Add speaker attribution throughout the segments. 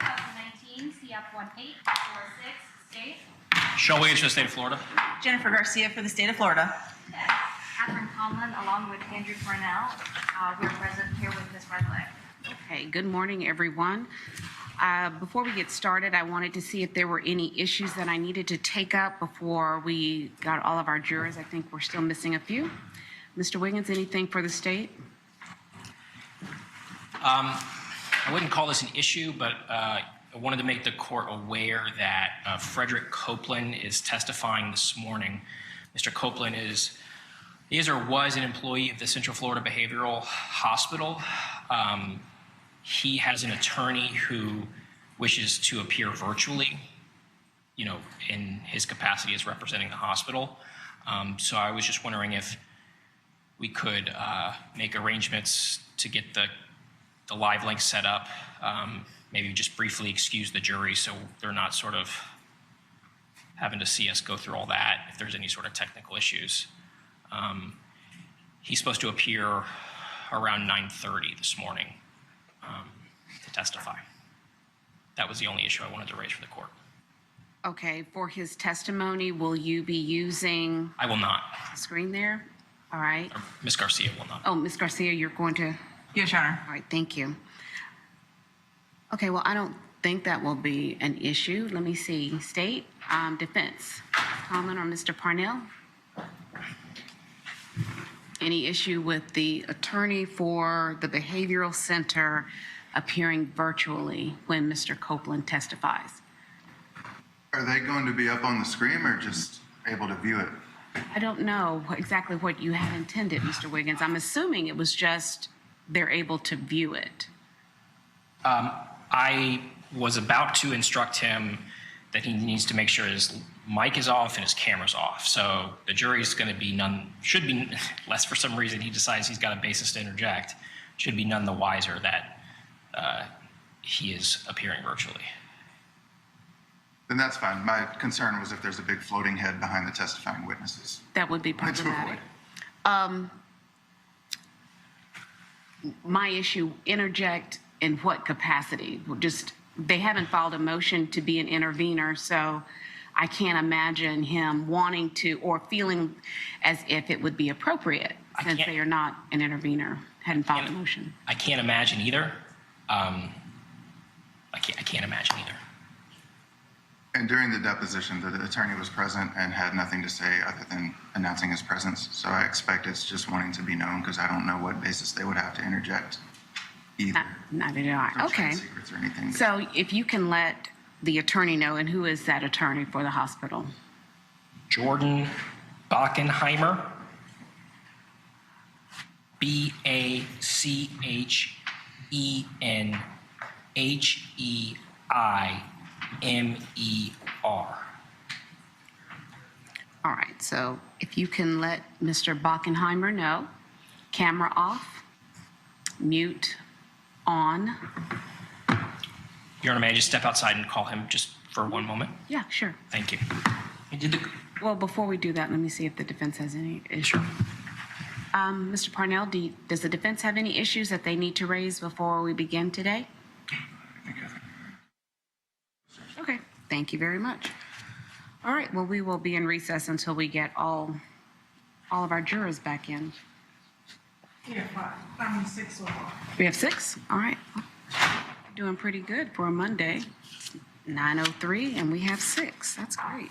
Speaker 1: 2019 CF 1846, State.
Speaker 2: Sean Williams for the state of Florida.
Speaker 3: Jennifer Garcia for the state of Florida.
Speaker 1: Catherine Conlon, along with Andrew Cornell. We're present here with Ms. Redlick.
Speaker 4: Okay, good morning, everyone. Before we get started, I wanted to see if there were any issues that I needed to take up before we got all of our jurors. I think we're still missing a few. Mr. Wiggins, anything for the state?
Speaker 2: I wouldn't call this an issue, but I wanted to make the court aware that Frederick Copeland is testifying this morning. Mr. Copeland is or was an employee of the Central Florida Behavioral Hospital. He has an attorney who wishes to appear virtually, in his capacity as representing the hospital. So I was just wondering if we could make arrangements to get the live link set up, maybe just briefly excuse the jury so they're not sort of having to see us go through all that if there's any sort of technical issues. He's supposed to appear around 9:30 this morning to testify. That was the only issue I wanted to raise for the court.
Speaker 4: Okay, for his testimony, will you be using
Speaker 2: I will not.
Speaker 4: the screen there? All right.
Speaker 2: Or Ms. Garcia will not.
Speaker 4: Oh, Ms. Garcia, you're going to?
Speaker 3: Yes, Your Honor.
Speaker 4: All right, thank you. Okay, well, I don't think that will be an issue. Let me see. State, defense. Conlon or Mr. Parnell? Any issue with the attorney for the Behavioral Center appearing virtually when Mr. Copeland testifies?
Speaker 5: Are they going to be up on the screen or just able to view it?
Speaker 4: I don't know exactly what you had intended, Mr. Wiggins. I'm assuming it was just they're able to view it.
Speaker 2: I was about to instruct him that he needs to make sure his mic is off and his camera's off. So the jury's going to be should be, unless for some reason he decides he's got a basis to interject, should be none the wiser that he is appearing virtually.
Speaker 5: Then that's fine. My concern was if there's a big floating head behind the testifying witnesses.
Speaker 4: That would be
Speaker 5: That's
Speaker 4: problematic.
Speaker 5: avoid.
Speaker 4: My issue, interject in what capacity? They haven't filed a motion to be an intervener, so I can't imagine him wanting to or feeling as if it would be appropriate since they are not an intervener, hadn't filed a motion.
Speaker 2: I can't imagine either. I can't imagine either.
Speaker 5: And during the deposition, the attorney was present and had nothing to say other than announcing his presence. So I expect it's just wanting to be known because I don't know what basis they would have to interject either.
Speaker 4: Neither do I.
Speaker 5: Or
Speaker 4: Okay.
Speaker 5: trade secrets or anything.
Speaker 4: So if you can let the attorney know, and who is that attorney for the hospital?
Speaker 2: Jordan Bockenheimer, Bachenheimer.
Speaker 4: All right, so if you can let Mr. Bockenheimer know, camera off, mute on.
Speaker 2: Your Honor, may I just step outside and call him just for one moment?
Speaker 4: Yeah, sure.
Speaker 2: Thank you.
Speaker 4: Well, before we do that, let me see if the defense has any issues.
Speaker 2: Sure.
Speaker 4: Mr. Parnell, does the defense have any issues that they need to raise before we begin today? Okay, thank you very much. All right, well, we will be in recess until we get all of our jurors back in.
Speaker 3: Yeah, 6 so far.
Speaker 4: We have 6? All right. Doing pretty good for a Monday. 9:03, and we have 6. That's great.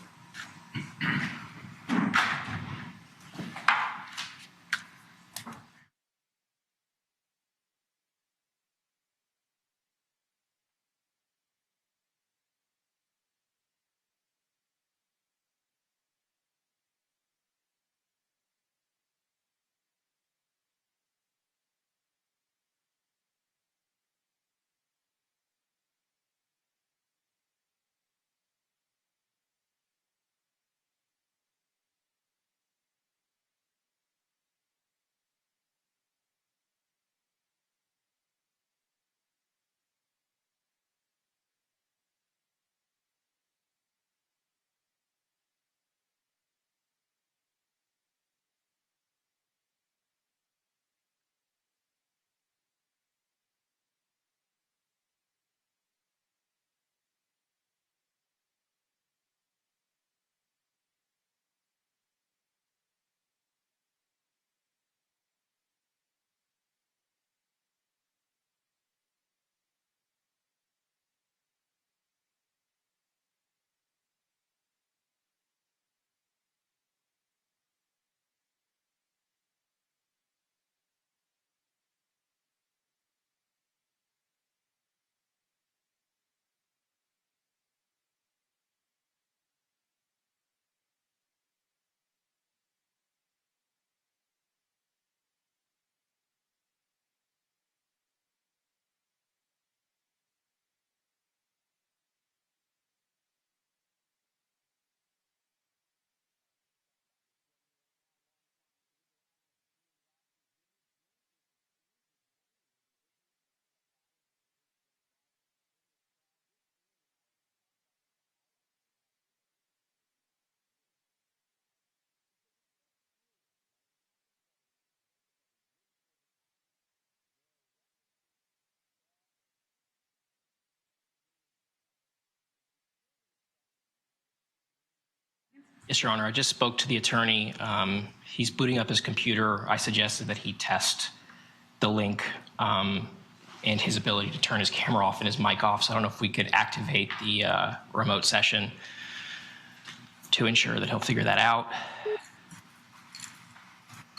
Speaker 2: Yes, Your Honor. I just spoke to the attorney. He's booting up his computer. I suggested that he test the link and his ability to turn his camera off and his mic off. So I don't know if we could activate the remote session to ensure that he'll figure that out.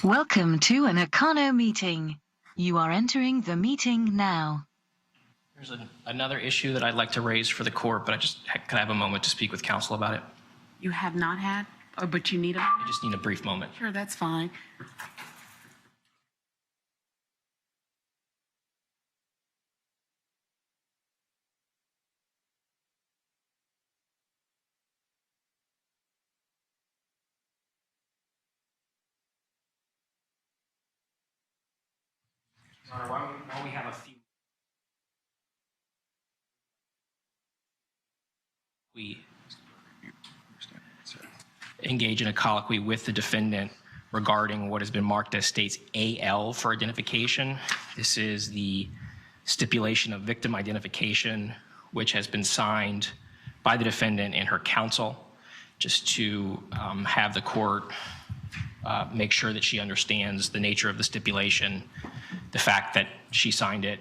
Speaker 6: Welcome to an Econo meeting. You are entering the meeting now.
Speaker 2: There's another issue that I'd like to raise for the court, but could I have a moment to speak with counsel about it?
Speaker 4: You have not had, but you need a
Speaker 2: I just need a brief moment.
Speaker 4: Sure, that's fine.
Speaker 2: Your Honor, while we have a few... We engage in a colloquy with the defendant regarding what has been marked as states AL for identification. This is the stipulation of victim identification, which has been signed by the defendant and her counsel, just to have the court make sure that she understands the nature of the stipulation, the fact that she signed it,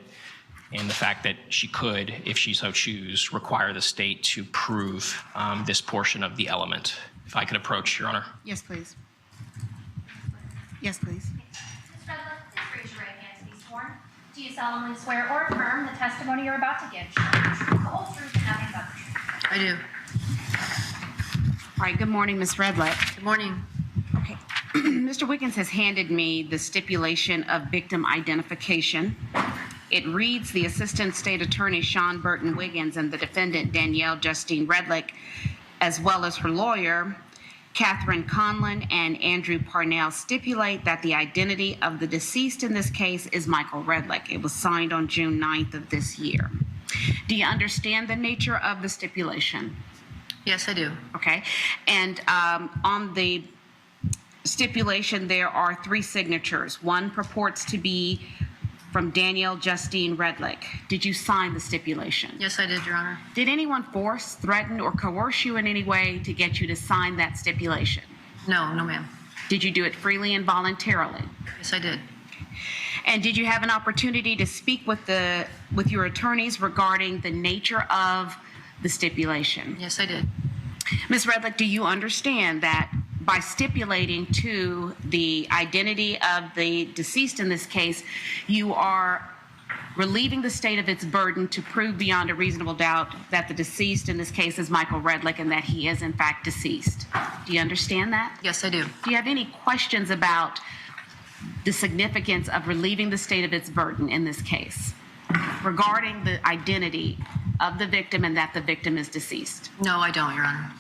Speaker 2: and the fact that she could, if she so choose, require the state to prove this portion of the element. If I could approach, Your Honor.
Speaker 4: Yes, please. Yes, please.
Speaker 1: Ms. Redlick, please raise your right hand to be sworn. Do you solemnly swear or affirm the testimony you're about to give shall be the truth, the whole truth, and nothing but the truth?
Speaker 7: I do.
Speaker 4: All right, good morning, Ms. Redlick.
Speaker 7: Good morning.
Speaker 4: Okay. Mr. Wiggins has handed me the stipulation of victim identification. It reads the Assistant State Attorney Sean Burton Wiggins and the defendant Danielle Justine Redlick, as well as her lawyer, Catherine Conlon and Andrew Parnell, stipulate that the identity of the deceased in this case is Michael Redlick. It was signed on June 9th of this year. Do you understand the nature of the stipulation?
Speaker 7: Yes, I do.
Speaker 4: Okay. And on the stipulation, there are 3 signatures. One purports to be from Danielle Justine Redlick. Did you sign the stipulation?
Speaker 7: Yes, I did, Your Honor.
Speaker 4: Did anyone force, threaten, or coerce you in any way to get you to sign that stipulation?
Speaker 7: No, no, ma'am.
Speaker 4: Did you do it freely and voluntarily?
Speaker 7: Yes, I did.
Speaker 4: And did you have an opportunity to speak with your attorneys regarding the nature of the stipulation?
Speaker 7: Yes, I did.
Speaker 4: Ms. Redlick, do you understand that by stipulating to the identity of the deceased in this case, you are relieving the state of its burden to prove beyond a reasonable doubt that the deceased in this case is Michael Redlick and that he is in fact deceased? Do you understand that?
Speaker 7: Yes, I do.
Speaker 4: Do you have any questions about the significance of relieving the state of its burden in this case regarding the identity of the victim and that the victim is deceased?
Speaker 7: No, I don't, Your Honor.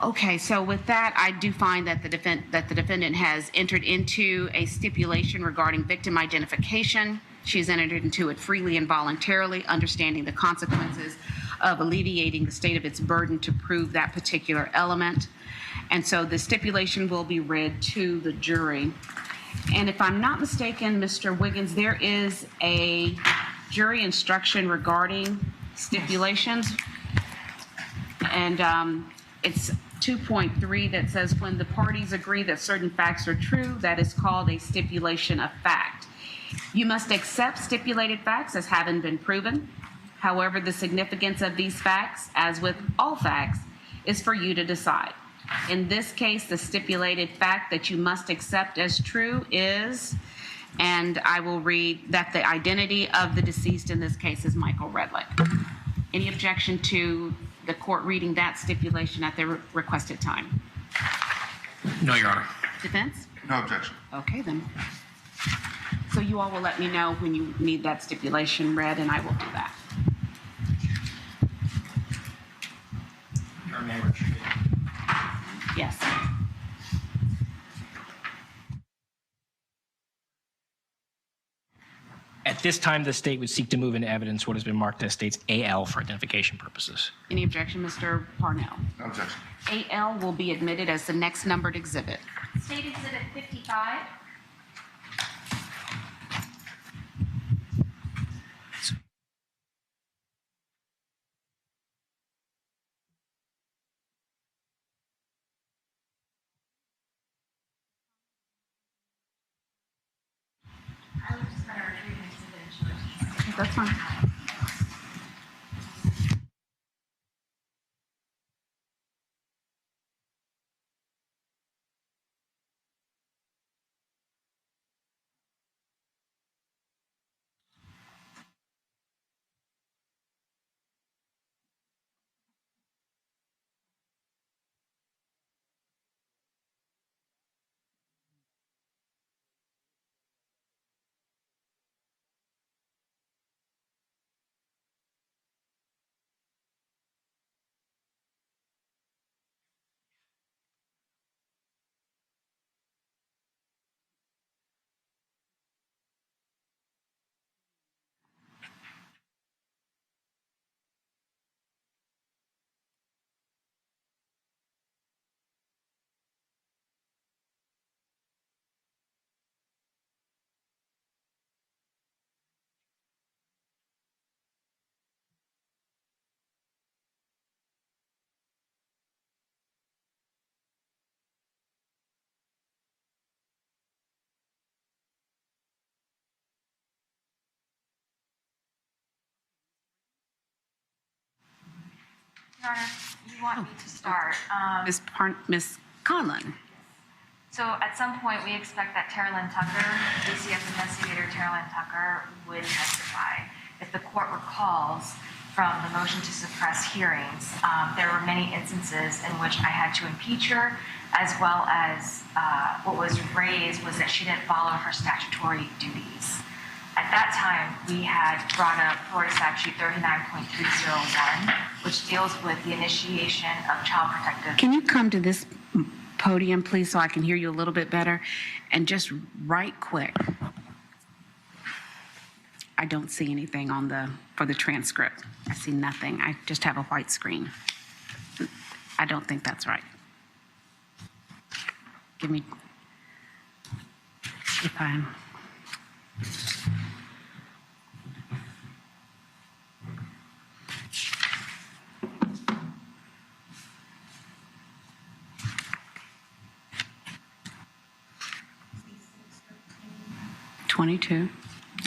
Speaker 4: Okay, so with that, I do find that the defendant has entered into a stipulation regarding victim identification. She's entered into it freely and voluntarily, understanding the consequences of alleviating the state of its burden to prove that particular element. And so the stipulation will be read to the jury. And if I'm not mistaken, Mr. Wiggins, there is a jury instruction regarding stipulations. And it's 2.3 that says when the parties agree that certain facts are true, that is called a stipulation of fact. You must accept stipulated facts as having been proven. However, the significance of these facts, as with all facts, is for you to decide. In this case, the stipulated fact that you must accept as true is, and I will read that the identity of the deceased in this case is Michael Redlick. Any objection to the court reading that stipulation at the requested time?
Speaker 2: No, Your Honor.
Speaker 4: Defense?
Speaker 5: No objection.
Speaker 4: Okay, then. So you all will let me know when you need that stipulation read, and I will do that.
Speaker 2: Your Honor,
Speaker 4: Yes.
Speaker 2: at this time, the state would seek to move into evidence what has been marked as states AL for identification purposes.
Speaker 4: Any objection, Mr. Parnell?
Speaker 5: No objection.
Speaker 4: AL will be admitted as the next numbered exhibit.
Speaker 1: State Exhibit 55.
Speaker 4: that's fine.
Speaker 8: Your Honor, you want me to start.
Speaker 4: Ms. Conlon.
Speaker 8: So at some point, we expect that Terralyn Tucker, DCF investigator Terralyn Tucker, would testify. If the court recalls from the motion to suppress hearings, there were many instances in which I had to impeach her, as well as what was raised was that she didn't follow her statutory duties. At that time, we had brought up Florida Statute 39.301, which deals with the initiation of child protective.
Speaker 4: Can you come to this podium, please, so I can hear you a little bit better? And just right quick. I don't see anything for the transcript. I see nothing. I just have a white screen. I don't think that's right. Give me, if I'm, (22),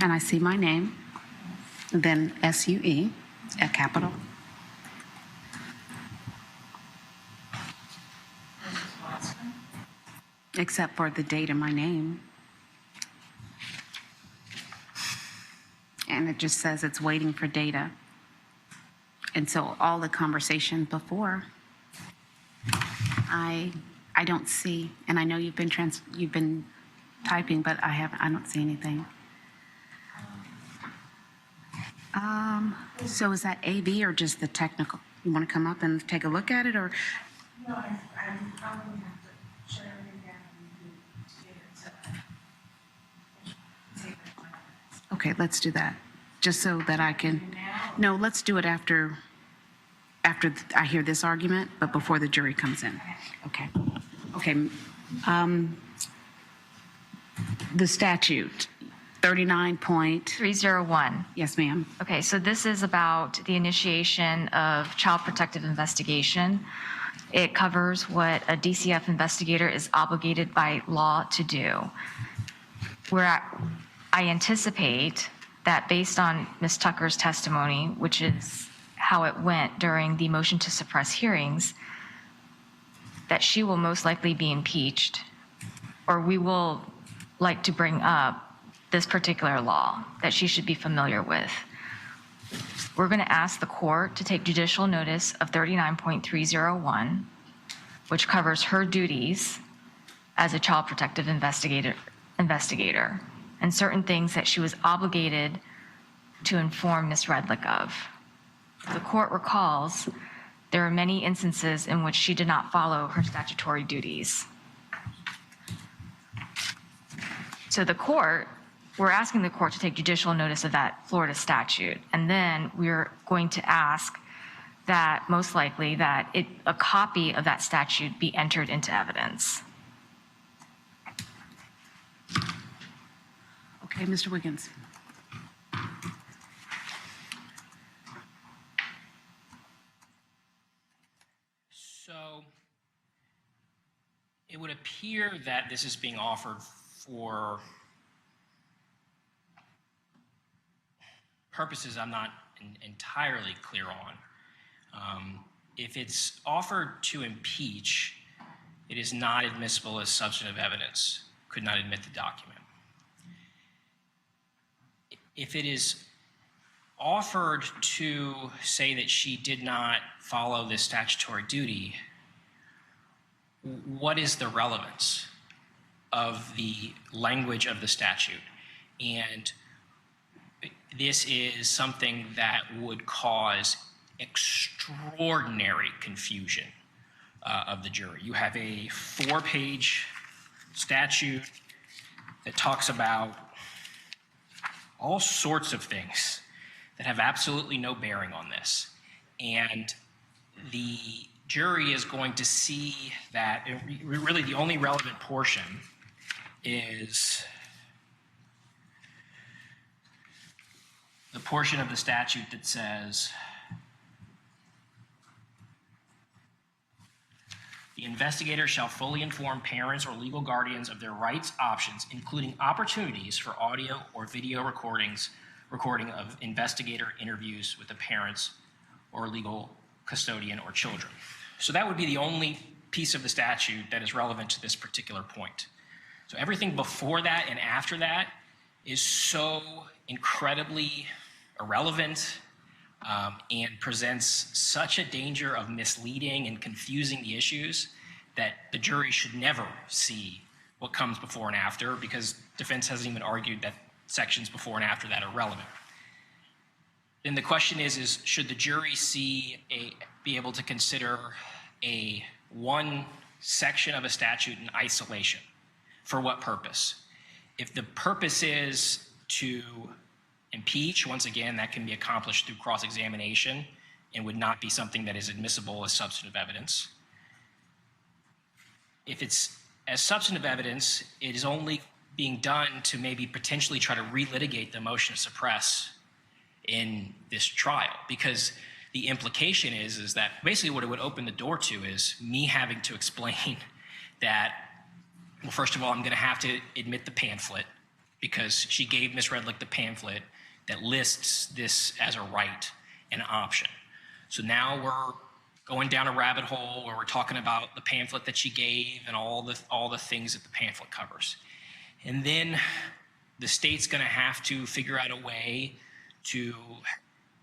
Speaker 4: and I see my name, then SUE, a capital. Except for the date of my name. And it just says it's waiting for data. And so all the conversation before, I don't see, and I know you've been typing, but I don't see anything. So is that AV or just the technical? You want to come up and take a look at it, or?
Speaker 3: No, I probably have to share it again to get it to take it.
Speaker 4: Okay, let's do that, just so that I can, no, let's do it after I hear this argument, but before the jury comes in. Okay. Okay. The statute, 39 point.
Speaker 8: 301.
Speaker 4: Yes, ma'am.
Speaker 8: Okay, so this is about the initiation of child protective investigation. It covers what a DCF investigator is obligated by law to do. I anticipate that based on Ms. Tucker's testimony, which is how it went during the motion to suppress hearings, that she will most likely be impeached, or we will like to bring up this particular law that she should be familiar with. We're going to ask the court to take judicial notice of 39.301, which covers her duties as a child protective investigator, and certain things that she was obligated to inform Ms. Redlick of. If the court recalls, there are many instances in which she did not follow her statutory duties. So we're asking the court to take judicial notice of that Florida statute, and then we're going to ask that most likely that a copy of that statute be entered into evidence.
Speaker 4: Okay, Mr. Wiggins.
Speaker 2: So it would appear that this is being offered for purposes I'm not entirely clear on. If it's offered to impeach, it is not admissible as substantive evidence, could not admit the document. If it is offered to say that she did not follow this statutory duty, what is the relevance of the language of the statute? And this is something that would cause extraordinary confusion of the jury. You have a 4-page statute that talks about all sorts of things that have absolutely no bearing on this. And the jury is going to see that really the only relevant portion is the portion of the statute that says, the investigator shall fully inform parents or legal guardians of their rights, options, including opportunities for audio or video recording of investigator interviews with the parents or legal custodian or children. So that would be the only piece of the statute that is relevant to this particular point. So everything before that and after that is so incredibly irrelevant and presents such a danger of misleading and confusing the issues that the jury should never see what comes before and after, because defense hasn't even argued that sections before and after that are relevant. Then the question is should the jury be able to consider one section of a statute in isolation? For what purpose? If the purpose is to impeach, once again, that can be accomplished through cross-examination and would not be something that is admissible as substantive evidence. If it's as substantive evidence, it is only being done to maybe potentially try to relitigate the motion to suppress in this trial, because the implication is that basically what it would open the door to is me having to explain that, well, first of all, I'm going to have to admit the pamphlet because she gave Ms. Redlick the pamphlet that lists this as a right and an option. So now we're going down a rabbit hole where we're talking about the pamphlet that she gave and all the things that the pamphlet covers. And then the state's going to have to figure out a way to,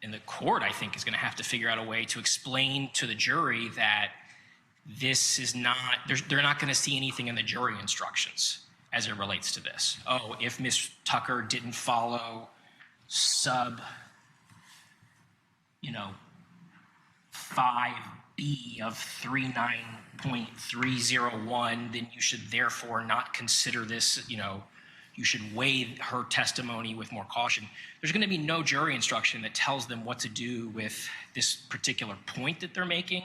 Speaker 2: and the court, I think, is going to have to figure out a way to explain to the jury that this is not, they're not going to see anything in the jury instructions as it relates to this. Oh, if Ms. Tucker didn't follow sub 5B of 39.301, then you should therefore not consider this, you should weigh her testimony with more caution. There's going to be no jury instruction that tells them what to do with this particular point that they're making,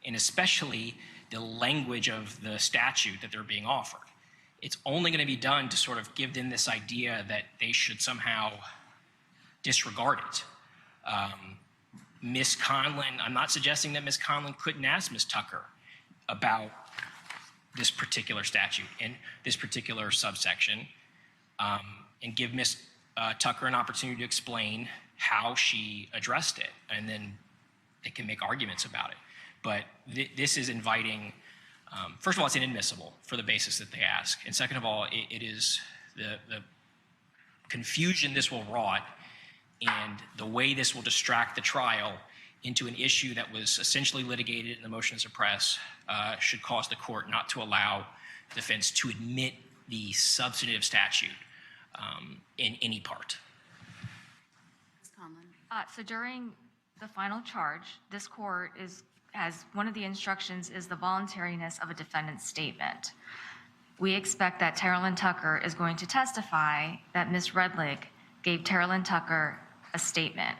Speaker 2: and especially the language of the statute that they're being offered. It's only going to be done to sort of give them this idea that they should somehow disregard it. Ms. Conlon, I'm not suggesting that Ms. Conlon couldn't ask Ms. Tucker about this particular statute and this particular subsection, and give Ms. Tucker an opportunity to explain how she addressed it, and then they can make arguments about it. But this is inviting, first of all, it's inadmissible for the basis that they ask, and second of all, it is the confusion this will wrought and the way this will distract the trial into an issue that was essentially litigated in the motion to suppress should cause the court not to allow the defense to admit the substantive statute in any part.
Speaker 4: Ms. Conlon.
Speaker 8: So during the final charge, this court has one of the instructions is the voluntariness of a defendant's statement. We expect that Terrell Tucker is going to testify that Ms. Redlick gave Terrell Tucker a statement.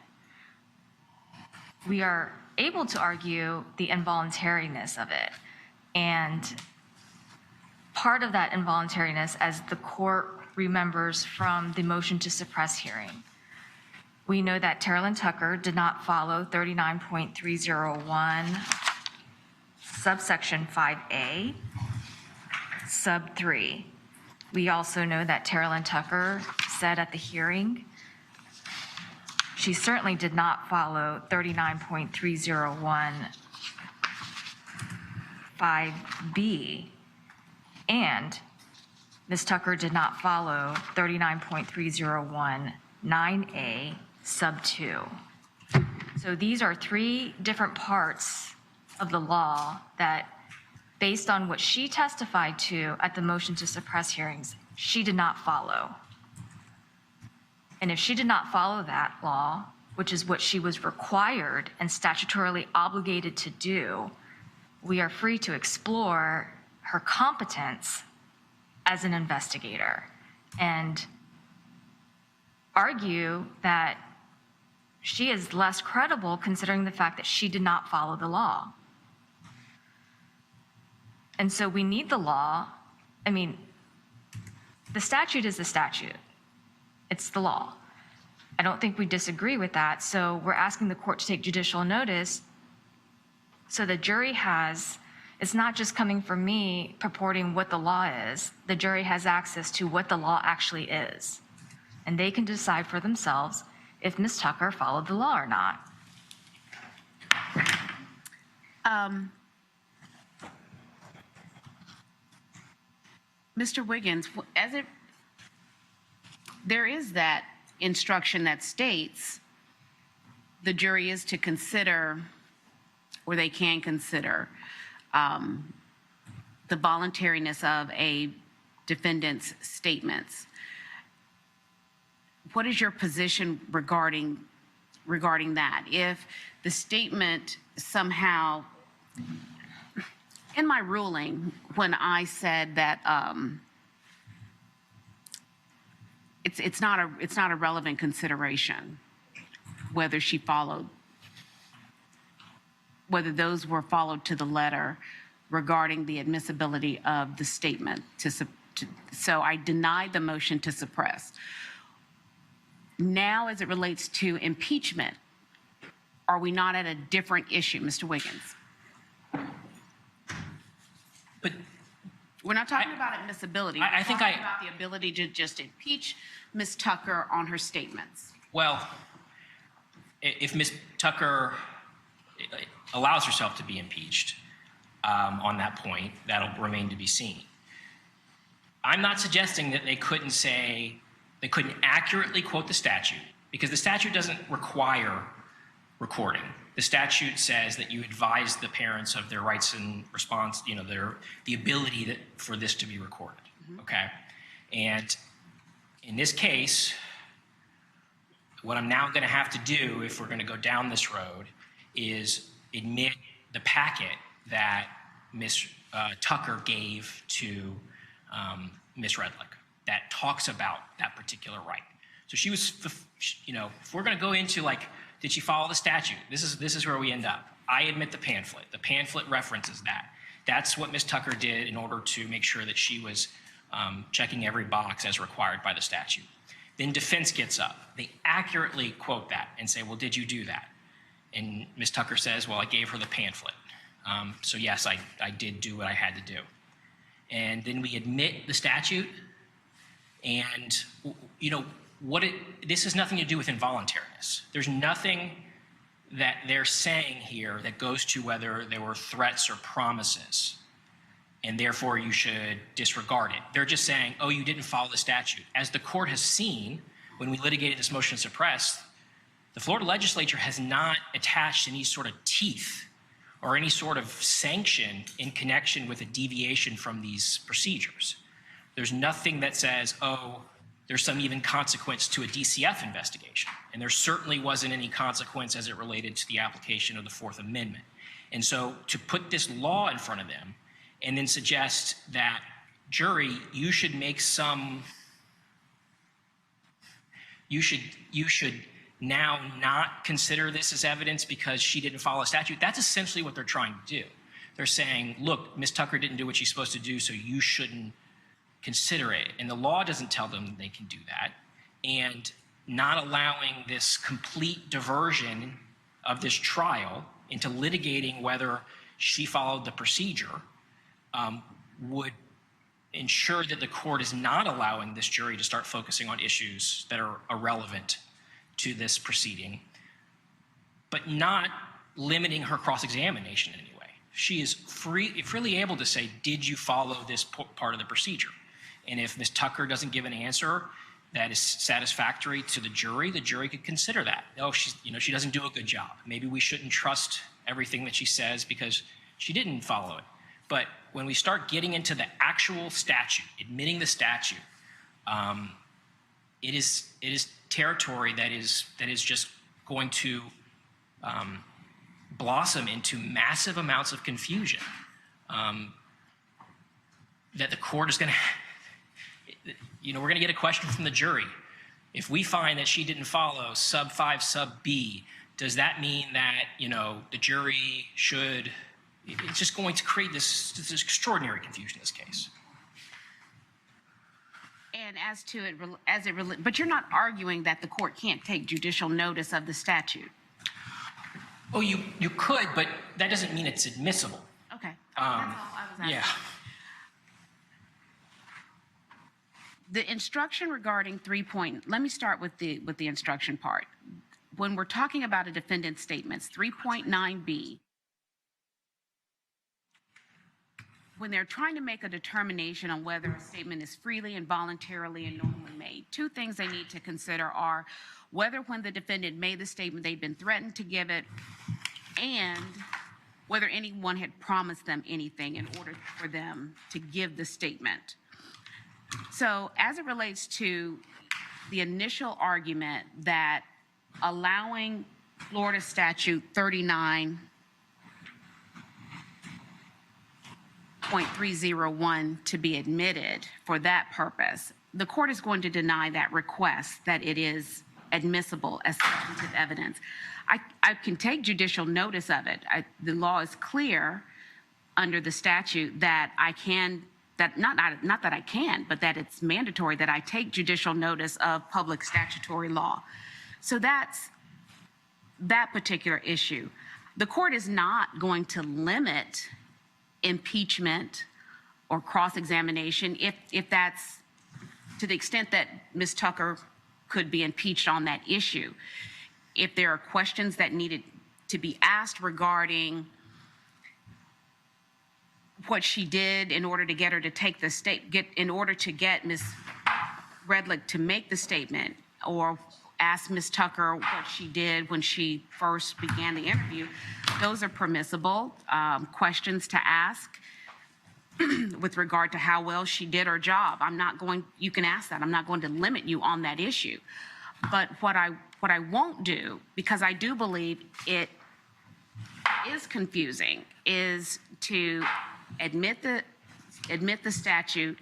Speaker 8: We are able to argue the involuntariness of it. And part of that involuntariness, as the court remembers from the motion to suppress hearing, we know that Terrell Tucker did not follow 39.301 subsection 5A, sub 3. We also know that Terrell Tucker said at the hearing she certainly did not follow 39.301(5)(b), and Ms. Tucker did not follow 39.301(9)(a) sub 2. So these are three different parts of the law that, based on what she testified to at the motion to suppress hearings, she did not follow. And if she did not follow that law, which is what she was required and statutorily obligated to do, we are free to explore her competence as an investigator and argue that she is less credible considering the fact that she did not follow the law. And so we need the law. I mean, the statute is the statute. It's the law. I don't think we disagree with that. So we're asking the court to take judicial notice so the jury has, it's not just coming from me purporting what the law is. The jury has access to what the law actually is. And they can decide for themselves if Ms. Tucker followed the law or not.
Speaker 4: Mr. Wiggins, there is that instruction that states the jury is to consider, or they can consider, the voluntariness of a defendant's statements. What is your position regarding that? If the statement somehow, in my ruling, when I said that it's not a relevant consideration whether she followed, whether those were followed to the letter regarding the admissibility of the statement. So I denied the motion to suppress. Now, as it relates to impeachment, are we not at a different issue, Mr. Wiggins?
Speaker 2: But
Speaker 4: We're not talking about admissibility.
Speaker 2: I
Speaker 4: We're
Speaker 2: think
Speaker 4: talking about the ability to just impeach Ms. Tucker on her statements.
Speaker 2: well, if Ms. Tucker allows herself to be impeached on that point, that'll remain to be seen. I'm not suggesting that they couldn't accurately quote the statute, because the statute doesn't require recording. The statute says that you advise the parents of their rights and response, the ability for this to be recorded, okay? And in this case, what I'm now gonna have to do, if we're gonna go down this road, is admit the packet that Ms. Tucker gave to Ms. Redlick that talks about that particular right. So she was, if we're gonna go into did she follow the statute? This is where we end up. I admit the pamphlet. The pamphlet references that. That's what Ms. Tucker did in order to make sure that she was checking every box as required by the statute. Then defense gets up. They accurately quote that and say, well, did you do that? And Ms. Tucker says, well, I gave her the pamphlet. So yes, I did do what I had to do. And then we admit the statute, and this has nothing to do with involuntariness. There's nothing that they're saying here that goes to whether there were threats or promises, and therefore you should disregard it. They're just saying, oh, you didn't follow the statute. As the court has seen, when we litigated this motion to suppress, the Florida legislature has not attached any sort of teeth or any sort of sanction in connection with a deviation from these procedures. There's nothing that says, oh, there's some even consequence to a DCF investigation. And there certainly wasn't any consequence as it related to the application of the Fourth Amendment. And so to put this law in front of them and then suggest that, jury, you should make you should now not consider this as evidence because she didn't follow a statute, that's essentially what they're trying to do. They're saying, look, Ms. Tucker didn't do what she's supposed to do, so you shouldn't consider it. And the law doesn't tell them they can do that. And not allowing this complete diversion of this trial into litigating whether she followed the procedure would ensure that the court is not allowing this jury to start focusing on issues that are irrelevant to this proceeding, but not limiting her cross-examination in any way. She is freely able to say, did you follow this part of the procedure? And if Ms. Tucker doesn't give an answer that is satisfactory to the jury could consider that. Oh, she doesn't do a good job. Maybe we shouldn't trust everything that she says because she didn't follow it. But when we start getting into the actual statute, admitting the statute, it is territory that is just going to blossom into massive amounts of confusion that the court is going to. We're going to get a question from the jury. If we find that she didn't follow sub 5 sub B, does that mean that, the jury should, it's just going to create this extraordinary confusion in this case.
Speaker 4: And but you're not arguing that the court can't take judicial notice of the statute.
Speaker 2: Oh, you could, but that doesn't mean it's admissible.
Speaker 4: Okay. That's all I was asking.
Speaker 2: Yeah.
Speaker 4: The instruction regarding let me start with the instruction part. When we're talking about a defendant's statements, 3.9b, when they're trying to make a determination on whether a statement is freely and voluntarily and knowingly made, two things they need to consider are whether when the defendant made the statement they'd been threatened to give it, and whether anyone had promised them anything in order for them to give the statement. So as it relates to the initial argument that allowing Florida Statute 39.301 to be admitted for that purpose, the court is going to deny that request that it is admissible as substantive evidence. I can take judicial notice of it. The law is clear under the statute that I can, not that I can, but that it's mandatory that I take judicial notice of public statutory law. So that's that particular issue. The court is not going to limit impeachment or cross-examination if that's to the extent that Ms. Tucker could be impeached on that issue. If there are questions that needed to be asked regarding what she did in order to get her to take the in order to get Ms. Redlick to make the statement, or ask Ms. Tucker what she did when she first began the interview, those are permissible questions to ask with regard to how well she did her job. You can ask that. I'm not going to limit you on that issue. But what I won't do, because I do believe it is confusing, is to admit the statute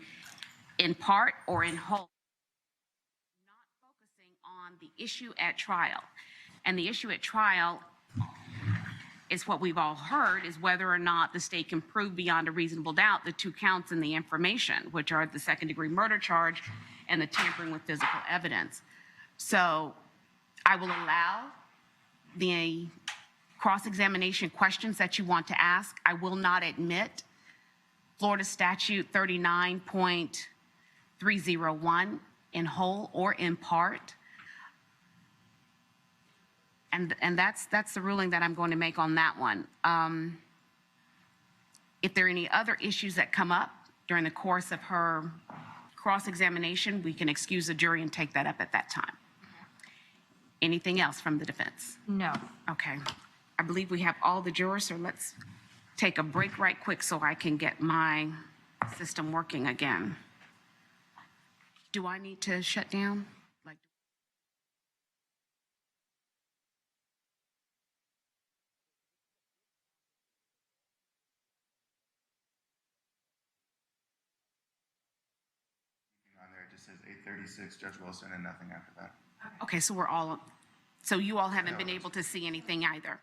Speaker 4: in part or in whole, not focusing on the issue at trial. And the issue at trial is what we've all heard, is whether or not the state can prove beyond a reasonable doubt the two counts in the information, which are the second-degree murder charge and the tampering with physical evidence. So I will allow the cross-examination questions that you want to ask. I will not admit Florida Statute 39.301 in whole or in part. And that's the ruling that I'm going to make on that one. If there are any other issues that come up during the course of her cross-examination, we can excuse the jury and take that up at that time. Anything else from the defense?
Speaker 8: No.
Speaker 4: Okay. I believe we have all the jurors, so let's take a break right quick so I can get my system working again. Do I need to shut down?
Speaker 5: On there, it just says 8:36, Judge Wilson, and nothing after that.
Speaker 4: Okay, so you all haven't been able to see anything either?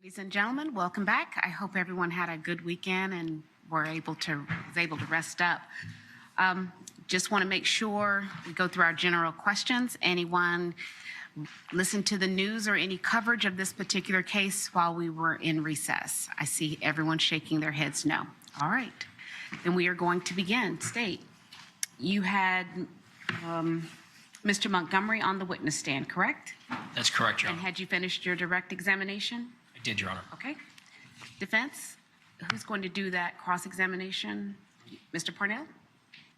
Speaker 4: Ladies and gentlemen, welcome back. I hope everyone had a good weekend and was able to rest up. Just want to make sure we go through our general questions. Anyone listen to the news or any coverage of this particular case while we were in recess? I see everyone shaking their heads no. All right. Then we are going to begin. State, you had Mr. Montgomery on the witness stand, correct?
Speaker 2: That's correct, Your
Speaker 4: And
Speaker 2: Honor.
Speaker 4: had you finished your direct examination?
Speaker 2: I did, Your Honor.
Speaker 4: Okay. Defense, who's going to do that cross-examination? Mr. Parnell?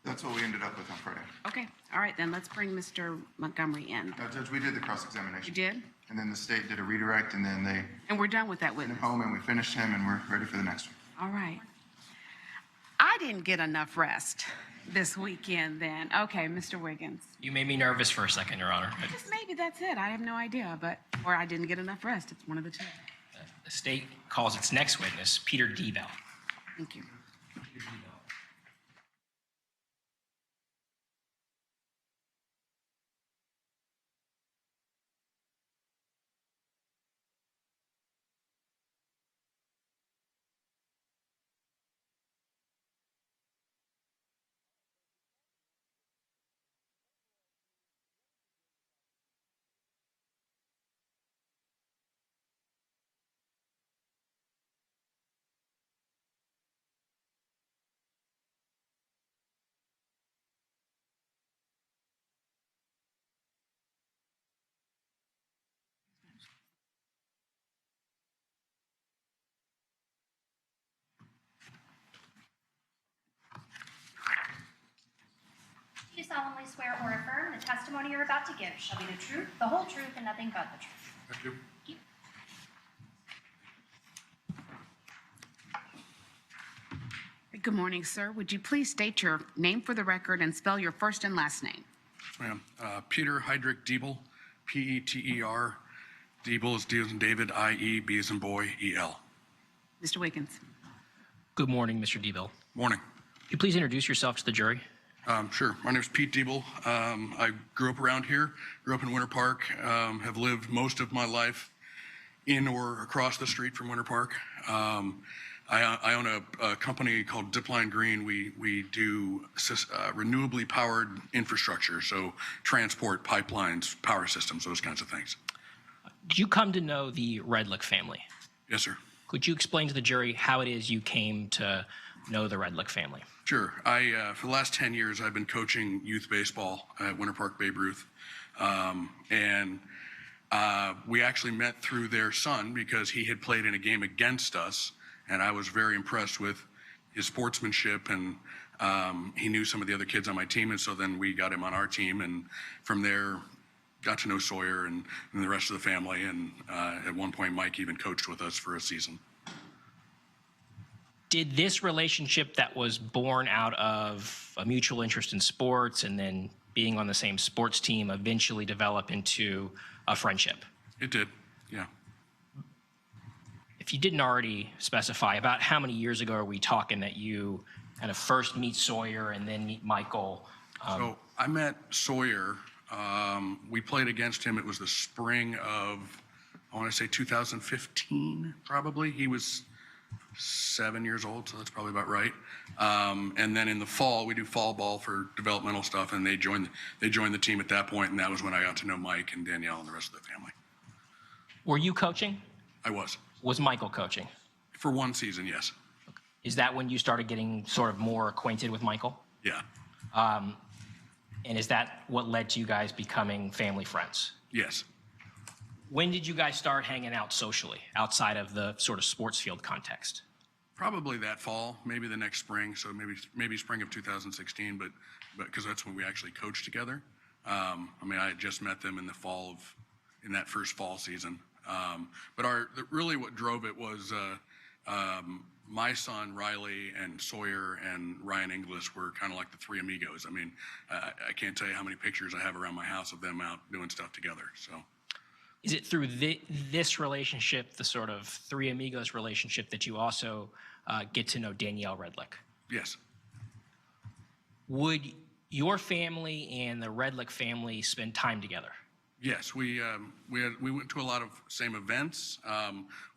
Speaker 5: That's what we ended up with on Friday.
Speaker 4: Okay, all right, then let's bring Mr. Montgomery in.
Speaker 5: No, Judge, we did the cross-examination.
Speaker 4: You did?
Speaker 5: And then the state did a redirect, and then they
Speaker 4: And we're done with that
Speaker 5: sent him
Speaker 4: witness.
Speaker 5: home, and we finished him, and we're ready for the next one.
Speaker 4: All right. I didn't get enough rest this weekend then. Okay, Mr. Wiggins.
Speaker 2: You made me nervous for a second, Your Honor.
Speaker 4: Just maybe that's it. I have no idea, or I didn't get enough rest. It's one of the two.
Speaker 2: The state calls its next witness Peter Debell.
Speaker 4: Thank you.
Speaker 1: Do you solemnly swear or affirm the testimony you're about to give shall be the truth, the whole truth, and nothing but the truth?
Speaker 9: Thank you.
Speaker 1: Thank you.
Speaker 4: Good morning, sir. Would you please state your name for the record and spell your first and last name?
Speaker 9: Yes, ma'am. Peter Heydrich Diebel, Peter. Diebel is D as in David, I-E, B as in boy, E-L.
Speaker 4: Mr. Wiggins.
Speaker 2: Good morning, Mr. Debell.
Speaker 9: Morning.
Speaker 2: Could you please introduce yourself to the jury?
Speaker 9: Sure. My name is Pete Diebel. I grew up around here, grew up in Winter Park, have lived most of my life in or across the street from Winter Park. I own a company called Zipline Green. We do renewably powered infrastructure, so transport, pipelines, power systems, those kinds of things.
Speaker 2: Did you come to know the Redlick family?
Speaker 9: Yes, sir.
Speaker 2: Could you explain to the jury how it is you came to know the Redlick family?
Speaker 9: Sure. For the last 10 years, I've been coaching youth baseball at Winter Park, Babe Ruth. We actually met through their son because he had played in a game against us, and I was very impressed with his sportsmanship, and he knew some of the other kids on my team, and so then we got him on our team, and from there, got to know Sawyer and the rest of the family, and at one point, Mike even coached with us for a season.
Speaker 2: Did this relationship that was born out of a mutual interest in sports and then being on the same sports team eventually develop into a friendship?
Speaker 9: It did, yeah.
Speaker 2: If you didn't already specify, about how many years ago are we talking that you kind of first meet Sawyer and then meet Michael?
Speaker 9: So I met Sawyer. We played against him. It was the spring of, I want to say 2015, probably. He was 7 years old, so that's probably about right. And then in the fall, we do fall ball for developmental stuff, and they joined the team at that point, and that was when I got to know Mike and Danielle and the rest of the family.
Speaker 2: Were you coaching?
Speaker 9: I was.
Speaker 2: Was Michael coaching?
Speaker 9: For one season, yes.
Speaker 2: Is that when you started getting sort of more acquainted with Michael?
Speaker 9: Yeah.
Speaker 2: And is that what led to you guys becoming family friends?
Speaker 9: Yes.
Speaker 2: When did you guys start hanging out socially outside of the sort of sports field context?
Speaker 9: Probably that fall, maybe the next spring, so maybe spring of 2016, but because that's when we actually coached together. I had just met them in the fall in that first fall season. But really what drove it was my son Riley and Sawyer and Ryan Inglis were kind of like the three amigos. I can't tell you how many pictures I have around my house of them out doing stuff together. So,
Speaker 2: is it through this relationship, the sort of three amigos relationship, that you also get to know Danielle Redlick?
Speaker 9: Yes.
Speaker 2: Would your family and the Redlick family spend time together?
Speaker 9: Yes, we went to a lot of same events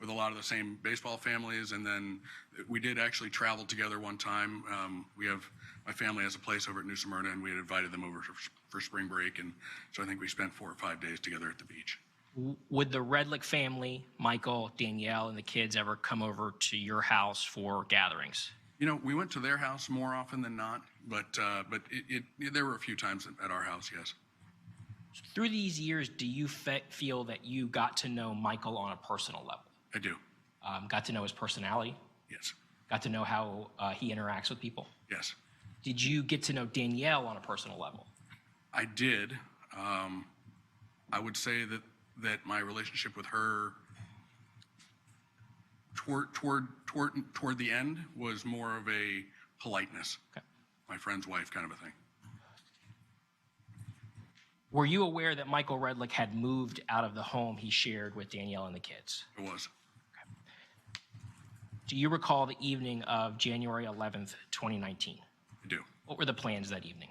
Speaker 9: with a lot of the same baseball families, and then we did actually travel together one time. My family has a place over at New Smyrna, and we had invited them over for spring break, and so I think we spent 4 or 5 days together at the beach.
Speaker 2: Would the Redlick family, Michael, Danielle, and the kids ever come over to your house for gatherings?
Speaker 9: You know, we went to their house more often than not, but there were a few times at our house, yes.
Speaker 2: Through these years, do you feel that you got to know Michael on a personal level?
Speaker 9: I do.
Speaker 2: Got to know his personality?
Speaker 9: Yes.
Speaker 2: Got to know how he interacts with people?
Speaker 9: Yes.
Speaker 2: Did you get to know Danielle on a personal level?
Speaker 9: I did. I would say that my relationship with her toward the end was more of a politeness.
Speaker 2: Okay.
Speaker 9: My friend's wife kind of a thing.
Speaker 2: Were you aware that Michael Redlick had moved out of the home he shared with Danielle and the kids?
Speaker 9: It was.
Speaker 2: Do you recall the evening of January 11th, 2019?
Speaker 9: I do.
Speaker 2: What were the plans that evening?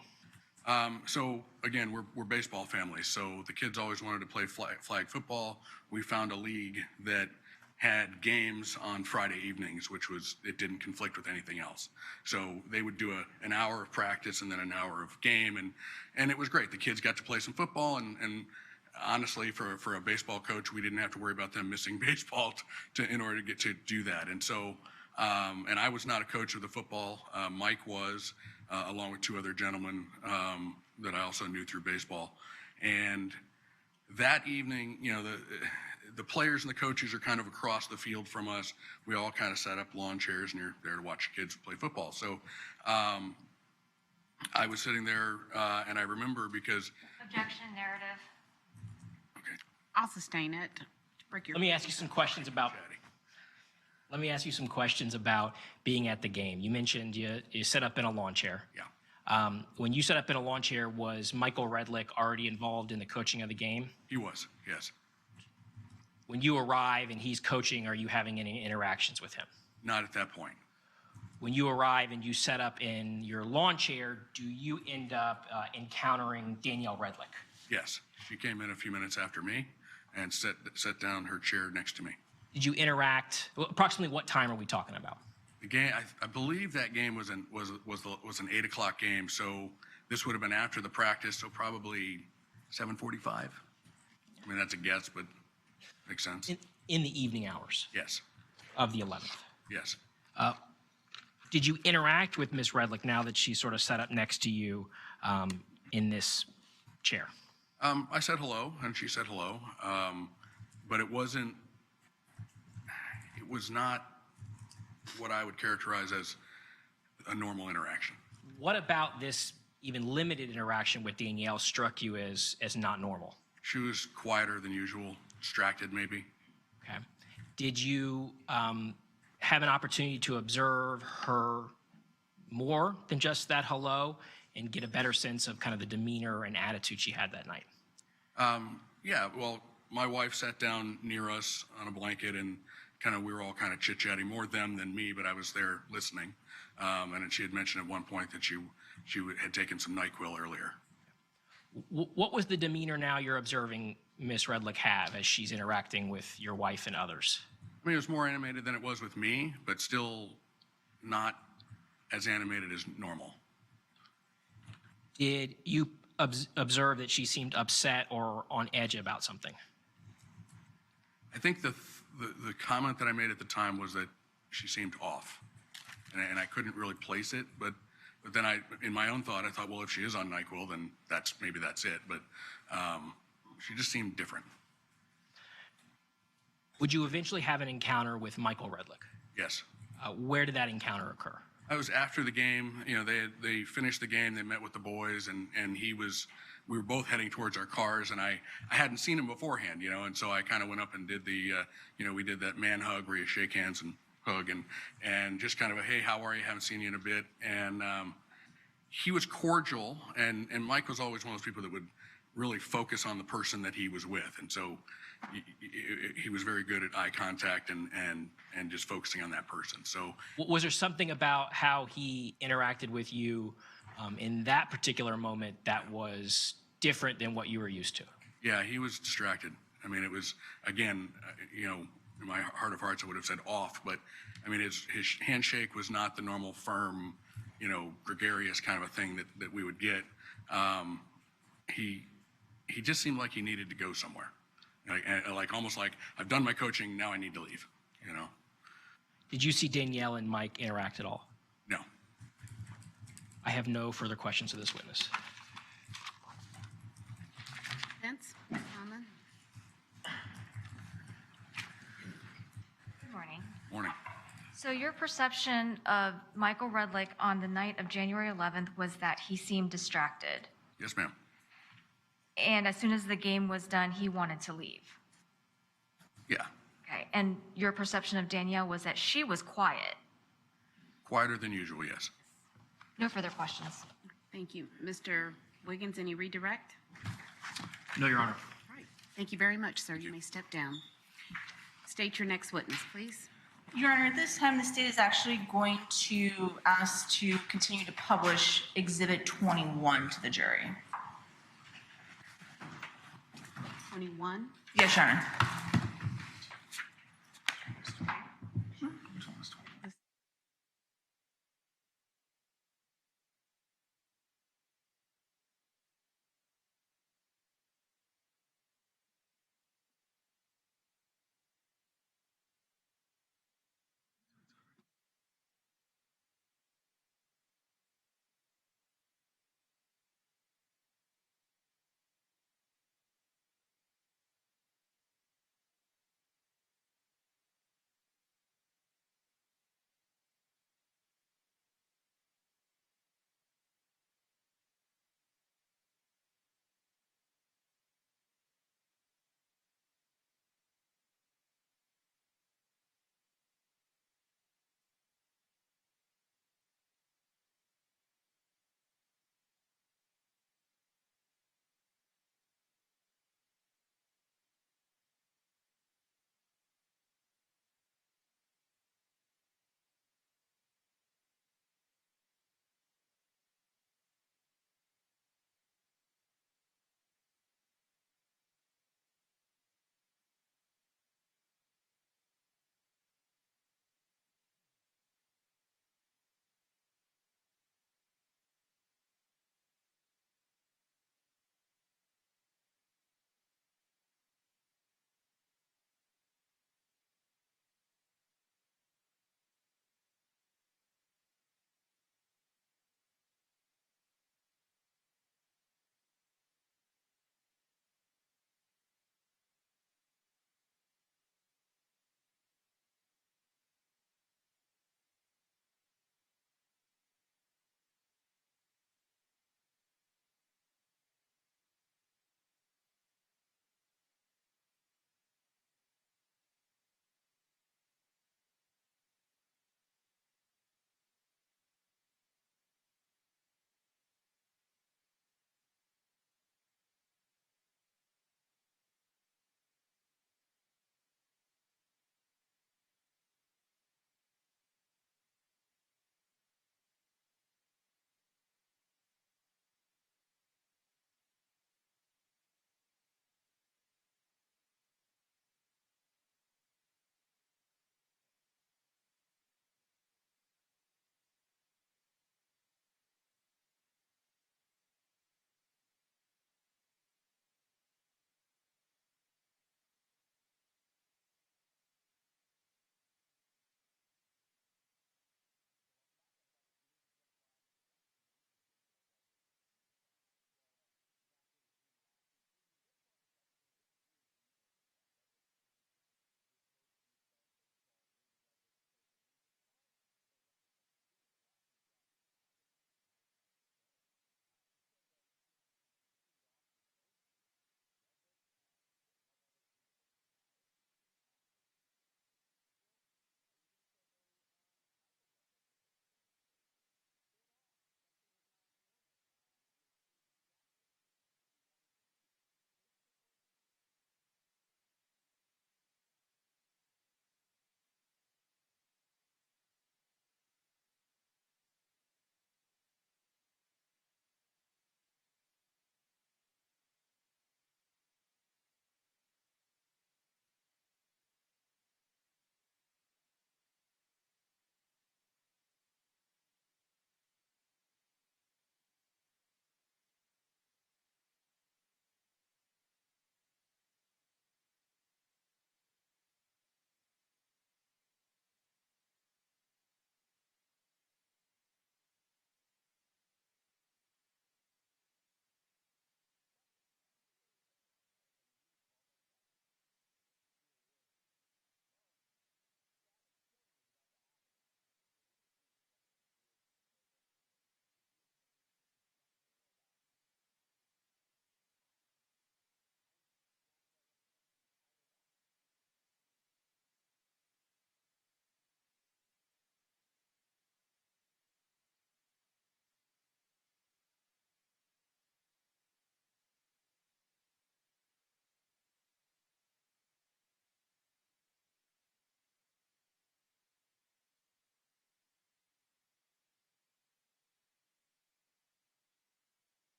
Speaker 9: So again, we're baseball families, so the kids always wanted to play flag football. We found a league that had games on Friday evenings, it didn't conflict with anything else. So they would do an hour of practice and then an hour of game, and it was great. The kids got to play some football, and honestly, for a baseball coach, we didn't have to worry about them missing baseball in order to get to do that. And so, and I was not a coach of the football. Mike was, along with 2 other gentlemen that I also knew through baseball. And that evening, you know, the players and the coaches are kind of across the field from us. We all kind of set up lawn chairs, and you're there to watch kids play football. So I was sitting there, and I remember because...
Speaker 8: Objection, narrative.
Speaker 9: Okay.
Speaker 4: I'll sustain it. Break your.
Speaker 2: Let me ask you some questions about... Let me ask you some questions about being at the game. You mentioned you set up in a lawn chair.
Speaker 9: Yeah.
Speaker 2: When you set up in a lawn chair, was Michael Redlick already involved in the coaching of the game?
Speaker 9: He was, yes.
Speaker 2: When you arrive and he's coaching, are you having any interactions with him?
Speaker 9: Not at that point.
Speaker 2: When you arrive and you set up in your lawn chair, do you end up encountering Danielle Redlick?
Speaker 9: Yes. She came in a few minutes after me and set down her chair next to me.
Speaker 2: Did you interact? Approximately what time are we talking about?
Speaker 9: The game, I believe that game was an 8 o'clock game, so this would have been after the practice, so probably 7:45. I mean, that's a guess, but makes sense.
Speaker 2: In the evening hours
Speaker 9: Yes.
Speaker 2: of the 11th.
Speaker 9: Yes.
Speaker 2: Did you interact with Miss Redlick now that she's sort of set up next to you in this chair?
Speaker 9: I said hello, and she said hello, but it was not what I would characterize as a normal interaction.
Speaker 2: What about this even limited interaction with Danielle struck you as not normal?
Speaker 9: She was quieter than usual, distracted maybe.
Speaker 2: Okay. Did you have an opportunity to observe her more than just that hello and get a better sense of kind of the demeanor and attitude she had that night?
Speaker 9: Yeah, well, my wife sat down near us on a blanket, and we were all kind of chit-chatting, more them than me, but I was there listening. And she had mentioned at one point that she had taken some NyQuil earlier.
Speaker 2: What was the demeanor now you're observing Miss Redlick have as she's interacting with your wife and others?
Speaker 9: I mean, it was more animated than it was with me, but still not as animated as normal.
Speaker 2: Did you observe that she seemed upset or on edge about something?
Speaker 9: I think the comment that I made at the time was that she seemed off, and I couldn't really place it, but then in my own thought, I thought, well, if she is on NyQuil, then maybe that's it, but she just seemed different.
Speaker 2: Would you eventually have an encounter with Michael Redlick?
Speaker 9: Yes.
Speaker 2: Where did that encounter occur?
Speaker 9: I was after the game. You know, they finished the game. They met with the boys, and we were both heading towards our cars, and I hadn't seen him beforehand, you know, and so I kind of went up and did we did that man hug where you shake hands and hug, and just kind of a, hey, how are you? Haven't seen you in a bit. And he was cordial, and Mike was always one of those people that would really focus on the person that he was with, and so he was very good at eye contact and just focusing on that person. So,
Speaker 2: was there something about how he interacted with you in that particular moment that was different than what you were used to?
Speaker 9: Yeah, he was distracted. I mean, it was, again, in my heart of hearts, I would have said off, but I mean, his handshake was not the normal firm, gregarious kind of a thing that we would get. He just seemed like he needed to go somewhere. Like almost like, I've done my coaching, now I need to leave,
Speaker 2: Did you see Danielle and Mike interact at all?
Speaker 9: No.
Speaker 2: I have no further questions of this witness.
Speaker 4: Vince, comment?
Speaker 8: Good morning.
Speaker 9: Morning.
Speaker 8: So your perception of Michael Redlick on the night of January 11th was that he seemed distracted.
Speaker 9: Yes, ma'am.
Speaker 8: And as soon as the game was done, he wanted to leave.
Speaker 9: Yeah.
Speaker 8: Okay. And your perception of Danielle was that she was quiet.
Speaker 9: Quieter than usual, yes.
Speaker 8: No further questions.
Speaker 4: Thank you. Mr. Wiggins, any redirect?
Speaker 2: No, Your Honor.
Speaker 4: All right. Thank you very much, sir. You may step down. State your next witness, please.
Speaker 3: Your Honor, at this time, the state is actually going to ask to continue to publish Exhibit 21 to the jury.
Speaker 4: 21.
Speaker 3: Yes, Your Honor.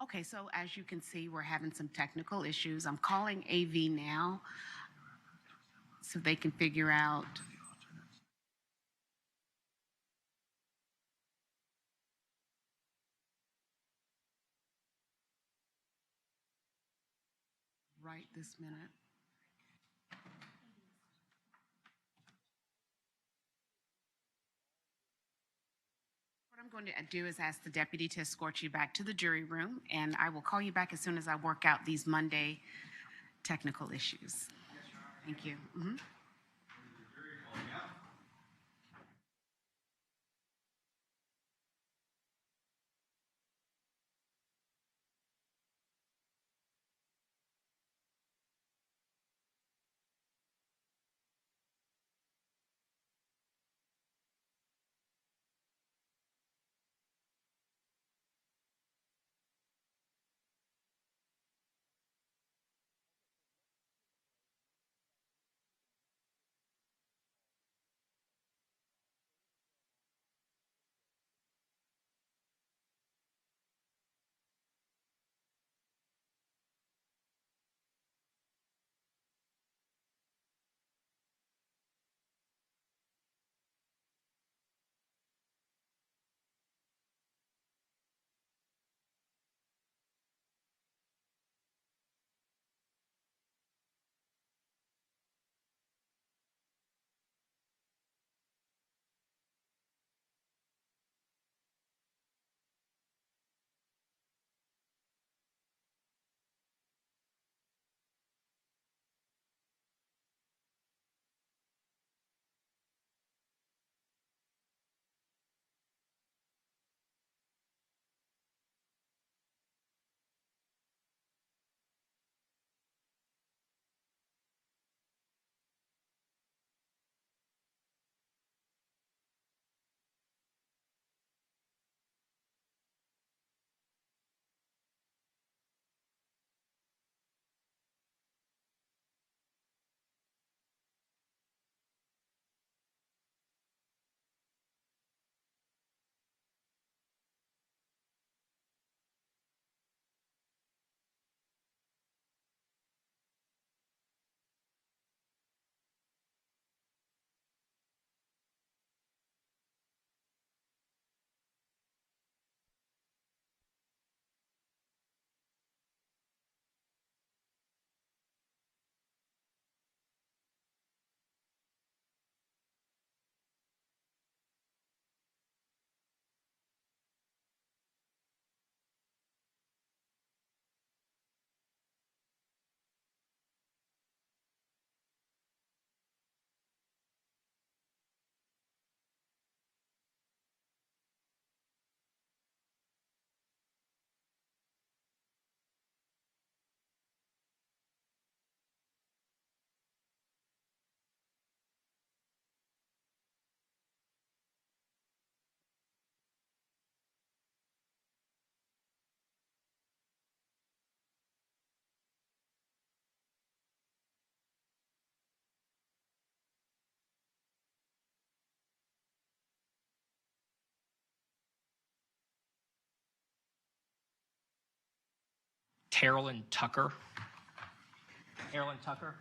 Speaker 4: Okay, so as you can see, we're having some technical issues. I'm calling AV now so they can figure out. Right this minute. What I'm going to do is ask the deputy to escort you back to the jury room, and I will call you back as soon as I work out these Monday technical issues. Thank you. Mhm.
Speaker 2: Carolyn Tucker. Carolyn Tucker.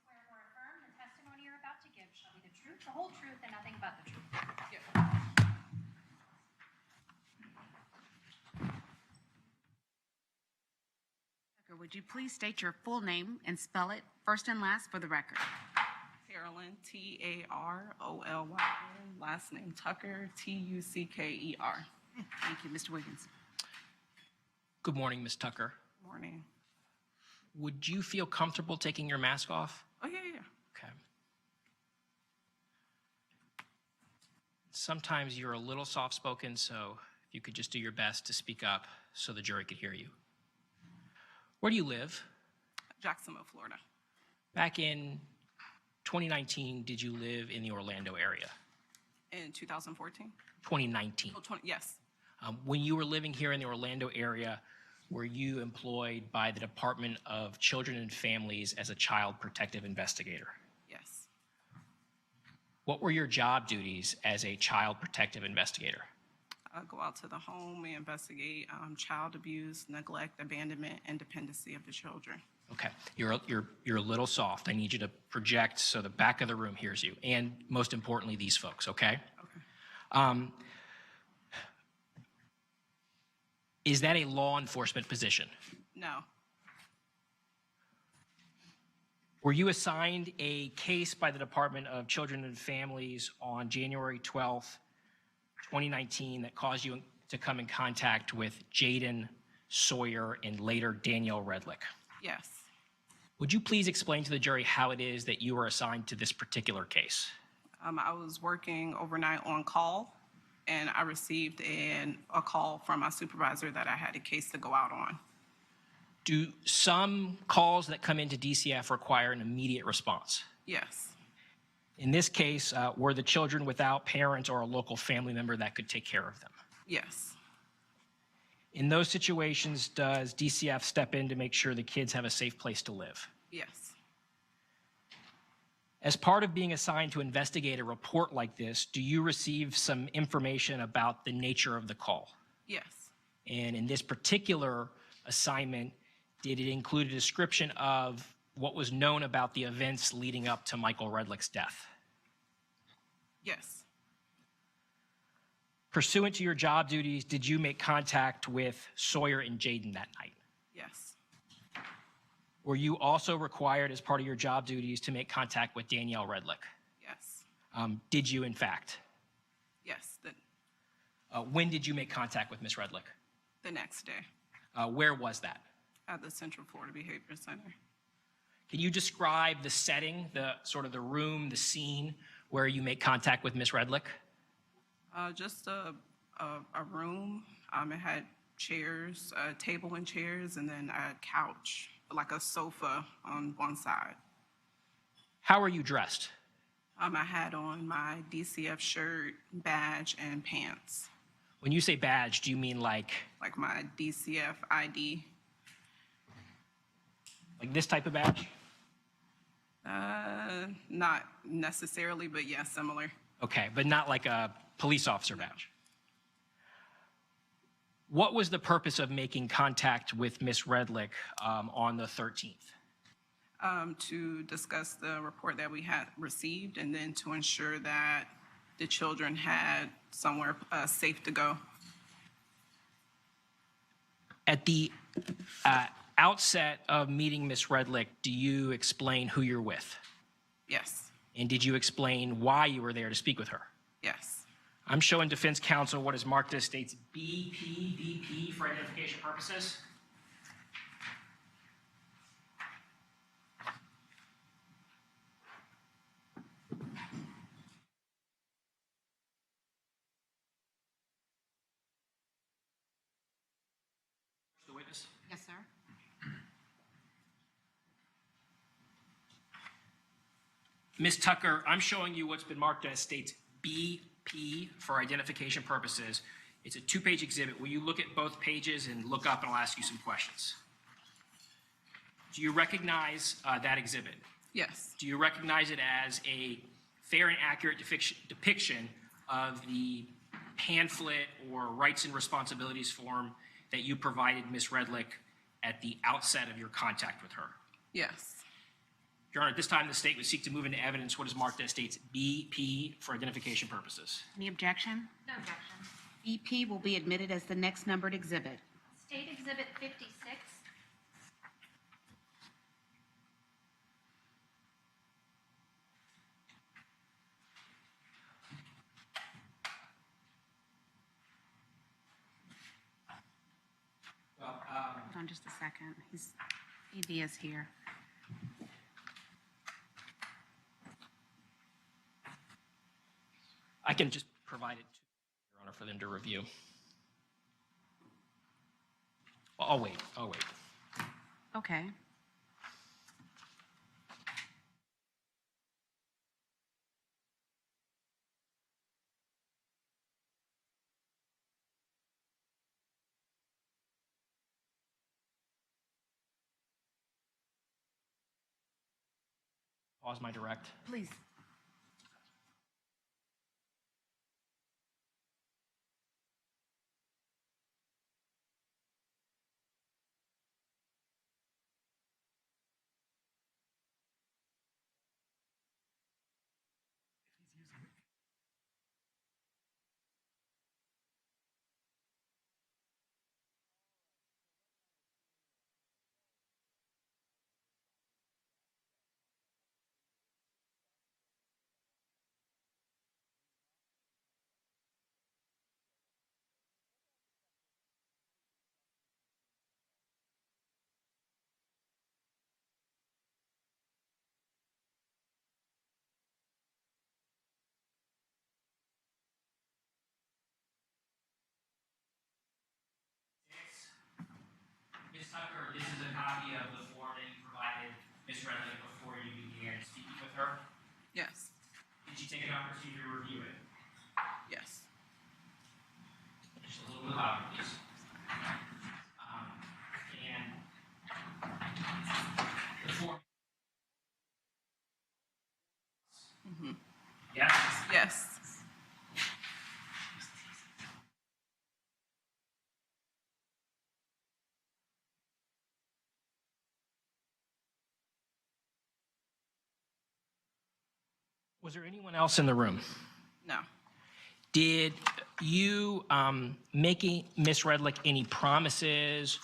Speaker 1: Swear or affirm the testimony you're about to give shall be the truth, the whole truth, and nothing but the truth.
Speaker 4: Tucker, would you please state your full name and spell it first and last for the record?
Speaker 10: Carolyn, Tarolyn, last name Tucker, Tucker.
Speaker 4: Thank you, Mr. Wiggins.
Speaker 2: Good morning, Ms. Tucker.
Speaker 10: Morning.
Speaker 2: Would you feel comfortable taking your mask off?
Speaker 10: Oh, yeah.
Speaker 2: Okay. sometimes you're a little soft-spoken, so if you could just do your best to speak up so the jury could hear you. Where do you live?
Speaker 10: Jacksonville, Florida.
Speaker 2: Back in 2019, did you live in the Orlando area?
Speaker 10: In 2014?
Speaker 2: 2019.
Speaker 10: Oh, 20, yes.
Speaker 2: When you were living here in the Orlando area, were you employed by the Department of Children and Families as a child protective investigator?
Speaker 10: Yes.
Speaker 2: What were your job duties as a child protective investigator?
Speaker 10: I go out to the home, we investigate child abuse, neglect, abandonment, and dependency of the children.
Speaker 2: Okay, you're a little soft. I need you to project so the back of the room hears you, and most importantly, these folks, okay?
Speaker 10: Okay.
Speaker 2: Is that a law enforcement position?
Speaker 10: No.
Speaker 2: Were you assigned a case by the Department of Children and Families on January 12th, 2019 that caused you to come in contact with Jaden Sawyer and later Danielle Redlick?
Speaker 10: Yes.
Speaker 2: Would you please explain to the jury how it is that you were assigned to this particular case?
Speaker 10: I was working overnight on call, and I received a call from my supervisor that I had a case to go out on.
Speaker 2: Do some calls that come into DCF require an immediate response?
Speaker 10: Yes.
Speaker 2: In this case, were the children without parents or a local family member that could take care of them?
Speaker 10: Yes.
Speaker 2: In those situations, does DCF step in to make sure the kids have a safe place to live?
Speaker 10: Yes.
Speaker 2: As part of being assigned to investigate a report like this, do you receive some information about the nature of the call?
Speaker 10: Yes.
Speaker 2: And in this particular assignment, did it include a description of what was known about the events leading up to Michael Redlick's death?
Speaker 10: Yes.
Speaker 2: Pursuant to your job duties, did you make contact with Sawyer and Jaden that night?
Speaker 10: Yes.
Speaker 2: Were you also required as part of your job duties to make contact with Danielle Redlick?
Speaker 10: Yes.
Speaker 2: Did you, in fact?
Speaker 10: Yes.
Speaker 2: When did you make contact with Ms. Redlick?
Speaker 10: The next day
Speaker 2: Where was that?
Speaker 10: at the Central Florida Behavior Center.
Speaker 2: Can you describe the setting, the sort of the room, the scene where you make contact with Ms. Redlick?
Speaker 10: Just a room. It had chairs, a table and chairs, and then a couch, like a sofa on one side.
Speaker 2: How are you dressed?
Speaker 10: I had on my DCF shirt, badge, and pants.
Speaker 2: When you say badge, do you mean like
Speaker 10: my DCF ID.
Speaker 2: Like this type of badge?
Speaker 10: Not necessarily, but yeah, similar.
Speaker 2: Okay, but not like a police officer badge. What was the purpose of making contact with Ms. Redlick on the 13th?
Speaker 10: To discuss the report that we had received, and then to ensure that the children had somewhere safe to go.
Speaker 2: At the outset of meeting Ms. Redlick, do you explain who you're with?
Speaker 10: Yes.
Speaker 2: And did you explain why you were there to speak with her?
Speaker 10: Yes.
Speaker 2: I'm showing defense counsel what is marked as states BPDP for identification purposes. The witness.
Speaker 4: Yes, sir.
Speaker 2: Ms. Tucker, I'm showing you what's been marked as states BP for identification purposes. It's a two-page exhibit. Will you look at both pages and look up, and I'll ask you some questions. Do you recognize that exhibit?
Speaker 10: Yes.
Speaker 2: Do you recognize it as a fair and accurate depiction of the pamphlet or rights and responsibilities form that you provided Ms. Redlick at the outset of your contact with her?
Speaker 10: Yes.
Speaker 2: Your Honor, at this time, the state would seek to move into evidence what is marked as states BP for identification purposes.
Speaker 4: Any objection?
Speaker 1: No objection.
Speaker 4: BP will be admitted as the next numbered exhibit.
Speaker 1: State Exhibit 56.
Speaker 4: Hold on just a second. ED is here.
Speaker 2: I can just provide it to Your Honor for them to review. Well, I'll wait.
Speaker 4: Okay.
Speaker 2: Pause my direct.
Speaker 4: Please.
Speaker 2: Ms. Tucker, this is a copy of the form that you provided Ms. Redlick before you began speaking with her.
Speaker 10: Yes,
Speaker 2: Did she take an opportunity to review it?
Speaker 10: yes.
Speaker 2: Just a little bit louder, please. And the form. Yes.
Speaker 10: Yes.
Speaker 2: Was there anyone else in the room?
Speaker 10: No.
Speaker 2: Did you making Ms. Redlick any promises,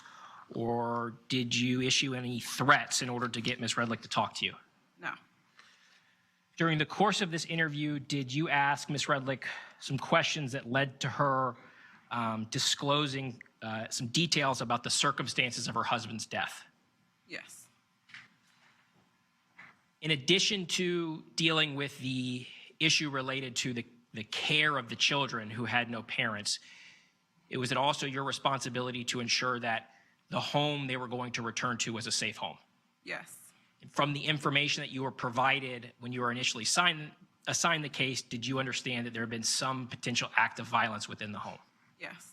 Speaker 2: or did you issue any threats in order to get Ms. Redlick to talk to you?
Speaker 10: No.
Speaker 2: During the course of this interview, did you ask Ms. Redlick some questions that led to her disclosing some details about the circumstances of her husband's death?
Speaker 10: Yes.
Speaker 2: In addition to dealing with the issue related to the care of the children who had no parents, was it also your responsibility to ensure that the home they were going to return to was a safe home?
Speaker 10: Yes.
Speaker 2: From the information that you were provided when you were initially assigned the case, did you understand that there had been some potential act of violence within the home?
Speaker 10: Yes.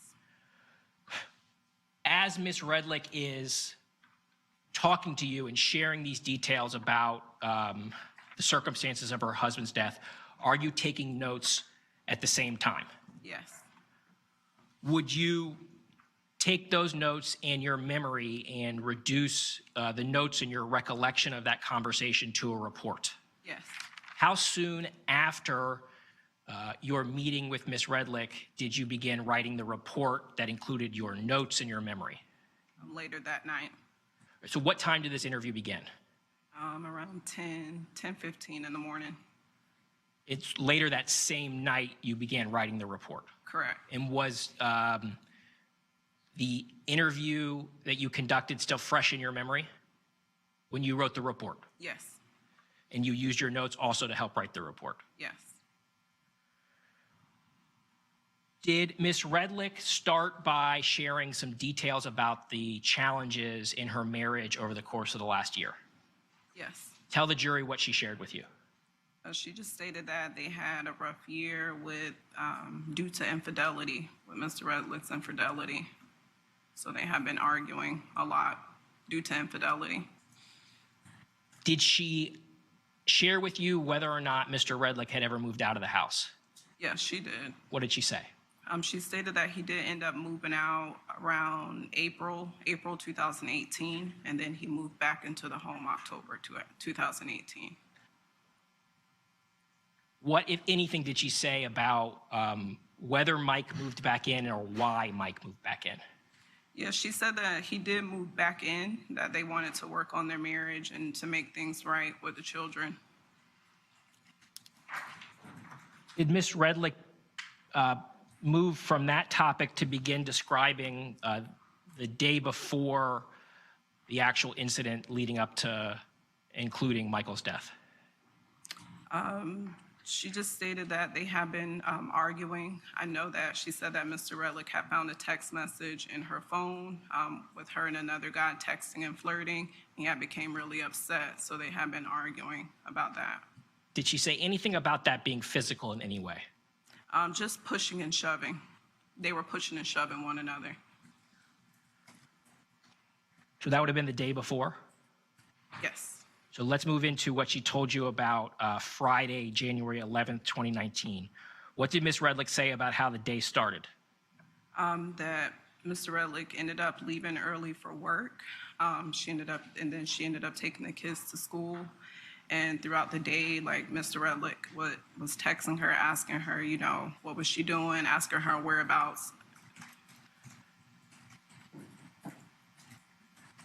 Speaker 2: As Ms. Redlick is talking to you and sharing these details about the circumstances of her husband's death, are you taking notes at the same time?
Speaker 10: Yes.
Speaker 2: Would you take those notes and your memory and reduce the notes and your recollection of that conversation to a report?
Speaker 10: Yes.
Speaker 2: How soon after your meeting with Ms. Redlick did you begin writing the report that included your notes and your memory?
Speaker 10: Later that night.
Speaker 2: So what time did this interview begin?
Speaker 10: Around 10:15 in the morning.
Speaker 2: It's later that same night you began writing the report.
Speaker 10: Correct.
Speaker 2: And was the interview that you conducted still fresh in your memory when you wrote the report?
Speaker 10: Yes.
Speaker 2: And you used your notes also to help write the report?
Speaker 10: Yes.
Speaker 2: Did Ms. Redlick start by sharing some details about the challenges in her marriage over the course of the last year?
Speaker 10: Yes.
Speaker 2: Tell the jury what she shared with you.
Speaker 10: She just stated that they had a rough year with due to infidelity, with Mr. Redlick's infidelity. So they have been arguing a lot due to infidelity.
Speaker 2: Did she share with you whether or not Mr. Redlick had ever moved out of the house?
Speaker 10: Yes, she did.
Speaker 2: What did she say?
Speaker 10: She stated that he did end up moving out around April 2018, and then he moved back into the home October 2018.
Speaker 2: What, if anything, did she say about whether Mike moved back in or why Mike moved back in?
Speaker 10: Yeah, she said that he did move back in, that they wanted to work on their marriage and to make things right with the children.
Speaker 2: Did Ms. Redlick move from that topic to begin describing the day before the actual incident leading up to including Michael's death?
Speaker 10: She just stated that they have been arguing. I know that she said that Mr. Redlick had found a text message in her phone with her and another guy texting and flirting. He had became really upset, so they have been arguing about that.
Speaker 2: Did she say anything about that being physical in any way?
Speaker 10: Just pushing and shoving. They were pushing and shoving one another.
Speaker 2: So that would have been the day before?
Speaker 10: Yes.
Speaker 2: So let's move into what she told you about Friday, January 11th, 2019. What did Ms. Redlick say about how the day started?
Speaker 10: That Mr. Redlick ended up leaving early for work. She ended up taking the kids to school. And throughout the day, like Mr. Redlick was texting her, asking her, you know, what was she doing, asking her whereabouts.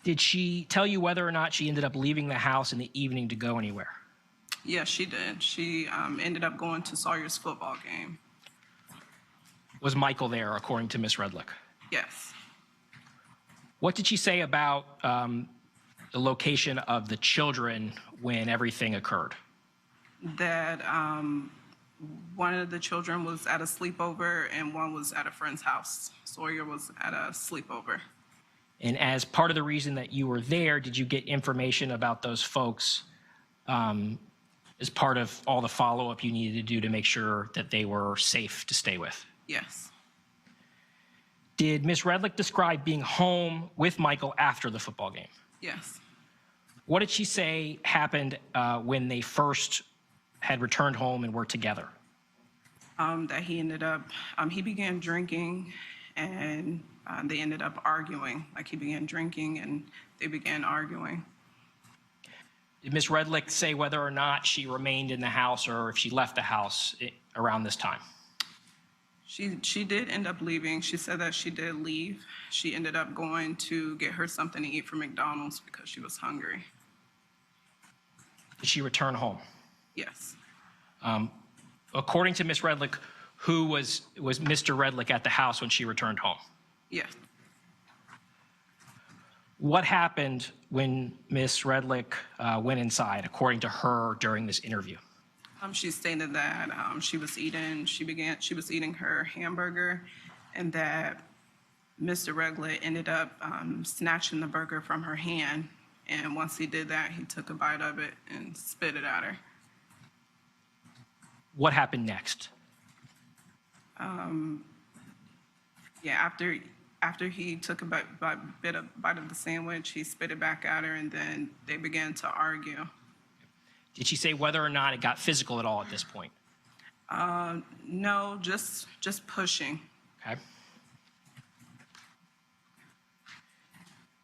Speaker 2: Did she tell you whether or not she ended up leaving the house in the evening to go anywhere?
Speaker 10: Yes, she did. She ended up going to Sawyer's football game.
Speaker 2: Was Michael there, according to Ms. Redlick?
Speaker 10: Yes.
Speaker 2: What did she say about the location of the children when everything occurred?
Speaker 10: That one of the children was at a sleepover and one was at a friend's house. Sawyer was at a sleepover.
Speaker 2: And as part of the reason that you were there, did you get information about those folks as part of all the follow-up you needed to do to make sure that they were safe to stay with?
Speaker 10: Yes.
Speaker 2: Did Ms. Redlick describe being home with Michael after the football game?
Speaker 10: Yes.
Speaker 2: What did she say happened when they first had returned home and were together?
Speaker 10: That he ended up, he began drinking and they ended up arguing. Like he began drinking and they began arguing.
Speaker 2: Did Ms. Redlick say whether or not she remained in the house or if she left the house around this time?
Speaker 10: She did end up leaving. She said that she did leave. She ended up going to get her something to eat from McDonald's because she was hungry.
Speaker 2: Did she return home?
Speaker 10: Yes.
Speaker 2: According to Ms. Redlick, who was Mr. Redlick at the house when she returned home?
Speaker 10: Yes.
Speaker 2: What happened when Ms. Redlick went inside, according to her, during this interview?
Speaker 10: She stated that she was eating her hamburger and that Mr. Redlick ended up snatching the burger from her hand. And once he did that, he took a bite of it and spit it at her.
Speaker 2: What happened next?
Speaker 10: Yeah, after he took a bite of the sandwich, he spit it back at her, and then they began to argue.
Speaker 2: Did she say whether or not it got physical at all at this point?
Speaker 10: No, just pushing.
Speaker 2: Okay.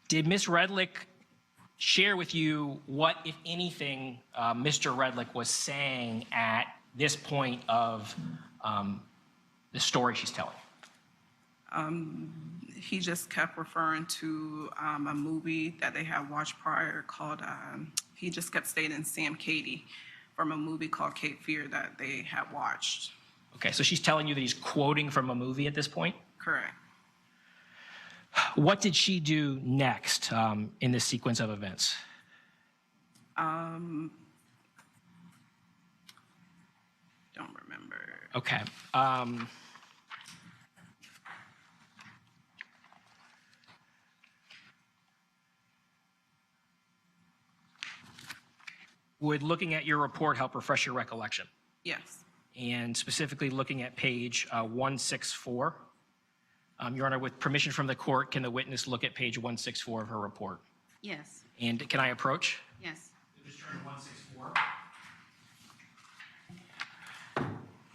Speaker 2: Did Ms. Redlick share with you what, if anything, Mr. Redlick was saying at this point of the story she's telling?
Speaker 10: He just kept referring to a movie that they had watched prior called, he just kept stating Sam Cady from a movie called Cape Fear that they had watched.
Speaker 2: Okay, so she's telling you that he's quoting from a movie at this point?
Speaker 10: Correct.
Speaker 2: What did she do next in this sequence of events?
Speaker 10: Don't remember.
Speaker 2: Okay. Would looking at your report help refresh your recollection?
Speaker 10: Yes.
Speaker 2: And specifically looking at page 164. Your Honor, with permission from the court, can the witness look at page 164 of her report?
Speaker 4: Yes.
Speaker 2: And can I approach?
Speaker 4: Yes.
Speaker 2: Just turn to 164.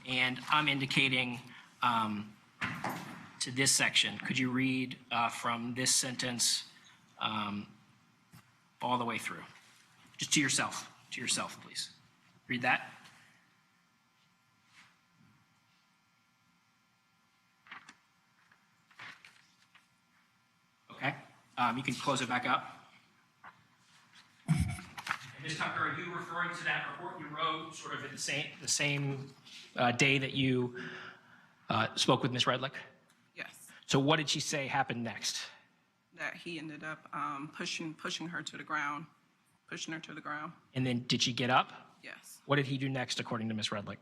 Speaker 2: And I'm indicating to this section. Could you read from this sentence all the way through? Just to yourself, please. Read that. Okay. You can close it back up. And Ms. Tucker, are you referring to that report you wrote sort of at the same day that you spoke with Ms. Redlick?
Speaker 10: Yes.
Speaker 2: So what did she say happened next?
Speaker 10: That he ended up pushing her to the ground, pushing her to the ground.
Speaker 2: And then did she get up?
Speaker 10: Yes.
Speaker 2: What did he do next, according to Ms. Redlick?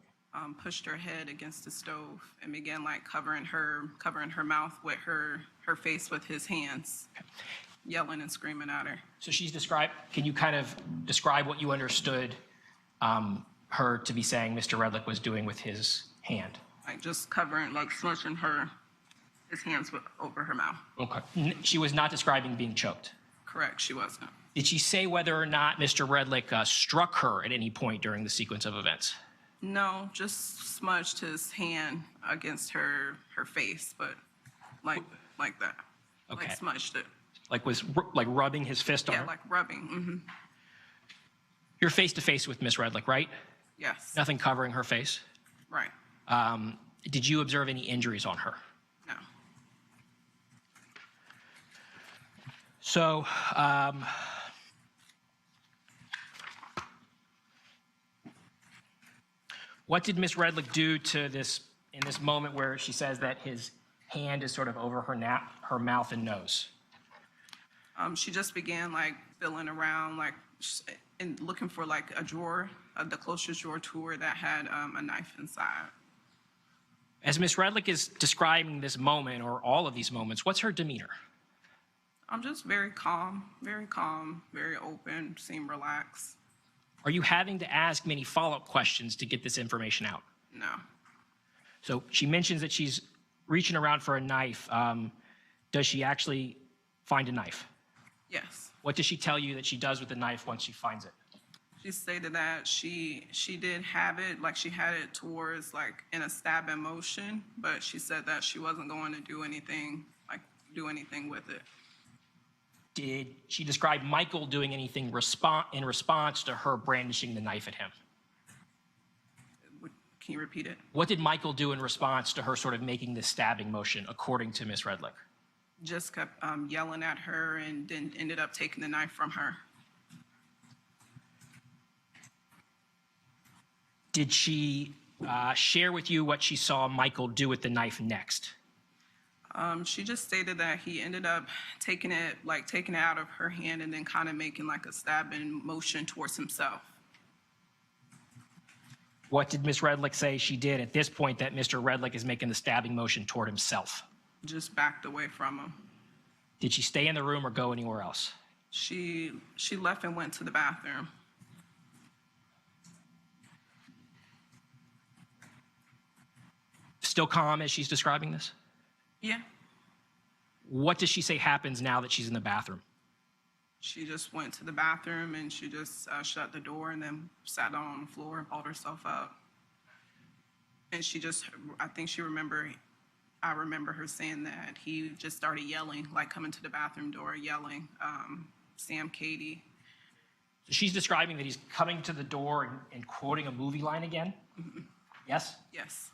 Speaker 10: pushed her head against the stove and began like covering her mouth with her face with his hands, yelling and screaming at her.
Speaker 2: So can you kind of describe what you understood her to be saying Mr. Redlick was doing with his hand?
Speaker 10: Like just covering, like smushing his hands over her mouth.
Speaker 2: Okay. She was not describing being choked.
Speaker 10: Correct, she wasn't.
Speaker 2: Did she say whether or not Mr. Redlick struck her at any point during the sequence of events?
Speaker 10: No, just smudged his hand against her face, but like that.
Speaker 2: Okay.
Speaker 10: Like smudged it.
Speaker 2: Like rubbing his fist on her?
Speaker 10: Yeah, like rubbing. Mm-hmm.
Speaker 2: You're face to face with Miss Redlick, right?
Speaker 10: Yes.
Speaker 2: Nothing covering her face?
Speaker 10: Right.
Speaker 2: Did you observe any injuries on her?
Speaker 10: No.
Speaker 2: So, what did Miss Redlick do to this in this moment where she says that his hand is sort of over her mouth and nose?
Speaker 10: She just began like feeling around, like and looking for like a drawer, the closest drawer to her that had a knife inside.
Speaker 2: As Miss Redlick is describing this moment or all of these moments, what's her demeanor?
Speaker 10: I'm just very calm, very open, seem relaxed.
Speaker 2: Are you having to ask many follow-up questions to get this information out?
Speaker 10: No.
Speaker 2: So she mentions that she's reaching around for a knife. Does she actually find a knife?
Speaker 10: Yes.
Speaker 2: What does she tell you that she does with the knife once she finds it?
Speaker 10: She stated that she did have it, like she had it towards like in a stabbing motion, but she said that she wasn't going to do anything with it.
Speaker 2: Did she describe Michael doing anything in response to her brandishing the knife at him?
Speaker 10: Can you repeat it?
Speaker 2: What did Michael do in response to her sort of making this stabbing motion, according to Miss Redlick?
Speaker 10: Just kept yelling at her and then ended up taking the knife from her.
Speaker 2: Did she share with you what she saw Michael do with the knife next?
Speaker 10: She just stated that he ended up taking it out of her hand and then kind of making like a stabbing motion towards himself.
Speaker 2: What did Miss Redlick say she did at this point that Mr. Redlick is making the stabbing motion toward himself?
Speaker 10: Just backed away from him.
Speaker 2: Did she stay in the room or go anywhere else?
Speaker 10: She left and went to the bathroom.
Speaker 2: Still calm as she's describing this?
Speaker 10: Yeah.
Speaker 2: What does she say happens now that she's in the bathroom?
Speaker 10: She just went to the bathroom and she just shut the door and then sat down on the floor and balled herself up. And I remember her saying that he just started yelling, like coming to the bathroom door, yelling, Sam Katie.
Speaker 2: So she's describing that he's coming to the door and quoting a movie line again? Mm-hmm. Yes?
Speaker 10: Yes.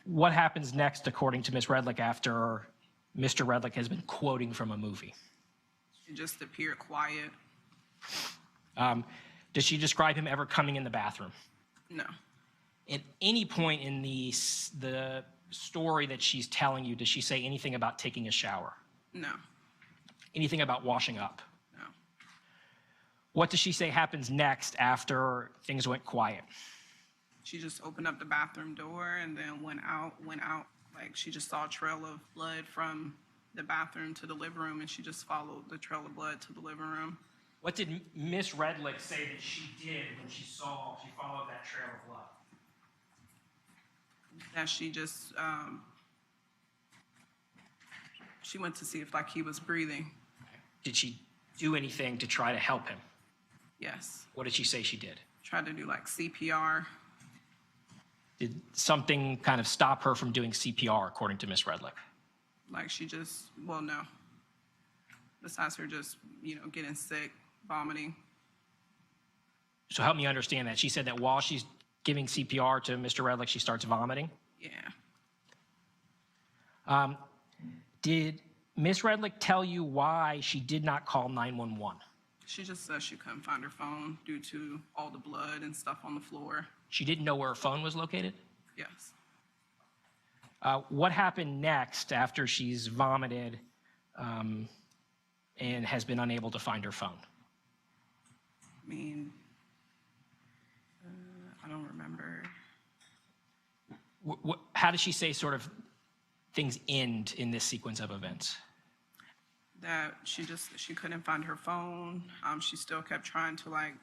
Speaker 2: What happens next, according to Ms. Redlick, after Mr. Redlick has been quoting from a movie?
Speaker 10: She just appeared quiet.
Speaker 2: Does she describe him ever coming in the bathroom?
Speaker 10: No.
Speaker 2: At any point in the story that she's telling you, does she say anything about taking a shower?
Speaker 10: No.
Speaker 2: Anything about washing up?
Speaker 10: No.
Speaker 2: What does she say happens next after things went quiet?
Speaker 10: She just opened up the bathroom door and then went out, like she just saw a trail of blood from the bathroom to the living room and she just followed the trail of blood to the living room.
Speaker 2: What did Miss Redlick say that she did when she followed that trail of blood?
Speaker 10: That she just, she went to see if like he was breathing.
Speaker 2: Did she do anything to try to help him?
Speaker 10: Yes.
Speaker 2: What did she say she did?
Speaker 10: Tried to do like CPR.
Speaker 2: Did something kind of stop her from doing CPR, according to Miss Redlick?
Speaker 10: Like she just, well, no. Besides her just, getting sick, vomiting.
Speaker 2: So help me understand that. She said that while she's giving CPR to Mr. Redlick, she starts vomiting?
Speaker 10: Yeah.
Speaker 2: Did Miss Redlick tell you why she did not call 911?
Speaker 10: She just said she couldn't find her phone due to all the blood and stuff on the floor.
Speaker 2: She didn't know where her phone was located?
Speaker 10: Yes.
Speaker 2: What happened next after she's vomited and has been unable to find her phone?
Speaker 10: I mean,
Speaker 2: How does she say sort of things end in this sequence of events?
Speaker 10: That she couldn't find her phone. She still kept trying to like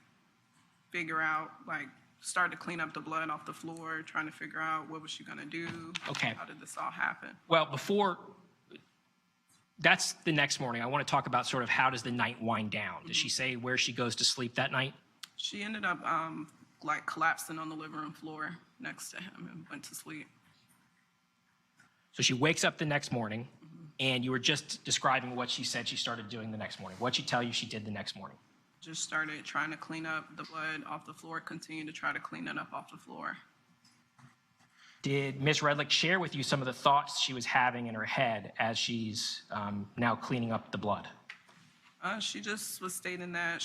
Speaker 10: figure out, like start to clean up the blood off the floor, trying to figure out what was she gonna do.
Speaker 2: Okay.
Speaker 10: How did this all happen?
Speaker 2: Well, that's the next morning. I want to talk about sort of how does the night wind down? Does she say where she goes to sleep that night?
Speaker 10: She ended up like collapsing on the living room floor next to him and went to sleep.
Speaker 2: So she wakes up the next morning, and you were just describing what she said she started doing the next morning. What'd she tell you she did the next morning?
Speaker 10: Just started trying to clean up the blood off the floor, continue to try to clean it up off the floor.
Speaker 2: Did Ms. Redlick share with you some of the thoughts she was having in her head as she's now cleaning up the blood?
Speaker 10: She just was stating that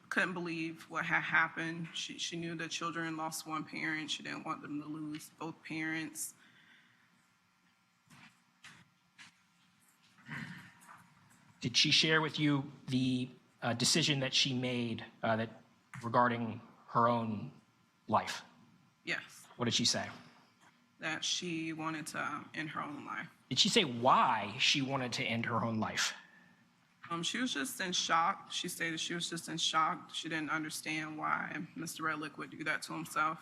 Speaker 10: couldn't believe what had happened. She knew that children lost one parent. She didn't want them to lose both parents.
Speaker 2: Did she share with you the decision that she made regarding her own life?
Speaker 10: Yes,
Speaker 2: What did she say?
Speaker 10: that she wanted to end her own life.
Speaker 2: Did she say why she wanted to end her own life?
Speaker 10: She was just in shock. She stated she was just in shock. She didn't understand why Mr. Redlick would do that to himself.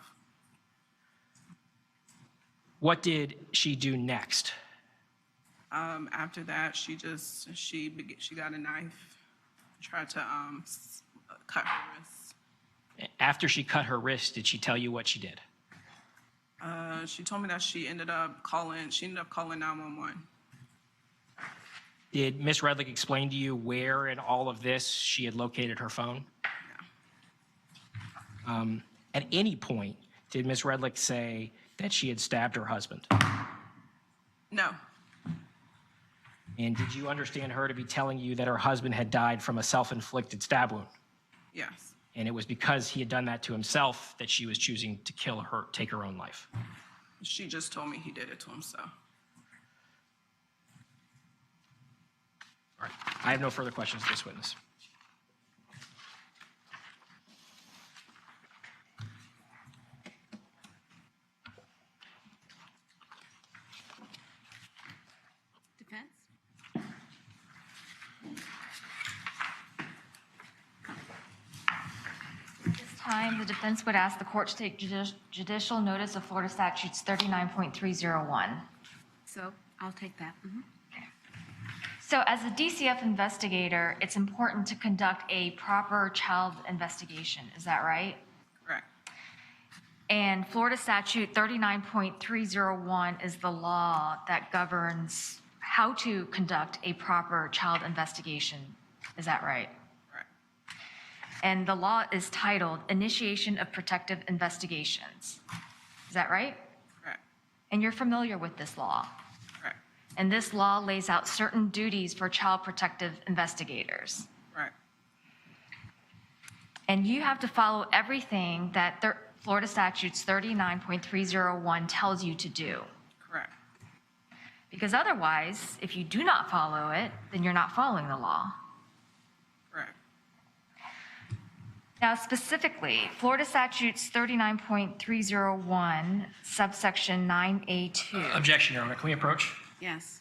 Speaker 2: What did she do next?
Speaker 10: After that, she got a knife, tried to cut her wrist.
Speaker 2: After she cut her wrist, did she tell you what she did?
Speaker 10: She told me that she ended up calling 911.
Speaker 2: Did Ms. Redlick explain to you where in all of this she had located her phone? At any point, did Ms. Redlick say that she had stabbed her husband?
Speaker 10: No.
Speaker 2: And did you understand her to be telling you that her husband had died from a self-inflicted stab wound?
Speaker 10: Yes.
Speaker 2: And it was because he had done that to himself that she was choosing to take her own life?
Speaker 10: She just told me he did it to himself.
Speaker 2: All right. I have no further questions of this witness.
Speaker 4: Defense?
Speaker 8: At this time, the defense would ask the court to take judicial notice of Florida Statutes 39.301.
Speaker 4: So I'll take that.
Speaker 8: So as a DCF investigator, it's important to conduct a proper child investigation. Is that right?
Speaker 10: Correct.
Speaker 8: And Florida Statute 39.301 is the law that governs how to conduct a proper child investigation. Is that right?
Speaker 10: Correct.
Speaker 8: And the law is titled Initiation of Protective Investigations. Is that right?
Speaker 10: Correct.
Speaker 8: And you're familiar with this law.
Speaker 10: Correct.
Speaker 8: And this law lays out certain duties for child protective investigators.
Speaker 10: Right.
Speaker 8: And you have to follow everything that Florida Statutes 39.301 tells you to do.
Speaker 10: Correct.
Speaker 8: Because otherwise, if you do not follow it, then you're not following the law.
Speaker 10: Correct.
Speaker 8: Now, specifically, Florida Statutes 39.301, subsection 9A2.
Speaker 2: Objection, Your Honor. Can we approach?
Speaker 4: Yes.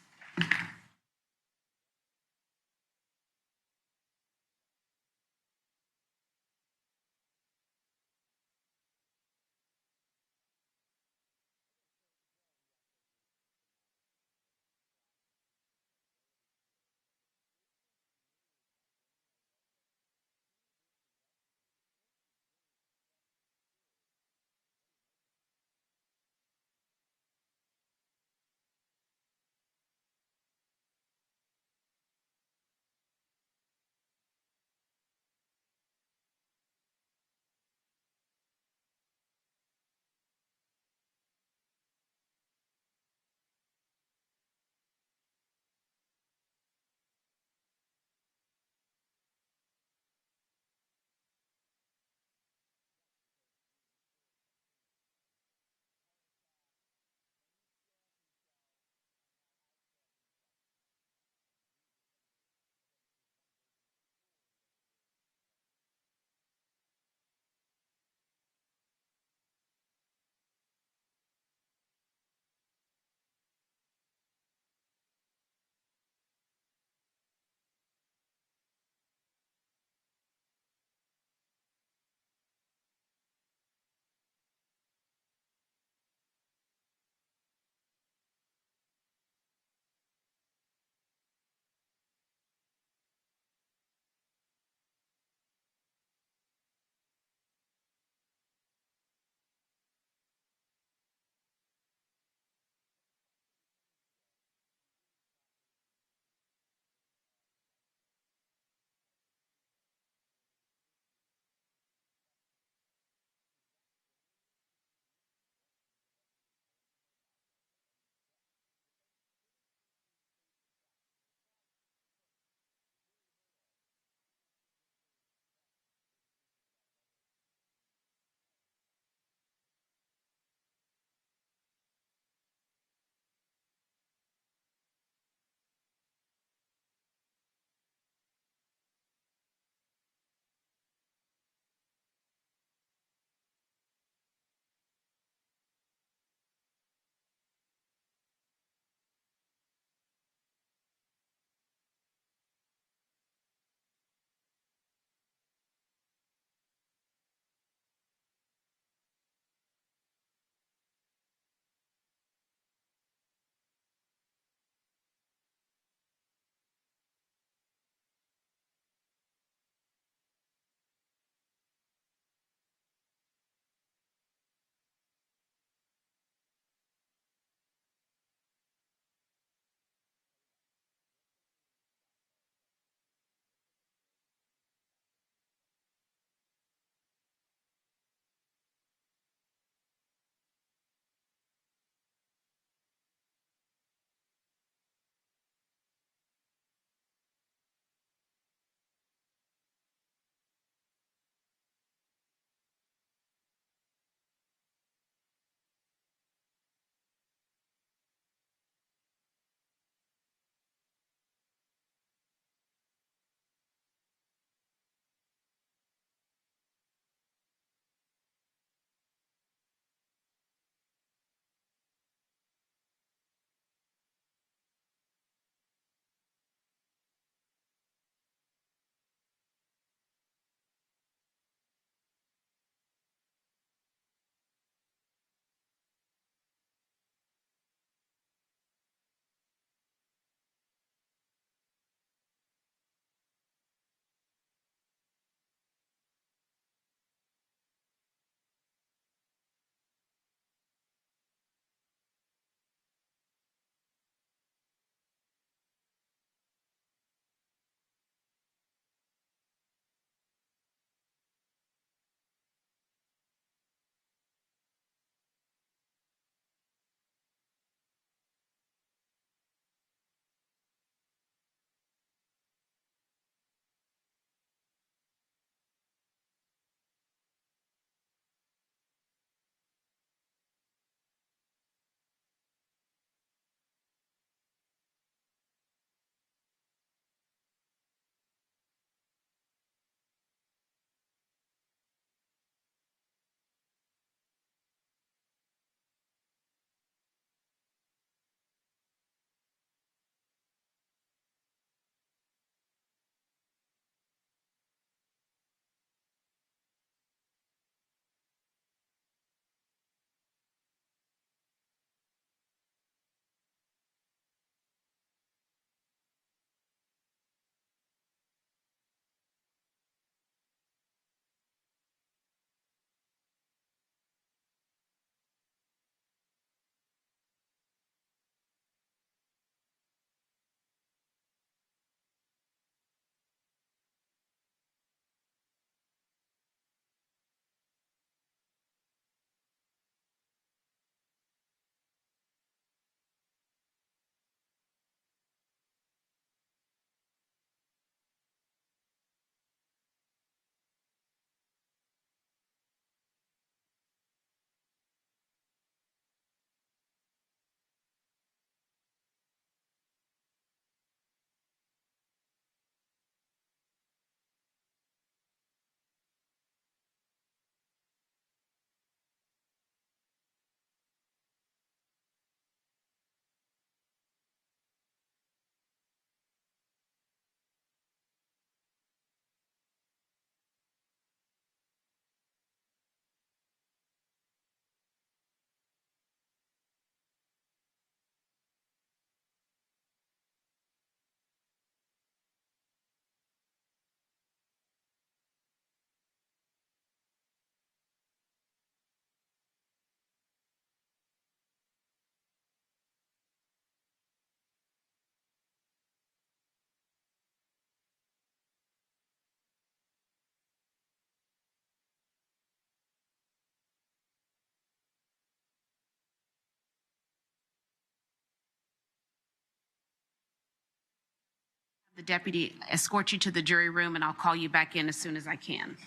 Speaker 4: the deputy escort you to the jury room, and I'll call you back in as soon as I can.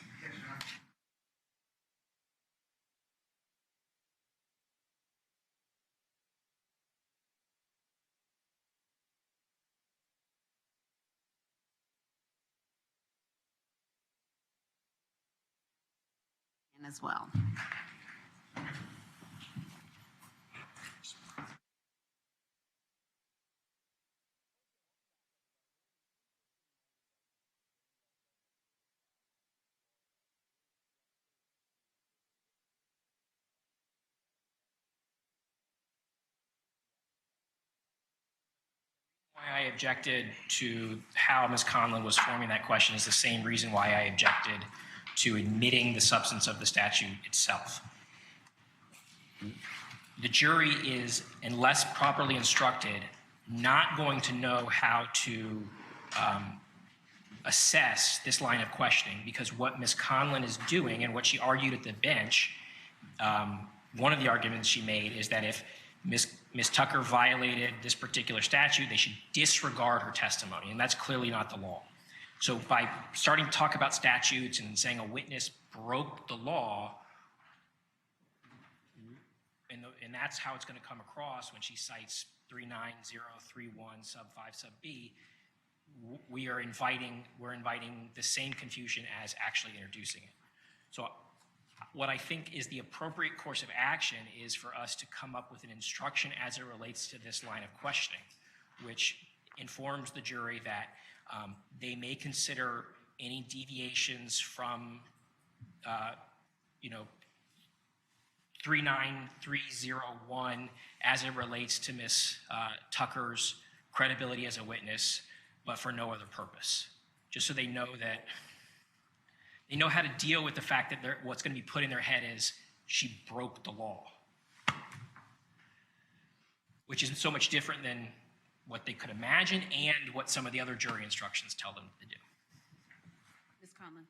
Speaker 4: As well.
Speaker 2: Why I objected to how Ms. Conlon was forming that question is the same reason why I objected to admitting the substance of the statute itself. The jury is, unless properly instructed, not going to know how to assess this line of questioning, because what Ms. Conlon is doing and what she argued at the bench, one of the arguments she made is that if Ms. Tucker violated this particular statute, they should disregard her testimony, and that's clearly not the law. So by starting to talk about statutes and saying a witness broke the law, and that's how it's going to come across when she cites 39031 sub 5 sub B, we're inviting the same confusion as actually introducing it. So what I think is the appropriate course of action is for us to come up with an instruction as it relates to this line of questioning, which informs the jury that they may consider any deviations from 39301 as it relates to Ms. Tucker's credibility as a witness, but for no other purpose. Just so they know that they know how to deal with the fact that what's going to be put in their head is she broke the law, which is so much different than what they could imagine and what some of the other jury instructions tell them to do.
Speaker 4: Ms. Conlon.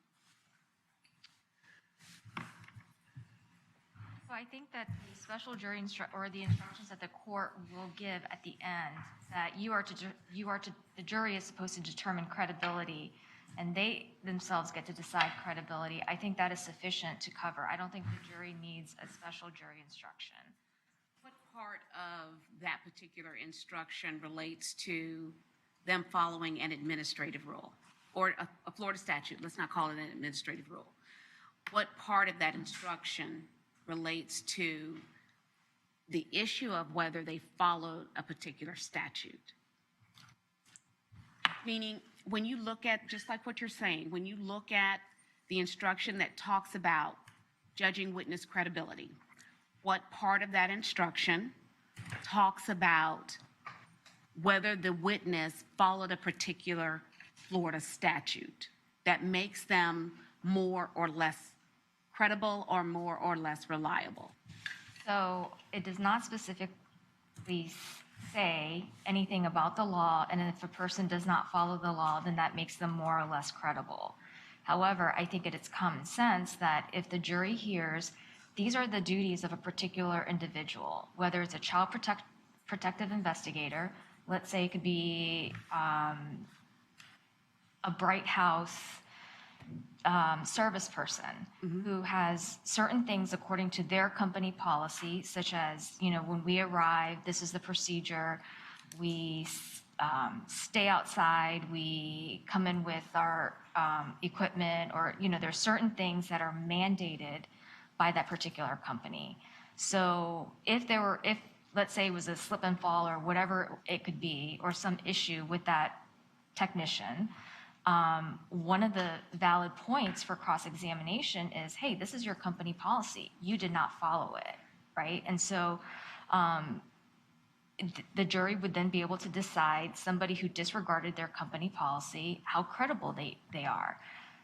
Speaker 8: So I think that the special jury or the instructions that the court will give at the end, that the jury is supposed to determine credibility, and they themselves get to decide credibility. I think that is sufficient to cover. I don't think the jury needs a special jury instruction.
Speaker 4: What part of that particular instruction relates to them following an administrative rule or a Florida statute? Let's not call it an administrative rule. What part of that instruction relates to the issue of whether they followed a particular statute? Meaning, when you look at, just like what you're saying, when you look at the instruction that talks about judging witness credibility, what part of that instruction talks about whether the witness followed a particular Florida statute that makes them more or less credible or more or less reliable?
Speaker 8: So it does not specifically say anything about the law, and if a person does not follow the law, then that makes them more or less credible. However, I think it's common sense that if the jury hears these are the duties of a particular individual, whether it's a child protective investigator, let's say it could be a Bright House service person who has certain things according to their company policy, such as, when we arrive, this is the procedure, we stay outside, we come in with our equipment, or, there's certain things that are mandated by that particular company. So if let's say it was a slip and fall or whatever it could be, or some issue with that technician, one of the valid points for cross-examination is, hey, this is your company policy. You did not follow it, right? And so the jury would then be able to decide somebody who disregarded their company policy, how credible they are.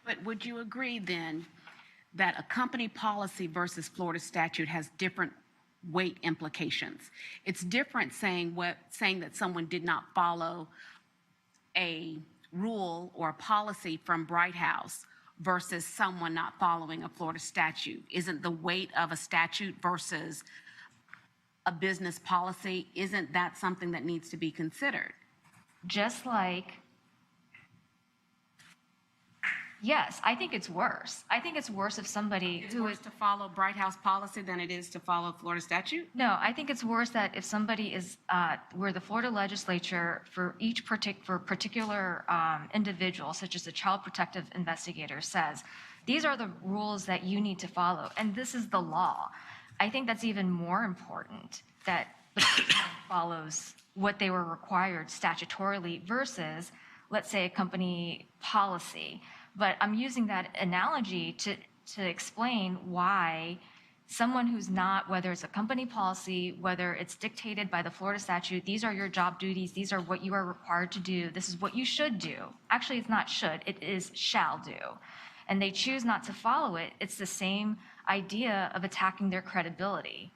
Speaker 4: But would you agree then that a company policy versus Florida statute has different weight implications? It's different saying that someone did not follow a rule or a policy from Bright House versus someone not following a Florida statute. Isn't the weight of a statute versus a business policy, isn't that something that needs to be considered?
Speaker 8: Just like Yes, I think it's worse. I think it's worse if somebody
Speaker 4: It's
Speaker 8: who
Speaker 4: worse
Speaker 8: is,
Speaker 4: to follow Bright House policy than it is to follow Florida statute?
Speaker 8: no, I think it's worse that if somebody is, where the Florida legislature, for each particular individual, such as a child protective investigator, says, these are the rules that you need to follow, and this is the law. I think that's even more important, that the person follows what they were required statutorily versus, let's say, a company policy. But I'm using that analogy to explain why someone who's not, whether it's a company policy, whether it's dictated by the Florida statute, these are your job duties, these are what you are required to do, this is what you should do. Actually, it's not should, it is shall do. And they choose not to follow it, it's the same idea of attacking their credibility.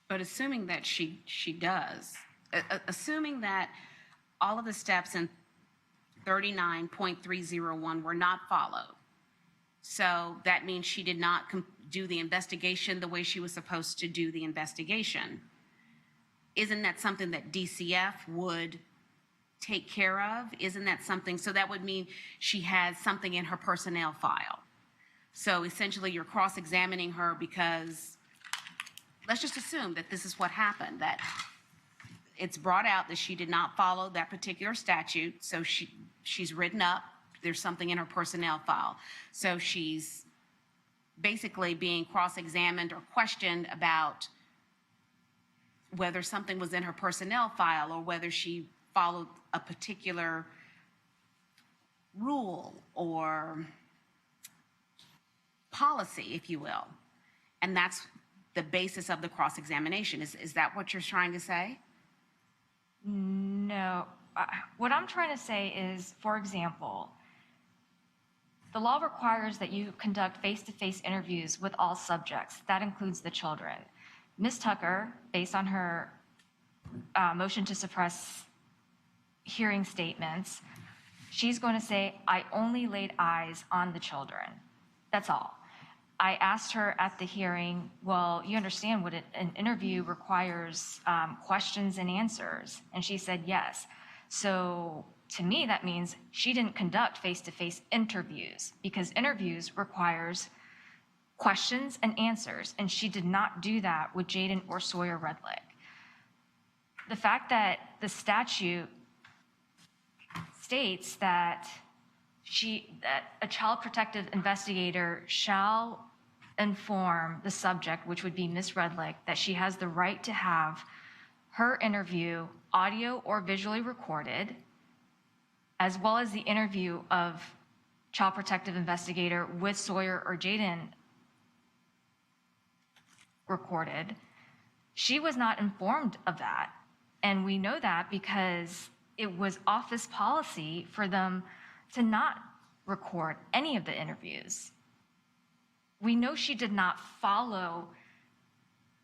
Speaker 4: But assuming that she does, assuming that all of the steps in 39.301 were not followed, so that means she did not do the investigation the way she was supposed to do the investigation. Isn't that something that DCF would take care of? Isn't that something, so that would mean she has something in her personnel file. So essentially you're cross-examining her because, let's just assume that this is what happened, that it's brought out that she did not follow that particular statute, so she's written up, there's something in her personnel file. So she's basically being cross-examined or questioned about whether something was in her personnel file or whether she followed a particular rule or policy, if you will. And that's the basis of the cross-examination. Is that what you're trying to say?
Speaker 8: No. What I'm trying to say is, for example, the law requires that you conduct face-to-face interviews with all subjects. That includes the children. Ms. Tucker, based on her motion to suppress hearing statements, she's going to say, I only laid eyes on the children. That's all. I asked her at the hearing, well, you understand what an interview requires, questions and answers. And she said yes. So to me, that means she didn't conduct face-to-face interviews, because interviews requires questions and answers. And she did not do that with Jaden or Sawyer Redlick. The fact that the statute states that a child protective investigator shall inform the subject, which would be Ms. Redlick, that she has the right to have her interview audio or visually recorded, as well as the interview of child protective investigator with Sawyer or Jaden recorded. She was not informed of that. And we know that because it was office policy for them to not record any of the interviews. We know she did not follow,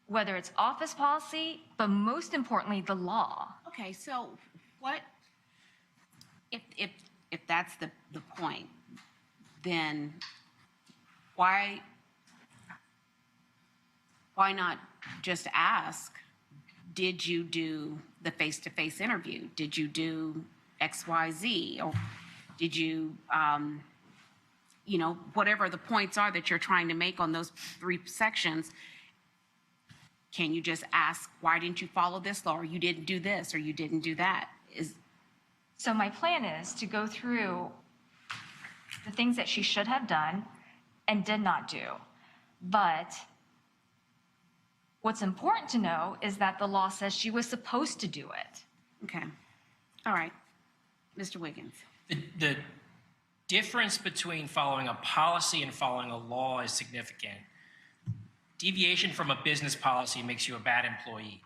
Speaker 8: whether it's office policy, but most importantly, the law.
Speaker 4: Okay, so what, if that's the point, then why not just ask, did you do the face-to-face interview? Did you do XYZ? Or did you, whatever the points are that you're trying to make on those 3 sections, can you just ask, why didn't you follow this law, or you didn't do this, or you didn't do that?
Speaker 8: So my plan is to go through the things that she should have done and did not do. But what's important to know is that the law says she was supposed to do it.
Speaker 4: Okay. All right. Mr. Wiggins.
Speaker 2: The difference between following a policy and following a law is significant. Deviation from a business policy makes you a bad employee.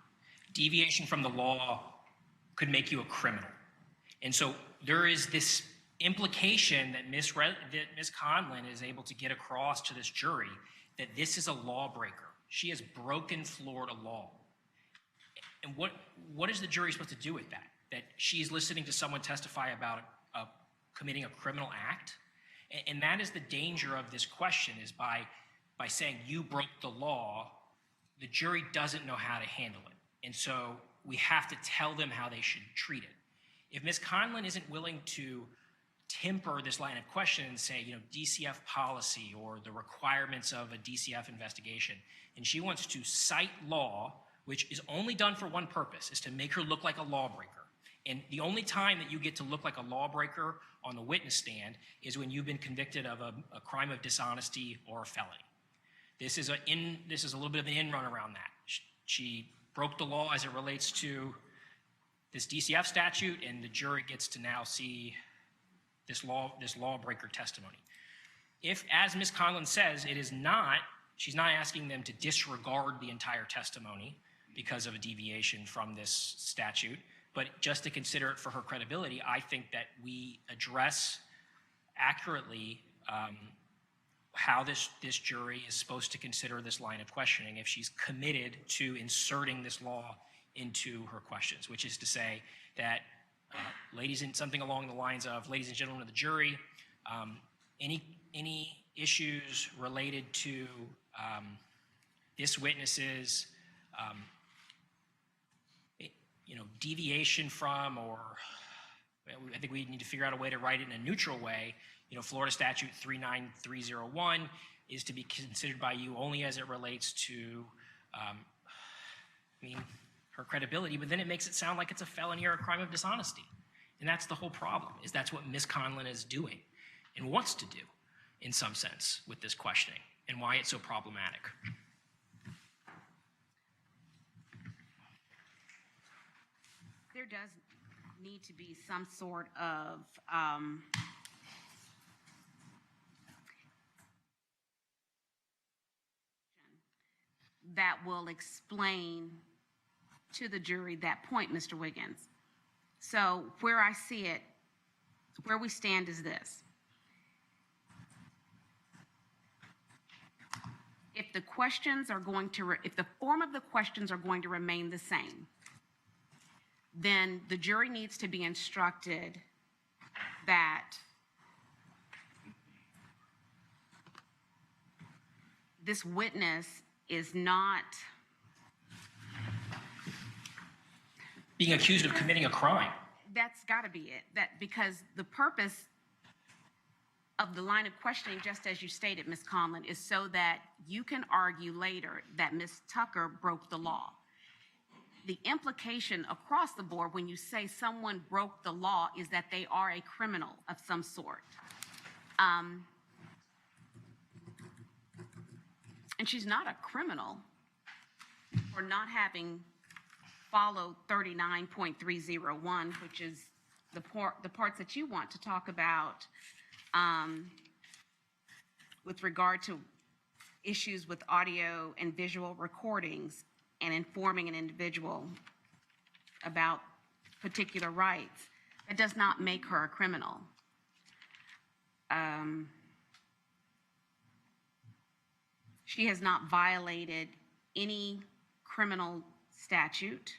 Speaker 2: Deviation from the law could make you a criminal. And so there is this implication that Ms. Conlon is able to get across to this jury that this is a lawbreaker. She has broken Florida law. And what is the jury supposed to do with that? That she's listening to someone testify about committing a criminal act? And that is the danger of this question, is by saying you broke the law, the jury doesn't know how to handle it. And so we have to tell them how they should treat it. If Ms. Conlon isn't willing to temper this line of question and say, DCF policy or the requirements of a DCF investigation, and she wants to cite law, which is only done for one purpose, is to make her look like a lawbreaker. And the only time that you get to look like a lawbreaker on the witness stand is when you've been convicted of a crime of dishonesty or a felony. This is a little bit of an in run around that. She broke the law as it relates to this DCF statute, and the jury gets to now see this lawbreaker testimony. If, as Ms. Conlon says, she's not asking them to disregard the entire testimony because of a deviation from this statute, but just to consider it for her credibility, I think that we address accurately how this jury is supposed to consider this line of questioning if she's committed to inserting this law into her questions, which is to say that, something along the lines of, ladies and gentlemen of the jury, any issues related to this witness's deviation from, or I think we need to figure out a way to write it in a neutral way. Florida Statute 39301 is to be considered by you only as it relates to, her credibility, but then it makes it sound like it's a felony or a crime of dishonesty. And that's the whole problem, is that's what Ms. Conlon is doing and wants to do in some sense with this questioning, and why it's so problematic.
Speaker 4: There does need to be some sort of that will explain to the jury that point, Mr. Wiggins. So where I see it, where we stand is this. If the questions are going to, if the form of the questions are going to remain the same, then the jury needs to be instructed that this witness is not
Speaker 2: being accused of committing a crime.
Speaker 4: That's got to be it. That because the purpose of the line of questioning, just as you stated, Ms. Conlon, is so that you can argue later that Ms. Tucker broke the law. The implication across the board when you say someone broke the law is that they are a criminal of some sort. And she's not a criminal for not having followed 39.301, which is the parts that you want to talk about with regard to issues with audio and visual recordings and informing an individual about particular rights. That does not make her a criminal. She has not violated any criminal statute.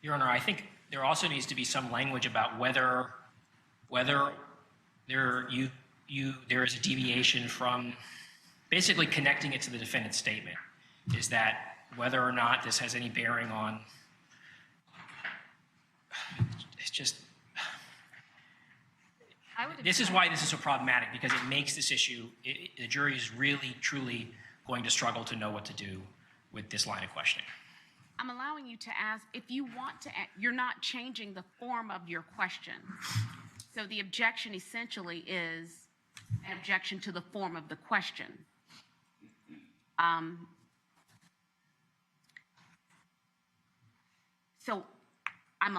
Speaker 2: Your Honor, I think there also needs to be some language about whether there is a deviation from basically connecting it to the defendant's statement. Is that whether or not this has any bearing on, it's just, this is why this is so problematic, because it makes this issue, the jury is really, truly going to struggle to know what to do with this line of questioning.
Speaker 4: I'm allowing you to ask, if you want to, you're not changing the form of your question. So the objection essentially is an objection to the form of the question. So I'm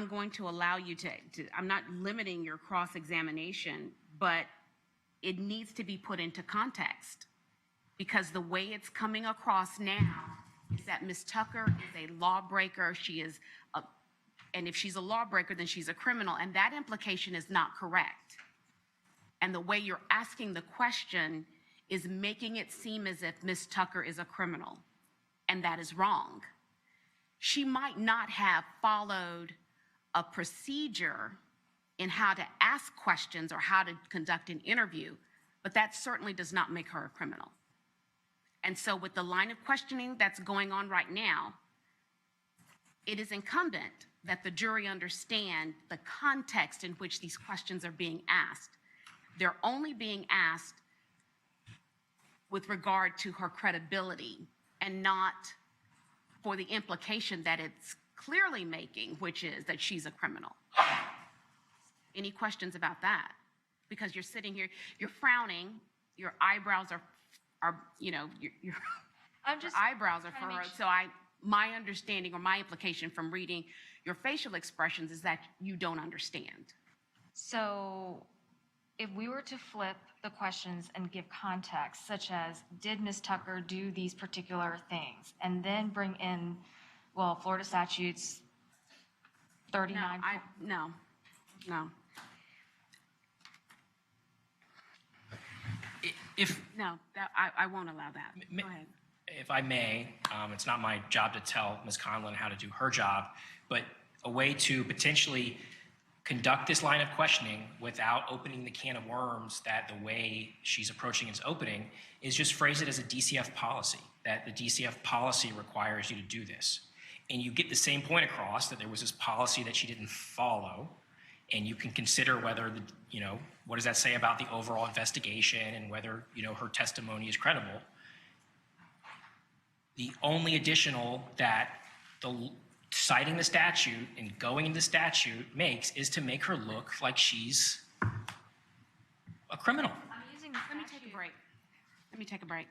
Speaker 4: going to allow you to, I'm not limiting your cross-examination, but it needs to be put into context, because the way it's coming across now is that Ms. Tucker is a lawbreaker. And if she's a lawbreaker, then she's a criminal, and that implication is not correct. And the way you're asking the question is making it seem as if Ms. Tucker is a criminal, and that is wrong. She might not have followed a procedure in how to ask questions or how to conduct an interview, but that certainly does not make her a criminal. And so with the line of questioning that's going on right now, it is incumbent that the jury understand the context in which these questions are being asked. They're only being asked with regard to her credibility and not for the implication that it's clearly making, which is that she's a criminal. Any questions about that? Because you're sitting here, you're frowning, your eyebrows are your eyebrows are furrowed. So my understanding or my implication from reading your facial expressions is that you don't understand.
Speaker 8: So if we were to flip the questions and give context, such as, did Ms. Tucker do these particular things? And then bring in, well, Florida statutes 39.
Speaker 4: No. I won't allow that. Go ahead.
Speaker 2: If I may, it's not my job to tell Ms. Conlon how to do her job, but a way to potentially conduct this line of questioning without opening the can of worms that the way she's approaching is opening is just phrase it as a DCF policy, that the DCF policy requires you to do this. And you get the same point across that there was this policy that she didn't follow, and you can consider whether what does that say about the overall investigation and whether, her testimony is credible. The only additional that citing the statute and going into the statute makes is to make her look like she's a criminal.
Speaker 8: I'm using the
Speaker 4: Let me take a break.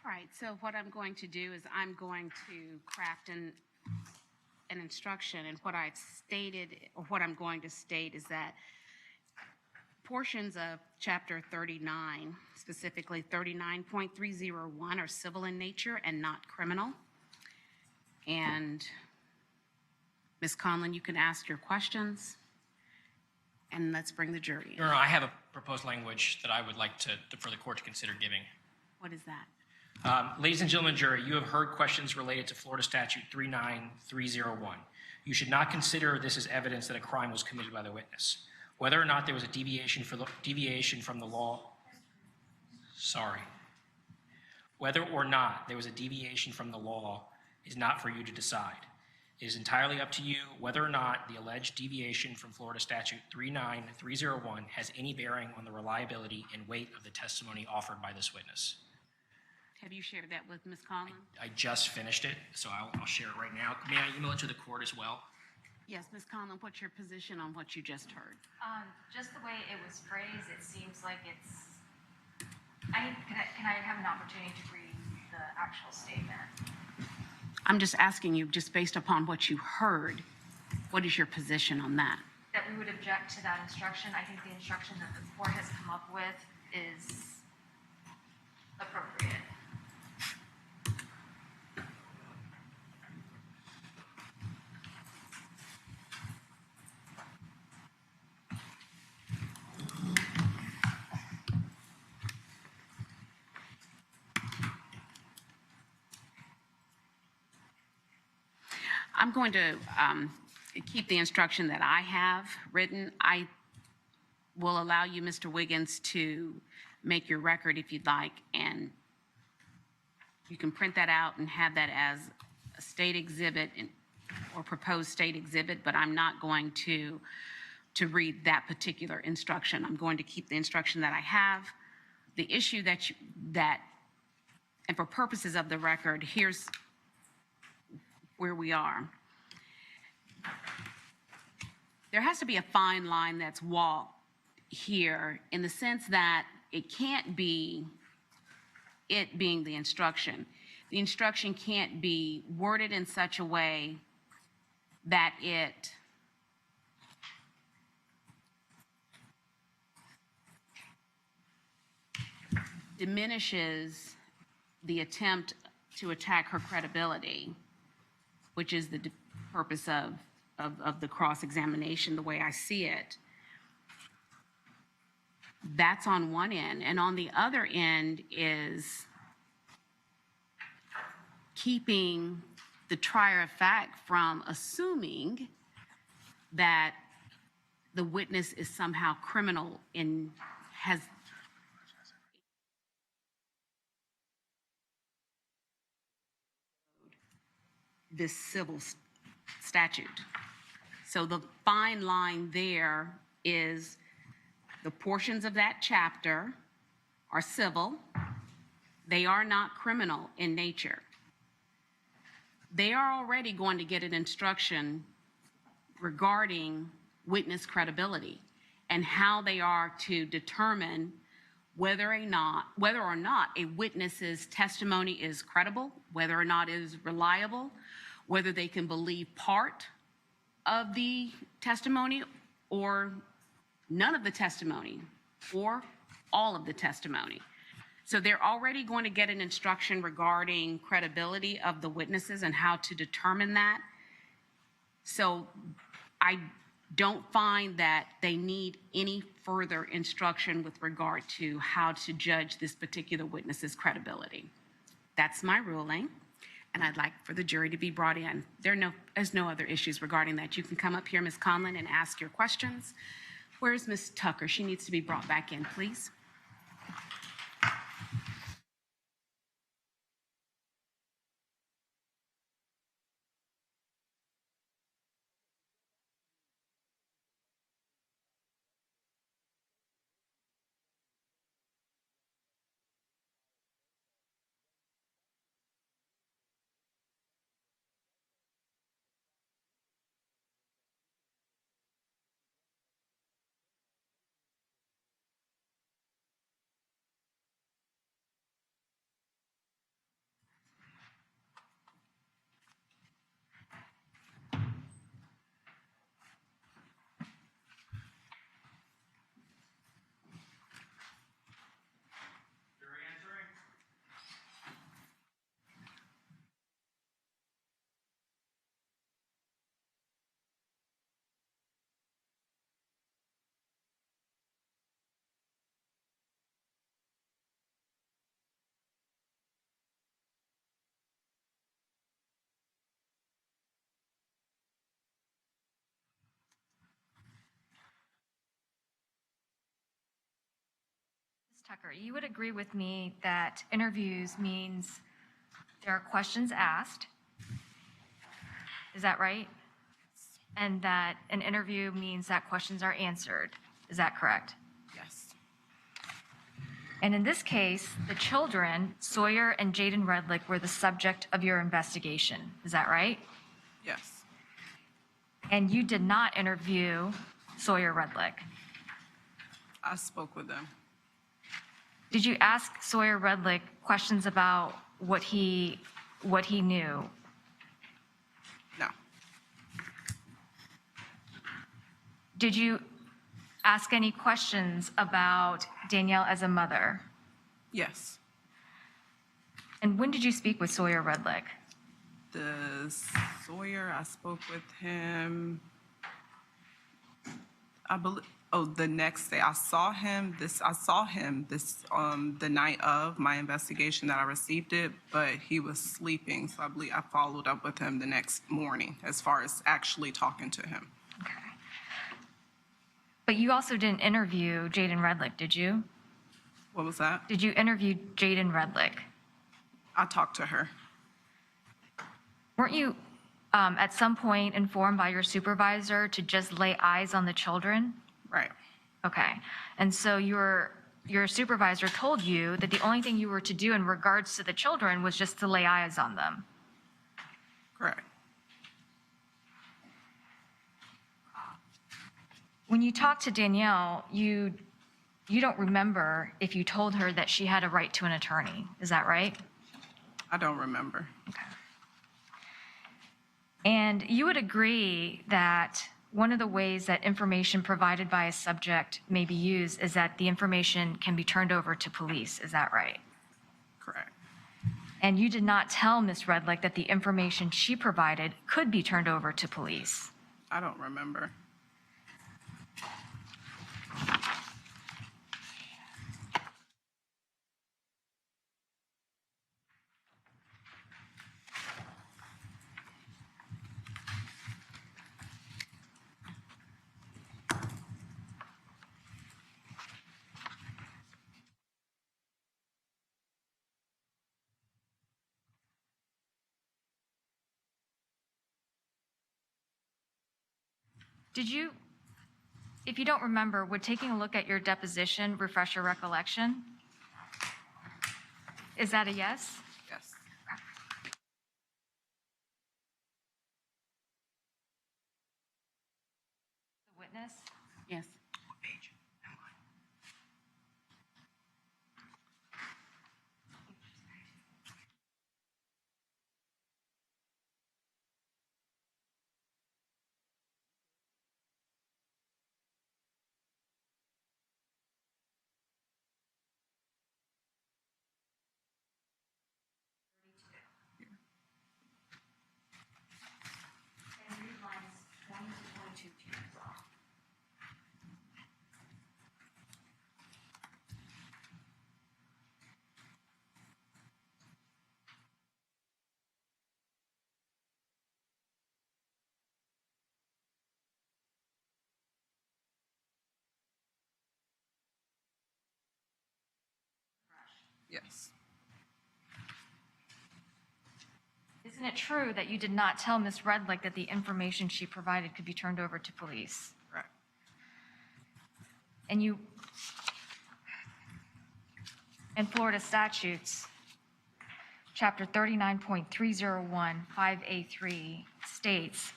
Speaker 4: All right, so what I'm going to do is I'm going to craft an instruction, and what I've stated, or what I'm going to state is that portions of Chapter 39, specifically 39.301, are civil in nature and not criminal. And Ms. Conlon, you can ask your questions, and let's bring the jury in.
Speaker 2: Your Honor, I have a proposed language that I would like for the court to consider giving.
Speaker 4: What is that?
Speaker 2: Ladies and gentlemen, jury, you have heard questions related to Florida Statute 39301. You should not consider this as evidence that a crime was committed by the witness. Whether or not there was a deviation from the law, whether or not there was a deviation from the law is not for you to decide. It is entirely up to you whether or not the alleged deviation from Florida Statute 39301 has any bearing on the reliability and weight of the testimony offered by this witness.
Speaker 4: Have you shared that with Ms. Conlon?
Speaker 2: I just finished it, so I'll share it right now. May I email it to the court as well?
Speaker 4: Yes, Ms. Conlon, what's your position on what you just heard?
Speaker 8: Just the way it was phrased, it seems like it's, can I have an opportunity to read the actual statement?
Speaker 4: I'm just asking you, just based upon what you heard, what is your position on that?
Speaker 8: That we would object to that instruction. I think the instruction that the court has come up with is appropriate.
Speaker 4: I'm going to keep the instruction that I have written. I will allow you, Mr. Wiggins, to make your record if you'd like, and you can print that out and have that as a state exhibit or proposed state exhibit, but I'm not going to read that particular instruction. I'm going to keep the instruction that I have. The issue and for purposes of the record, here's where we are. There has to be a fine line that's walked here in the sense that it can't be it being the instruction. The instruction can't be worded in such a way that it diminishes the attempt to attack her credibility, which is the purpose of the cross-examination, the way I see it. That's on one end. And on the other end is keeping the trier of fact from assuming that the witness is somehow criminal and has this civil statute. So the fine line there is the portions of that chapter are civil. They are not criminal in nature. They are already going to get an instruction regarding witness credibility and how they are to determine whether or not a witness's testimony is credible, whether or not it is reliable, whether they can believe part of the testimony or none of the testimony or all of the testimony. So they're already going to get an instruction regarding credibility of the witnesses and how to determine that. So I don't find that they need any further instruction with regard to how to judge this particular witness's credibility. That's my ruling, and I'd like for the jury to be brought in. There's no other issues regarding that. You can come up here, Ms. Conlon, and ask your questions. Where's Ms. Tucker? She needs to be brought back in, please.
Speaker 8: Tucker, you would agree with me that interviews means there are questions asked. Is that right? And that an interview means that questions are answered. Is that correct?
Speaker 10: Yes.
Speaker 8: And in this case, the children, Sawyer and Jaden Redlick, were the subject of your investigation. Is that right?
Speaker 10: Yes.
Speaker 8: And you did not interview Sawyer Redlick.
Speaker 10: I spoke with them.
Speaker 8: Did you ask Sawyer Redlick questions about what he knew?
Speaker 10: No.
Speaker 8: Did you ask any questions about Danielle as a mother?
Speaker 10: Yes.
Speaker 8: And when did you speak with Sawyer Redlick?
Speaker 10: The Sawyer, I spoke with him, I believe, the next day. I saw him the night of my investigation that I received it, but he was sleeping. So I believe I followed up with him the next morning as far as actually talking to him.
Speaker 8: Okay. But you also didn't interview Jaden Redlick, did you?
Speaker 10: What was that?
Speaker 8: Did you interview Jaden Redlick?
Speaker 10: I talked to her.
Speaker 8: Weren't you at some point informed by your supervisor to just lay eyes on the children?
Speaker 10: Right.
Speaker 8: Okay. And so your supervisor told you that the only thing you were to do in regards to the children was just to lay eyes on them.
Speaker 10: Correct.
Speaker 8: When you talked to Danielle, you don't remember if you told her that she had a right to an attorney. Is that right?
Speaker 10: I don't remember.
Speaker 8: Okay. And you would agree that one of the ways that information provided by a subject may be used is that the information can be turned over to police. Is that right?
Speaker 10: Correct.
Speaker 8: And you did not tell Ms. Redlick that the information she provided could be turned over to police.
Speaker 10: I don't remember.
Speaker 8: Did you, if you don't remember, would taking a look at your deposition refresh your recollection? Is that a yes?
Speaker 10: Yes.
Speaker 8: The witness?
Speaker 4: Yes.
Speaker 8: And read lines 20 to 22 as well.
Speaker 10: Yes.
Speaker 8: Isn't it true that you did not tell Ms. Redlick that the information she provided could be turned over to police?
Speaker 10: Correct.
Speaker 8: And you, in Florida statutes, chapter 39.301, 5A3 states,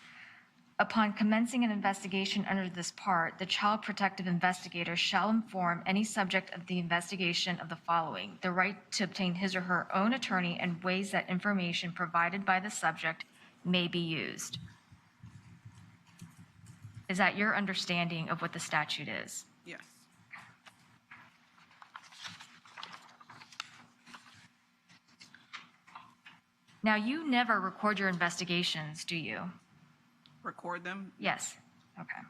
Speaker 8: upon commencing an investigation under this part, the child protective investigator shall inform any subject of the investigation of the following: the right to obtain his or her own attorney and ways that information provided by the subject may be used. Is that your understanding of what the statute is?
Speaker 10: Yes.
Speaker 8: Now, you never record your investigations, do you?
Speaker 10: Record them?
Speaker 8: Yes. Okay.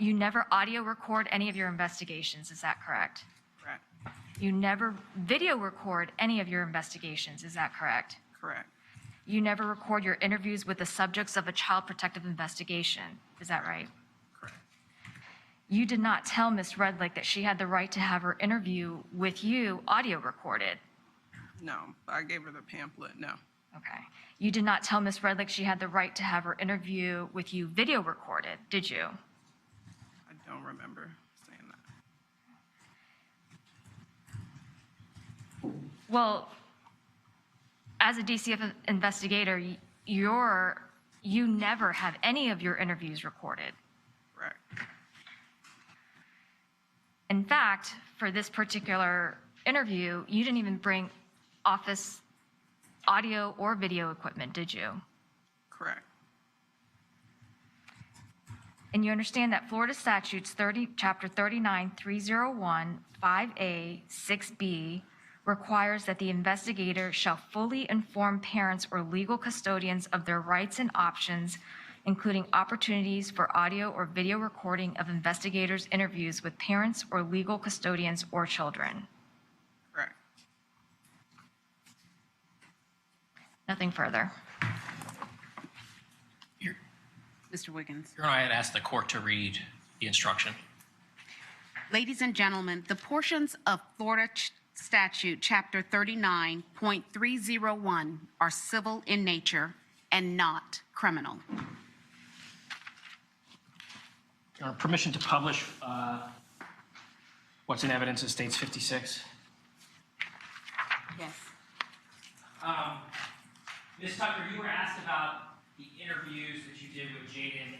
Speaker 8: You never audio record any of your investigations, is that correct?
Speaker 10: Correct.
Speaker 8: You never video record any of your investigations, is that correct?
Speaker 10: Correct.
Speaker 8: You never record your interviews with the subjects of a child protective investigation, is that right?
Speaker 10: Correct.
Speaker 8: You did not tell Ms. Redlick that she had the right to have her interview with you audio recorded.
Speaker 10: No, I gave her the pamphlet, no.
Speaker 8: Okay. You did not tell Ms. Redlick she had the right to have her interview with you video recorded, did you?
Speaker 10: I don't remember saying that.
Speaker 8: Well, as a DCF investigator, you never have any of your interviews recorded.
Speaker 10: Correct.
Speaker 8: In fact, for this particular interview, you didn't even bring office audio or video equipment, did you?
Speaker 10: Correct.
Speaker 8: And you understand that Florida statutes chapter 39, 301, 5A, 6B requires that the investigator shall fully inform parents or legal custodians of their rights and options, including opportunities for audio or video recording of investigators' interviews with parents or legal custodians or children.
Speaker 10: Correct.
Speaker 8: Nothing further.
Speaker 4: Mr. Wiggins.
Speaker 2: Your Honor, I had asked the court to read the instruction.
Speaker 4: Ladies and gentlemen, the portions of Florida Statute Chapter 39.301 are civil in nature and not criminal.
Speaker 2: Your Honor, permission to publish what's in evidence at States 56.
Speaker 4: Yes.
Speaker 2: Ms. Tucker, you were asked about the interviews that you did with Jaden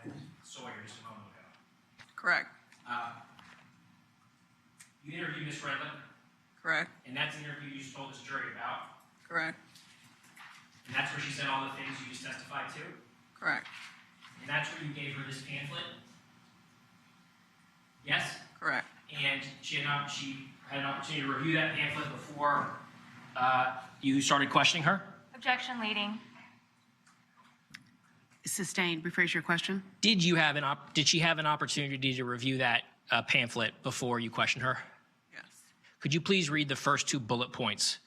Speaker 2: and Sawyer just a moment ago.
Speaker 10: Correct.
Speaker 2: You interviewed Ms. Redlick,
Speaker 10: Correct.
Speaker 2: and that's the interview you just told this jury about.
Speaker 10: Correct.
Speaker 2: And that's where she said all the things you just testified to.
Speaker 10: Correct.
Speaker 2: And that's where you gave her this pamphlet. Yes?
Speaker 10: Correct.
Speaker 2: And she had an opportunity to review that pamphlet before you started questioning her?
Speaker 8: Objection leading.
Speaker 4: Sustained. Rephrase your question.
Speaker 2: Did she have an opportunity to review that pamphlet before you questioned her?
Speaker 10: Yes.
Speaker 2: Could you please read the first two bullet points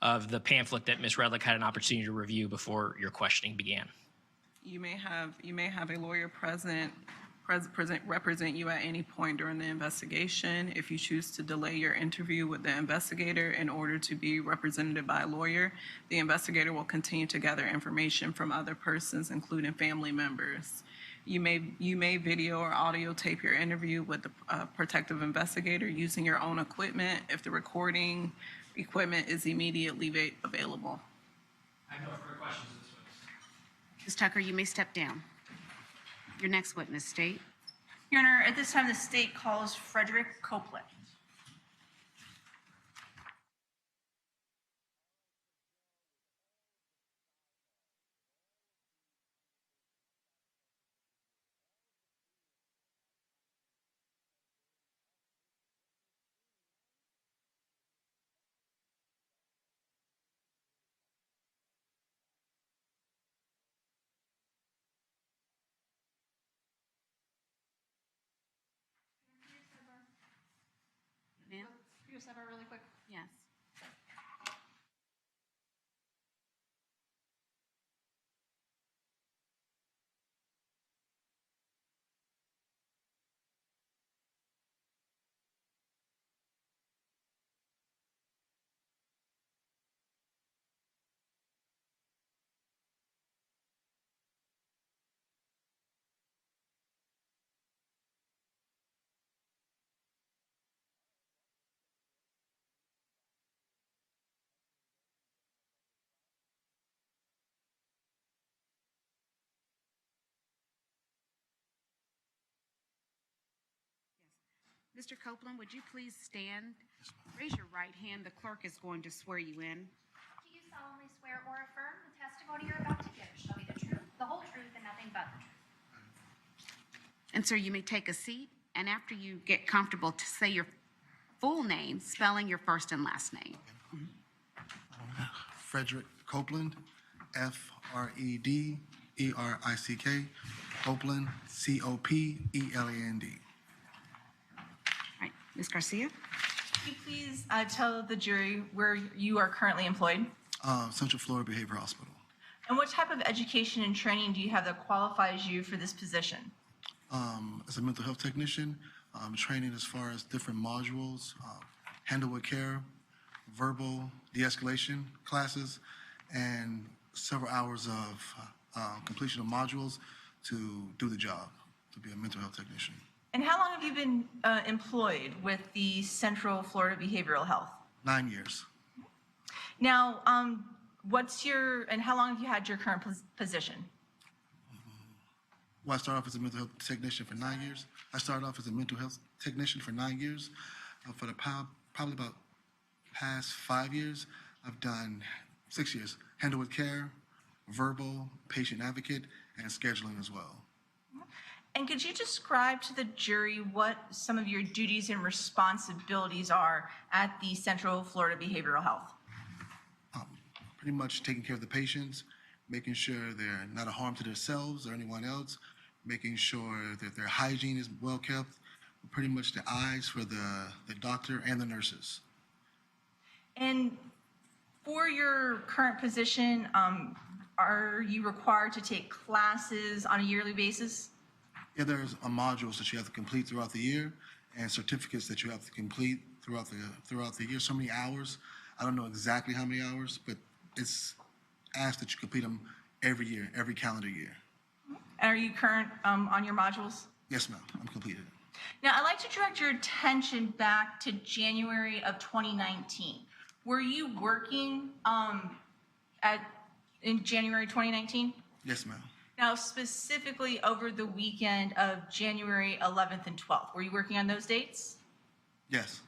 Speaker 2: of the pamphlet that Ms. Redlick had an opportunity to review before your questioning began?
Speaker 10: You may have a lawyer represent you at any point during the investigation. If you choose to delay your interview with the investigator in order to be represented by a lawyer, the investigator will continue to gather information from other persons, including family members. You may video or audio tape your interview with the protective investigator using your own equipment if the recording equipment is immediately available.
Speaker 2: I have no further questions of this witness.
Speaker 4: Ms. Tucker, you may step down. Your next witness, state.
Speaker 3: Your Honor, at this time, the state calls Frederick Copeland.
Speaker 4: Ma'am?
Speaker 1: Can you step out really quick?
Speaker 4: Yes. Mr. Copeland, would you please stand? Raise your right hand. The clerk is going to swear you in.
Speaker 1: Do you solemnly swear or affirm the testimony you're about to give shall be the truth, the whole truth, and nothing but the truth?
Speaker 4: And sir, you may take a seat, and after you get comfortable, to say your full name, spelling your first and last name.
Speaker 11: Frederick Copeland, Frederick, Copeland, Copland.
Speaker 4: All right, Ms. Garcia?
Speaker 3: Could you please tell the jury where you are currently employed?
Speaker 11: Central Florida Behavioral Hospital.
Speaker 3: And what type of education and training do you have that qualifies you for this position?
Speaker 11: as a mental health technician, training as far as different modules, handle with care, verbal de-escalation classes, and several hours of completion of modules to do the job, to be a mental health technician.
Speaker 3: And how long have you been employed with the Central Florida Behavioral Health?
Speaker 11: 9 years.
Speaker 3: Now, and how long have you had your current position?
Speaker 11: Well, I started off as a mental health technician for 9 years. I started off as a mental health technician for 9 years. For the probably about past 5 years, I've done 6 years, handle with care, verbal, patient advocate, and scheduling as well.
Speaker 3: And could you describe to the jury what some of your duties and responsibilities are at the Central Florida Behavioral Health?
Speaker 11: Pretty much taking care of the patients, making sure they're not a harm to themselves or anyone else, making sure that their hygiene is well kept, pretty much the eyes for the doctor and the nurses.
Speaker 3: And for your current position, are you required to take classes on a yearly basis?
Speaker 11: Yeah, there's modules that you have to complete throughout the year and certificates that you have to complete throughout the year. So many hours. I don't know exactly how many hours, but it's asked that you complete them every year, every calendar year.
Speaker 3: And are you current on your modules?
Speaker 11: Yes, ma'am. I'm completed.
Speaker 3: Now, I'd like to direct your attention back to January of 2019. Were you working in January 2019?
Speaker 11: Yes, ma'am.
Speaker 3: Now, specifically over the weekend of January 11th and 12th, were you working on those dates?
Speaker 11: Yes.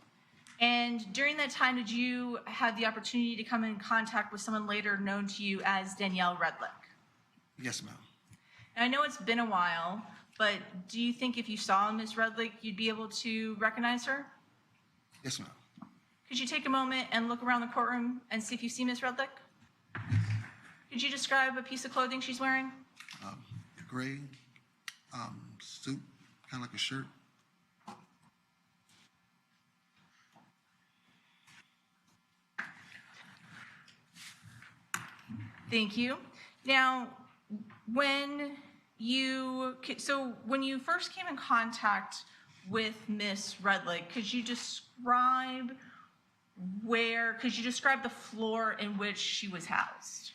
Speaker 3: And during that time, did you have the opportunity to come in contact with someone later known to you as Danielle Redlick?
Speaker 11: Yes, ma'am.
Speaker 3: Now, I know it's been a while, but do you think if you saw Ms. Redlick, you'd be able to recognize her?
Speaker 11: Yes, ma'am.
Speaker 3: Could you take a moment and look around the courtroom and see if you see Ms. Redlick? Could you describe a piece of clothing she's wearing?
Speaker 11: Gray suit, kind of like a shirt.
Speaker 3: Thank you. Now, when you first came in contact with Ms. Redlick, could you describe the floor in which she was housed?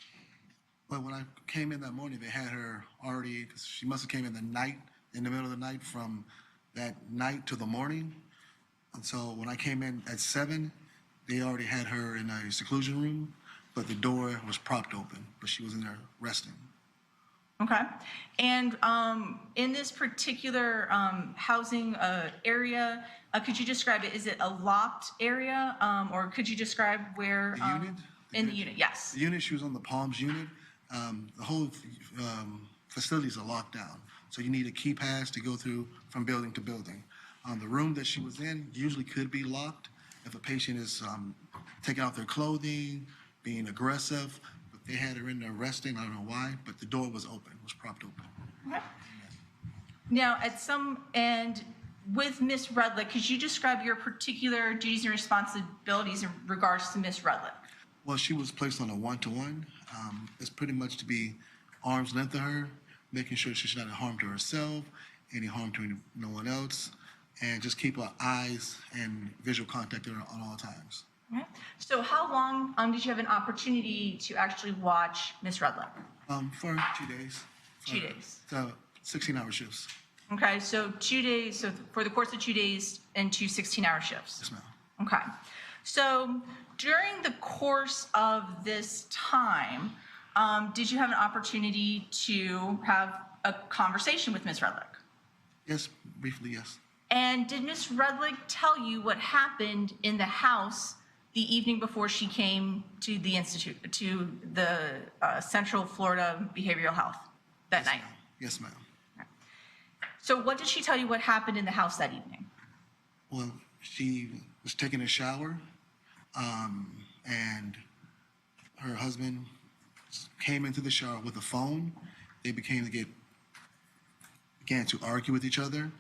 Speaker 11: Well, when I came in that morning, they had her already, because she must have came in in the middle of the night from that night to the morning. And so when I came in at 7, they already had her in a seclusion room, but the door was propped open, but she was in there resting.
Speaker 3: Okay. And in this particular housing area, could you describe it? Is it a locked area, or could you describe where?
Speaker 11: The unit?
Speaker 3: In the unit, yes.
Speaker 11: The unit, she was on the Palms unit. The whole facility is a lockdown, so you need a key pass to go through from building to building. The room that she was in usually could be locked if a patient is taking off their clothing, being aggressive. But they had her in there resting. I don't know why, but the door was open. It was propped open.
Speaker 3: Okay. Now, with Ms. Redlick, could you describe your particular duties and responsibilities in regards to Ms. Redlick?
Speaker 11: Well, she was placed on a 1-to-1. It's pretty much to be arm's length of her, making sure she's not a harm to herself, any harm to no one else, and just keep her eyes and visual contact with her on all times.
Speaker 3: Okay. So how long did you have an opportunity to actually watch Ms. Redlick?
Speaker 11: For 2 days.
Speaker 3: 2 days.
Speaker 11: So 16-hour shifts.
Speaker 3: Okay, so 2 days, so for the course of 2 days and 2 16-hour shifts?
Speaker 11: Yes, ma'am.
Speaker 3: Okay. So during the course of this time, did you have an opportunity to have a conversation with Ms. Redlick?
Speaker 11: Yes, briefly, yes.
Speaker 3: And did Ms. Redlick tell you what happened in the house the evening before she came to the institute, to the Central Florida Behavioral Health that night?
Speaker 11: Ma'am. Yes, ma'am.
Speaker 3: So what did she tell you what happened in the house that evening?
Speaker 11: Well, she was taking a shower, and her husband came into the shower with a phone. They began to argue with each other.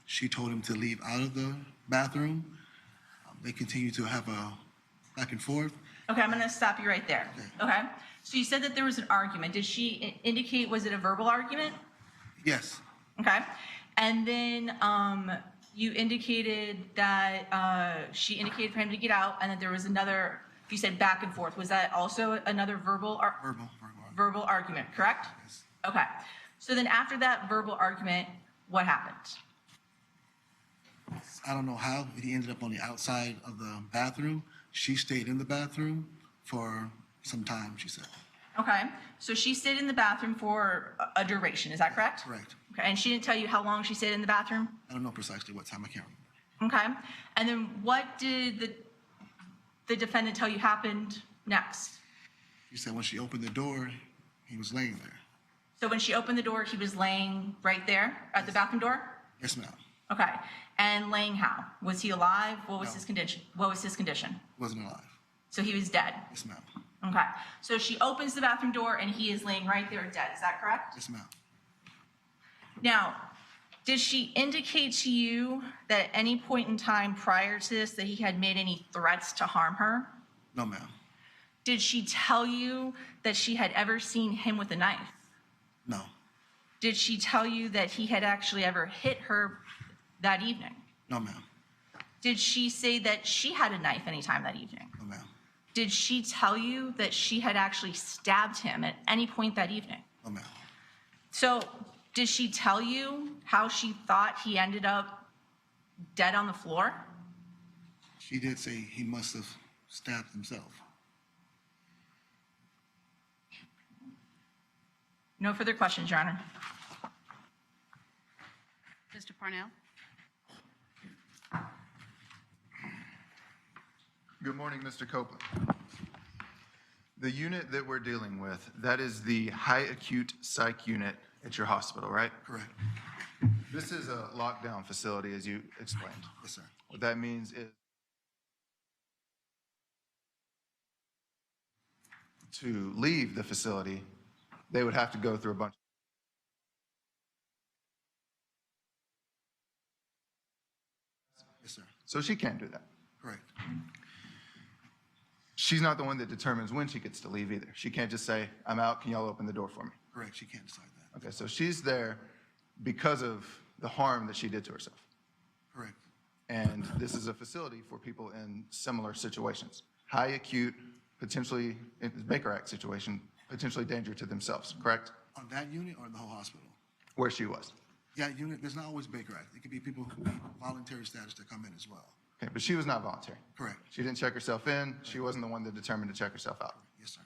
Speaker 11: She told him to leave out of the bathroom. They continued to have a back and forth.
Speaker 3: Okay, I'm going to stop you right there. Okay. So you said that there was an argument. Did she indicate, was it a verbal argument?
Speaker 11: Yes.
Speaker 3: Okay. And then you indicated that she indicated for him to get out, and that there was another, you said back and forth. Was that also another verbal argument, correct?
Speaker 11: Yes.
Speaker 3: Okay. So then after that verbal argument, what happened?
Speaker 11: I don't know how he ended up on the outside of the bathroom. She stayed in the bathroom for some time, she said.
Speaker 3: Okay. So she stayed in the bathroom for a duration. Is that correct?
Speaker 11: Correct.
Speaker 3: Okay. And she didn't tell you how long she stayed in the bathroom?
Speaker 11: I don't know precisely what time, I can't remember.
Speaker 3: Okay. And then what did the defendant tell you happened next?
Speaker 11: She said when she opened the door, he was laying there.
Speaker 3: So when she opened the door, he was laying right there at the bathroom door?
Speaker 11: Yes, ma'am.
Speaker 3: Okay. And laying how? Was he alive? What was
Speaker 11: No.
Speaker 3: his condition? What was his condition?
Speaker 11: Wasn't alive.
Speaker 3: So he was dead.
Speaker 11: Yes, ma'am.
Speaker 3: Okay. So she opens the bathroom door and he is laying right there dead. Is that correct?
Speaker 11: Yes, ma'am.
Speaker 3: Now, did she indicate to you that at any point in time prior to this that he had made any threats to harm her?
Speaker 11: No, ma'am.
Speaker 3: Did she tell you that she had ever seen him with a knife?
Speaker 11: No.
Speaker 3: Did she tell you that he had actually ever hit her that evening?
Speaker 11: No, ma'am.
Speaker 3: Did she say that she had a knife anytime that evening?
Speaker 11: No, ma'am.
Speaker 3: Did she tell you that she had actually stabbed him at any point that evening?
Speaker 11: No, ma'am.
Speaker 3: So did she tell you how she thought he ended up dead on the floor?
Speaker 11: She did say he must have stabbed himself.
Speaker 3: No further questions, Your Honor.
Speaker 4: Mr. Parnell?
Speaker 5: Good morning, Mr. Copeland. The unit that we're dealing with, that is the high acute psych unit at your hospital, right?
Speaker 11: Correct.
Speaker 5: This is a lockdown facility, as you explained.
Speaker 11: Yes, sir.
Speaker 5: What that means is to leave the facility, they would have to go through a bunch.
Speaker 11: Yes, sir.
Speaker 5: So she can't do that.
Speaker 11: Correct.
Speaker 5: She's not the one that determines when she gets to leave either. She can't just say, I'm out, can y'all open the door for me?
Speaker 11: Correct. She can't decide that.
Speaker 5: Okay, so she's there because of the harm that she did to herself.
Speaker 11: Correct.
Speaker 5: And this is a facility for people in similar situations. High acute, potentially, Baker Act situation, potentially danger to themselves, correct?
Speaker 11: On that unit or in the whole hospital?
Speaker 5: Where she was.
Speaker 11: Yeah, unit, there's not always Baker Act. It could be people who need voluntary status to come in as well.
Speaker 5: Okay, but she was not voluntary.
Speaker 11: Correct.
Speaker 5: She didn't check herself in. She wasn't the one that determined to check herself out.
Speaker 11: Yes, sir.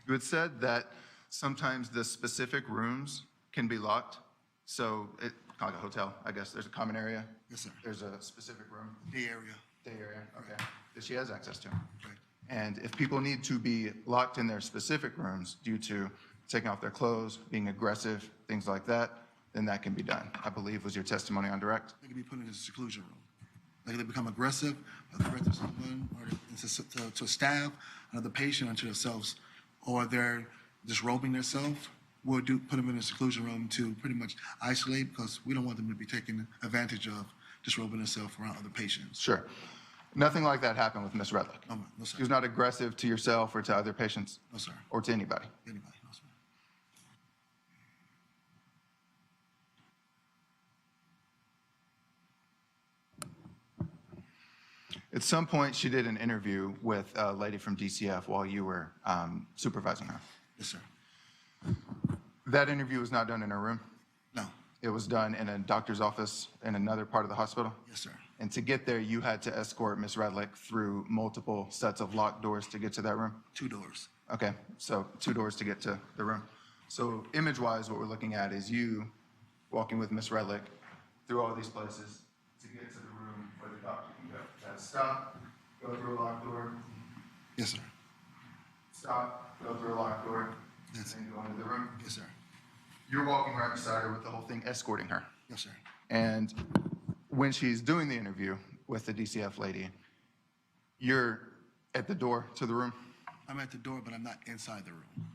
Speaker 5: You had said that sometimes the specific rooms can be locked. So, kind of like a hotel, I guess. There's a common area.
Speaker 11: Yes, sir.
Speaker 5: There's a specific room.
Speaker 11: Day area.
Speaker 5: Day area, okay. That she has access to.
Speaker 11: Correct.
Speaker 5: And if people need to be locked in their specific rooms due to taking off their clothes, being aggressive, things like that, then that can be done, I believe was your testimony on direct.
Speaker 11: They could be put in a seclusion room. Like they become aggressive, or threat to someone, or to stab another patient or to themselves, or they're disrobing themselves. We'll put them in a seclusion room to pretty much isolate because we don't want them to be taken advantage of disrobing themselves around other patients.
Speaker 5: Sure. Nothing like that happened with Ms. Redlick.
Speaker 11: No, no, sir.
Speaker 5: She was not aggressive to yourself or to other patients?
Speaker 11: No, sir.
Speaker 5: Or to anybody?
Speaker 11: Anybody, no, sir.
Speaker 5: At some point, she did an interview with a lady from DCF while you were supervising her.
Speaker 11: Yes, sir.
Speaker 5: That interview was not done in her room?
Speaker 11: No.
Speaker 5: It was done in a doctor's office in another part of the hospital?
Speaker 11: Yes, sir.
Speaker 5: And to get there, you had to escort Ms. Redlick through multiple sets of locked doors to get to that room?
Speaker 11: 2 doors.
Speaker 5: Okay, so 2 doors to get to the room. So image-wise, what we're looking at is you walking with Ms. Redlick through all these places to get to the room where the doctor can go. That's stop, go through a locked door,
Speaker 11: Yes, sir.
Speaker 5: stop, go through a locked door,
Speaker 11: Yes.
Speaker 5: and then go into the room.
Speaker 11: Yes, sir.
Speaker 5: You're walking right beside her with the whole thing escorting her.
Speaker 11: Yes, sir.
Speaker 5: And when she's doing the interview with the DCF lady, you're at the door to the room?
Speaker 11: I'm at the door, but I'm not inside the room.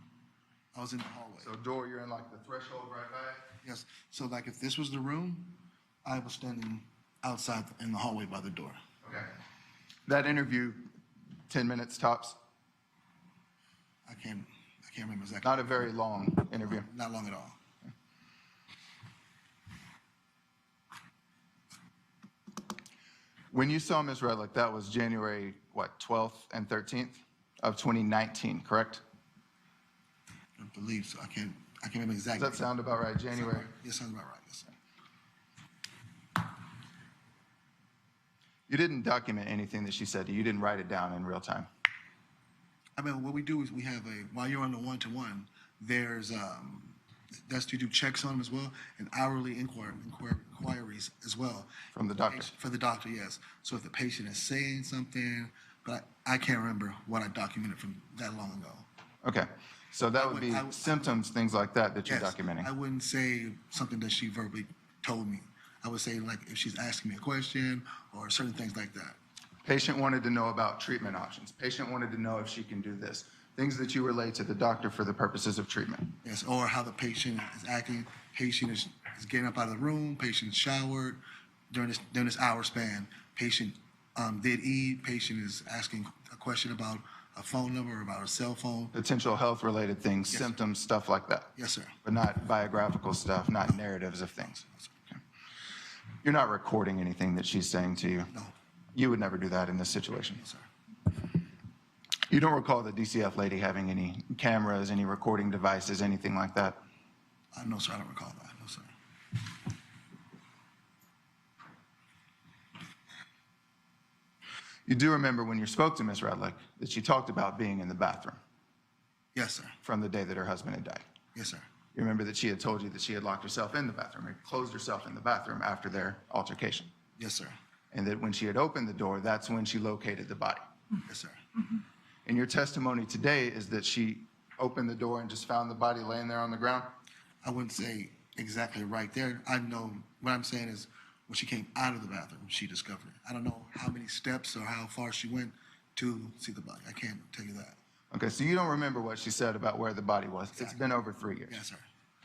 Speaker 11: I was in the hallway.
Speaker 5: So door, you're in like the threshold right by it?
Speaker 11: Yes. So like if this was the room, I was standing outside in the hallway by the door.
Speaker 5: Okay. That interview, 10 minutes tops?
Speaker 11: I can't remember exactly.
Speaker 5: Not a very long interview.
Speaker 11: Not long at all.
Speaker 5: When you saw Ms. Redlick, that was January, what, 12th and 13th of 2019, correct?
Speaker 11: I believe so. I can't remember
Speaker 5: Does
Speaker 11: exactly.
Speaker 5: that sound about right, January?
Speaker 11: Yes, sounds about right. Yes, sir.
Speaker 5: You didn't document anything that she said to you. You didn't write it down in real time.
Speaker 11: I mean, what we do is we have while you're on the one-to-one, there's, that's to do checks on them as well, and hourly inquiries as well.
Speaker 5: From the doctor?
Speaker 11: For the doctor, yes. So if the patient is saying something, but I can't remember what I documented from that long ago.
Speaker 5: Okay. So that would be
Speaker 11: I would-
Speaker 5: symptoms, things like that you're
Speaker 11: Yes,
Speaker 5: documenting.
Speaker 11: I wouldn't say something that she verbally told me. I would say like if she's asking me a question or certain things like that.
Speaker 5: Patient wanted to know about treatment options. Patient wanted to know if she can do this. Things that you relate to the doctor for the purposes of treatment.
Speaker 11: Yes, or how the patient is acting. Patient is getting up out of the room. Patient showered during this hour span. Patient did eat. Patient is asking a question about a phone number, about a cell phone.
Speaker 5: Potential health-related things,
Speaker 11: Yes.
Speaker 5: symptoms, stuff like that.
Speaker 11: Yes, sir.
Speaker 5: But not biographical stuff, not narratives of things. Okay. You're not recording anything that she's saying to you.
Speaker 11: No.
Speaker 5: You would never do that in this situation.
Speaker 11: No, sir.
Speaker 5: You don't recall the DCF lady having any cameras, any recording devices, anything like that?
Speaker 11: No, sir. I don't recall that. No, sir.
Speaker 5: You do remember when you spoke to Ms. Redlick that she talked about being in the bathroom
Speaker 11: Yes, sir.
Speaker 5: from the day that her husband had died.
Speaker 11: Yes, sir.
Speaker 5: You remember that she had told you that she had locked herself in the bathroom, or closed herself in the bathroom after their altercation.
Speaker 11: Yes, sir.
Speaker 5: And that when she had opened the door, that's when she located the body.
Speaker 11: Yes, sir.
Speaker 5: And your testimony today is that she opened the door and just found the body laying there on the ground?
Speaker 11: I wouldn't say exactly right there. I know what I'm saying is when she came out of the bathroom, she discovered it. I don't know how many steps or how far she went to see the body. I can't tell you that.
Speaker 5: Okay, so you don't remember what she said about where the body was. It's
Speaker 11: Exactly.
Speaker 5: been over 3 years.
Speaker 11: Yes, sir.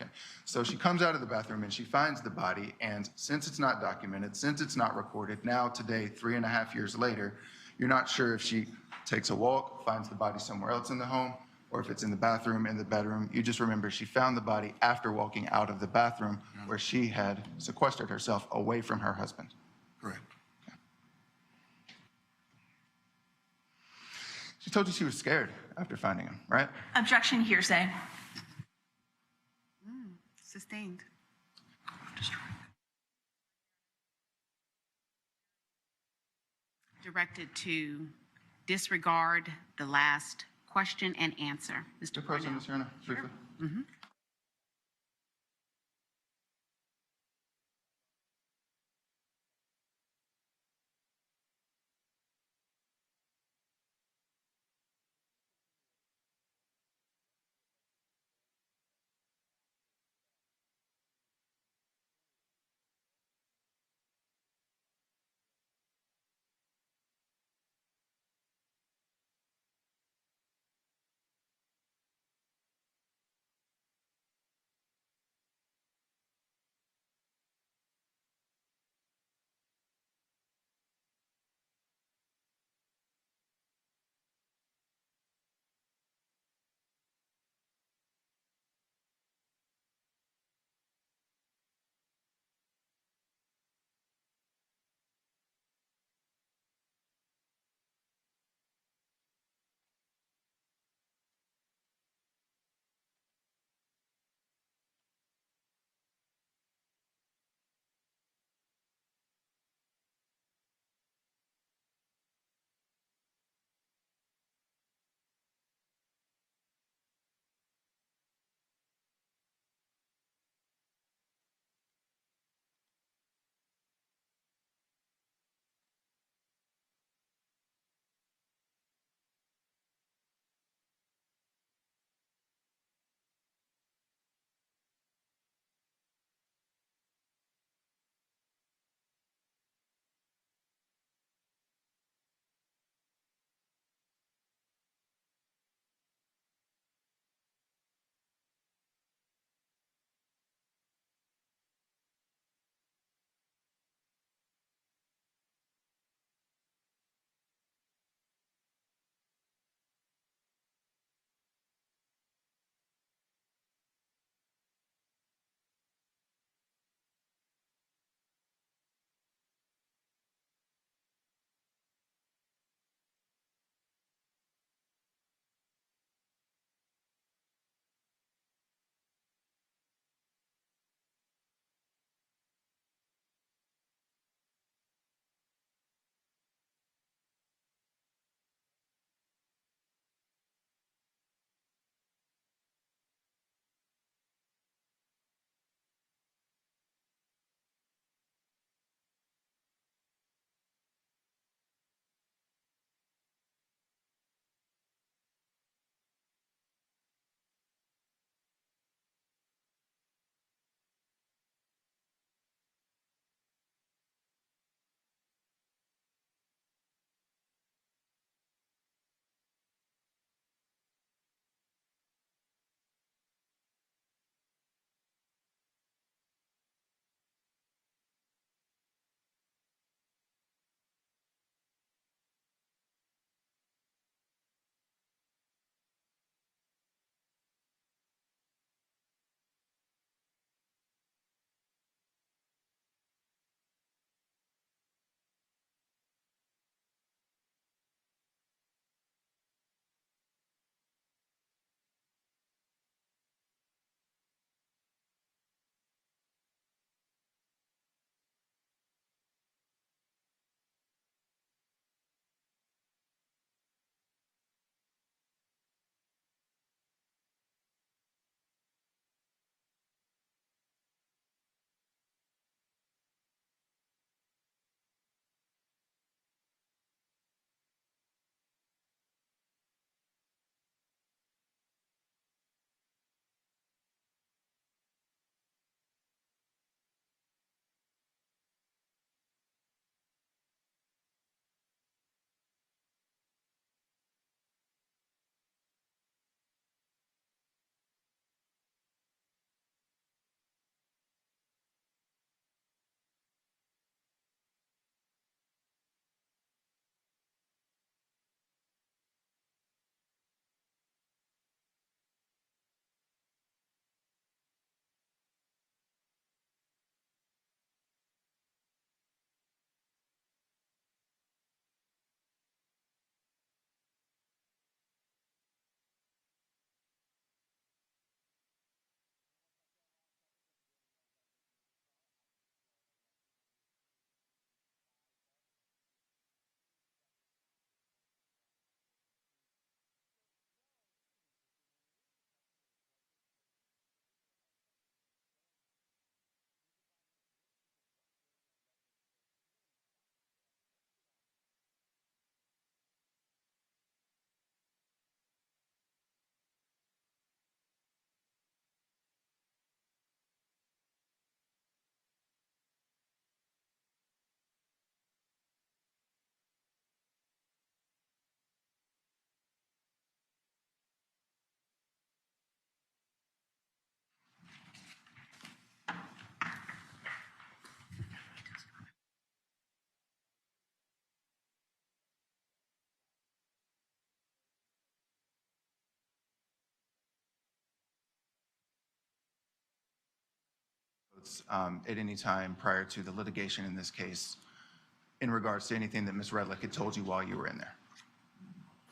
Speaker 5: Okay, so she comes out of the bathroom and she finds the body, and since it's not documented, since it's not recorded, now today, 3.5 years later, you're not sure if she takes a walk, finds the body somewhere else in the home, or if it's in the bathroom, in the bedroom. You just remember she found the body after walking out of the bathroom where she had sequestered herself away from her husband.
Speaker 11: Correct.
Speaker 5: She told you she was scared after finding him, right?
Speaker 3: Objection, hearsay.
Speaker 4: Sustained. Directed to disregard the last question and answer. Mr.
Speaker 5: Good question,
Speaker 4: Cornell.
Speaker 5: Ms. Hurna, briefly. notes at any time prior to the litigation in this case in regards to anything that Ms. Redlick had told you while you were in there?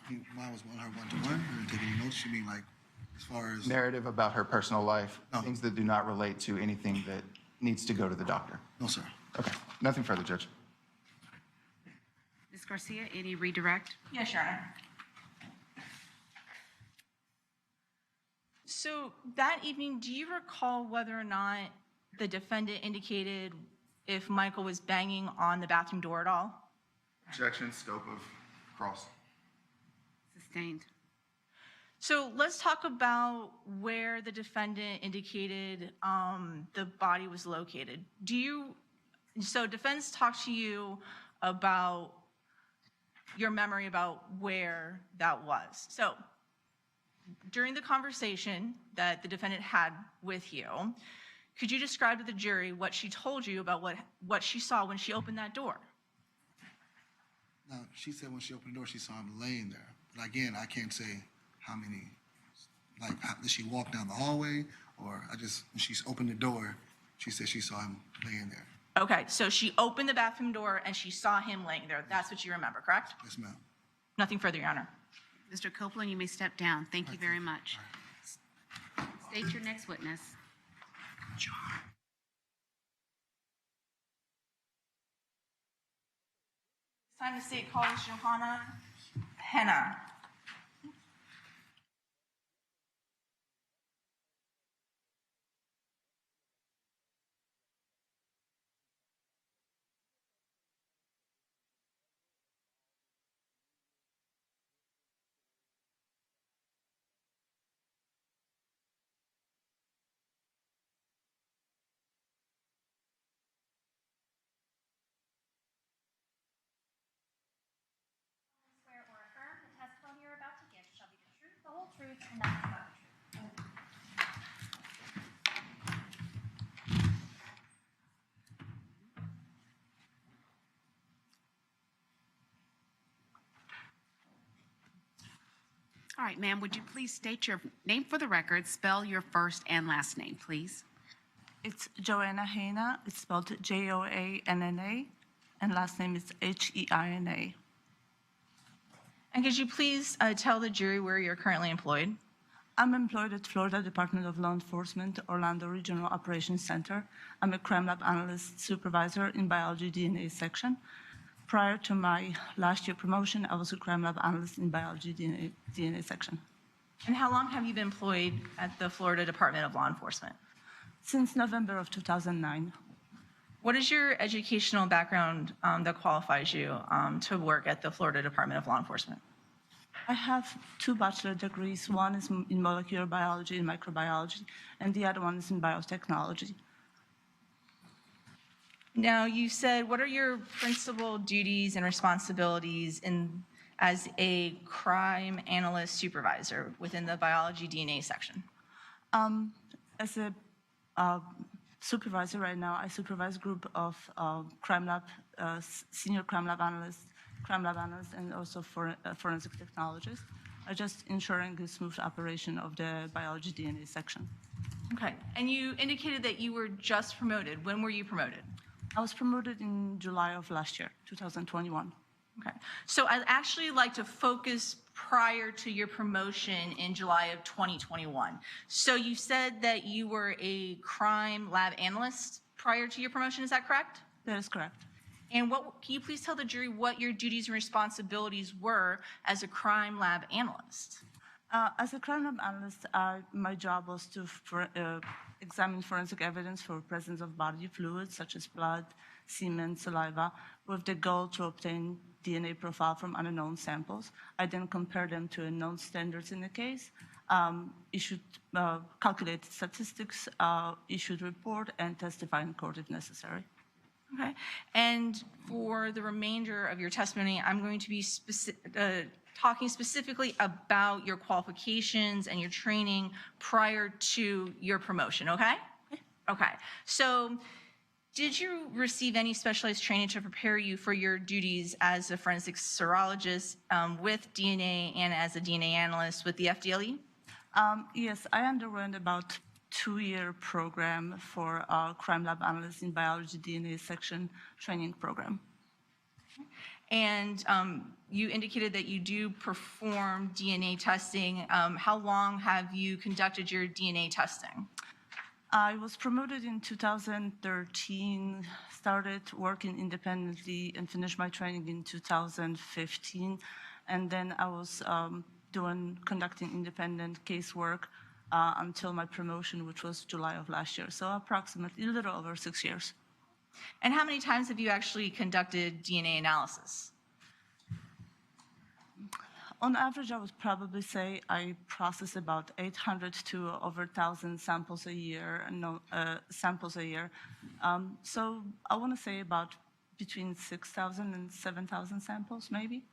Speaker 11: Mine was her one-to-one. You didn't take any notes. You mean like as far as?
Speaker 5: Narrative about her personal life,
Speaker 11: No.
Speaker 5: things that do not relate to anything that needs to go to the doctor?
Speaker 11: No, sir.
Speaker 5: Okay, nothing further, Judge.
Speaker 4: Ms. Garcia, any redirect?
Speaker 3: Yes, Your Honor. So that evening, do you recall whether or not the defendant indicated if Michael was banging on the bathroom door at all?
Speaker 5: Objection, scope of cross.
Speaker 4: Sustained.
Speaker 3: So let's talk about where the defendant indicated the body was located. So defense talked to you about your memory about where that was. So during the conversation that the defendant had with you, could you describe to the jury what she told you about what she saw when she opened that door?
Speaker 11: Now, she said when she opened the door, she saw him laying there. But again, I can't say how many, like, did she walk down the hallway? Or when she opened the door, she said she saw him laying there.
Speaker 3: Okay, so she opened the bathroom door and she saw him laying there. That's what you remember, correct?
Speaker 11: Yes, ma'am.
Speaker 3: Nothing further, Your Honor.
Speaker 4: Mr. Copeland, you may step down. Thank you very much. State your next witness.
Speaker 3: It's time to state call is Johanna Henna.
Speaker 1: Swear or affirm the testimony you're about to give shall be the truth, the whole truth, and nothing but the truth.
Speaker 4: All right, ma'am, would you please state your name for the record, spell your first and last name, please?
Speaker 12: It's Joanna Hena. It's spelled Joanna, and last name is Heina.
Speaker 3: And could you please tell the jury where you're currently employed?
Speaker 12: I'm employed at Florida Department of Law Enforcement, Orlando Regional Operations Center. I'm a crime lab analyst supervisor in biology DNA section. Prior to my last year promotion, I was a crime lab analyst in biology DNA section.
Speaker 3: And how long have you been employed at the Florida Department of Law Enforcement?
Speaker 12: Since November of 2009.
Speaker 3: What is your educational background that qualifies you to work at the Florida Department of Law Enforcement?
Speaker 12: I have 2 bachelor degrees. One is in molecular biology and microbiology, and the other one is in biotechnology.
Speaker 3: Now, you said, what are your principal duties and responsibilities as a crime analyst supervisor within the biology DNA section?
Speaker 12: As a supervisor right now, I supervise a group of crime lab, senior crime lab analysts, and also forensic technologists. are just ensuring the smooth operation of the biology DNA section.
Speaker 3: Okay, and you indicated that you were just promoted. When were you promoted?
Speaker 12: I was promoted in July of last year, 2021.
Speaker 3: Okay, so I'd actually like to focus prior to your promotion in July of 2021. So you said that you were a crime lab analyst prior to your promotion, is that correct?
Speaker 12: That is correct.
Speaker 3: And can you please tell the jury what your duties and responsibilities were as a crime lab analyst?
Speaker 12: As a crime lab analyst, my job was to examine forensic evidence for presence of bodily fluids such as blood, semen, saliva, with the goal to obtain DNA profile from unknown samples. I then compare them to known standards in the case, issued calculated statistics, issued report, and testify in court if necessary.
Speaker 3: Okay, and for the remainder of your testimony, I'm going to be talking specifically about your qualifications and your training prior to your promotion, okay? Okay, so did you receive any specialized training to prepare you for your duties as a forensic serologist with DNA and as a DNA analyst with the FDLE?
Speaker 12: Yes, I underwent about 2-year program for crime lab analysts in biology DNA section training program.
Speaker 3: And you indicated that you do perform DNA testing. How long have you conducted your DNA testing?
Speaker 12: I was promoted in 2013, started working independently, and finished my training in 2015. And then I was conducting independent casework until my promotion, which was July of last year. So approximately a little over 6 years.
Speaker 3: And how many times have you actually conducted DNA analysis?
Speaker 12: On average, I would probably say I process about 800 to over 1,000 samples a year. So I want to say about between 6,000 and 7,000 samples, maybe.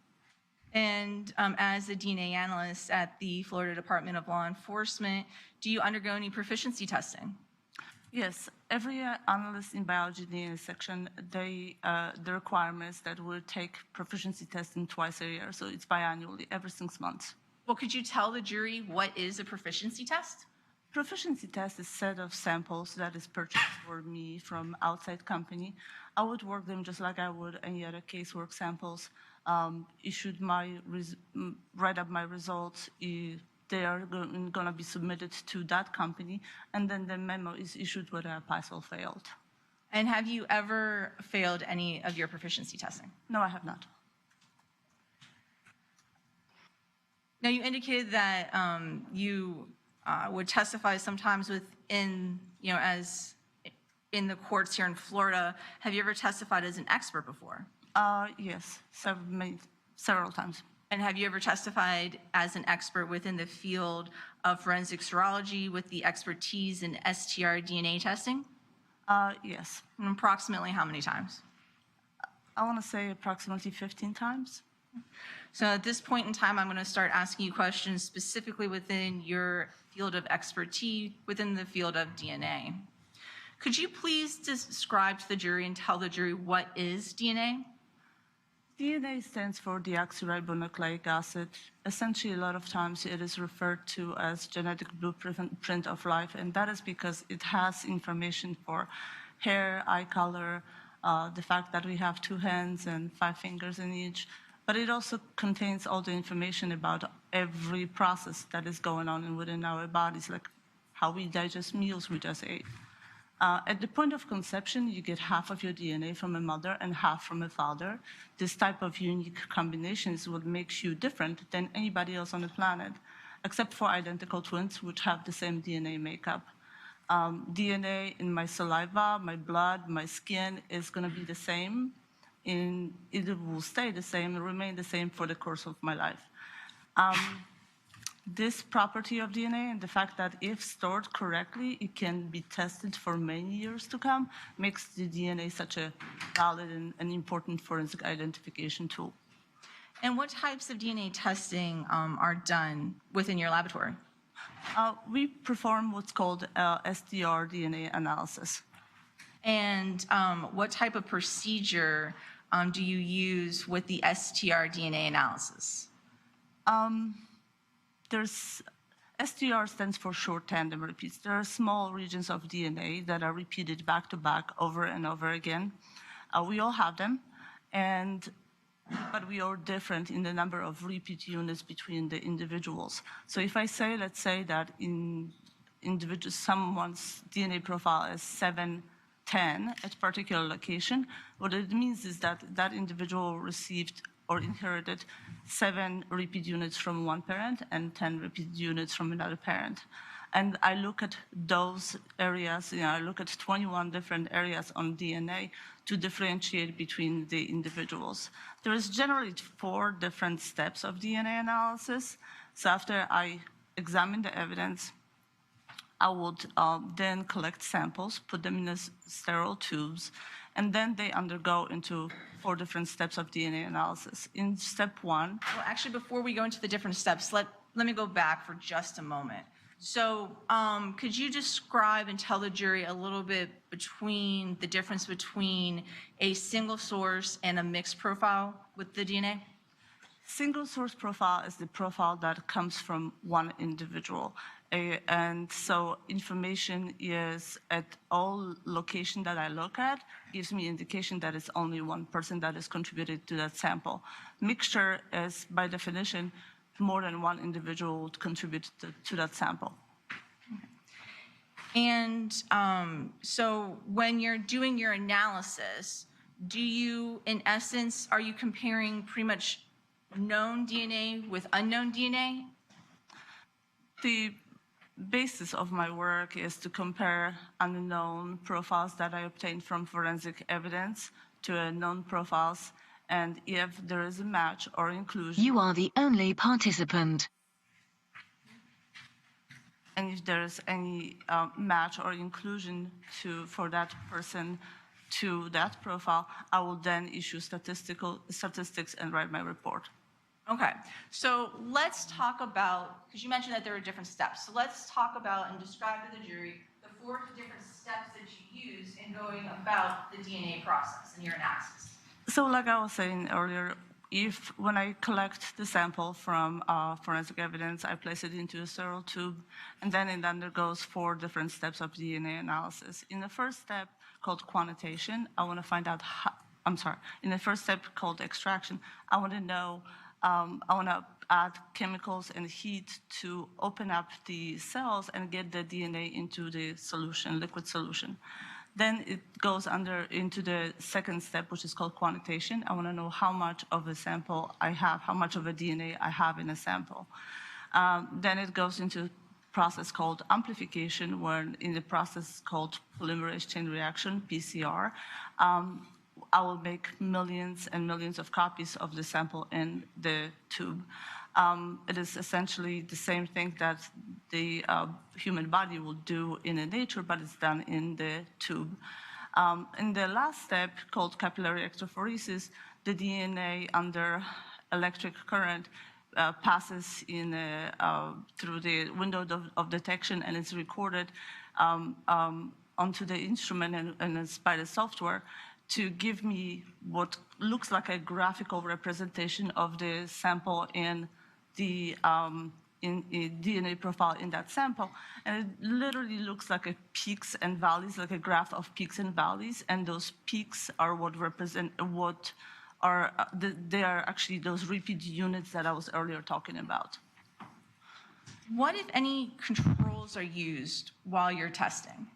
Speaker 3: And as a DNA analyst at the Florida Department of Law Enforcement, do you undergo any proficiency testing?
Speaker 12: Yes, every analyst in biology DNA section, the requirements that will take proficiency testing twice a year, so it's biannually, every 6 months.
Speaker 3: Well, could you tell the jury what is a proficiency test?
Speaker 12: Proficiency test is a set of samples that is purchased for me from outside company. I would work them just like I would any other casework samples. Write up my results. They are going to be submitted to that company, and then the memo is issued whether a pass or failed.
Speaker 3: And have you ever failed any of your proficiency testing?
Speaker 12: No, I have not.
Speaker 3: Now, you indicated that you would testify sometimes within, as in the courts here in Florida. Have you ever testified as an expert before?
Speaker 12: Yes, several times.
Speaker 3: And have you ever testified as an expert within the field of forensic serology with the expertise in STR DNA testing?
Speaker 12: Yes.
Speaker 3: And approximately how many times?
Speaker 12: I want to say approximately 15 times.
Speaker 3: So at this point in time, I'm going to start asking you questions specifically within your field of expertise within the field of DNA. Could you please describe to the jury and tell the jury what is DNA?
Speaker 12: DNA stands for deoxyribonucleic acid. Essentially, a lot of times it is referred to as genetic blueprint of life, and that is because it has information for hair, eye color, the fact that we have 2 hands and 5 fingers in each, but it also contains all the information about every process that is going on within our bodies, like how we digest meals we just ate. At the point of conception, you get half of your DNA from a mother and half from a father. This type of unique combination is what makes you different than anybody else on the planet, except for identical twins, which have the same DNA makeup. DNA in my saliva, my blood, my skin is going to be the same. It will stay the same and remain the same for the course of my life. This property of DNA and the fact that if stored correctly, it can be tested for many years to come, makes the DNA such a valid and important forensic identification tool.
Speaker 3: And what types of DNA testing are done within your laboratory?
Speaker 12: We perform what's called STR DNA analysis.
Speaker 3: And what type of procedure do you use with the STR DNA analysis?
Speaker 12: STR stands for short tandem repeats. There are small regions of DNA that are repeated back to back over and over again. We all have them, but we are different in the number of repeat units between the individuals. So if I say, let's say that someone's DNA profile is 710 at a particular location, what it means is that that individual received or inherited 7 repeat units from one parent and 10 repeat units from another parent. And I look at those areas, I look at 21 different areas on DNA to differentiate between the individuals. There is generally 4 different steps of DNA analysis. So after I examine the evidence, I would then collect samples, put them in sterile tubes, and then they undergo into 4 different steps of DNA analysis. In step 1.
Speaker 3: Well, actually, before we go into the different steps, let me go back for just a moment. So could you describe and tell the jury a little bit between the difference between a single source and a mixed profile with the DNA?
Speaker 12: Single source profile is the profile that comes from one individual. And so information is at all location that I look at gives me indication that it's only one person that has contributed to that sample. Mixture is, by definition, more than one individual contribute to that sample.
Speaker 3: And so when you're doing your analysis, do you, in essence, are you comparing pretty much known DNA with unknown DNA?
Speaker 12: The basis of my work is to compare unknown profiles that I obtained from forensic evidence to known profiles, and if there is a match or inclusion.
Speaker 6: You are the only participant.
Speaker 12: And if there is any match or inclusion for that person to that profile, I will then issue statistics and write my report.
Speaker 3: Okay, so let's talk about, because you mentioned that there are different steps. So let's talk about and describe to the jury the 4 different steps that you use in going about the DNA process in your analysis.
Speaker 12: So like I was saying earlier, when I collect the sample from forensic evidence, I place it into a sterile tube, and then it undergoes 4 different steps of DNA analysis. In the first step, called quantitation, I want to find out in the first step called extraction, I want to know, I want to add chemicals and heat to open up the cells and get the DNA into the solution, liquid solution. Then it goes into the second step, which is called quantitation. I want to know how much of a sample I have, how much of a DNA I have in a sample. Then it goes into a process called amplification, where in the process called polymerase chain reaction, PCR, I will make millions and millions of copies of the sample in the tube. It is essentially the same thing that the human body will do in nature, but it's done in the tube. In the last step, called capillary electrophoresis, the DNA under electric current passes through the window of detection, and it's recorded onto the instrument and it's by the software to give me what looks like a graphical representation of the sample in the DNA profile in that sample. And it literally looks like a peaks and valleys, like a graph of peaks and valleys. And those peaks are what represent they are actually those repeat units that I was earlier talking about.
Speaker 3: What, if any, controls are used while you're testing?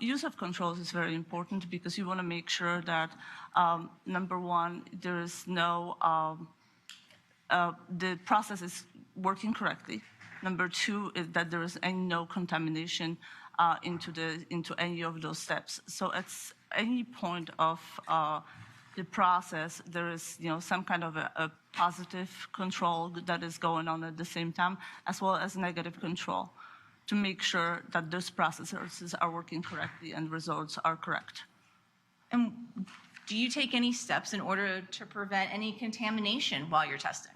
Speaker 12: Use of controls is very important because you want to make sure that, number one, there is no, the process is working correctly. Number two is that there is no contamination into any of those steps. So at any point of the process, there is some kind of a positive control that is going on at the same time, as well as negative control, to make sure that those processes are working correctly and results are correct.
Speaker 3: And do you take any steps in order to prevent any contamination while you're testing?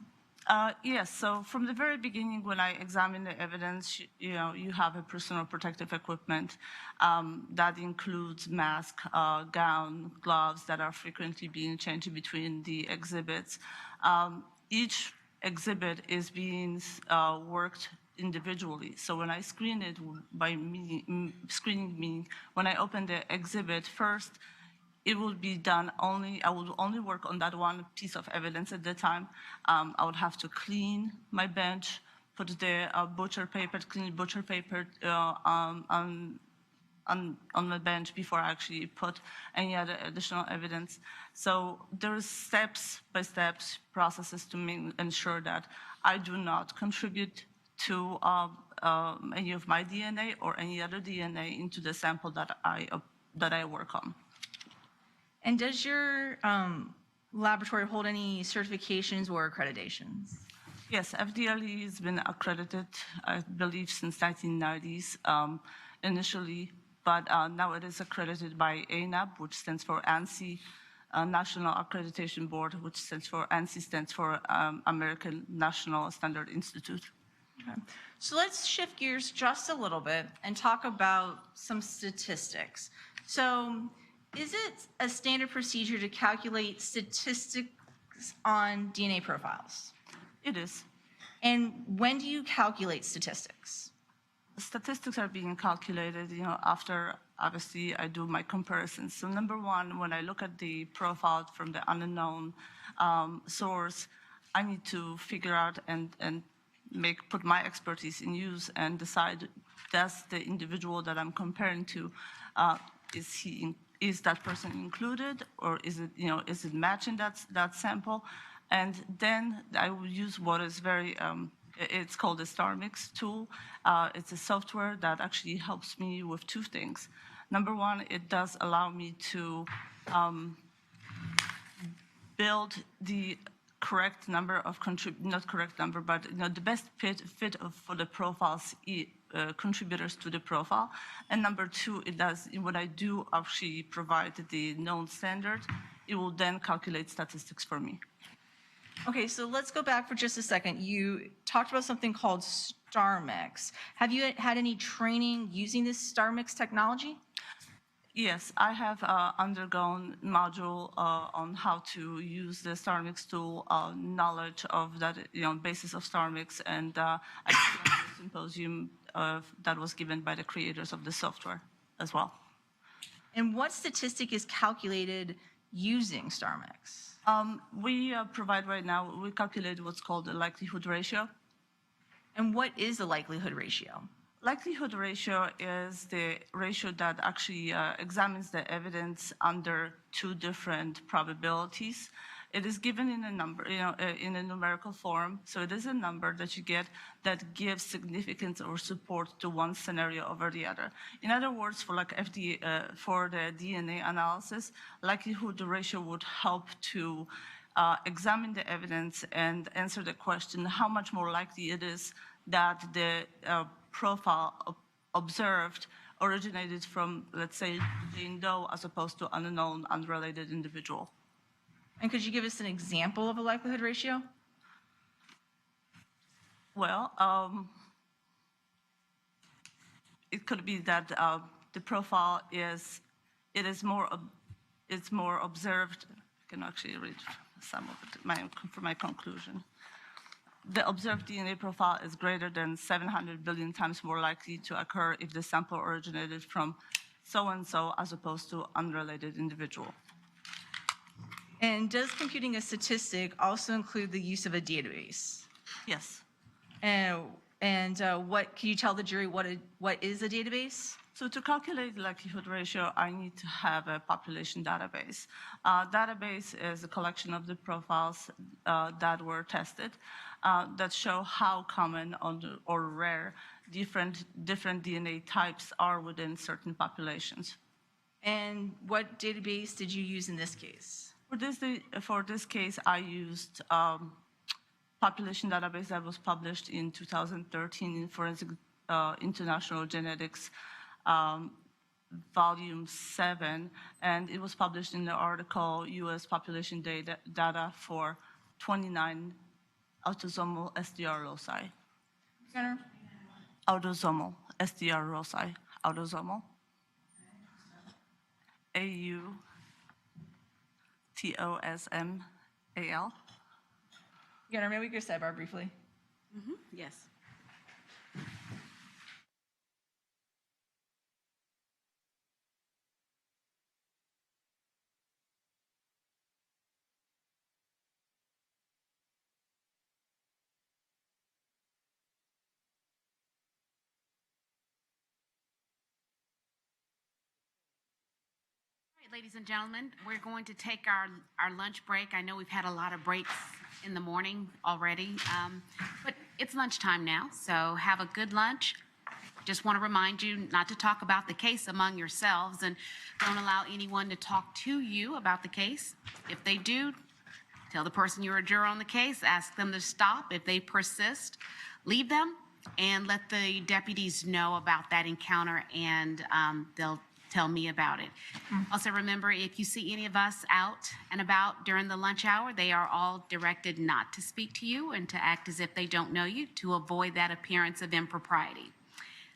Speaker 12: Yes, so from the very beginning when I examine the evidence, you have a personal protective equipment that includes mask, gown, gloves that are frequently being changed between the exhibits. Each exhibit is being worked individually. So when I screen it screening meaning when I open the exhibit first, it will be done I will only work on that one piece of evidence at the time. I would have to clean my bench, put the clean butcher paper on the bench before I actually put any other additional evidence. So there's step-by-step processes to ensure that I do not contribute to any of my DNA or any other DNA into the sample that I work on.
Speaker 3: And does your laboratory hold any certifications or accreditations?
Speaker 12: Yes, FDLE has been accredited, I believe, since 1990s initially, but now it is accredited by ANAB, which stands for ANSI, National Accreditation Board, which stands for ANSI stands for American National Standard Institute.
Speaker 3: Okay. So let's shift gears just a little bit and talk about some statistics. So is it a standard procedure to calculate statistics on DNA profiles?
Speaker 12: It is.
Speaker 3: And when do you calculate statistics?
Speaker 12: statistics are being calculated, after obviously I do my comparisons. So number one, when I look at the profile from the unknown source, I need to figure out and put my expertise in use and decide, does the individual that I'm comparing to, is that person included, or is it matching that sample? And then I will use what is very, it's called the StarMix tool. It's a software that actually helps me with two things. Number one, it does allow me to build the correct number of not correct number, but the best fit for the profiles contributors to the profile. And number two, it does, when I do actually provide the known standard, it will then calculate statistics for me.
Speaker 3: Okay, so let's go back for just a second. You talked about something called StarMix. Have you had any training using this StarMix technology?
Speaker 12: Yes, I have undergone module on how to use the StarMix tool, knowledge of that, basis of StarMix, and I did a symposium that was given by the creators of the software as well.
Speaker 3: And what statistic is calculated using StarMix?
Speaker 12: We provide right now, we calculate what's called the likelihood ratio.
Speaker 3: And what is the likelihood ratio?
Speaker 12: Likelihood ratio is the ratio that actually examines the evidence under two different probabilities. It is given in a number, in a numerical form. So it is a number that you get that gives significance or support to one scenario over the other. In other words, for for the DNA analysis, likelihood ratio would help to examine the evidence and answer the question, how much more likely it is that the profile observed originated from, let's say, Jane Doe as opposed to unknown, unrelated individual.
Speaker 3: And could you give us an example of a likelihood ratio?
Speaker 12: Well, it could be that the profile is more observed. I can actually read some of it for my conclusion. The observed DNA profile is greater than 700 billion times more likely to occur if the sample originated from so-and-so as opposed to unrelated individual.
Speaker 3: And does computing a statistic also include the use of a database?
Speaker 12: Yes.
Speaker 3: And what can you tell the jury what is a database?
Speaker 12: So to calculate the likelihood ratio, I need to have a population database. Database is a collection of the profiles that were tested that show how common or rare different DNA types are within certain populations.
Speaker 3: And what database did you use in this case?
Speaker 12: For this case, I used population database that was published in 2013 in Forensic International Genetics, Volume 7, and it was published in the article U.S. Population Data for 29 autosomal SDR loci.
Speaker 3: Senator?
Speaker 12: Autosomal SDR loci. Autosomal. AUTOSMAL.
Speaker 3: Gunnar, may we go sidebar briefly?
Speaker 4: Yes. Ladies and gentlemen, we're going to take our lunch break. I know we've had a lot of breaks in the morning already, but it's lunchtime now, so have a good lunch. Just want to remind you not to talk about the case among yourselves, and don't allow anyone to talk to you about the case. If they do, tell the person you're a juror on the case, ask them to stop. If they persist, leave them and let the deputies know about that encounter, and they'll tell me about it. Also remember, if you see any of us out and about during the lunch hour, they are all directed not to speak to you and to act as if they don't know you, to avoid that appearance of impropriety.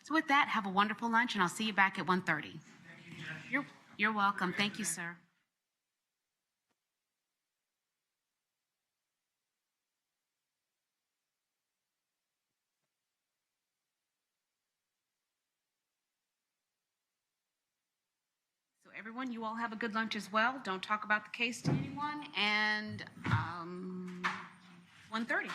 Speaker 4: So with that, have a wonderful lunch, and I'll see you back at 1:30. Thank you, Judge. You're welcome. Thank you, sir. everyone, you all have a good lunch as well. Don't talk about the case to anyone. And 1:30.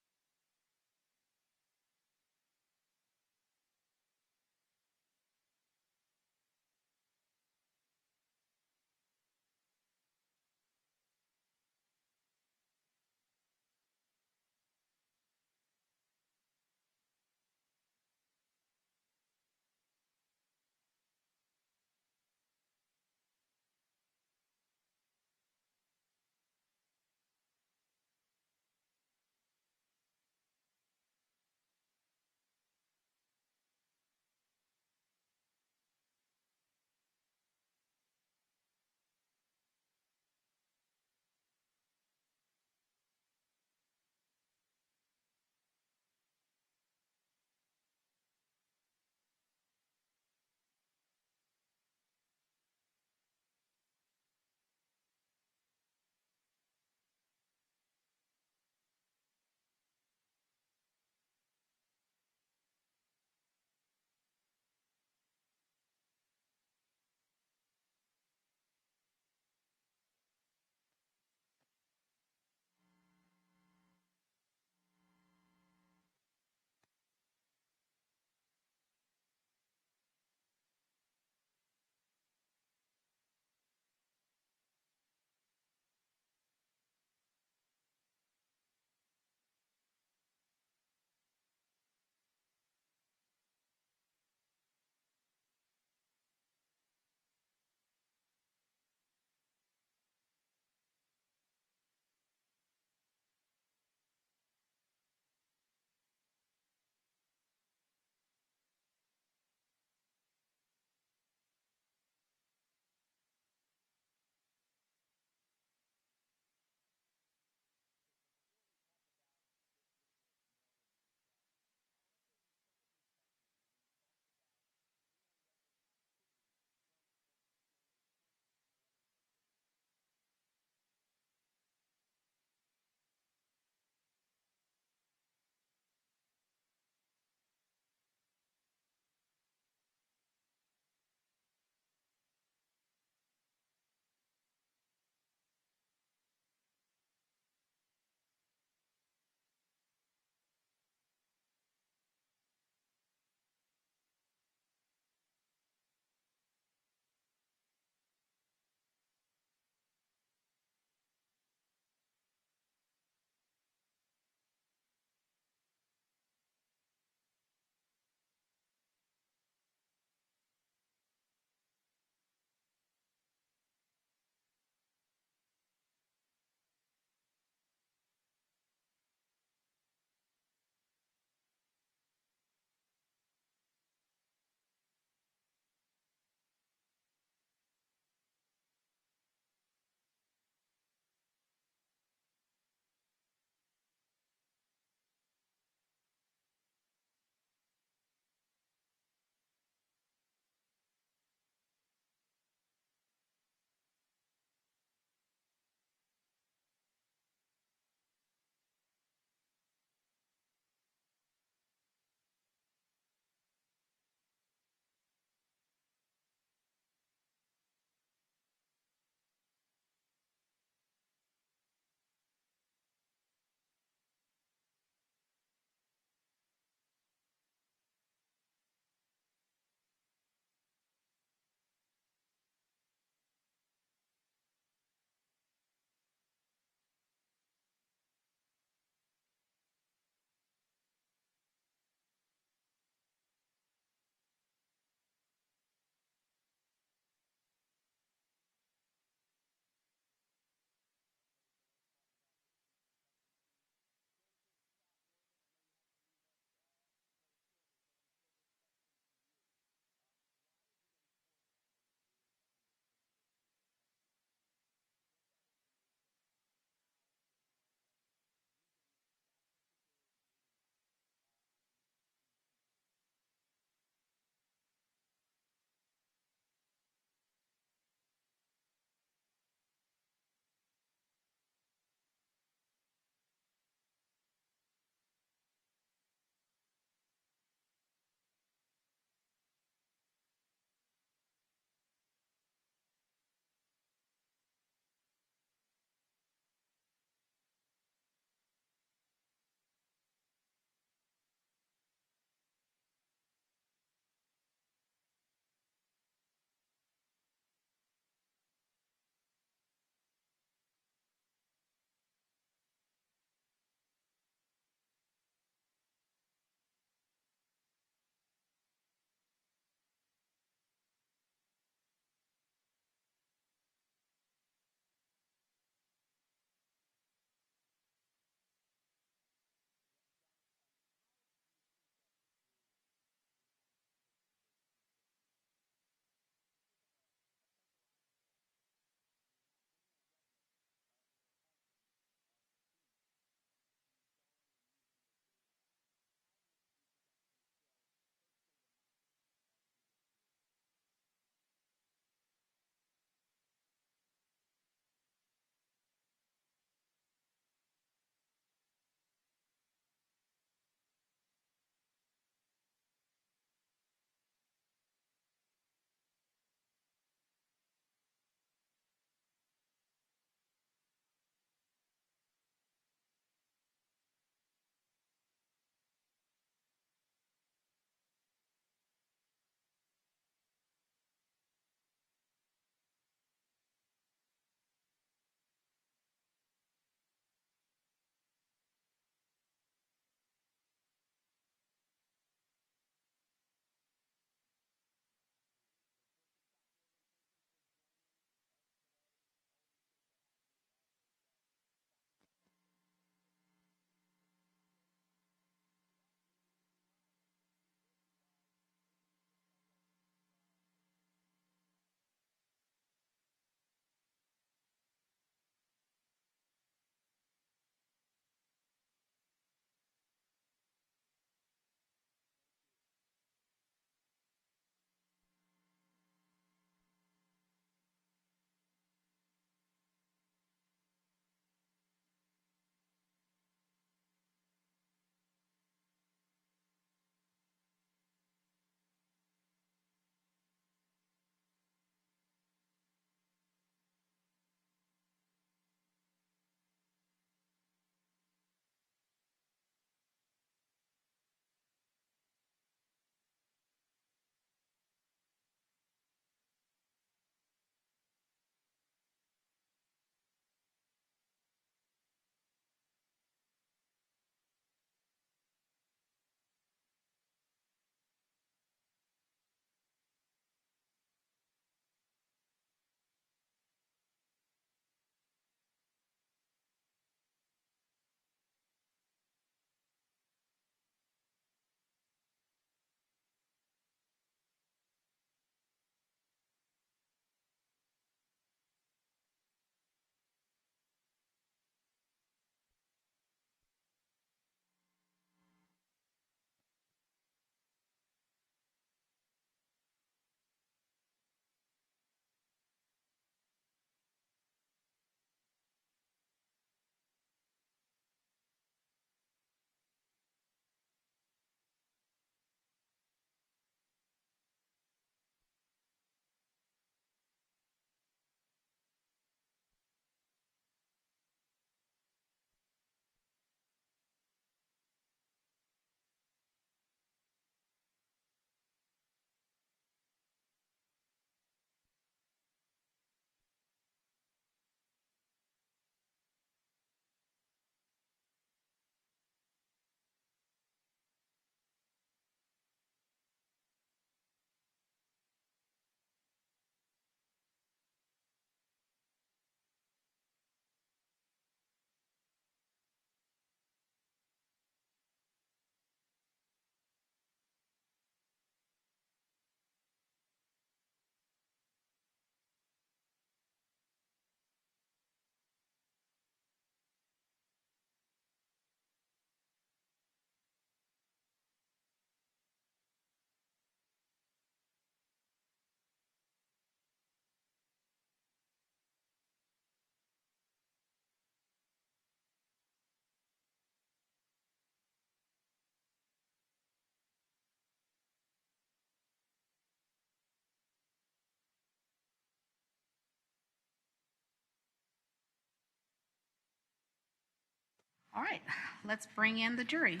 Speaker 4: All right, let's bring in the jury.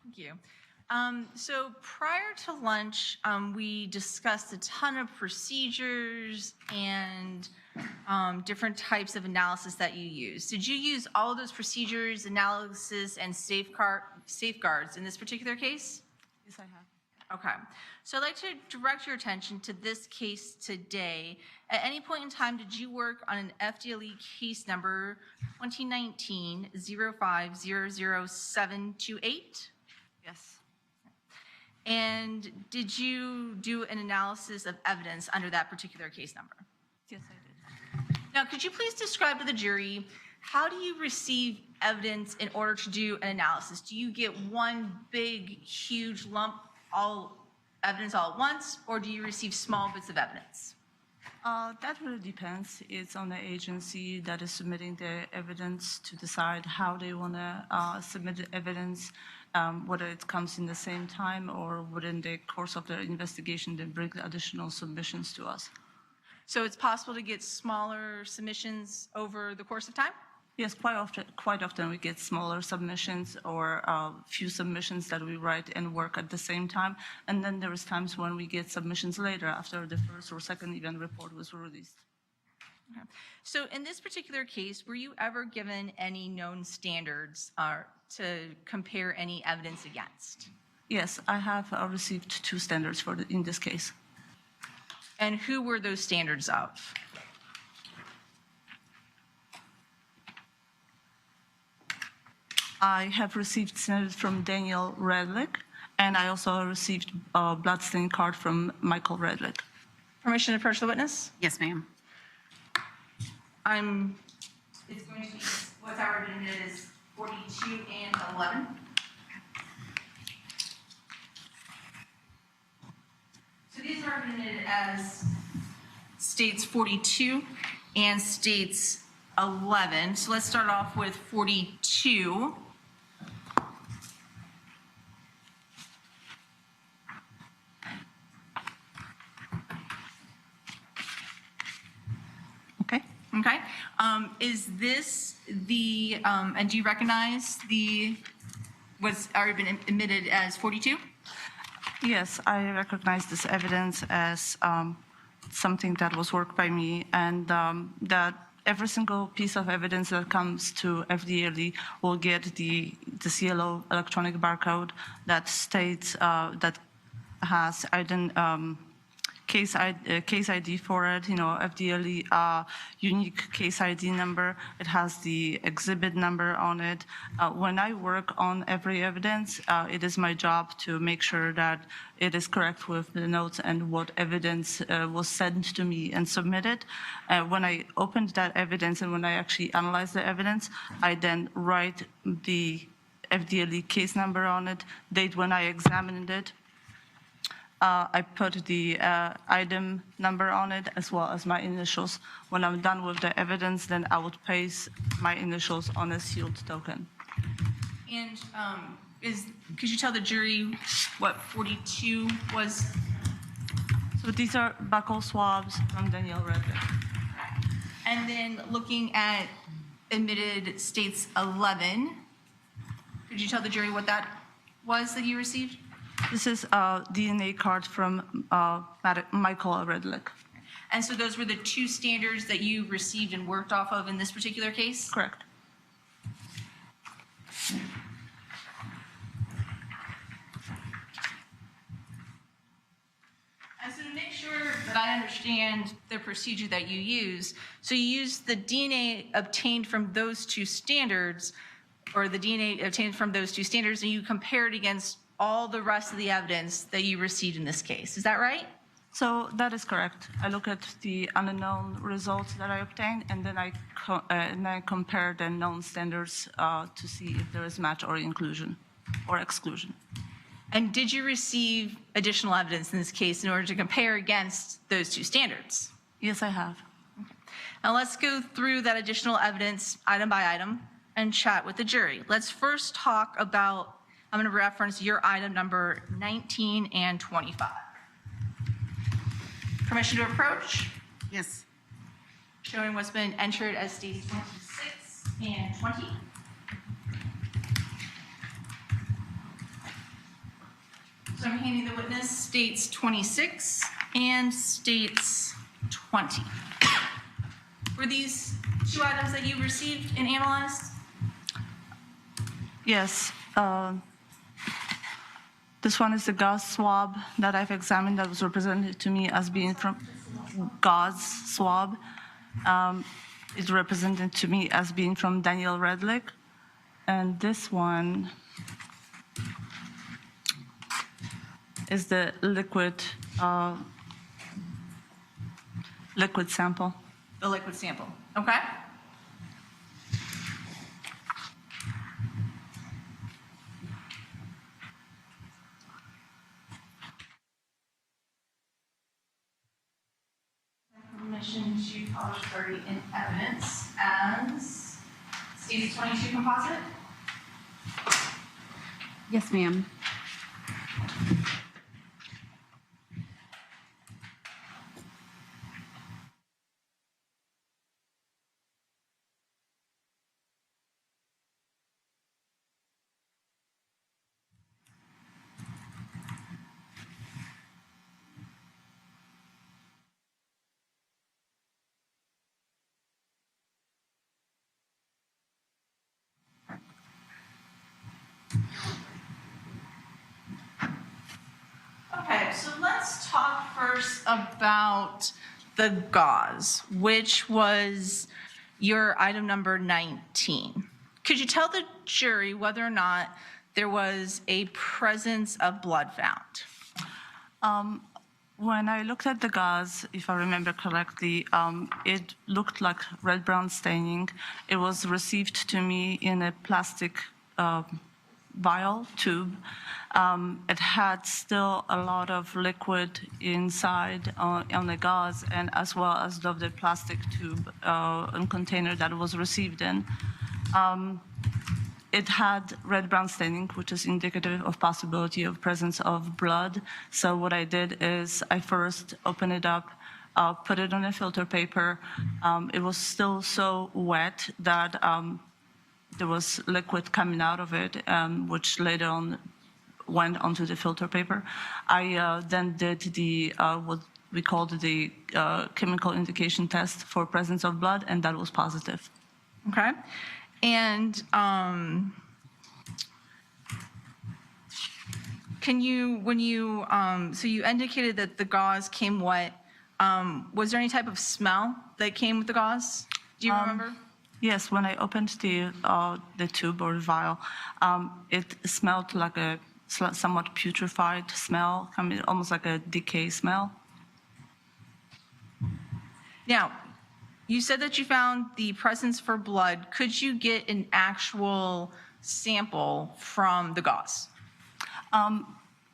Speaker 3: Thank you. So prior to lunch, we discussed a ton of procedures and different types of analysis that you use. Did you use all of those procedures, analysis, and safeguards in this particular case?
Speaker 12: Yes, I have.
Speaker 3: Okay. So I'd like to direct your attention to this case today. At any point in time, did you work on an FDLE case number 2019-05-00728?
Speaker 12: Yes.
Speaker 3: And did you do an analysis of evidence under that particular case number?
Speaker 12: Yes, I did.
Speaker 3: Now, could you please describe to the jury, how do you receive evidence in order to do an analysis? Do you get one big, huge lump, evidence all at once, or do you receive small bits of evidence?
Speaker 12: That really depends. It's on the agency that is submitting the evidence to decide how they want to submit the evidence, whether it comes in the same time or within the course of their investigation, they bring additional submissions to us.
Speaker 3: So it's possible to get smaller submissions over the course of time?
Speaker 12: Yes, quite often we get smaller submissions or few submissions that we write and work at the same time. And then there is times when we get submissions later after the first or second event report was released.
Speaker 3: Okay. So in this particular case, were you ever given any known standards to compare any evidence against?
Speaker 12: Yes, I have received 2 standards in this case.
Speaker 3: And who were those standards of?
Speaker 12: I have received standards from Danielle Redlick, and I also received a bloodstain card from Michael Redlick.
Speaker 3: Permission to approach the witness?
Speaker 4: Yes, ma'am.
Speaker 3: It's going to be, what's already been admitted is 42 and 11. So these are admitted as states 42 and states 11. So let's start off with 42.
Speaker 12: Okay.
Speaker 3: Okay. Is this the, and do you recognize what's already been admitted as 42?
Speaker 12: Yes, I recognize this evidence as something that was worked by me, and that every single piece of evidence that comes to FDLE will get the CLO electronic barcode that states that has case ID for it, FDLE unique case ID number. It has the exhibit number on it. When I work on every evidence, it is my job to make sure that it is correct with the notes and what evidence was sent to me and submitted. When I opened that evidence and when I actually analyze the evidence, I then write the FDLE case number on it, date when I examined it. I put the item number on it as well as my initials. When I'm done with the evidence, then I would paste my initials on a sealed token.
Speaker 3: And could you tell the jury what 42 was?
Speaker 12: So these are buccal swabs from Danielle Redlick.
Speaker 3: And then looking at admitted states 11, could you tell the jury what that was that you received?
Speaker 12: This is a DNA card from Michael Redlick.
Speaker 3: And so those were the two standards that you received and worked off of in this particular case?
Speaker 12: Correct.
Speaker 3: And so to make sure that I understand the procedure that you use, so you use the DNA obtained from those two standards, or the DNA obtained from those two standards, and you compare it against all the rest of the evidence that you received in this case. Is that right?
Speaker 12: So that is correct. I look at the unknown results that I obtained, and then I compare the known standards to see if there is match or inclusion or exclusion.
Speaker 3: And did you receive additional evidence in this case in order to compare against those two standards?
Speaker 12: Yes, I have.
Speaker 3: Now let's go through that additional evidence item by item and chat with the jury. Let's first talk about, I'm going to reference your item number 19 and 25. Permission to approach,
Speaker 4: Yes.
Speaker 3: showing what's been entered as states 26 and 20. So I'm handing the witness states 26 and states 20. Were these two items that you received and analyzed?
Speaker 12: Yes. This one is the gauze swab that I've examined that was represented to me as being from gauze swab. It's represented to me as being from Danielle Redlick. And this one is the liquid sample.
Speaker 3: The liquid sample, okay? Permission to publish 30 in evidence as stated 22 composite.
Speaker 4: Yes, ma'am.
Speaker 3: Okay, so let's talk first about the gauze, which was your item number 19. Could you tell the jury whether or not there was a presence of blood found?
Speaker 12: When I looked at the gauze, if I remember correctly, it looked like red-brown staining. It was received to me in a plastic vial tube. It had still a lot of liquid inside on the gauze, and as well as the plastic tube and container that it was received in. It had red-brown staining, which is indicative of possibility of presence of blood. So what I did is I first opened it up, put it on a filter paper. It was still so wet that there was liquid coming out of it, which later on went onto the filter paper. I then did the what we called the chemical indication test for presence of blood, and that was positive.
Speaker 3: Okay. And can you, when you, so you indicated that the gauze came wet. Was there any type of smell that came with the gauze? Do you remember?
Speaker 12: Yes, when I opened the tube or vial, it smelled like a somewhat putrefied smell, almost like a decay smell.
Speaker 3: Now, you said that you found the presence for blood. Could you get an actual sample from the gauze?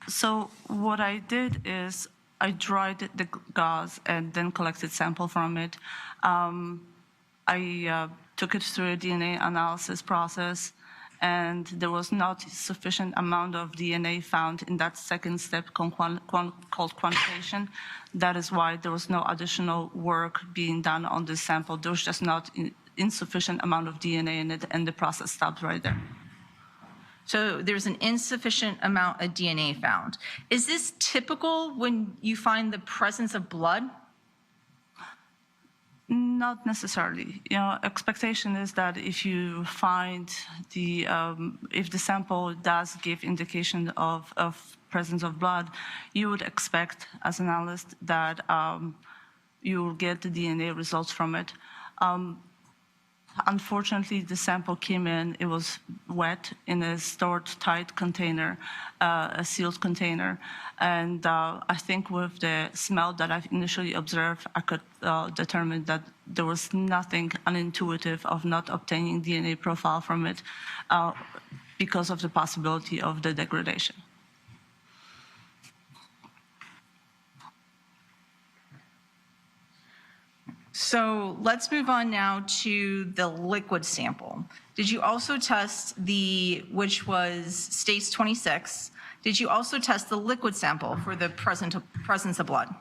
Speaker 12: So what I did is I dried the gauze and then collected sample from it. I took it through a DNA analysis process, and there was not sufficient amount of DNA found in that second step called quantitation. That is why there was no additional work being done on this sample. There was just not insufficient amount of DNA in it, and the process stopped right there.
Speaker 3: So there's an insufficient amount of DNA found. Is this typical when you find the presence of blood?
Speaker 12: Not necessarily. Expectation is that if you find if the sample does give indication of presence of blood, you would expect, as an analyst, that you will get the DNA results from it. Unfortunately, the sample came in, it was wet in a stored tight container, a sealed container. And I think with the smell that I initially observed, I could determine that there was nothing unintuitive of not obtaining DNA profile from it because of the possibility of the degradation.
Speaker 3: So let's move on now to the liquid sample. Did you also test which was states 26, did you also test the liquid sample for the presence of blood?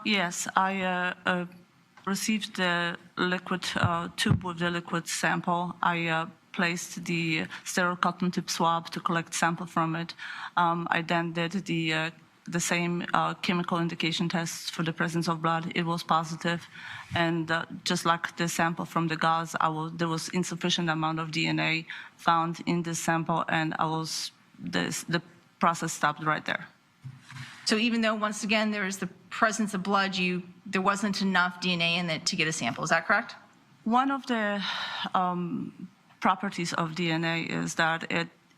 Speaker 12: Yes, I received the liquid tube with the liquid sample. I placed the sterile cotton tip swab to collect sample from it. I then did the same chemical indication tests for the presence of blood. It was positive, and just like the sample from the gauze, there was insufficient amount of DNA found in this sample, and the process stopped right there.
Speaker 3: So even though, once again, there is the presence of blood, there wasn't enough DNA in it to get a sample, is that correct?
Speaker 12: One of the properties of DNA is that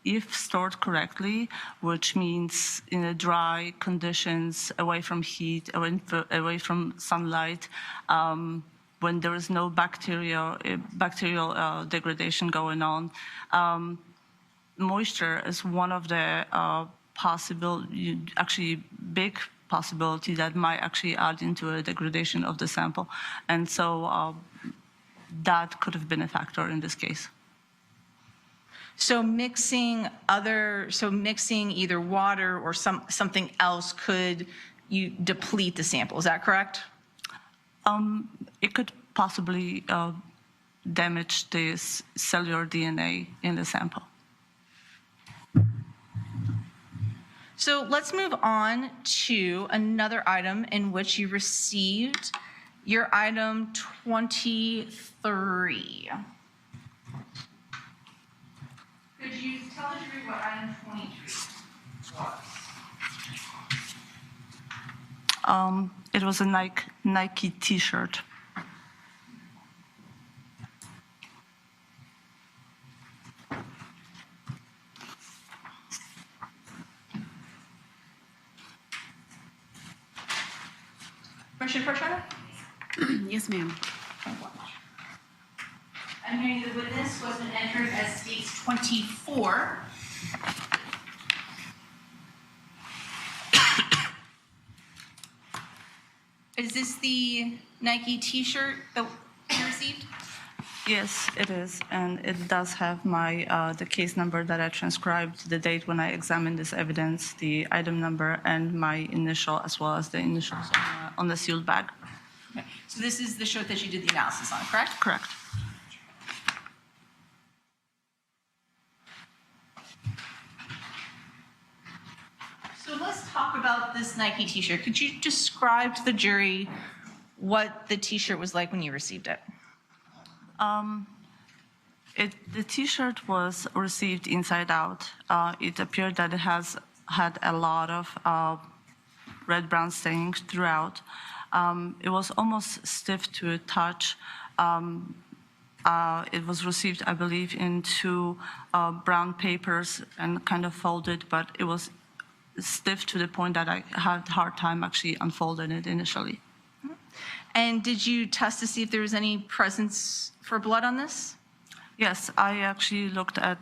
Speaker 12: if stored correctly, which means in a dry conditions, away from heat, away from sunlight, when there is no bacterial degradation going on, moisture is one of the big possibility that might actually add into a degradation of the sample. And so that could have been a factor in this case.
Speaker 3: So mixing either water or something else could deplete the sample, is that correct?
Speaker 12: It could possibly damage the cellular DNA in the sample.
Speaker 3: So let's move on to another item in which you received your item 23. Could you tell the jury what item 23 was?
Speaker 12: It was a Nike T-shirt.
Speaker 3: Question for Charlotte?
Speaker 4: Yes, ma'am.
Speaker 3: I'm hearing the witness was entered as states 24. Is this the Nike T-shirt that you received?
Speaker 12: Yes, it is, and it does have the case number that I transcribed, the date when I examined this evidence, the item number, and my initial, as well as the initials on the sealed bag.
Speaker 3: Okay. So this is the shirt that you did the analysis on, correct?
Speaker 12: Correct.
Speaker 3: So let's talk about this Nike T-shirt. Could you describe to the jury what the T-shirt was like when you received it?
Speaker 12: The T-shirt was received inside out. It appeared that it has had a lot of red-brown staining throughout. It was almost stiff to touch. It was received, I believe, in two brown papers and kind of folded, but it was stiff to the point that I had a hard time actually unfolding it initially.
Speaker 3: And did you test to see if there was any presence for blood on this?
Speaker 12: Yes, I actually looked at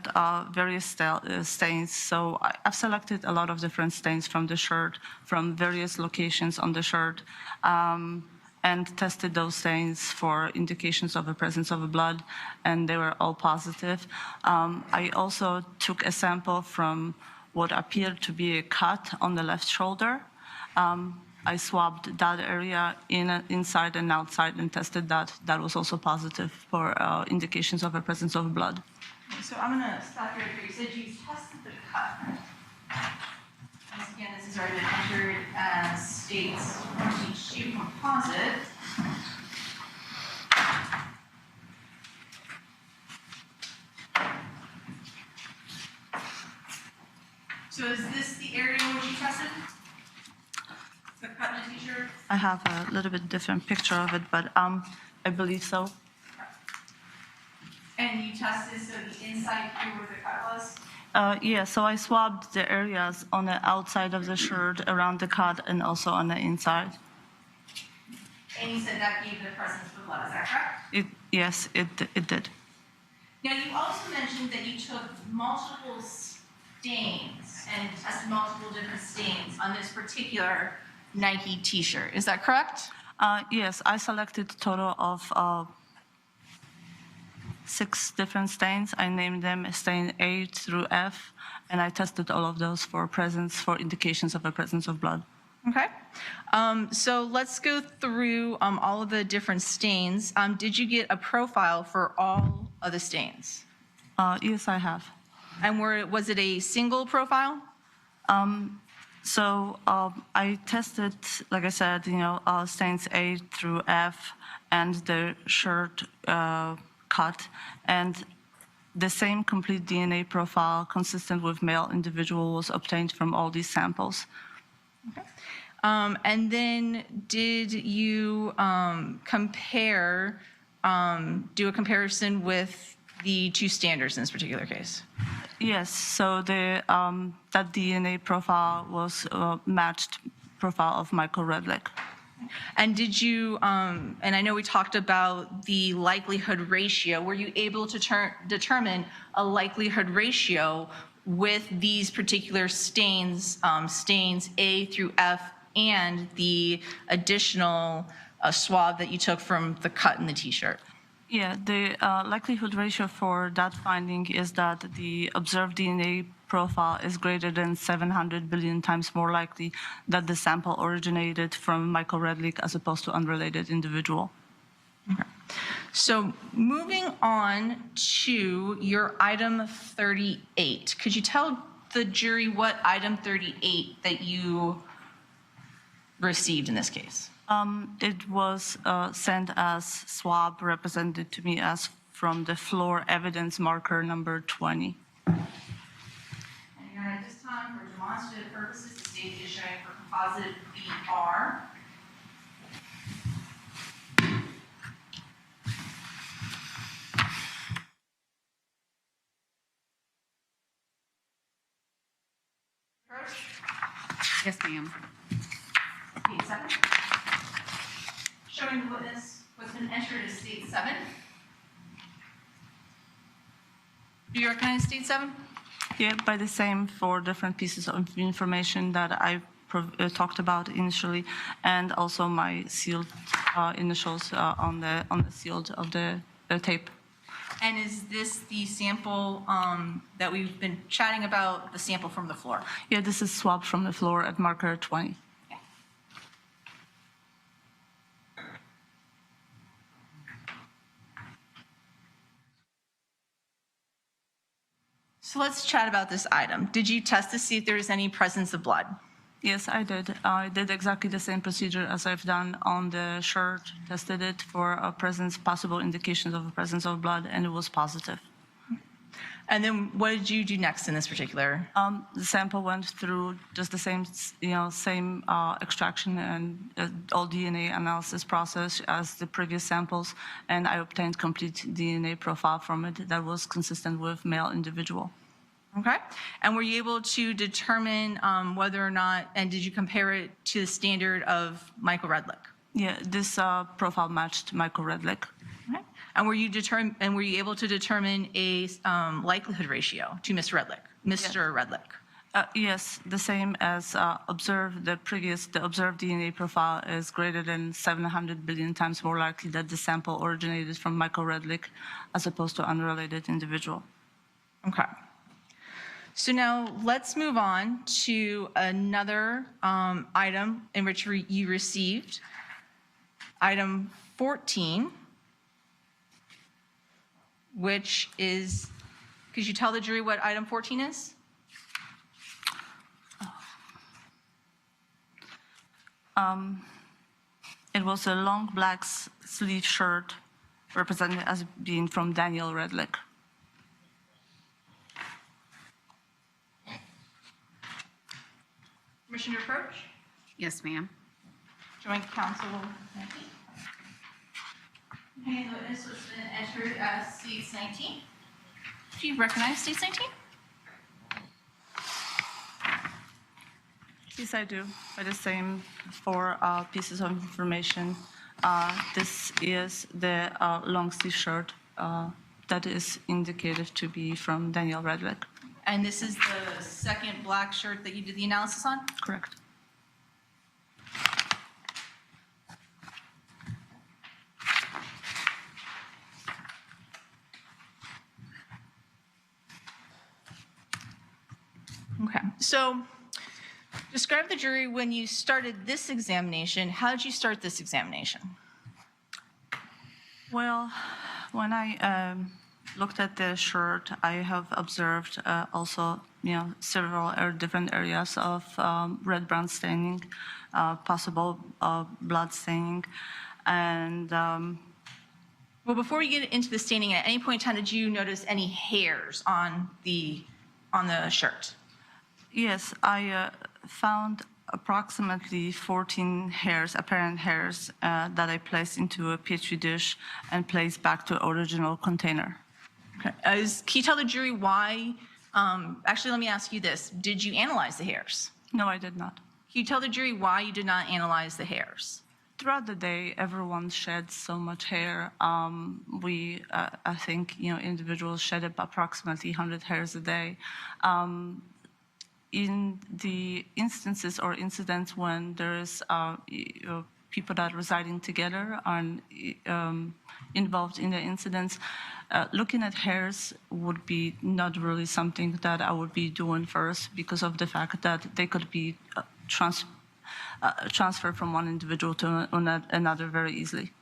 Speaker 12: various stains. So I've selected a lot of different stains from the shirt, from various locations on the shirt, and tested those stains for indications of the presence of blood, and they were all positive. I also took a sample from what appeared to be a cut on the left shoulder. I swabbed that area inside and outside and tested that. That was also positive for indications of a presence of blood.
Speaker 3: So I'm going to stop here. You said you tested the cut. Once again, this has already been entered as state's sheet composite. So is this the area which you tested? The cut in the t-shirt?
Speaker 12: I have a little bit different picture of it, but I believe so.
Speaker 3: And you tested so the inside here where the cut was?
Speaker 12: Yeah, so I swabbed the areas on the outside of the shirt, around the cut, and also on the inside.
Speaker 3: And you said that gave the presence of blood, is that correct?
Speaker 12: Yes, it did.
Speaker 3: Now, you also mentioned that you took multiple stains and tested multiple different stains on this particular Nike t-shirt. Is that correct?
Speaker 12: Yes, I selected a total of 6 different stains. I named them stain A through F, and I tested all of those for indications of the presence of blood.
Speaker 3: Okay. So let's go through all of the different stains. Did you get a profile for all of the stains?
Speaker 12: Yes, I have.
Speaker 3: And was it a single profile?
Speaker 12: So I tested, like I said, stains A through F and the shirt cut, and the same complete DNA profile consistent with male individual was obtained from all these samples.
Speaker 3: Okay. And then did you do a comparison with the 2 standards in this particular case?
Speaker 12: Yes, so that DNA profile was matched profile of Michael Redlick.
Speaker 3: And did you, and I know we talked about the likelihood ratio, were you able to determine a likelihood ratio with these particular stains, stains A through F, and the additional swab that you took from the cut in the t-shirt?
Speaker 12: Yeah, the likelihood ratio for that finding is that the observed DNA profile is greater than 700 billion times more likely that the sample originated from Michael Redlick as opposed to unrelated individual.
Speaker 3: Okay. So moving on to your item 38, could you tell the jury what item 38 that you received in this case?
Speaker 12: It was sent as swab, represented to me as from the floor evidence marker number 20.
Speaker 3: And you're at this time, for demonstrative purposes, the state is showing for composite BR. First,
Speaker 4: Yes, ma'am.
Speaker 3: state 7. Showing the witness what's been entered as state 7. Do you recognize state 7?
Speaker 12: Yeah, by the same 4 different pieces of information that I talked about initially, and also my sealed initials on the sealed of the tape.
Speaker 3: And is this the sample that we've been chatting about, the sample from the floor?
Speaker 12: Yeah, this is swab from the floor at marker 20.
Speaker 3: So let's chat about this item. Did you test to see if there is any presence of blood?
Speaker 12: Yes, I did. I did exactly the same procedure as I've done on the shirt, tested it for a possible indications of a presence of blood, and it was positive.
Speaker 3: And then what did you do next in this particular?
Speaker 12: The sample went through just the same, same extraction and all DNA analysis process as the previous samples, and I obtained complete DNA profile from it that was consistent with male individual.
Speaker 3: Okay. And were you able to determine whether or not, and did you compare it to the standard of Michael Redlick?
Speaker 12: Yeah, this profile matched Michael Redlick.
Speaker 3: Okay. And were you able to determine a likelihood ratio to Mr. Redlick?
Speaker 12: Yes, the same as observed. The observed DNA profile is greater than 700 billion times more likely that the sample originated from Michael Redlick as opposed to unrelated individual.
Speaker 3: Okay. So now let's move on to another item in which you received. Item 14, which is Could you tell the jury what item 14 is?
Speaker 12: It was a long black sleeve shirt represented as being from Danielle Redlick.
Speaker 3: Permission to approach?
Speaker 4: Yes, ma'am.
Speaker 3: Joint counsel. Okay, the witness was entered as States 19. Do you recognize States 19?
Speaker 12: Yes, I do. By the same four pieces of information. This is the long sleeve shirt that is indicated to be from Danielle Redlick.
Speaker 3: And this is the second black shirt that you did the analysis on?
Speaker 12: Correct.
Speaker 3: Okay. So describe the jury when you started this examination. How did you start this examination?
Speaker 12: Well, when I looked at the shirt, I have observed also, several different areas of red-brown staining, possible blood staining, and
Speaker 3: well, before we get into the staining, at any point in time, did you notice any hairs on the shirt?
Speaker 12: yes, I found approximately 14 hairs, apparent hairs, that I placed into a petri dish and placed back to original container.
Speaker 3: Okay. Can you tell the jury why? Actually, let me ask you this. Did you analyze the hairs?
Speaker 12: No, I did not.
Speaker 3: Can you tell the jury why you did not analyze the hairs?
Speaker 12: Throughout the day, everyone sheds so much hair. I think, individuals shed approximately 100 hairs a day. In the instances or incidents when there's people that are residing together and involved in the incidents, looking at hairs would be not really something that I would be doing first because of the fact that they could be transferred from one individual to another very easily.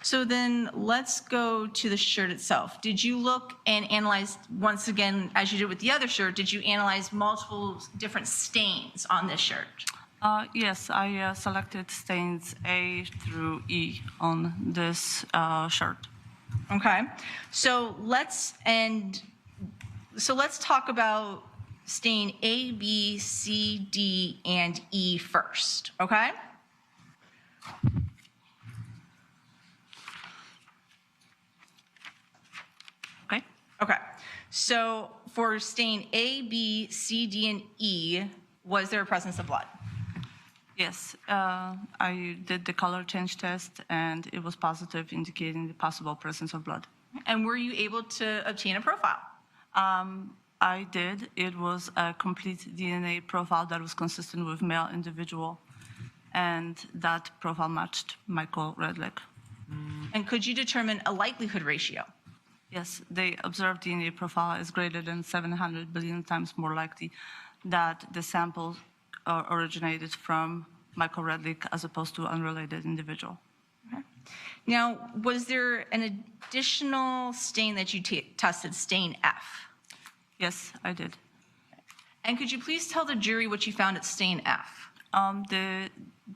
Speaker 3: So then let's go to the shirt itself. Did you look and analyze, once again, as you did with the other shirt, did you analyze multiple different stains on this shirt?
Speaker 12: Yes, I selected stains A through E on this shirt.
Speaker 3: Okay. So let's talk about stain A, B, C, D, and E first, okay?
Speaker 12: Okay.
Speaker 3: Okay. So for stain A, B, C, D, and E, was there a presence of blood?
Speaker 12: Yes, I did the color change test and it was positive, indicating the possible presence of blood.
Speaker 3: And were you able to obtain a profile?
Speaker 12: I did. It was a complete DNA profile that was consistent with male individual, and that profile matched Michael Redlick.
Speaker 3: And could you determine a likelihood ratio?
Speaker 12: Yes, the observed DNA profile is greater than 700 billion times more likely that the sample originated from Michael Redlick as opposed to unrelated individual.
Speaker 3: Okay. Now, was there an additional stain that you tested, stain F?
Speaker 12: Yes, I did.
Speaker 3: And could you please tell the jury what you found at stain F?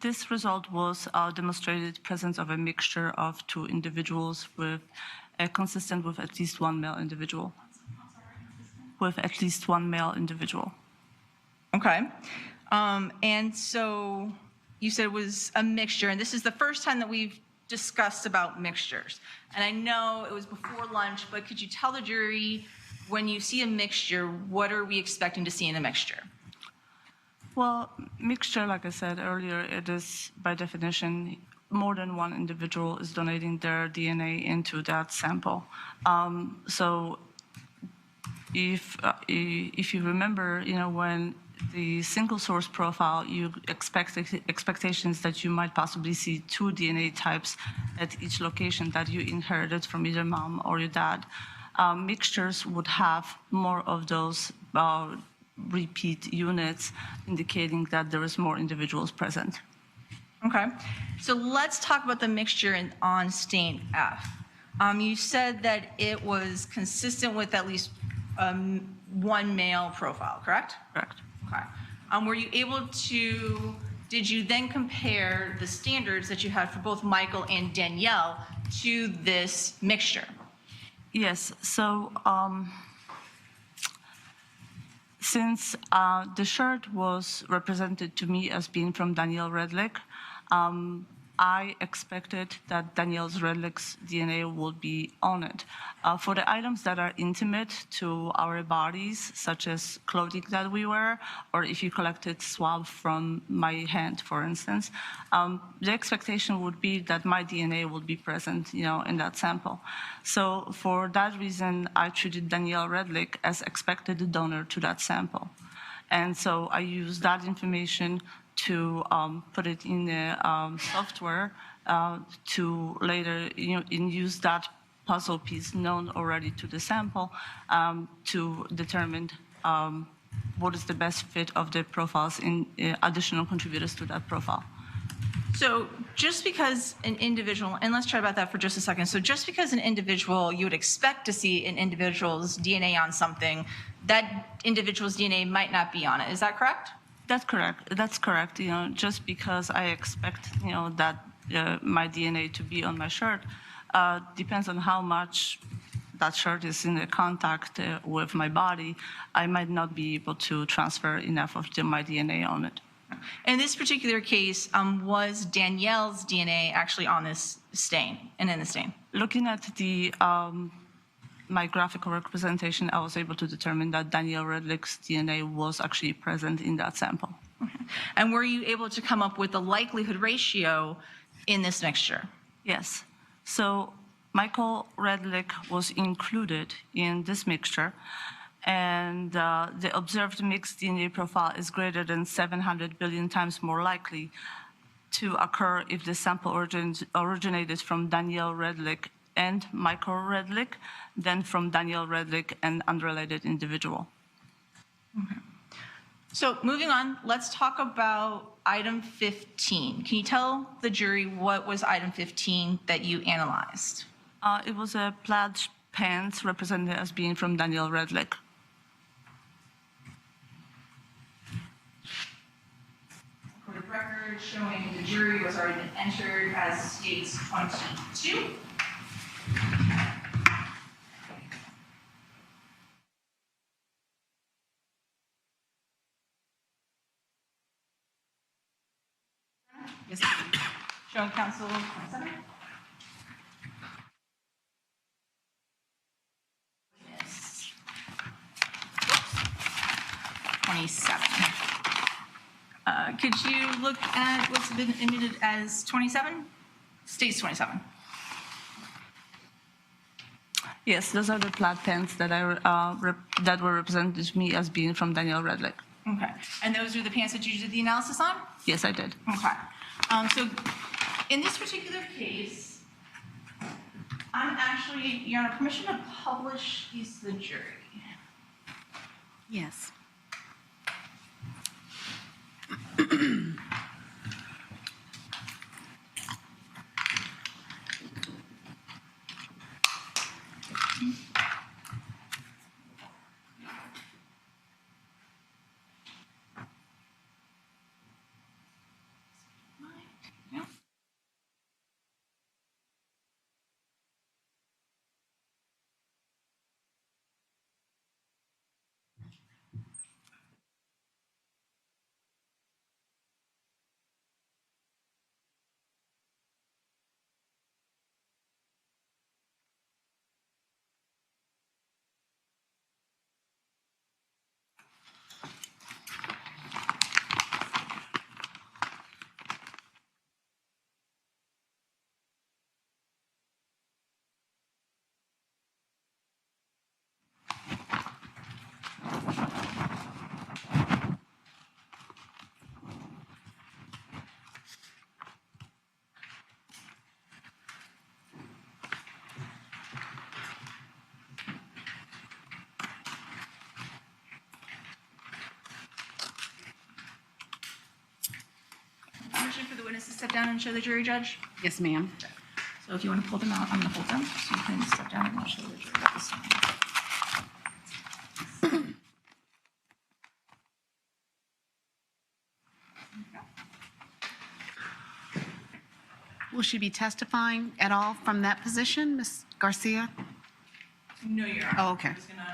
Speaker 12: This result was demonstrated presence of a mixture of two individuals with consistent with at least one male individual. With at least one male individual.
Speaker 3: Okay. And so you said it was a mixture, and this is the first time that we've discussed about mixtures. And I know it was before lunch, but could you tell the jury, when you see a mixture, what are we expecting to see in a mixture?
Speaker 12: Well, mixture, like I said earlier, it is by definition more than one individual is donating their DNA into that sample. So if you remember, when the single source profile, you expect expectations that you might possibly see two DNA types at each location that you inherited from either mom or your dad. Mixtures would have more of those repeat units, indicating that there is more individuals present.
Speaker 3: Okay. So let's talk about the mixture on stain F. You said that it was consistent with at least one male profile, correct?
Speaker 12: Correct.
Speaker 3: Okay. Were you able to, did you then compare the standards that you had for both Michael and Danielle to this mixture?
Speaker 12: Yes. So since the shirt was represented to me as being from Danielle Redlick, I expected that Danielle Redlick's DNA would be on it. For the items that are intimate to our bodies, such as clothing that we wear, or if you collected swab from my hand, for instance, the expectation would be that my DNA would be present, in that sample. So for that reason, I treated Danielle Redlick as expected donor to that sample. And so I used that information to put it in the software to later use that puzzle piece known already to the sample to determine what is the best fit of the profiles in additional contributors to that profile.
Speaker 3: So just because an individual, and let's chat about that for just a second. So just because an individual, you would expect to see an individual's DNA on something, that individual's DNA might not be on it. Is that correct?
Speaker 12: That's correct. That's correct. Just because I expect, that my DNA to be on my shirt, depends on how much that shirt is in contact with my body. I might not be able to transfer enough of my DNA on it.
Speaker 3: In this particular case, was Danielle's DNA actually on this stain and in the stain?
Speaker 12: Looking at the my graphical representation, I was able to determine that Danielle Redlick's DNA was actually present in that sample.
Speaker 3: Okay. And were you able to come up with the likelihood ratio in this mixture?
Speaker 12: Yes. So Michael Redlick was included in this mixture, and the observed mixed DNA profile is greater than 700 billion times more likely to occur if the sample originated from Danielle Redlick and Michael Redlick than from Danielle Redlick and unrelated individual.
Speaker 3: Okay. So moving on, let's talk about item 15. Can you tell the jury what was item 15 that you analyzed?
Speaker 12: It was a plaid pants represented as being from Danielle Redlick.
Speaker 3: For the record, showing the jury was already been entered as states 22. Yes, showing counsel 27. Yes. 27. Could you look at what's been admitted as 27? States 27.
Speaker 12: Yes, those are the plaid pants that that were represented to me as being from Danielle Redlick.
Speaker 3: Okay. And those are the pants that you did the analysis on?
Speaker 12: Yes, I did.
Speaker 3: Okay. So in this particular case, I'm actually, you're on permission to publish these to the jury.
Speaker 4: Yes.
Speaker 3: Permission for the witness to step down and show the jury, Judge?
Speaker 4: Yes, ma'am.
Speaker 3: So So if you want to pull them out, I'm going to hold them so you can step down and I'll show the jury what this means.
Speaker 4: Will she be testifying at all from that position, Ms. Garcia?
Speaker 3: No, Your Honor.
Speaker 4: Oh, okay.
Speaker 3: I'm just going to.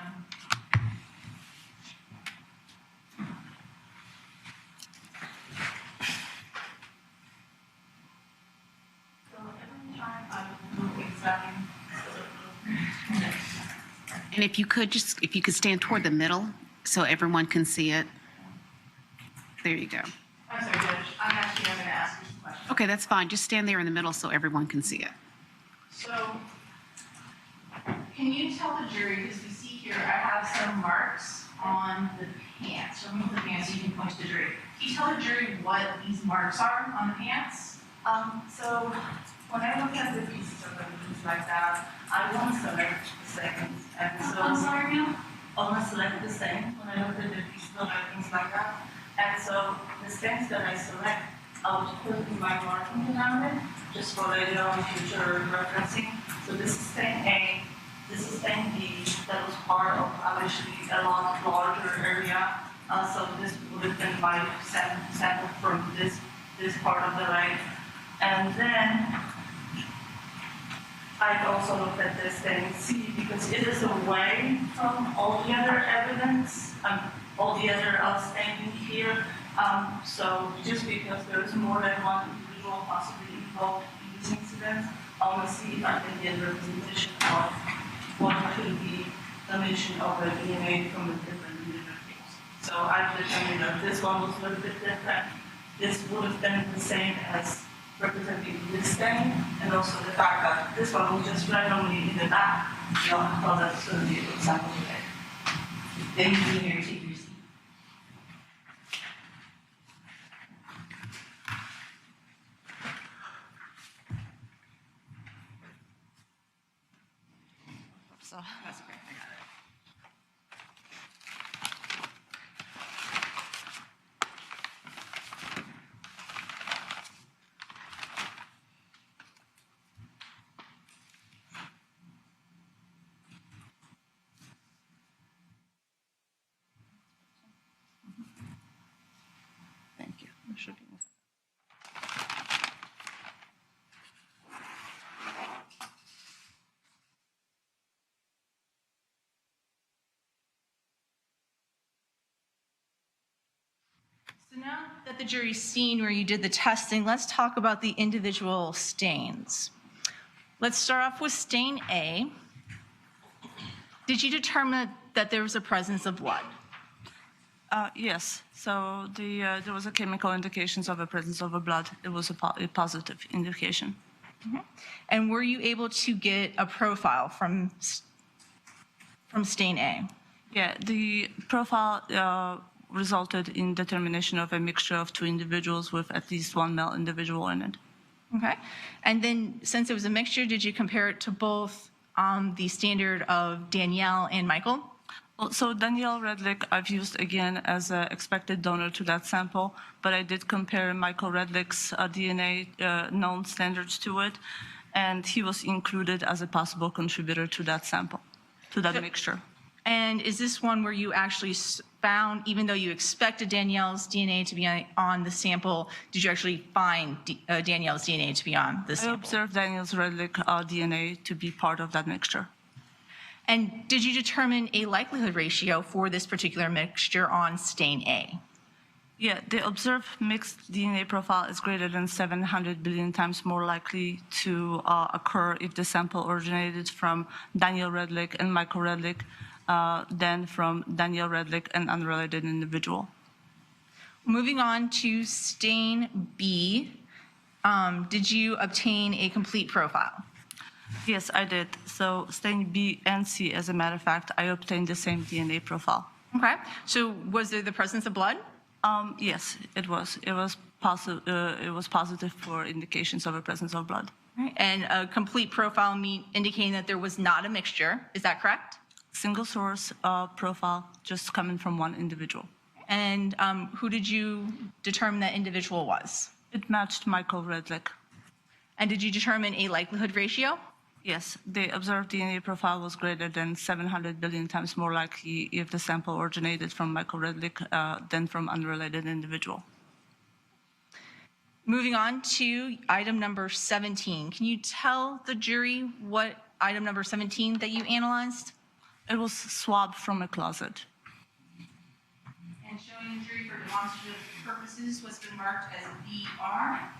Speaker 4: And if you could stand toward the middle so everyone can see it. There you go.
Speaker 3: I'm sorry, Judge. I'm going to ask you some questions.
Speaker 4: Okay, that's fine. Just stand there in the middle so everyone can see it.
Speaker 3: So, can you tell the jury, because you see here, I have some marks on the pants. Remove the pants so you can point to the jury. Can you tell the jury what these marks are on the pants?
Speaker 12: So when I look at the pieces of evidence like that, I won't select the seconds. And so
Speaker 3: I'm sorry, ma'am?
Speaker 12: I won't select the same when I look at the pieces of evidence like that. And so the stains that I select, I would put in my marking around it, just for later on future referencing. So this is stain A, this is stain B, that was part of actually a lot larger area. So this would have been my sample from this part of the leg. And then I also looked at this stain C because it is away from all the other evidence, all the other outstanding here. So just because there is more than one individual possibly involved in this incident, I want to see if I can get a representation of what could be the mission of the DNA from the different individuals. So I determined that this one was a little bit different. This would have been the same as representing this stain, and also the fact that this one was just randomly in the back. You know, I thought that's going to be a good sample today. Thank you, Mayor. Take your seat. So that's great. I got it. Thank you. I should be-
Speaker 3: So now that the jury's seen where you did the testing, let's talk about the individual stains. Let's start off with stain A. Did you determine that there was a presence of blood?
Speaker 12: Yes. So there was a chemical indications of a presence of a blood. It was a positive indication.
Speaker 3: And were you able to get a profile from stain A?
Speaker 12: Yeah, the profile resulted in determination of a mixture of two individuals with at least one male individual in it.
Speaker 3: Okay. And then since it was a mixture, did you compare it to both the standard of Danielle and Michael?
Speaker 12: Well, so Danielle Redlick, I've used again as an expected donor to that sample, but I did compare Michael Redlick's DNA known standards to it, and he was included as a possible contributor to that sample, to that mixture.
Speaker 3: And is this one where you actually found, even though you expected Danielle's DNA to be on the sample, did you actually find Danielle's DNA to be on the sample?
Speaker 12: I observed Danielle's Redlick DNA to be part of that mixture.
Speaker 3: And did you determine a likelihood ratio for this particular mixture on stain A?
Speaker 12: Yeah, the observed mixed DNA profile is greater than 700 billion times more likely to occur if the sample originated from Danielle Redlick and Michael Redlick than from Danielle Redlick, an unrelated individual.
Speaker 3: Moving on to stain B, did you obtain a complete profile?
Speaker 12: Yes, I did. So stain B and C, as a matter of fact, I obtained the same DNA profile.
Speaker 3: Okay. So was there the presence of blood?
Speaker 12: Yes, it was. It was positive for indications of a presence of blood.
Speaker 3: Right. And a complete profile indicating that there was not a mixture. Is that correct?
Speaker 12: Single source profile, just coming from one individual.
Speaker 3: And who did you determine that individual was?
Speaker 12: It matched Michael Redlick.
Speaker 3: And did you determine a likelihood ratio?
Speaker 12: Yes, the observed DNA profile was greater than 700 billion times more likely if the sample originated from Michael Redlick than from unrelated individual.
Speaker 3: Moving on to item number 17. Can you tell the jury what item number 17 that you analyzed?
Speaker 12: It was swabbed from a closet.
Speaker 3: And showing the jury for demonstrative purposes was been marked as BR.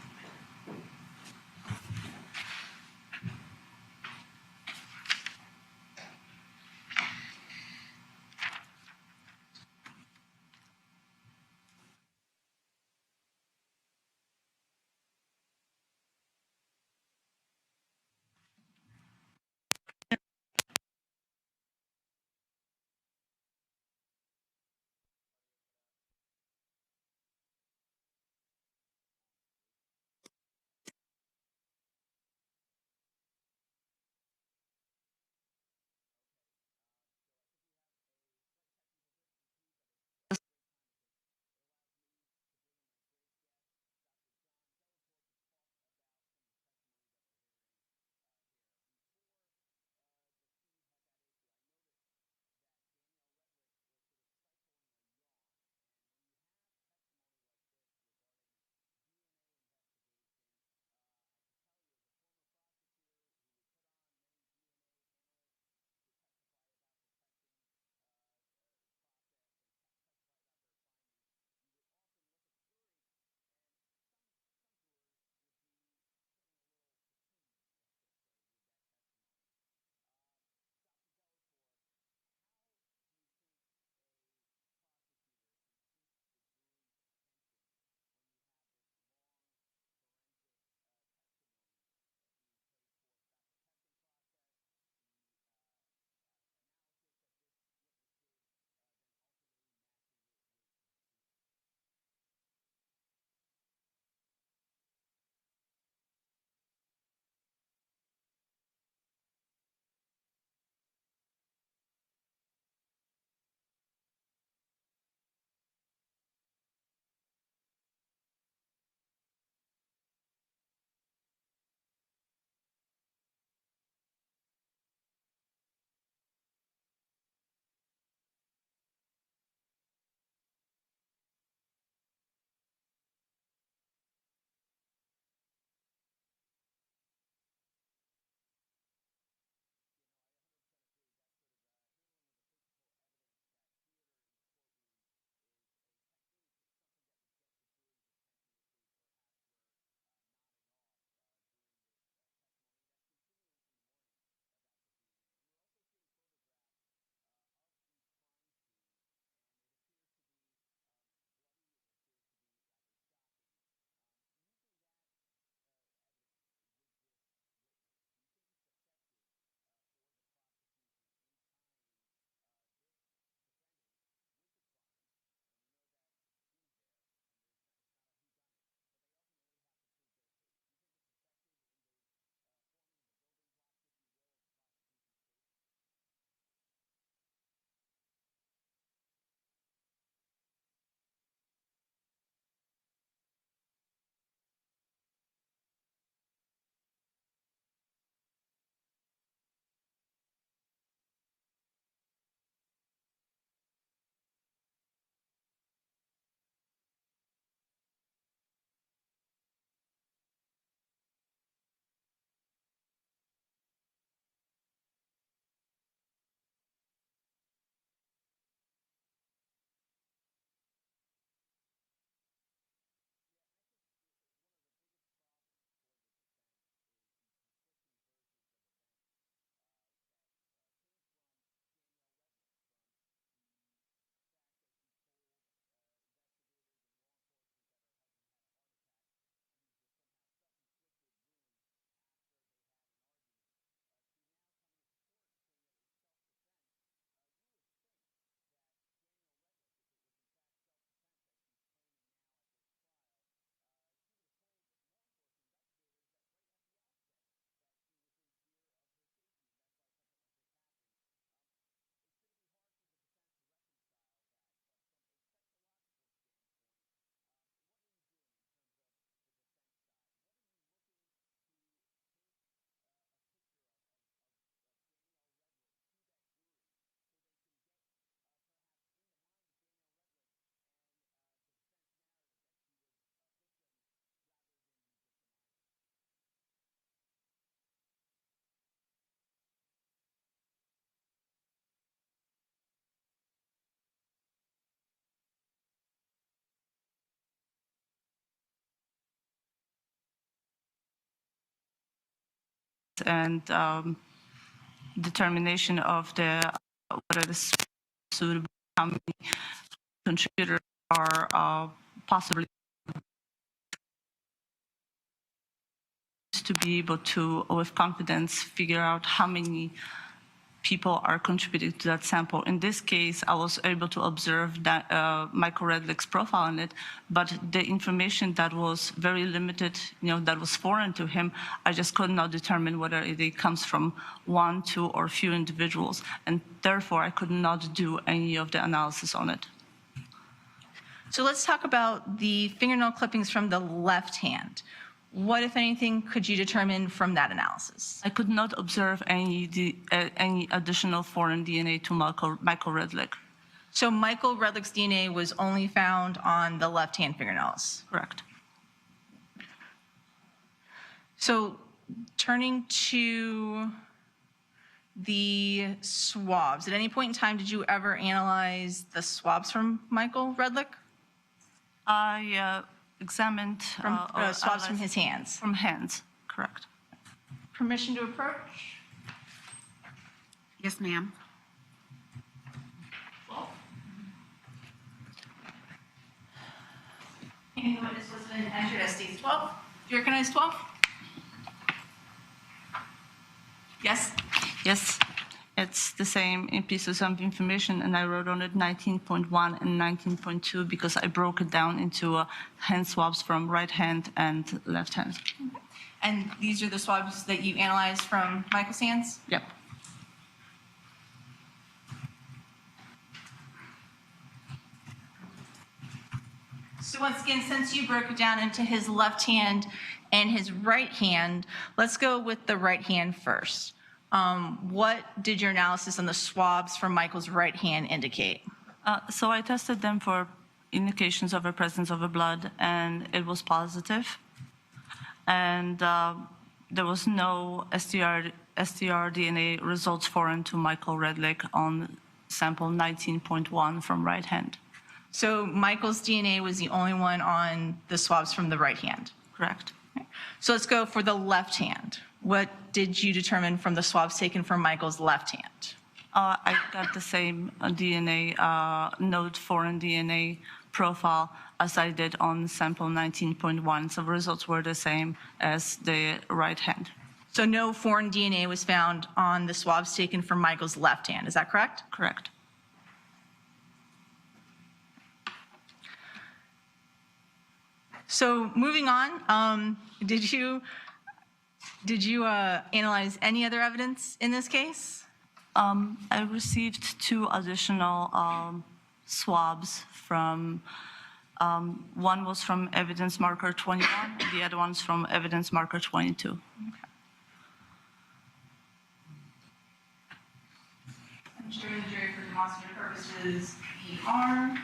Speaker 12: and determination of whether this is suitable, how many contributors are possibly to be able to, with confidence, figure out how many people are contributing to that sample. In this case, I was able to observe that Michael Redlick's profile in it, but the information that was very limited, that was foreign to him, I just could not determine whether it comes from one, two, or few individuals, and therefore I could not do any of the analysis on it.
Speaker 3: So let's talk about the fingernail clippings from the left hand. What, if anything, could you determine from that analysis?
Speaker 12: I could not observe any additional foreign DNA to Michael Redlick.
Speaker 3: So Michael Redlick's DNA was only found on the left-hand fingernails?
Speaker 12: Correct.
Speaker 3: So turning to the swabs, at any point in time did you ever analyze the swabs from Michael Redlick?
Speaker 12: I examined
Speaker 3: swabs from his hands.
Speaker 12: From hands, correct.
Speaker 3: Permission to approach?
Speaker 4: Yes, ma'am.
Speaker 3: And the witness was entered as state 12. Do you recognize 12? Yes?
Speaker 12: Yes, it's the same in pieces of information, and I wrote on it 19.1 and 19.2 because I broke it down into hand swabs from right hand and left hand.
Speaker 3: Okay. And these are the swabs that you analyzed from Michael's hands?
Speaker 12: Yep.
Speaker 3: So once again, since you broke it down into his left hand and his right hand, let's go with the right hand first. What did your analysis on the swabs from Michael's right hand indicate?
Speaker 12: So I tested them for indications of the presence of a blood, and it was positive. And there was no STR DNA results foreign to Michael Redlick on sample 19.1 from right hand.
Speaker 3: So Michael's DNA was the only one on the swabs from the right hand?
Speaker 12: Correct.
Speaker 3: Okay. So let's go for the left hand. What did you determine from the swabs taken from Michael's left hand?
Speaker 12: I got the same DNA, foreign DNA profile as I did on sample 19.1. So the results were the same as the right hand.
Speaker 3: So no foreign DNA was found on the swabs taken from Michael's left hand, is that correct?
Speaker 12: Correct.
Speaker 3: So moving on, did you analyze any other evidence in this case?
Speaker 12: I received 2 additional swabs from, one was from evidence marker 21, and the other one's from evidence marker 22.
Speaker 3: Okay. I'm sure the jury for demonstrative purposes, ER.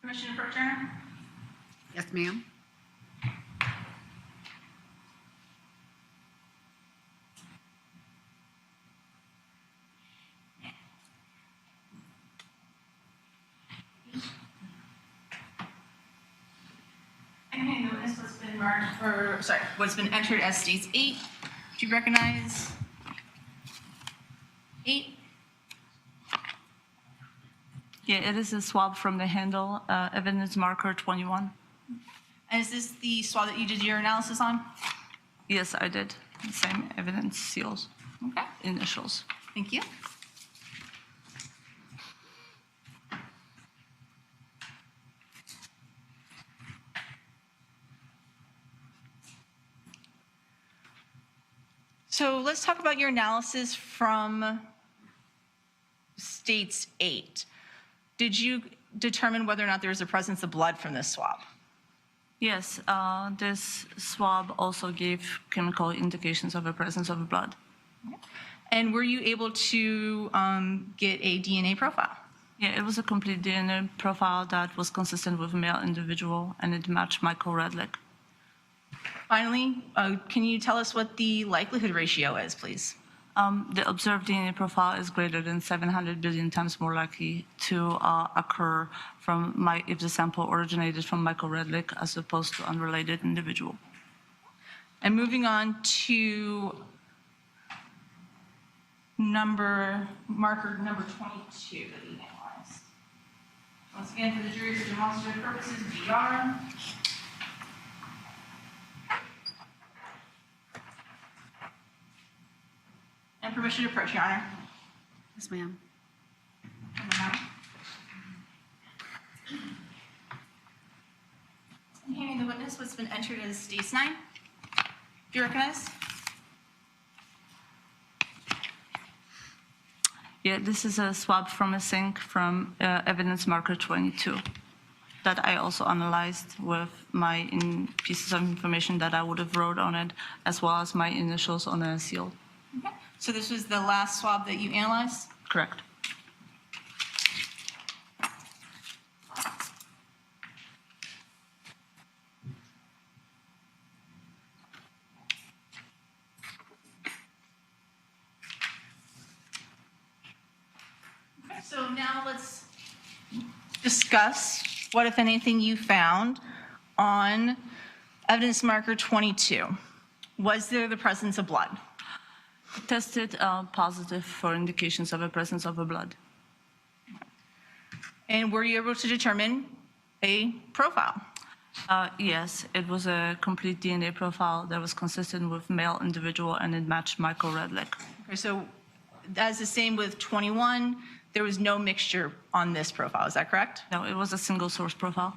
Speaker 3: Commissioner Turner?
Speaker 4: Yes, ma'am.
Speaker 3: And notice what's been marked for, what's been entered as states 8. Do you recognize 8?
Speaker 12: Yeah, it is a swab from the handle, evidence marker 21.
Speaker 3: And is this the swab that you did your analysis on?
Speaker 12: Yes, I did. Same evidence seals,
Speaker 3: Okay,
Speaker 12: initials.
Speaker 3: thank you. So let's talk about your analysis from states 8. Did you determine whether or not there was a presence of blood from this swab?
Speaker 12: Yes, this swab also gave chemical indications of the presence of blood.
Speaker 3: And were you able to get a DNA profile?
Speaker 12: Yeah, it was a complete DNA profile that was consistent with a male individual, and it matched Michael Redlick.
Speaker 3: Finally, can you tell us what the likelihood ratio is, please?
Speaker 12: The observed DNA profile is greater than 700 billion times more likely to occur if the sample originated from Michael Redlick as opposed to unrelated individual.
Speaker 3: And moving on to marker number 22 that you analyzed. Once again, for the jury, for demonstrative purposes, DR. And permission to approach, Your Honor.
Speaker 4: Yes, ma'am.
Speaker 3: And hearing the witness, what's been entered as Stace 9. Do you recognize?
Speaker 12: Yeah, this is a swab from a sink from evidence marker 22 that I also analyzed with my pieces of information that I would have wrote on it, as well as my initials on a seal.
Speaker 3: Okay. So this was the last swab that you analyzed?
Speaker 12: Correct.
Speaker 3: So now let's discuss what, if anything, you found on evidence marker 22. Was there the presence of blood?
Speaker 12: Tested positive for indications of a presence of a blood.
Speaker 3: And were you able to determine a profile?
Speaker 12: Yes, it was a complete DNA profile that was consistent with male individual, and it matched Michael Redlick.
Speaker 3: Okay, so as the same with 21, there was no mixture on this profile, is that correct?
Speaker 12: No, it was a single source profile.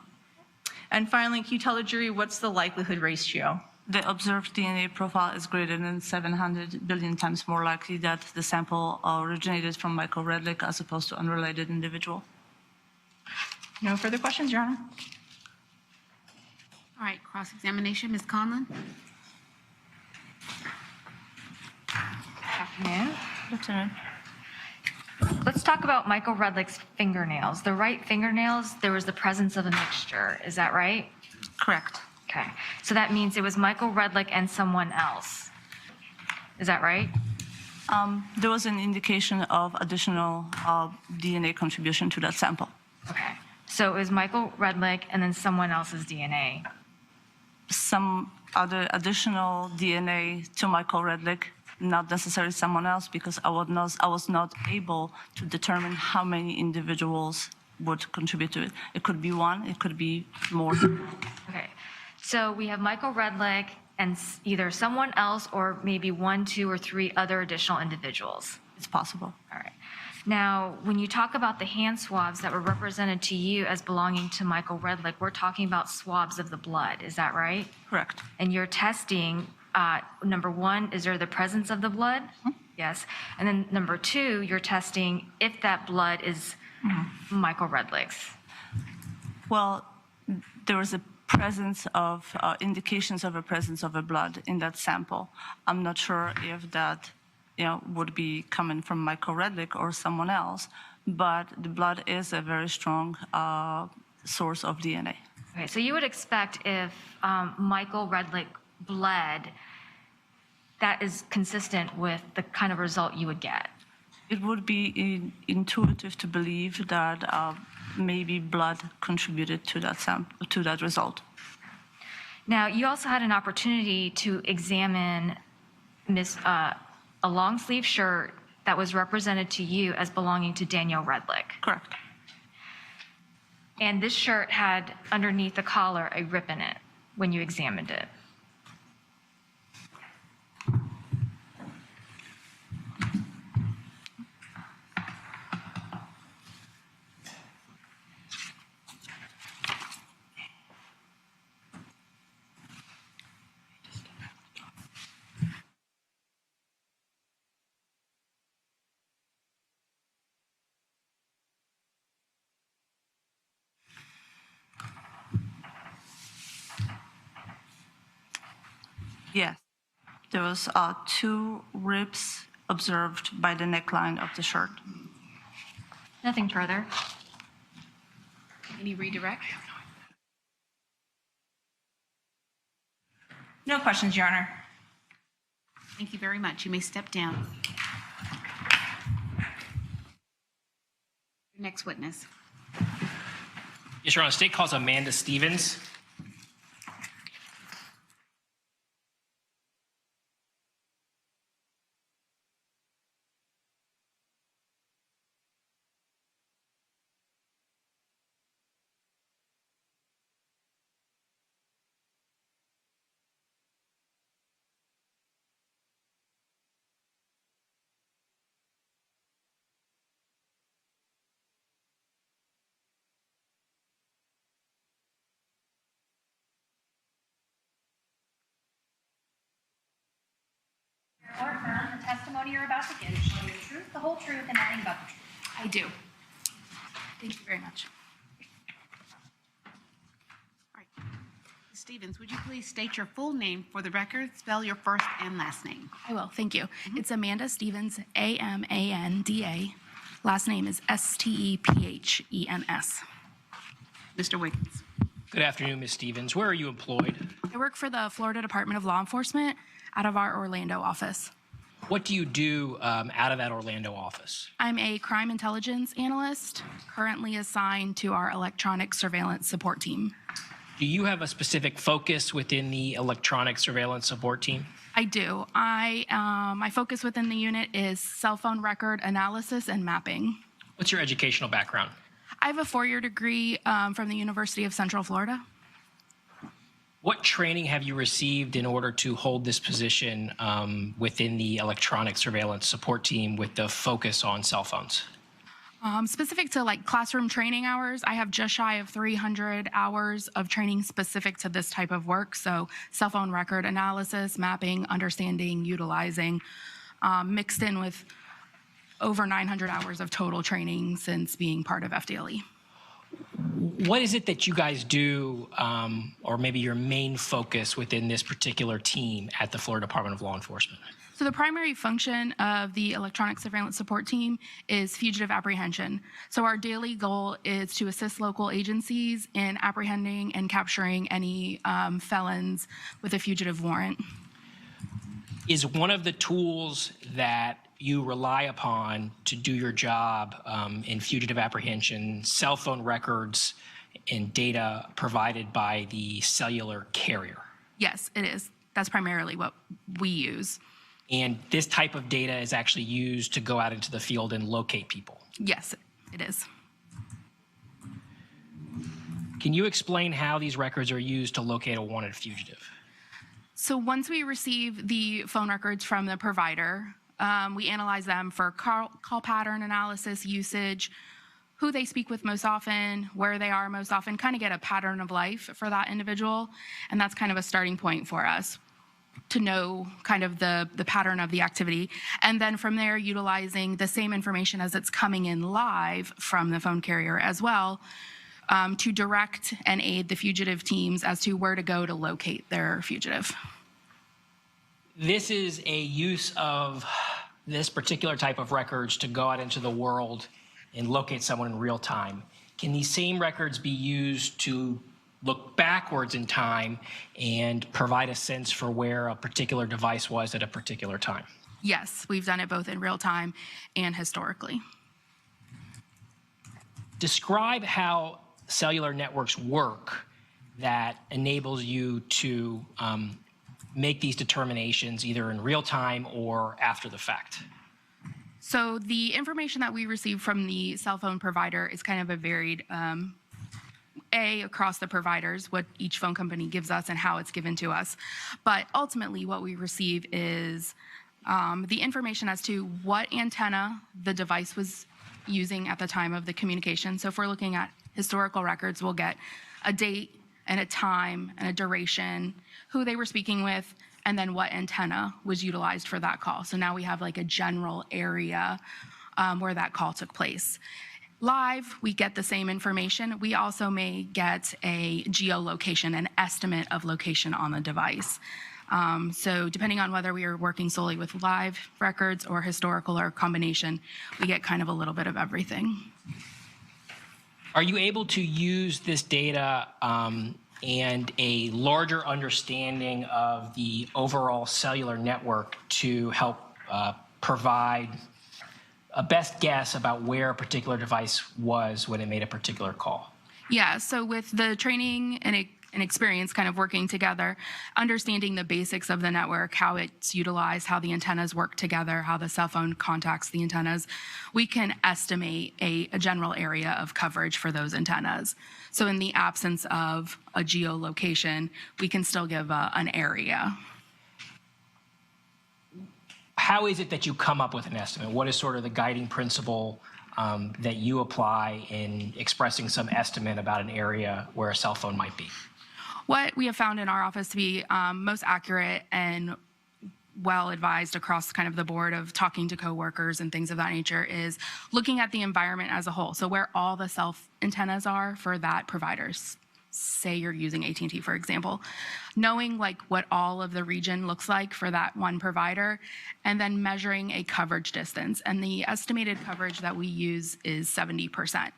Speaker 3: And finally, can you tell the jury what's the likelihood ratio?
Speaker 12: The observed DNA profile is greater than 700 billion times more likely that the sample originated from Michael Redlick as opposed to unrelated individual.
Speaker 3: No further questions, Your Honor?
Speaker 4: All right, cross-examination, Ms. Conlon.
Speaker 8: Afternoon.
Speaker 12: Good afternoon.
Speaker 8: Let's talk about Michael Redlick's fingernails. The right fingernails, there was the presence of a mixture. Is that right?
Speaker 12: Correct.
Speaker 8: Okay. So that means it was Michael Redlick and someone else. Is that right?
Speaker 12: There was an indication of additional DNA contribution to that sample.
Speaker 8: Okay. So it was Michael Redlick and then someone else's DNA.
Speaker 12: Some other additional DNA to Michael Redlick, not necessarily someone else, because I was not able to determine how many individuals would contribute to it. It could be one, it could be more.
Speaker 8: Okay. So we have Michael Redlick and either someone else or maybe 1, 2, or 3 other additional individuals.
Speaker 12: It's possible.
Speaker 8: All right. Now, when you talk about the hand swabs that were represented to you as belonging to Michael Redlick, we're talking about swabs of the blood. Is that right?
Speaker 12: Correct.
Speaker 8: And you're testing, number 1, is there the presence of the blood? Yes. And then number 2, you're testing if that blood is Michael Redlick's.
Speaker 12: Well, there was a presence of indications of a presence of a blood in that sample. I'm not sure if that would be coming from Michael Redlick or someone else, but the blood is a very strong source of DNA.
Speaker 8: Okay, so you would expect if Michael Redlick bled, that is consistent with the kind of result you would get.
Speaker 12: It would be intuitive to believe that maybe blood contributed to that result.
Speaker 8: Now, you also had an opportunity to examine a long sleeve shirt that was represented to you as belonging to Danielle Redlick.
Speaker 12: Correct.
Speaker 8: And this shirt had underneath the collar a rip in it when you examined it.
Speaker 12: Yes. There was 2 rips observed by the neckline of the shirt.
Speaker 8: Nothing further.
Speaker 4: Any redirect?
Speaker 3: No questions, Your Honor.
Speaker 4: Thank you very much. You may step down. Next witness.
Speaker 2: Yes, Your Honor. State calls Amanda Stevens.
Speaker 1: Or affirm the testimony you're about to give shall be the truth, the whole truth, and nothing but the truth.
Speaker 3: I do. Thank you very much.
Speaker 4: All right. Ms. Stevens, would you please state your full name for the record? Spell your first and last name.
Speaker 13: I will, thank you. It's Amanda Stevens, Amanda. Last name is Stephen's.
Speaker 4: Mr. Wiggins.
Speaker 2: Good afternoon, Ms. Stevens. Where are you employed?
Speaker 13: I work for the Florida Department of Law Enforcement out of our Orlando office.
Speaker 2: What do you do out of that Orlando office?
Speaker 13: I'm a crime intelligence analyst, currently assigned to our electronic surveillance support team.
Speaker 2: Do you have a specific focus within the electronic surveillance support team?
Speaker 13: I do. My focus within the unit is cell phone record analysis and mapping.
Speaker 2: What's your educational background?
Speaker 13: I have a 4-year degree from the University of Central Florida.
Speaker 2: What training have you received in order to hold this position within the electronic surveillance support team with the focus on cell phones?
Speaker 13: Specific to like classroom training hours, I have just shy of 300 hours of training specific to this type of work. So cell phone record analysis, mapping, understanding, utilizing, mixed in with over 900 hours of total training since being part of FDLE.
Speaker 2: What is it that you guys do, or maybe your main focus within this particular team at the Florida Department of Law Enforcement?
Speaker 13: So the primary function of the electronic surveillance support team is fugitive apprehension. So our daily goal is to assist local agencies in apprehending and capturing any felons with a fugitive warrant.
Speaker 2: Is one of the tools that you rely upon to do your job in fugitive apprehension cell phone records and data provided by the cellular carrier?
Speaker 13: Yes, it is. That's primarily what we use.
Speaker 2: And this type of data is actually used to go out into the field and locate people?
Speaker 13: Yes, it is.
Speaker 2: Can you explain how these records are used to locate a wanted fugitive?
Speaker 13: So once we receive the phone records from the provider, we analyze them for call pattern analysis, usage, who they speak with most often, where they are most often, kind of get a pattern of life for that individual. And that's kind of a starting point for us to know kind of the pattern of the activity. And then from there, utilizing the same information as it's coming in live from the phone carrier as well, to direct and aid the fugitive teams as to where to go to locate their fugitive.
Speaker 2: This is a use of this particular type of records to go out into the world and locate someone in real time. Can these same records be used to look backwards in time and provide a sense for where a particular device was at a particular time?
Speaker 13: Yes, we've done it both in real time and historically.
Speaker 2: Describe how cellular networks work that enables you to make these determinations either in real time or after the fact.
Speaker 13: So the information that we receive from the cell phone provider is kind of a varied across the providers, what each phone company gives us and how it's given to us. But ultimately what we receive is the information as to what antenna the device was using at the time of the communication. So if we're looking at historical records, we'll get a date and a time and a duration, who they were speaking with, and then what antenna was utilized for that call. So now we have like a general area where that call took place. Live, we get the same information. We also may get a geolocation, an estimate of location on the device. So depending on whether we are working solely with live records or historical or a combination, we get kind of a little bit of everything.
Speaker 2: Are you able to use this data and a larger understanding of the overall cellular network to help provide a best guess about where a particular device was when it made a particular call?
Speaker 13: Yeah, so with the training and experience kind of working together, understanding the basics of the network, how it's utilized, how the antennas work together, how the cell phone contacts the antennas, we can estimate a general area of coverage for those antennas. So in the absence of a geolocation, we can still give an area.
Speaker 2: How is it that you come up with an estimate? What is sort of the guiding principle that you apply in expressing some estimate about an area where a cell phone might be?
Speaker 13: What we have found in our office to be most accurate and well advised across kind of the board of talking to coworkers and things of that nature is looking at the environment as a whole. So where all the cell antennas are for that providers. Say you're using AT&T, for example, knowing like what all of the region looks like for that one provider, and then measuring a coverage distance. And the estimated coverage that we use is 70%.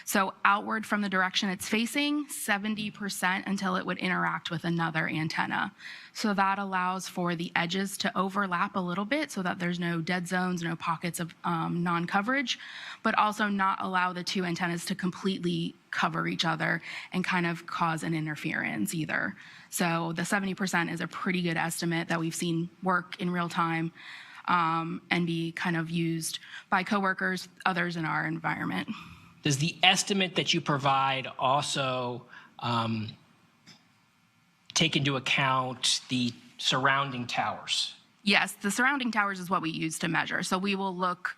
Speaker 13: So outward from the direction it's facing, 70% until it would interact with another antenna. So that allows for the edges to overlap a little bit so that there's no dead zones, no pockets of non-coverage, but also not allow the two antennas to completely cover each other and kind of cause an interference either. So the 70% is a pretty good estimate that we've seen work in real time and be kind of used by coworkers, others in our environment.
Speaker 2: Does the estimate that you provide also take into account the surrounding towers?
Speaker 13: Yes, the surrounding towers is what we use to measure. So we will look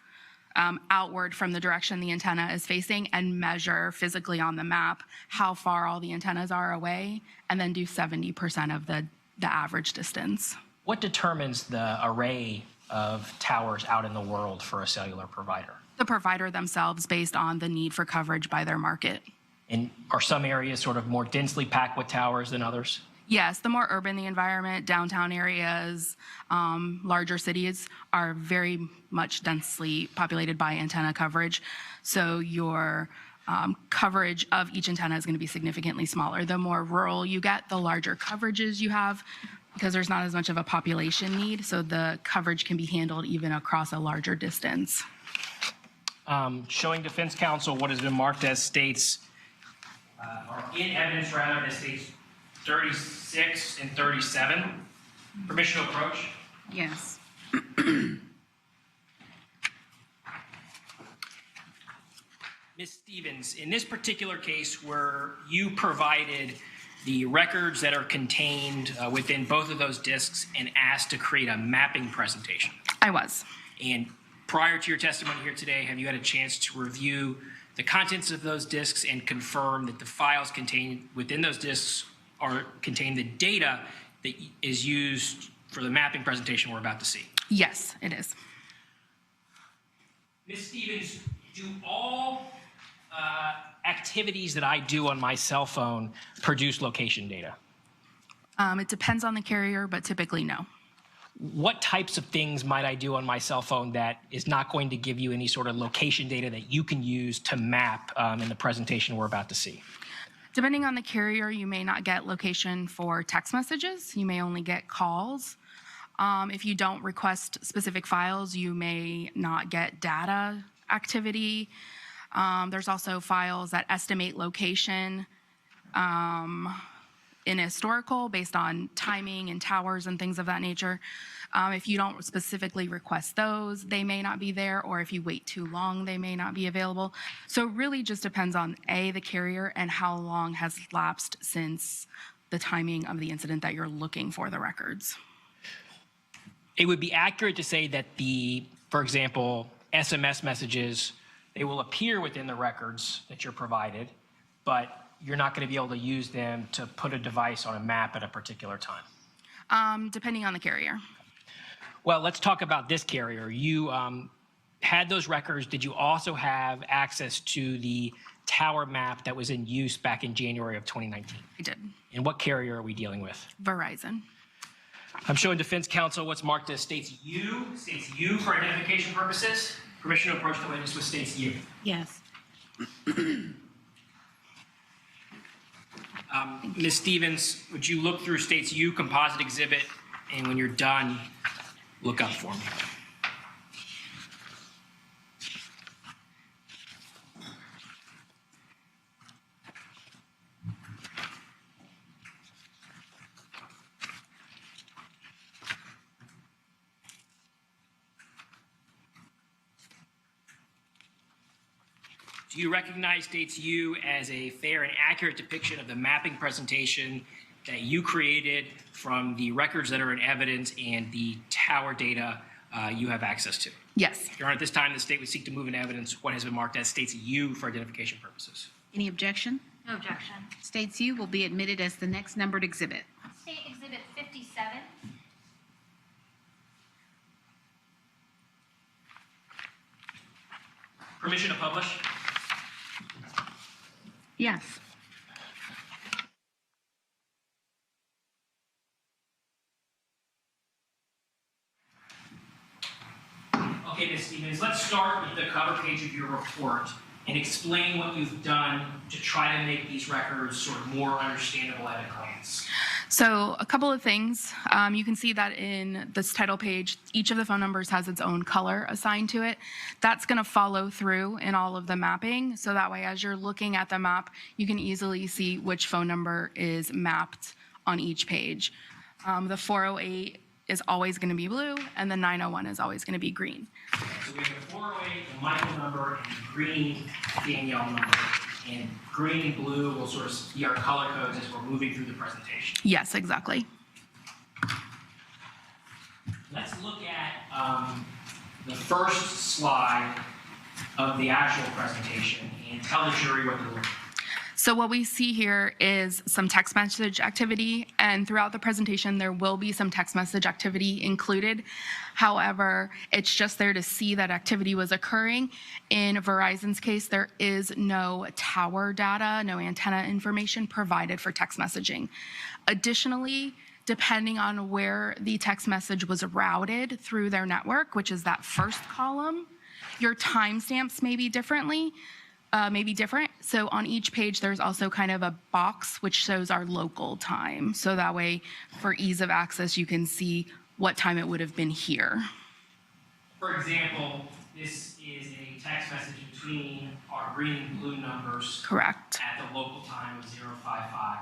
Speaker 13: outward from the direction the antenna is facing and measure physically on the map how far all the antennas are away, and then do 70% of the average distance.
Speaker 2: What determines the array of towers out in the world for a cellular provider?
Speaker 13: The provider themselves, based on the need for coverage by their market.
Speaker 2: And are some areas sort of more densely packed with towers than others?
Speaker 13: Yes, the more urban the environment, downtown areas, larger cities are very much densely populated by antenna coverage. So your coverage of each antenna is going to be significantly smaller. The more rural you get, the larger coverages you have, because there's not as much of a population need. So the coverage can be handled even across a larger distance.
Speaker 2: Showing defense counsel what has been marked as states, or in evidence rather, as states 36 and 37. Permission to approach?
Speaker 4: Yes.
Speaker 2: Ms. Stevens, in this particular case where you provided the records that are contained within both of those discs and asked to create a mapping presentation.
Speaker 13: I was.
Speaker 2: And prior to your testimony here today, have you had a chance to review the contents of those discs and confirm that the files contained within those discs contain the data that is used for the mapping presentation we're about to see?
Speaker 13: Yes, it is.
Speaker 2: Ms. Stevens, do all activities that I do on my cell phone produce location data?
Speaker 13: It depends on the carrier, but typically no.
Speaker 2: What types of things might I do on my cell phone that is not going to give you any sort of location data that you can use to map in the presentation we're about to see?
Speaker 13: Depending on the carrier, you may not get location for text messages. You may only get calls. If you don't request specific files, you may not get data activity. There's also files that estimate location in historical based on timing and towers and things of that nature. If you don't specifically request those, they may not be there, or if you wait too long, they may not be available. So it really just depends on the carrier and how long has lapsed since the timing of the incident that you're looking for the records.
Speaker 2: It would be accurate to say that for example, SMS messages, they will appear within the records that you're provided, but you're not going to be able to use them to put a device on a map at a particular time?
Speaker 13: Depending on the carrier.
Speaker 2: Well, let's talk about this carrier. You had those records. Did you also have access to the tower map that was in use back in January of 2019?
Speaker 13: I did.
Speaker 2: And what carrier are we dealing with?
Speaker 13: Verizon.
Speaker 2: I'm showing defense counsel what's marked as states U for identification purposes. Permission to approach the witness with states U.
Speaker 4: Yes.
Speaker 2: Ms. Stevens, would you look through states U composite exhibit, and when you're done, look up for me. Do you recognize states U as a fair and accurate depiction of the mapping presentation that you created from the records that are in evidence and the tower data you have access to?
Speaker 13: Yes.
Speaker 2: Your Honor, at this time, the state would seek to move in evidence what has been marked as states U for identification purposes.
Speaker 4: Any objection?
Speaker 1: No objection.
Speaker 4: States U will be admitted as the next numbered exhibit.
Speaker 1: State Exhibit 57.
Speaker 2: Permission to publish?
Speaker 4: Yes.
Speaker 2: Okay, Ms. Stevens, let's start with the cover page of your report and explain what you've done to try to make these records sort of more understandable at a glance.
Speaker 13: So a couple of things. You can see that in this title page, each of the phone numbers has its own color assigned to it. That's going to follow through in all of the mapping. So that way, as you're looking at the map, you can easily see which phone number is mapped on each page. The 408 is always going to be blue, and the 901 is always going to be green.
Speaker 2: So we have the 408, the Michael number, and the green Danielle number. And green and blue will sort of be our color codes as we're moving through the presentation.
Speaker 13: Yes, exactly.
Speaker 2: Let's look at the first slide of the actual presentation and tell the jury what they're looking at.
Speaker 13: So what we see here is some text message activity, and throughout the presentation, there will be some text message activity included. However, it's just there to see that activity was occurring. In Verizon's case, there is no tower data, no antenna information provided for text messaging. Additionally, depending on where the text message was routed through their network, which is that first column, your timestamps may be different. So on each page, there's also kind of a box which shows our local time. So that way, for ease of access, you can see what time it would have been here.
Speaker 2: For example, this is a text message between our green and blue numbers.
Speaker 13: Correct.
Speaker 2: At the local time of 055.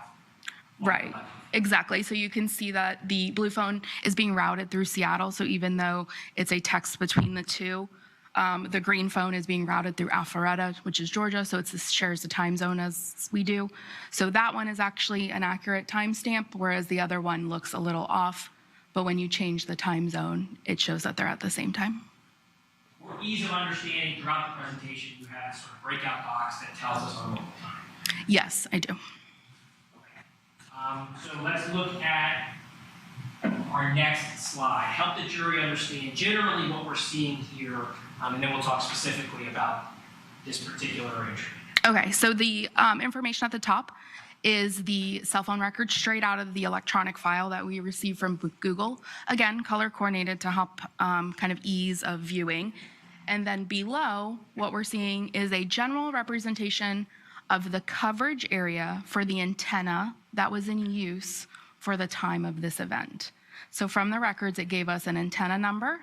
Speaker 13: Right, exactly. So you can see that the blue phone is being routed through Seattle. So even though it's a text between the two, the green phone is being routed through Alpharetta, which is Georgia, so it shares the time zone as we do. So that one is actually an accurate timestamp, whereas the other one looks a little off. But when you change the time zone, it shows that they're at the same time.
Speaker 2: For ease of understanding, throughout the presentation, you have a sort of breakout box that tells us our local time.
Speaker 13: Yes, I do.
Speaker 2: So let's look at our next slide. Help the jury understand generally what we're seeing here, and then we'll talk specifically about this particular entry.
Speaker 13: Okay, so the information at the top is the cell phone record straight out of the electronic file that we received from Google. Again, color coordinated to help kind of ease of viewing. And then below, what we're seeing is a general representation of the coverage area for the antenna that was in use for the time of this event. So from the records, it gave us an antenna number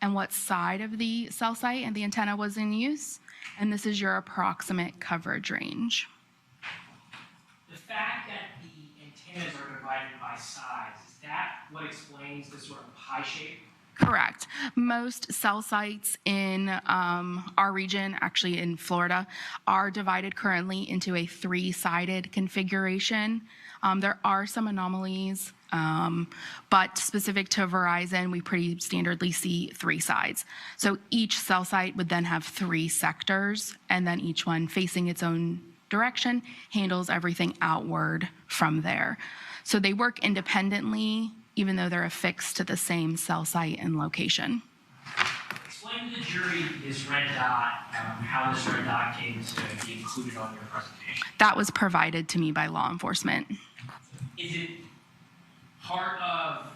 Speaker 13: and what side of the cell site and the antenna was in use. And this is your approximate coverage range.
Speaker 2: The fact that the antennas are divided by size, is that what explains this sort of pie shape?
Speaker 13: Correct. Most cell sites in our region, actually in Florida, are divided currently into a three-sided configuration. There are some anomalies, but specific to Verizon, we pretty standardly see three sides. So each cell site would then have three sectors, and then each one facing its own direction handles everything outward from there. So they work independently, even though they're affixed to the same cell site and location.
Speaker 2: Explain to the jury this red dot, how this red dot came to be included on your presentation.
Speaker 13: That was provided to me by law enforcement.
Speaker 2: Is it part of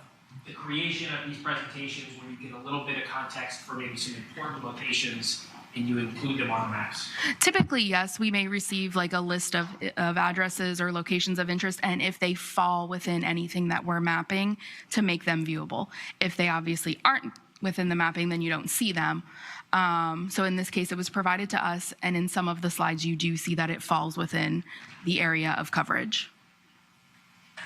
Speaker 2: the creation of these presentations where you get a little bit of context for maybe some important locations and you include them on the maps?
Speaker 13: Typically, yes, we may receive like a list of addresses or locations of interest, and if they fall within anything that we're mapping, to make them viewable. If they obviously aren't within the mapping, then you don't see them. So in this case, it was provided to us, and in some of the slides, you do see that it falls within the area of coverage.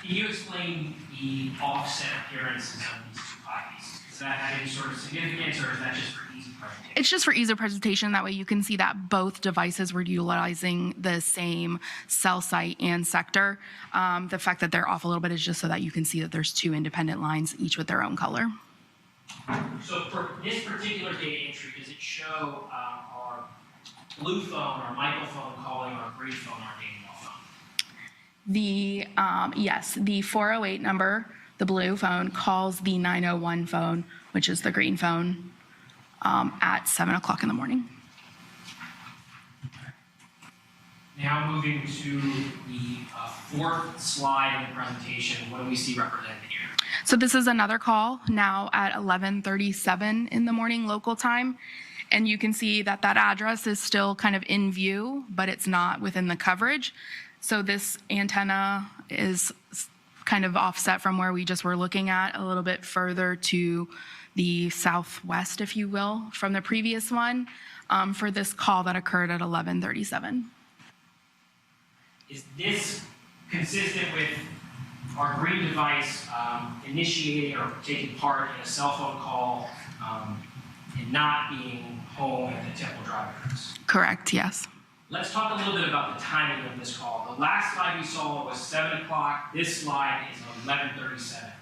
Speaker 2: Can you explain the offset appearances of these two copies? Does that have any sort of significance, or is that just for easy presentation?
Speaker 13: It's just for ease of presentation. That way you can see that both devices were utilizing the same cell site and sector. The fact that they're off a little bit is just so that you can see that there's two independent lines, each with their own color.
Speaker 2: So for this particular data entry, does it show our blue phone, our Michael phone calling, our green phone, our Danielle phone?
Speaker 13: Yes, the 408 number, the blue phone, calls the 901 phone, which is the green phone, at 7 o'clock in the morning.
Speaker 2: Now moving to the fourth slide in the presentation, what do we see represented here?
Speaker 13: So this is another call now at 11:37 in the morning local time. And you can see that that address is still kind of in view, but it's not within the coverage. So this antenna is kind of offset from where we just were looking at, a little bit further to the southwest, if you will, from the previous one, for this call that occurred at 11:37.
Speaker 2: Is this consistent with our green device initiating or taking part in a cell phone call and not being home at the Temple Drive address?
Speaker 13: Correct, yes.
Speaker 2: Let's talk a little bit about the timing of this call. The last slide we saw was 7 o'clock. This slide is 11:37.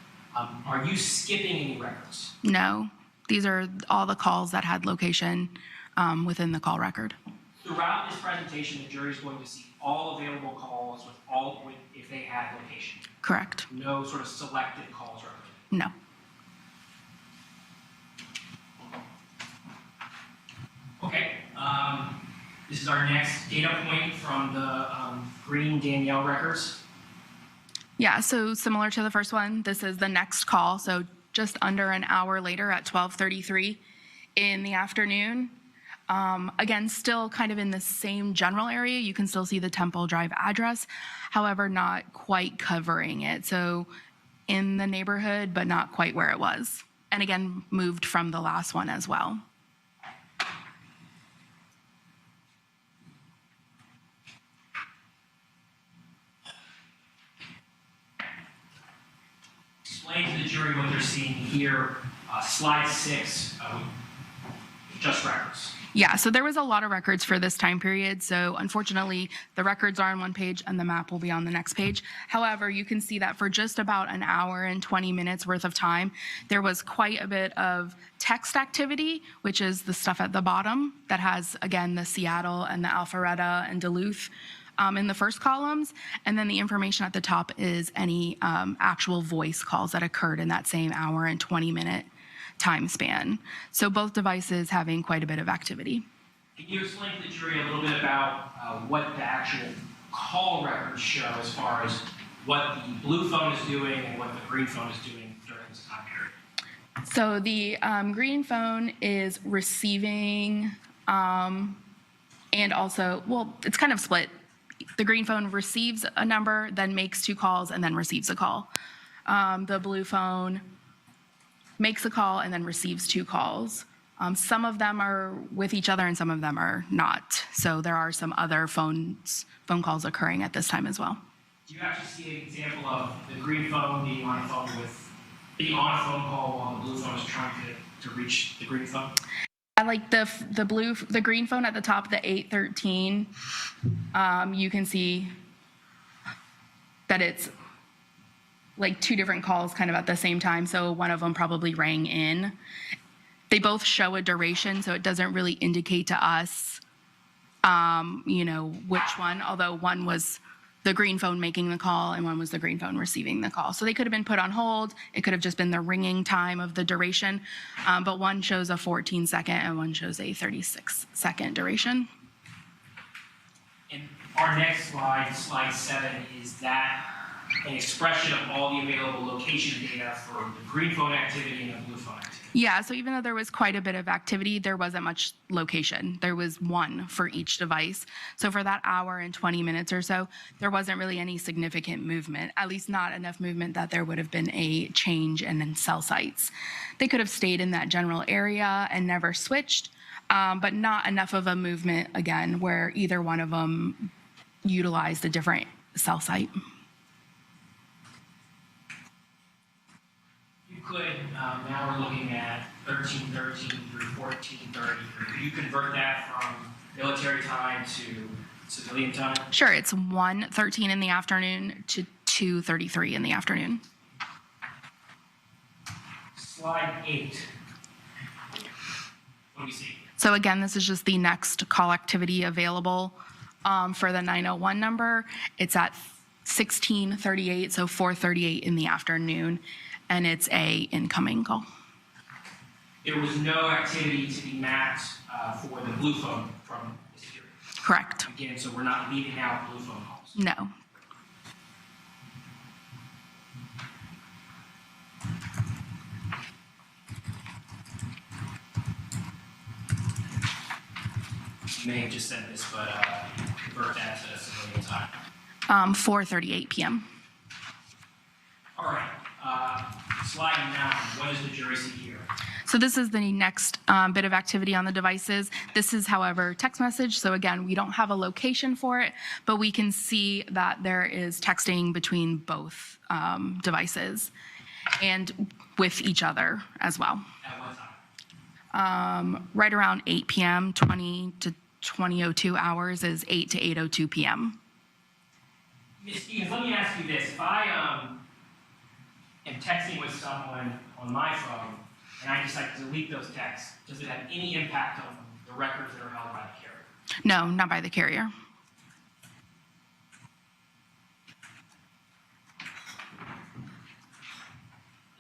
Speaker 2: Are you skipping any records?
Speaker 13: No, these are all the calls that had location within the call record.
Speaker 2: Throughout this presentation, the jury is going to see all available calls if they had location.
Speaker 13: Correct.
Speaker 2: No sort of selected calls represented.
Speaker 13: No.
Speaker 2: Okay. This is our next data point from the green Danielle records.
Speaker 13: Yeah, so similar to the first one, this is the next call. So just under an hour later at 12:33 in the afternoon. Again, still kind of in the same general area. You can still see the Temple Drive address, however, not quite covering it. So in the neighborhood, but not quite where it was. And again, moved from the last one as well.
Speaker 2: Explain to the jury what they're seeing here. Slide 6, just records.
Speaker 13: Yeah, so there was a lot of records for this time period. So unfortunately, the records are on one page and the map will be on the next page. However, you can see that for just about an hour and 20 minutes worth of time, there was quite a bit of text activity, which is the stuff at the bottom that has, again, the Seattle and the Alpharetta and Duluth in the first columns. And then the information at the top is any actual voice calls that occurred in that same hour and 20-minute time span. So both devices having quite a bit of activity.
Speaker 2: Can you explain to the jury a little bit about what the actual call records show as far as what the blue phone is doing and what the green phone is doing during this time period?
Speaker 13: So the green phone is receiving and also, well, it's kind of split. The green phone receives a number, then makes 2 calls, and then receives a call. The blue phone makes a call and then receives 2 calls. Some of them are with each other and some of them are not. So there are some other phone calls occurring at this time as well.
Speaker 2: Do you actually see an example of the green phone being on a phone call while the blue phone is trying to reach the green phone?
Speaker 13: I like the green phone at the top, the 813. You can see that it's like 2 different calls kind of at the same time. So one of them probably rang in. They both show a duration, so it doesn't really indicate to us, which one, although one was the green phone making the call and one was the green phone receiving the call. So they could have been put on hold. It could have just been the ringing time of the duration, but one shows a 14-second and one shows a 36-second duration.
Speaker 2: And our next slide, slide 7, is that an expression of all the available location data for the green phone activity and the blue phone activity.
Speaker 13: Yeah, so even though there was quite a bit of activity, there wasn't much location. There was one for each device. So for that hour and 20 minutes or so, there wasn't really any significant movement, at least not enough movement that there would have been a change in cell sites. They could have stayed in that general area and never switched, but not enough of a movement, again, where either one of them utilized a different cell site.
Speaker 2: Could, now we're looking at 1313 through 1430. Could you convert that from military time to civilian time?
Speaker 13: Sure, it's 1:13 in the afternoon to 2:33 in the afternoon.
Speaker 2: Slide 8. What do we see?
Speaker 13: So again, this is just the next call activity available for the 901 number. It's at 16:38, so 4:38 in the afternoon. And it's a incoming call.
Speaker 2: There was no activity to be mapped for the blue phone from this period.
Speaker 13: Correct.
Speaker 2: Again, so we're not leaving out blue phone calls.
Speaker 13: No.
Speaker 2: You may have just said this, but convert that to civilian time.
Speaker 13: 4:38 p.m.
Speaker 2: All right. Slide 9. What does the jury see here?
Speaker 13: So this is the next bit of activity on the devices. This is, however, text message. So again, we don't have a location for it, but we can see that there is texting between both devices and with each other as well.
Speaker 2: At what time?
Speaker 13: Right around 8 p.m., 20 to 20:02 hours is 8 to 8:02 p.m.
Speaker 2: Ms. Stevens, let me ask you this. If I am texting with someone on my phone and I decide to delete those texts, does it have any impact on the records that are held by the carrier?
Speaker 13: No, not by the carrier.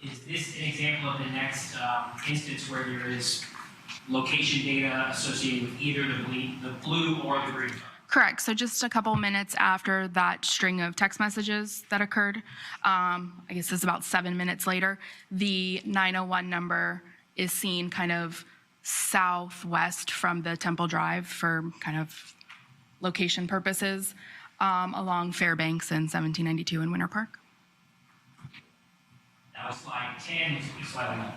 Speaker 2: Is this an example of the next instance where there is location data associated with either the blue or the green phone?
Speaker 13: Correct. So just a couple minutes after that string of text messages that occurred, I guess it's about 7 minutes later, the 901 number is seen kind of southwest from the Temple Drive for kind of location purposes along Fairbanks and 1792 in Winter Park.
Speaker 2: That was slide 10, this will be slide 11.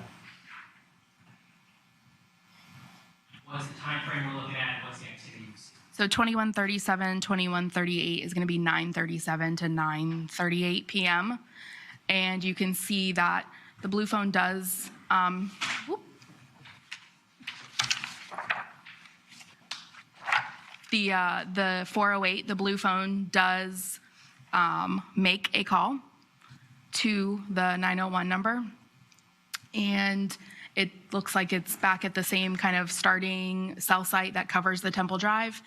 Speaker 2: What is the time frame we're looking at? What's the activity you see?
Speaker 13: So 21:37, 21:38 is going to be 9:37 to 9:38 p.m. And you can see that the blue phone does, the 408, the blue phone does make a call to the 901 number. And it looks like it's back at the same kind of starting cell site that covers the Temple Drive.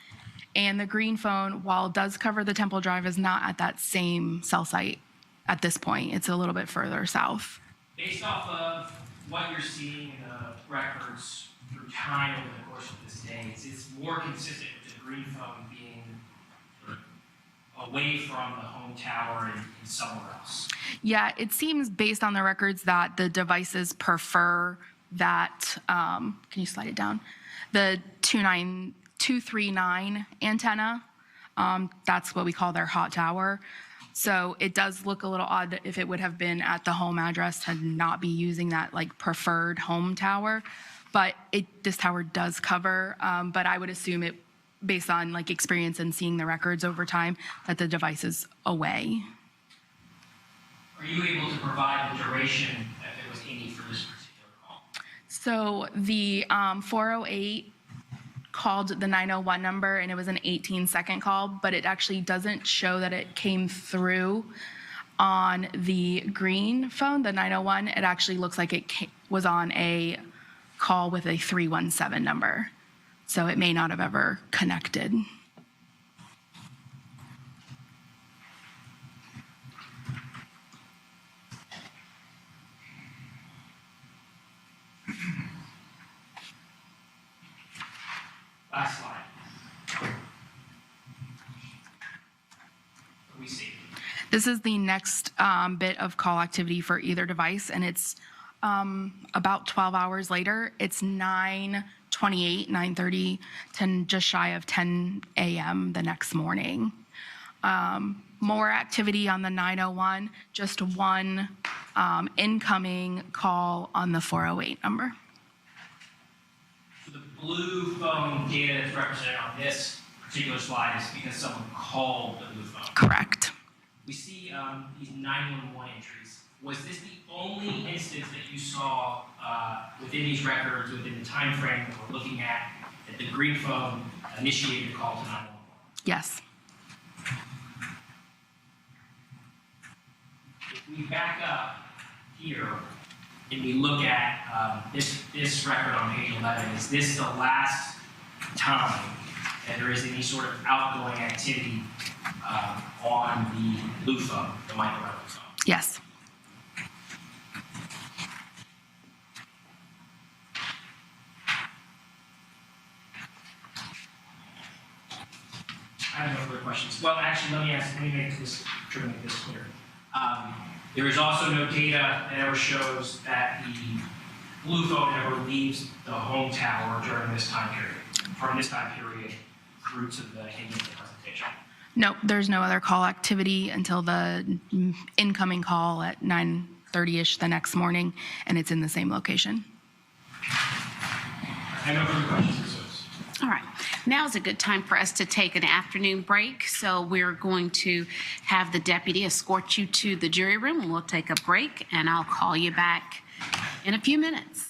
Speaker 13: And the green phone, while it does cover the Temple Drive, is not at that same cell site at this point. It's a little bit further south.
Speaker 2: Based off of what you're seeing in the records through time over the course of this day, it's more consistent with the green phone being away from the home tower and somewhere else.
Speaker 13: Yeah, it seems based on the records that the devices prefer that, can you slide it down? The 239 antenna, that's what we call their hot tower. So it does look a little odd if it would have been at the home address to not be using that like preferred home tower. But this tower does cover, but I would assume it, based on like experience and seeing the records over time, that the device is away.
Speaker 2: Are you able to provide the duration, if there was any, for this particular call?
Speaker 13: So the 408 called the 901 number, and it was an 18-second call, but it actually doesn't show that it came through on the green phone, the 901. It actually looks like it was on a call with a 317 number. So it may not have ever connected.
Speaker 2: Last slide. What do we see?
Speaker 13: This is the next bit of call activity for either device, and it's about 12 hours later. It's 9:28, 9:30 to just shy of 10 a.m. the next morning. More activity on the 901, just one incoming call on the 408 number.
Speaker 2: So the blue phone data that's represented on this particular slide is because someone called the blue phone.
Speaker 13: Correct.
Speaker 2: We see these 911 entries. Was this the only instance that you saw within these records, within the time frame that we're looking at, that the green phone initiated a call to 911?
Speaker 13: Yes.
Speaker 2: If we back up here and we look at this record on page 11, is this the last time that there is any sort of outgoing activity on the blue phone, the Michael Redlick phone?
Speaker 13: Yes.
Speaker 2: I have no further questions. Well, actually, let me make this clear. There is also no data that ever shows that the blue phone ever leaves the home tower during this time period, from this time period through to the end of the presentation.
Speaker 13: No, there's no other call activity until the incoming call at 9:30ish the next morning, and it's in the same location.
Speaker 2: I have no further questions.
Speaker 4: All right. Now is a good time for us to take an afternoon break. So we're going to have the deputy escort you to the jury room, and we'll take a break, and I'll call you back in a few minutes.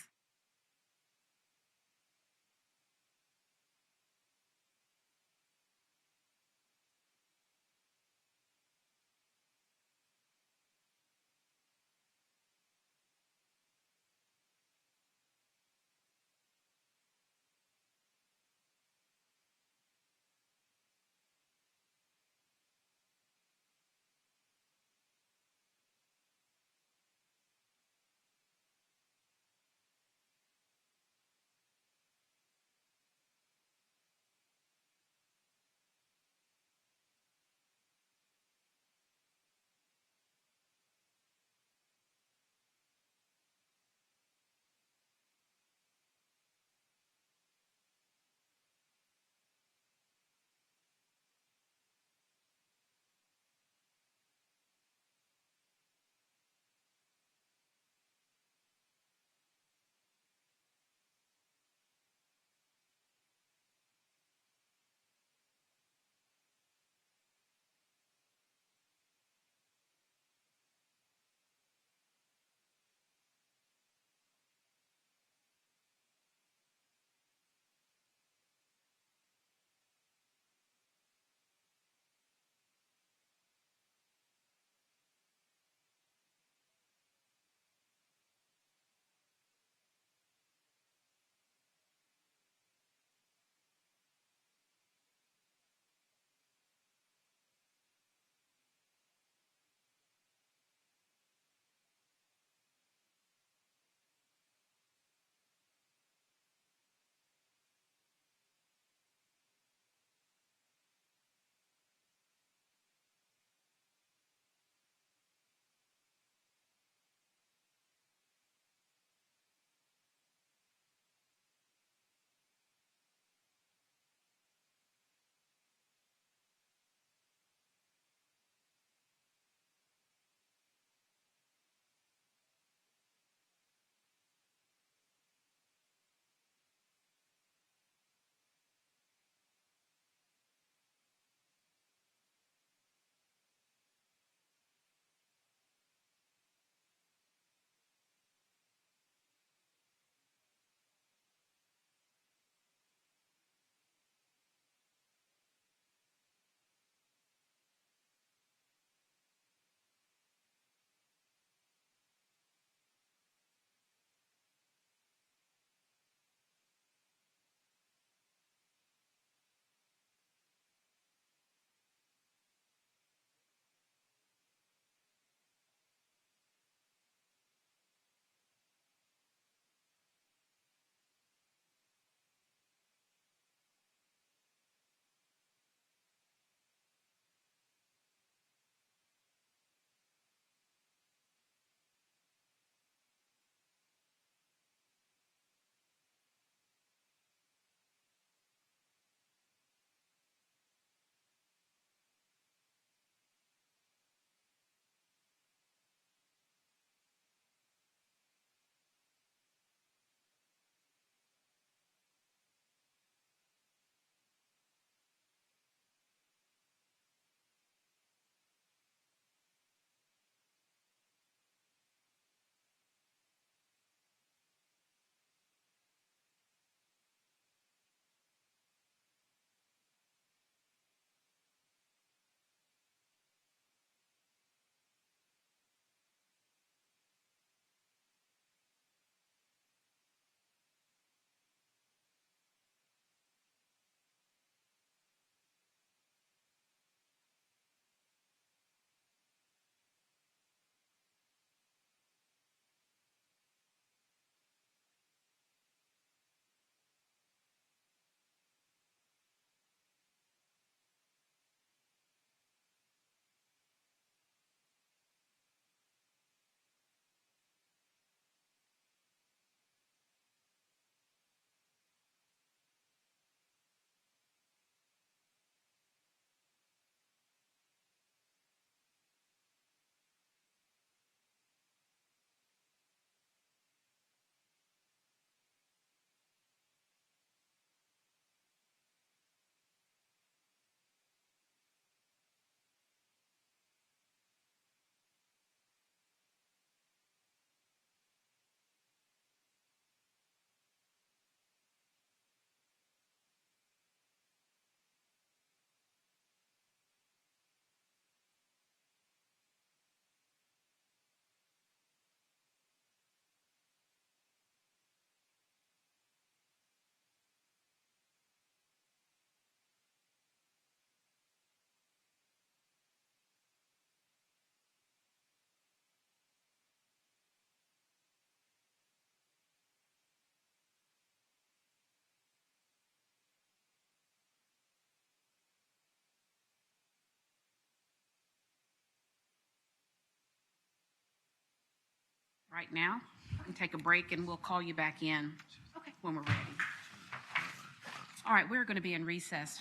Speaker 4: right now and take a break, and we'll call you back in when we're ready. All right, we're going to be in recess.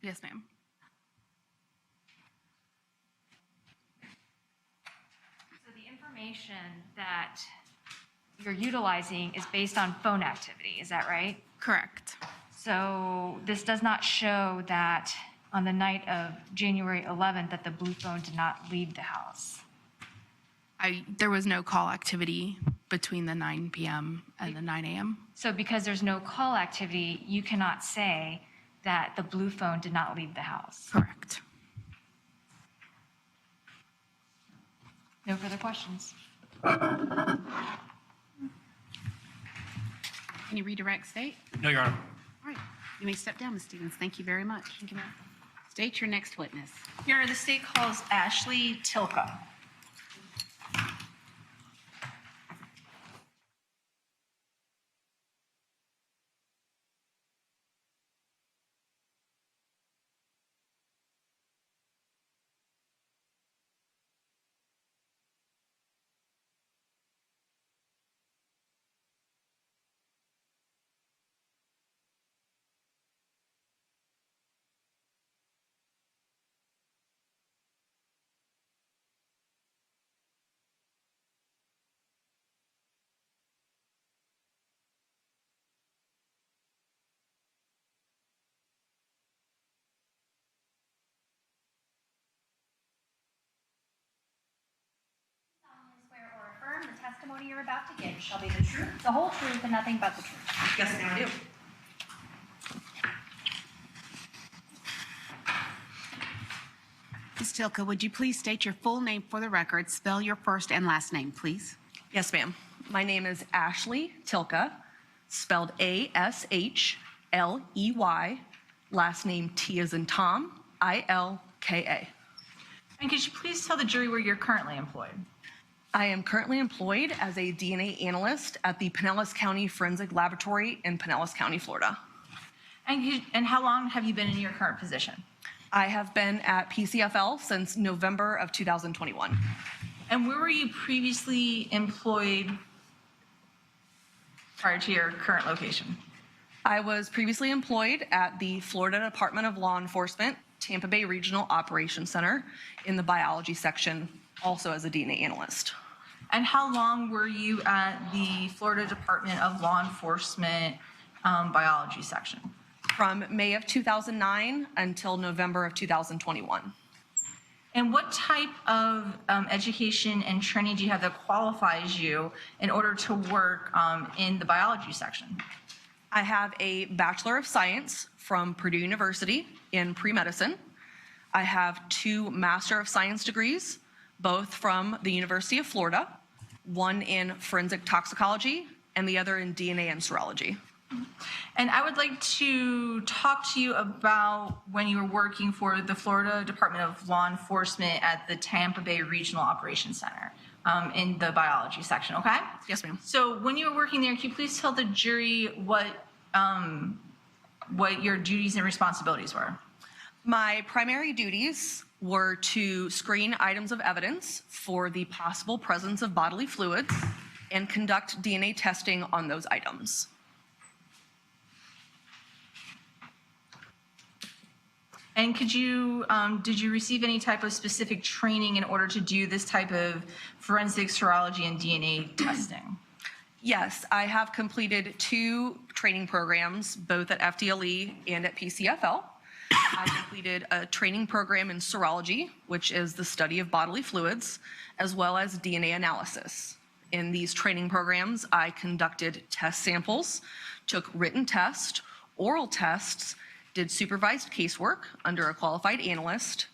Speaker 13: Yes, ma'am.
Speaker 8: So the information that you're utilizing is based on phone activity, is that right?
Speaker 13: Correct.
Speaker 8: So this does not show that on the night of January 11th that the blue phone did not leave the house.
Speaker 13: There was no call activity between the 9 p.m. and the 9 a.m.
Speaker 8: So because there's no call activity, you cannot say that the blue phone did not leave the house.
Speaker 13: Correct.
Speaker 8: No further questions.
Speaker 4: Any redirect, State?
Speaker 2: No, Your Honor.
Speaker 4: All right. You may step down, Ms. Stevens. Thank you very much. Thank you, ma'am. State your next witness.
Speaker 3: Your Honor, the state calls Ashley Tilka.
Speaker 1: Swear or affirm the testimony you're about to give shall be the truth, the whole truth, and nothing but the truth.
Speaker 3: Yes, ma'am, I do.
Speaker 4: Ms. Tilka, would you please state your full name for the record? Spell your first and last name, please.
Speaker 14: Yes, ma'am. My name is Ashley Tilka, spelled Ashley. Last name T as in Tom, Ilka.
Speaker 3: And could you please tell the jury where you're currently employed?
Speaker 14: I am currently employed as a DNA analyst at the Pinellas County Forensic Laboratory in Pinellas County, Florida.
Speaker 3: And how long have you been in your current position?
Speaker 14: I have been at PCFL since November of 2021.
Speaker 3: And where were you previously employed prior to your current location?
Speaker 14: I was previously employed at the Florida Department of Law Enforcement, Tampa Bay Regional Operations Center in the biology section, also as a DNA analyst.
Speaker 3: And how long were you at the Florida Department of Law Enforcement biology section?
Speaker 14: From May of 2009 until November of 2021.
Speaker 3: And what type of education and training do you have that qualifies you in order to work in the biology section?
Speaker 14: I have a Bachelor of Science from Purdue University in pre-medicine. I have 2 Master of Science degrees, both from the University of Florida, one in forensic toxicology and the other in DNA and serology.
Speaker 3: And I would like to talk to you about when you were working for the Florida Department of Law Enforcement at the Tampa Bay Regional Operations Center in the biology section, okay?
Speaker 14: Yes, ma'am.
Speaker 3: So when you were working there, can you please tell the jury what your duties and responsibilities were?
Speaker 14: My primary duties were to screen items of evidence for the possible presence of bodily fluids and conduct DNA testing on those items.
Speaker 3: And did you receive any type of specific training in order to do this type of forensic serology and DNA testing?
Speaker 14: Yes, I have completed 2 training programs, both at FDLE and at PCFL. I completed a training program in serology, which is the study of bodily fluids, as well as DNA analysis. In these training programs, I conducted test samples, took written tests, oral tests, did supervised casework under a qualified analyst,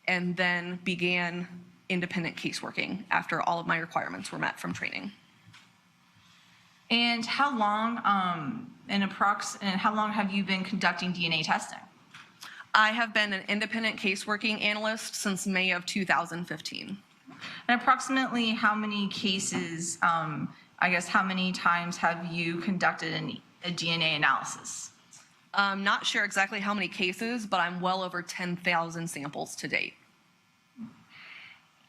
Speaker 14: and then began independent caseworking after all of my requirements were met from training.
Speaker 3: And how long, how long have you been conducting DNA testing?
Speaker 14: I have been an independent caseworking analyst since May of 2015.
Speaker 3: And approximately how many cases, how many times have you conducted a DNA analysis?
Speaker 14: I'm not sure exactly how many cases, but I'm well over 10,000 samples to date.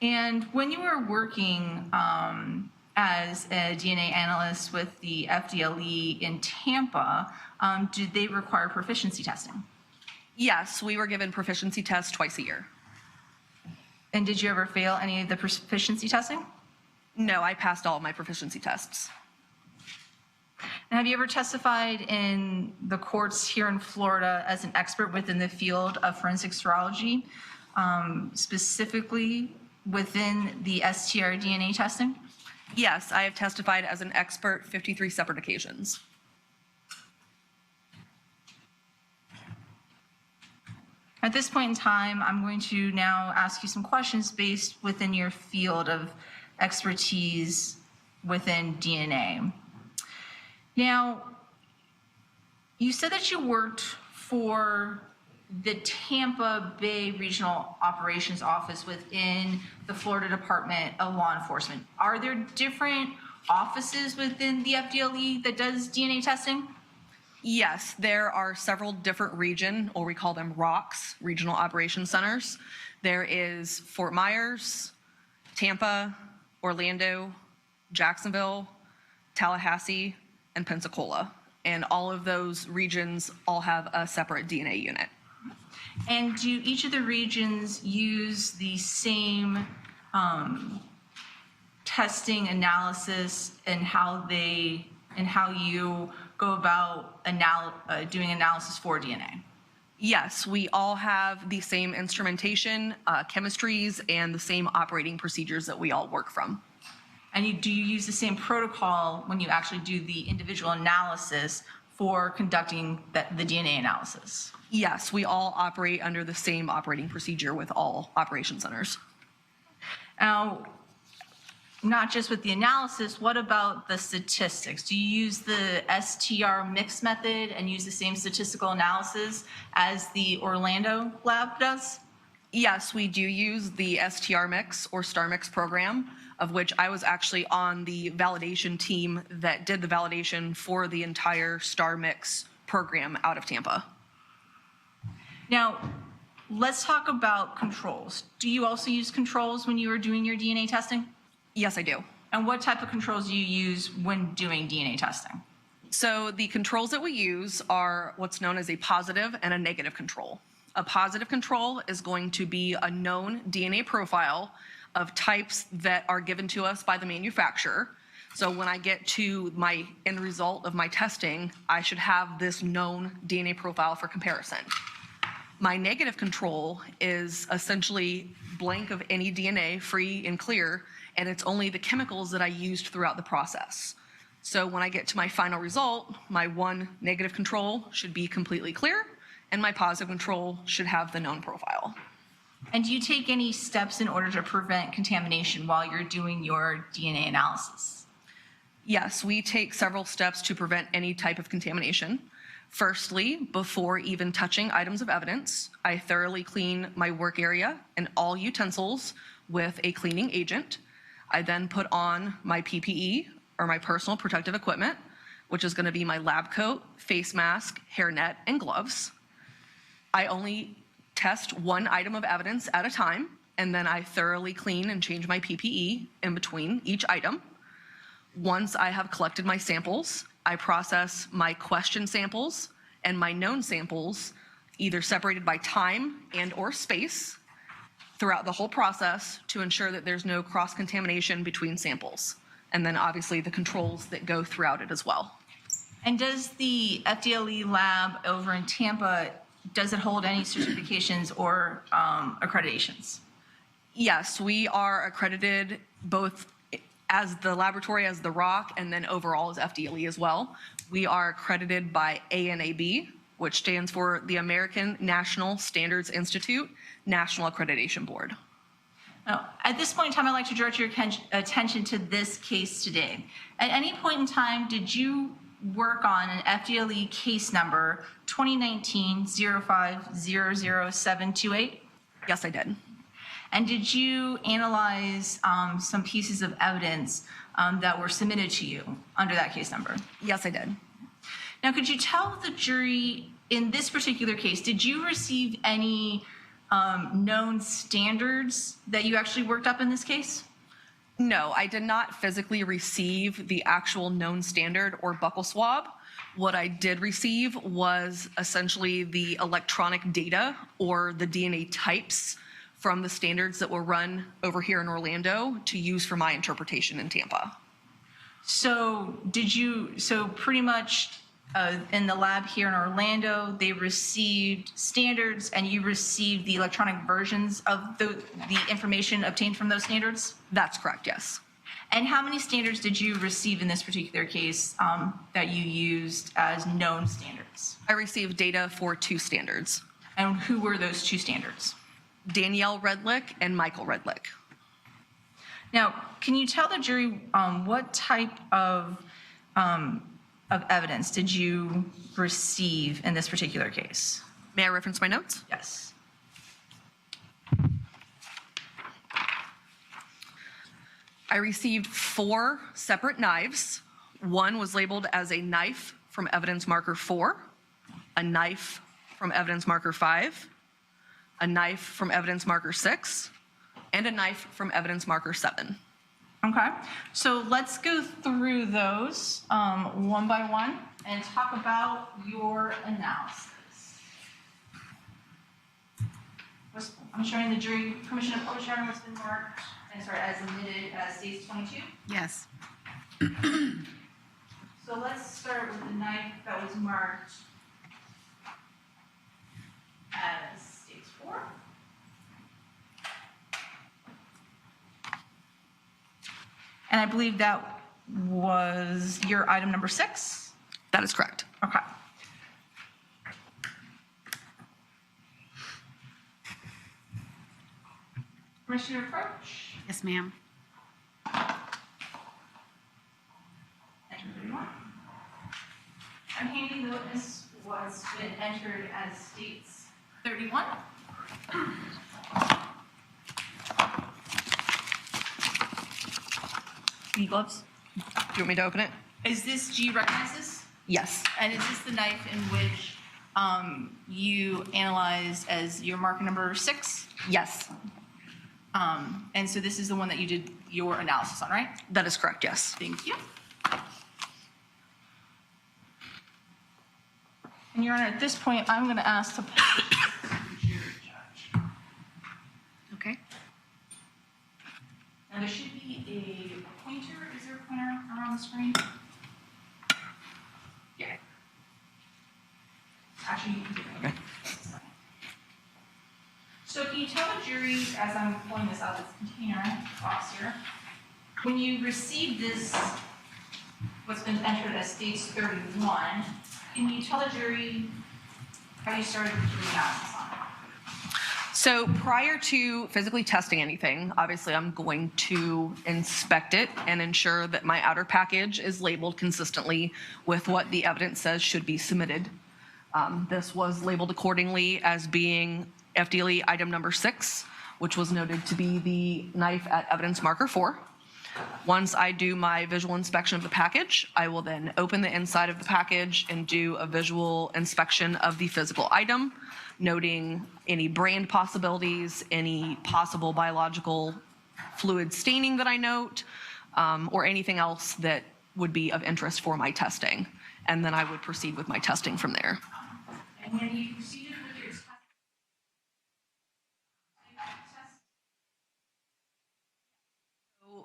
Speaker 3: And when you were working as a DNA analyst with the FDLE in Tampa, did they require proficiency testing?
Speaker 14: Yes, we were given proficiency tests twice a year.
Speaker 3: And did you ever fail any of the proficiency testing?
Speaker 14: No, I passed all of my proficiency tests.
Speaker 3: And have you ever testified in the courts here in Florida as an expert within the field of forensic serology, specifically within the STR DNA testing?
Speaker 14: Yes, I have testified as an expert 53 separate occasions.
Speaker 3: At this point in time, I'm going to now ask you some questions based within your field of expertise within DNA. Now, you said that you worked for the Tampa Bay Regional Operations Office within the Florida Department of Law Enforcement. Are there different offices within the FDLE that does DNA testing?
Speaker 14: Yes, there are several different region, or we call them ROCs, Regional Operations Centers. There is Fort Myers, Tampa, Orlando, Jacksonville, Tallahassee, and Pensacola. And all of those regions all have a separate DNA unit.
Speaker 3: And do each of the regions use the same testing analysis and how you go about doing analysis for DNA?
Speaker 14: Yes, we all have the same instrumentation, chemistries, and the same operating procedures that we all work from.
Speaker 3: And do you use the same protocol when you actually do the individual analysis for conducting the DNA analysis?
Speaker 14: Yes, we all operate under the same operating procedure with all operation centers.
Speaker 3: Now, not just with the analysis, what about the statistics? Do you use the STR mix method and use the same statistical analysis as the Orlando lab does?
Speaker 14: Yes, we do use the STR mix or STAR mix program, of which I was actually on the validation team that did the validation for the entire STAR mix program out of Tampa.
Speaker 3: Now, let's talk about controls. Do you also use controls when you are doing your DNA testing?
Speaker 14: Yes, I do.
Speaker 3: And what type of controls do you use when doing DNA testing?
Speaker 14: So the controls that we use are what's known as a positive and a negative control. A positive control is going to be a known DNA profile of types that are given to us by the manufacturer. So when I get to my end result of my testing, I should have this known DNA profile for comparison. My negative control is essentially blank of any DNA, free and clear, and it's only the chemicals that I used throughout the process. So when I get to my final result, my one negative control should be completely clear, and my positive control should have the known profile.
Speaker 3: And do you take any steps in order to prevent contamination while you're doing your DNA analysis?
Speaker 14: Yes, we take several steps to prevent any type of contamination. Firstly, before even touching items of evidence, I thoroughly clean my work area and all utensils with a cleaning agent. I then put on my PPE, or my personal protective equipment, which is going to be my lab coat, face mask, hairnet, and gloves. I only test one item of evidence at a time, and then I thoroughly clean and change my PPE in between each item. Once I have collected my samples, I process my question samples and my known samples, either separated by time and or space, throughout the whole process to ensure that there's no cross-contamination between samples. And then obviously the controls that go throughout it as well.
Speaker 3: And does the FDLE lab over in Tampa, does it hold any certifications or accreditations?
Speaker 14: Yes, we are accredited both as the laboratory, as the ROC, and then overall as FDLE as well. We are accredited by ANAB, which stands for the American National Standards Institute National Accreditation Board.
Speaker 3: Now, at this point in time, I'd like to direct your attention to this case today. At any point in time, did you work on an FDLE case number 2019-05-00728?
Speaker 14: Yes, I did.
Speaker 3: And did you analyze some pieces of evidence that were submitted to you under that case number?
Speaker 14: Yes, I did.
Speaker 3: Now, could you tell the jury in this particular case, did you receive any known standards that you actually worked up in this case?
Speaker 14: No, I did not physically receive the actual known standard or buccal swab. What I did receive was essentially the electronic data or the DNA types from the standards that were run over here in Orlando to use for my interpretation in Tampa.
Speaker 3: So pretty much in the lab here in Orlando, they received standards and you received the electronic versions of the information obtained from those standards?
Speaker 14: That's correct, yes.
Speaker 3: And how many standards did you receive in this particular case that you used as known standards?
Speaker 14: I received data for 2 standards.
Speaker 3: And who were those 2 standards?
Speaker 14: Danielle Redlick and Michael Redlick.
Speaker 3: Now, can you tell the jury what type of evidence did you receive in this particular case?
Speaker 14: May I reference my notes?
Speaker 3: Yes.
Speaker 14: I received 4 separate knives. One was labeled as a knife from evidence marker 4, a knife from evidence marker 5, a knife from evidence marker 6, and a knife from evidence marker 7.
Speaker 3: Okay, so let's go through those one by one and talk about your analysis. I'm showing the jury permission to publish item what's been marked as omitted as states 22.
Speaker 4: Yes.
Speaker 3: So let's start with the knife that was marked as states 4. And I believe that was your item number 6?
Speaker 14: That is correct.
Speaker 3: Okay. Permission to approach?
Speaker 4: Yes, ma'am.
Speaker 3: Enter 31. I'm handing the witness what's been entered as states 31. Any gloves?
Speaker 14: Do you want me to open it?
Speaker 3: Do you recognize this?
Speaker 14: Yes.
Speaker 3: And is this the knife in which you analyzed as your marker number 6?
Speaker 14: Yes.
Speaker 3: And so this is the one that you did your analysis on, right?
Speaker 14: That is correct, yes.
Speaker 3: Thank you. And Your Honor, at this point, I'm going to ask to pass to the jury judge.
Speaker 4: Okay.
Speaker 3: Now, there should be a pointer. Is there a pointer around the screen? Yeah. Actually, you can do it. Okay. So can you tell the jury, as I'm pulling this out of this container box here, when you received this, what's been entered as states 31, can you tell the jury how you started doing analysis on it?
Speaker 14: So prior to physically testing anything, obviously I'm going to inspect it and ensure that my outer package is labeled consistently with what the evidence says should be submitted. This was labeled accordingly as being FDLE item number 6, which was noted to be the knife at evidence marker 4. Once I do my visual inspection of the package, I will then open the inside of the package and do a visual inspection of the physical item, noting any brand possibilities, any possible biological fluid staining that I note, or anything else that would be of interest for my testing. And then I would proceed with my testing from there.
Speaker 3: And when you proceeded with your test,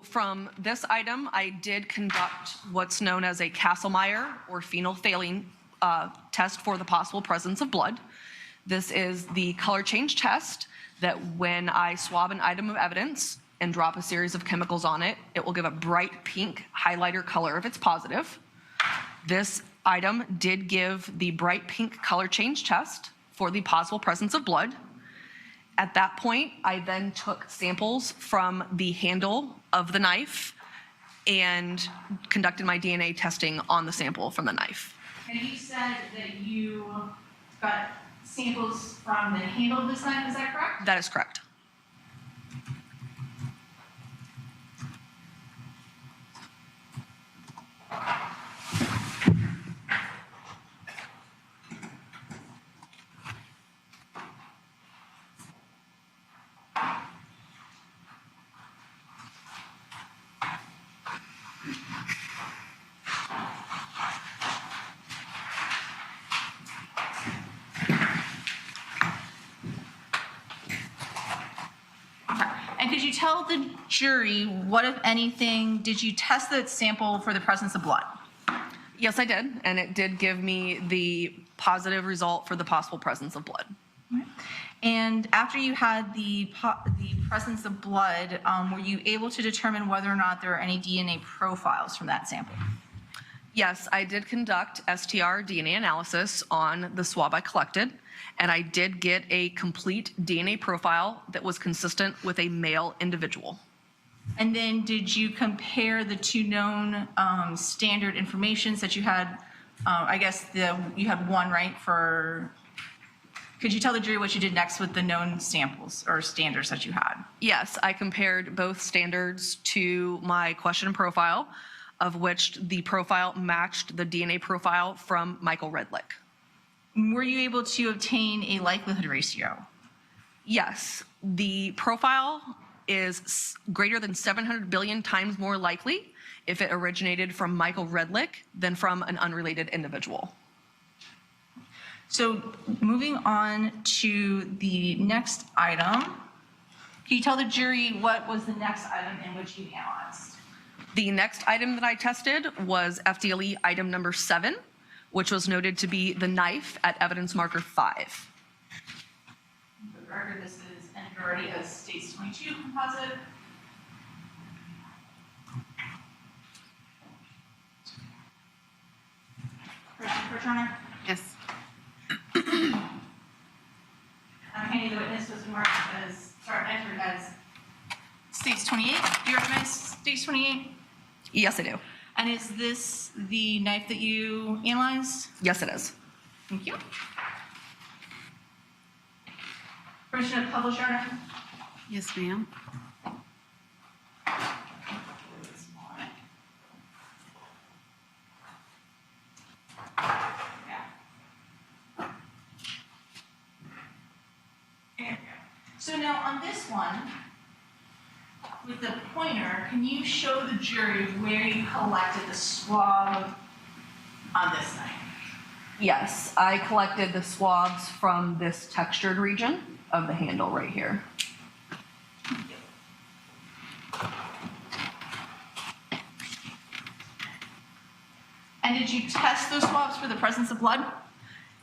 Speaker 14: from this item, I did conduct what's known as a Kastle-Meyer or phenolphthalein test for the possible presence of blood. This is the color change test that when I swab an item of evidence and drop a series of chemicals on it, it will give a bright pink highlighter color if it's positive. This item did give the bright pink color change test for the possible presence of blood. At that point, I then took samples from the handle of the knife and conducted my DNA testing on the sample from the knife.
Speaker 3: and you said that you got samples from the handle of this knife, is that correct?
Speaker 14: That is correct.
Speaker 3: And could you tell the jury what, if anything, did you test the sample for the presence of blood?
Speaker 14: Yes, I did, and it did give me the positive result for the possible presence of blood.
Speaker 3: And after you had the presence of blood, were you able to determine whether or not there are any DNA profiles from that sample?
Speaker 14: Yes, I did conduct STR DNA analysis on the swab I collected, and I did get a complete DNA profile that was consistent with a male individual.
Speaker 3: And then did you compare the two known standard informations that you had? I guess you had one, right, could you tell the jury what you did next with the known samples or standards that you had?
Speaker 14: Yes, I compared both standards to my question profile, of which the profile matched the DNA profile from Michael Redlick.
Speaker 3: Were you able to obtain a likelihood ratio?
Speaker 14: Yes, the profile is greater than 700 billion times more likely if it originated from Michael Redlick than from an unrelated individual.
Speaker 3: So moving on to the next item, can you tell the jury what was the next item in which you analyzed?
Speaker 14: The next item that I tested was FDLE item number 7, which was noted to be the knife at evidence marker 5.
Speaker 3: For the record, this is entered already as states 22 composite. Commissioner Turner?
Speaker 4: Yes.
Speaker 3: Any of the witness was entered as states 28. Do you recognize states 28?
Speaker 14: Yes, I do.
Speaker 3: And is this the knife that you analyzed?
Speaker 14: Yes, it is.
Speaker 3: Thank you. Permission to publish our name?
Speaker 4: Yes, ma'am.
Speaker 3: So now on this one, with the pointer, can you show the jury where you collected the swab on this knife?
Speaker 14: Yes, I collected the swabs from this textured region of the handle right here.
Speaker 3: And did you test those swabs for the presence of blood?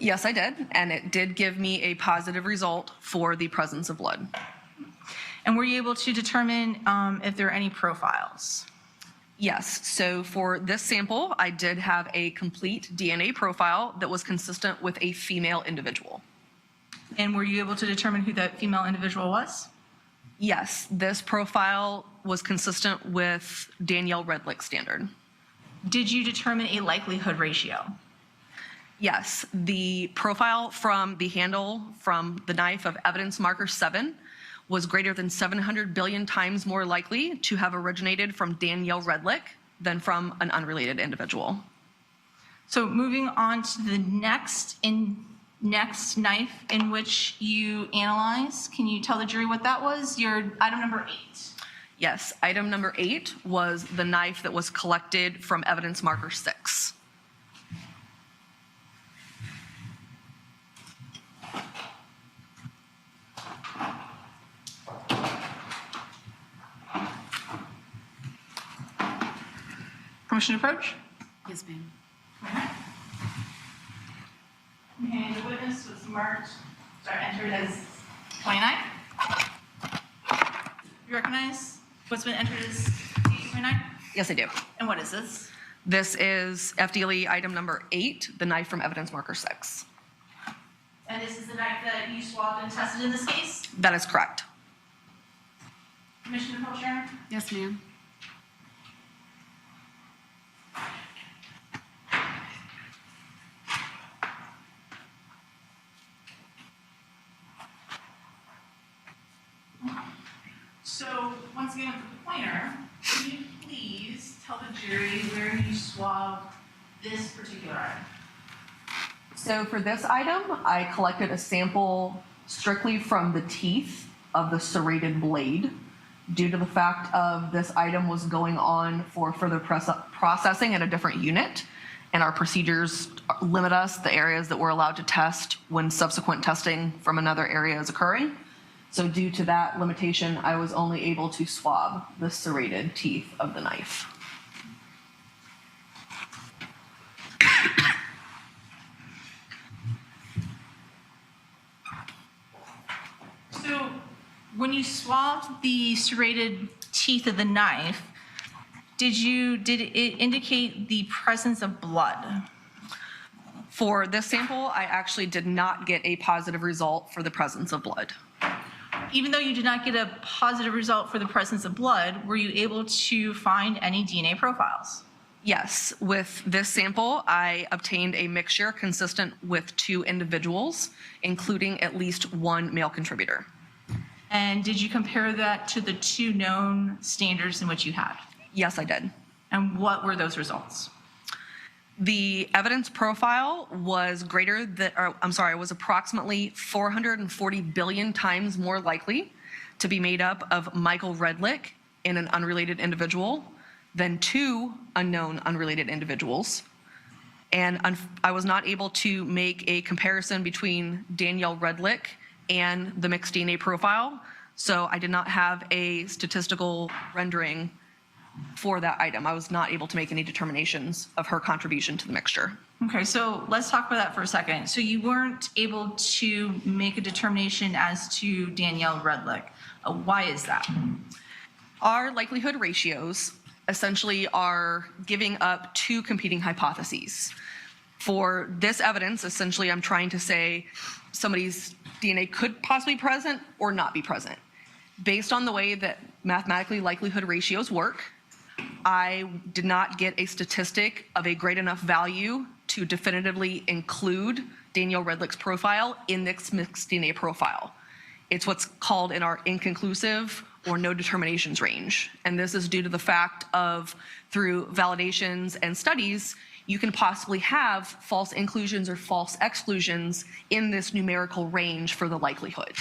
Speaker 14: Yes, I did, and it did give me a positive result for the presence of blood.
Speaker 3: And were you able to determine if there are any profiles?
Speaker 14: Yes, so for this sample, I did have a complete DNA profile that was consistent with a female individual.
Speaker 3: And were you able to determine who that female individual was?
Speaker 14: Yes, this profile was consistent with Danielle Redlick standard.
Speaker 3: Did you determine a likelihood ratio?
Speaker 14: Yes, the profile from the handle from the knife of evidence marker 7 was greater than 700 billion times more likely to have originated from Danielle Redlick than from an unrelated individual.
Speaker 3: So moving on to the next knife in which you analyzed, can you tell the jury what that was? Your item number 8.
Speaker 14: Yes, item number 8 was the knife that was collected from evidence marker 6.
Speaker 3: Permission to approach?
Speaker 4: Yes, ma'am.
Speaker 3: And the witness was entered as 29. You recognize what's been entered as 29?
Speaker 14: Yes, I do.
Speaker 3: And what is this?
Speaker 14: This is FDLE item number 8, the knife from evidence marker 6.
Speaker 3: And this is the knife that you swabbed and tested in this case?
Speaker 14: That is correct.
Speaker 3: Permission to approach, Your Honor?
Speaker 4: Yes, ma'am.
Speaker 3: So, once again, with the pointer, can you please tell the jury where you swabbed this particular item?
Speaker 14: So for this item, I collected a sample strictly from the teeth of the serrated blade due to the fact of this item was going on for further processing at a different unit, and our procedures limit us the areas that we're allowed to test when subsequent testing from another area is occurring. So due to that limitation, I was only able to swab the serrated teeth of the knife.
Speaker 3: So when you swabbed the serrated teeth of the knife, did it indicate the presence of blood?
Speaker 14: For this sample, I actually did not get a positive result for the presence of blood.
Speaker 3: Even though you did not get a positive result for the presence of blood, were you able to find any DNA profiles?
Speaker 14: Yes, with this sample, I obtained a mixture consistent with 2 individuals, including at least 1 male contributor.
Speaker 3: And did you compare that to the 2 known standards in which you had?
Speaker 14: Yes, I did.
Speaker 3: And what were those results?
Speaker 14: The evidence profile was was approximately 440 billion times more likely to be made up of Michael Redlick in an unrelated individual than 2 unknown unrelated individuals. And I was not able to make a comparison between Danielle Redlick and the mixed DNA profile, so I did not have a statistical rendering for that item. I was not able to make any determinations of her contribution to the mixture.
Speaker 3: Okay, so let's talk about that for a second. So you weren't able to make a determination as to Danielle Redlick. Why is that?
Speaker 14: Our likelihood ratios essentially are giving up 2 competing hypotheses. For this evidence, essentially I'm trying to say somebody's DNA could possibly be present or not be present. Based on the way that mathematically likelihood ratios work, I did not get a statistic of a great enough value to definitively include Danielle Redlick's profile in this mixed DNA profile. It's what's called in our inconclusive or no determinations range. And this is due to the fact of through validations and studies, you can possibly have false inclusions or false exclusions in this numerical range for the likelihood.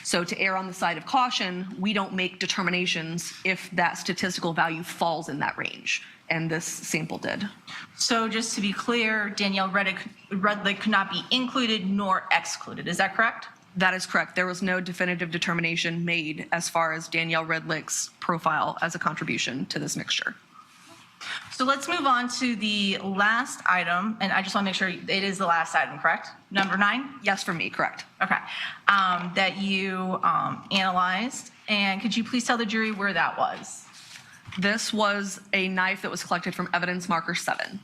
Speaker 14: So to err on the side of caution, we don't make determinations if that statistical value falls in that range, and this sample did.
Speaker 3: So just to be clear, Danielle Redlick could not be included nor excluded, is that correct?
Speaker 14: That is correct. There was no definitive determination made as far as Danielle Redlick's profile as a contribution to this mixture.
Speaker 3: So let's move on to the last item, and I just want to make sure it is the last item, correct? Number 9?
Speaker 14: Yes, for me, correct.
Speaker 3: Okay. That you analyzed, and could you please tell the jury where that was?
Speaker 14: This was a knife that was collected from evidence marker 7.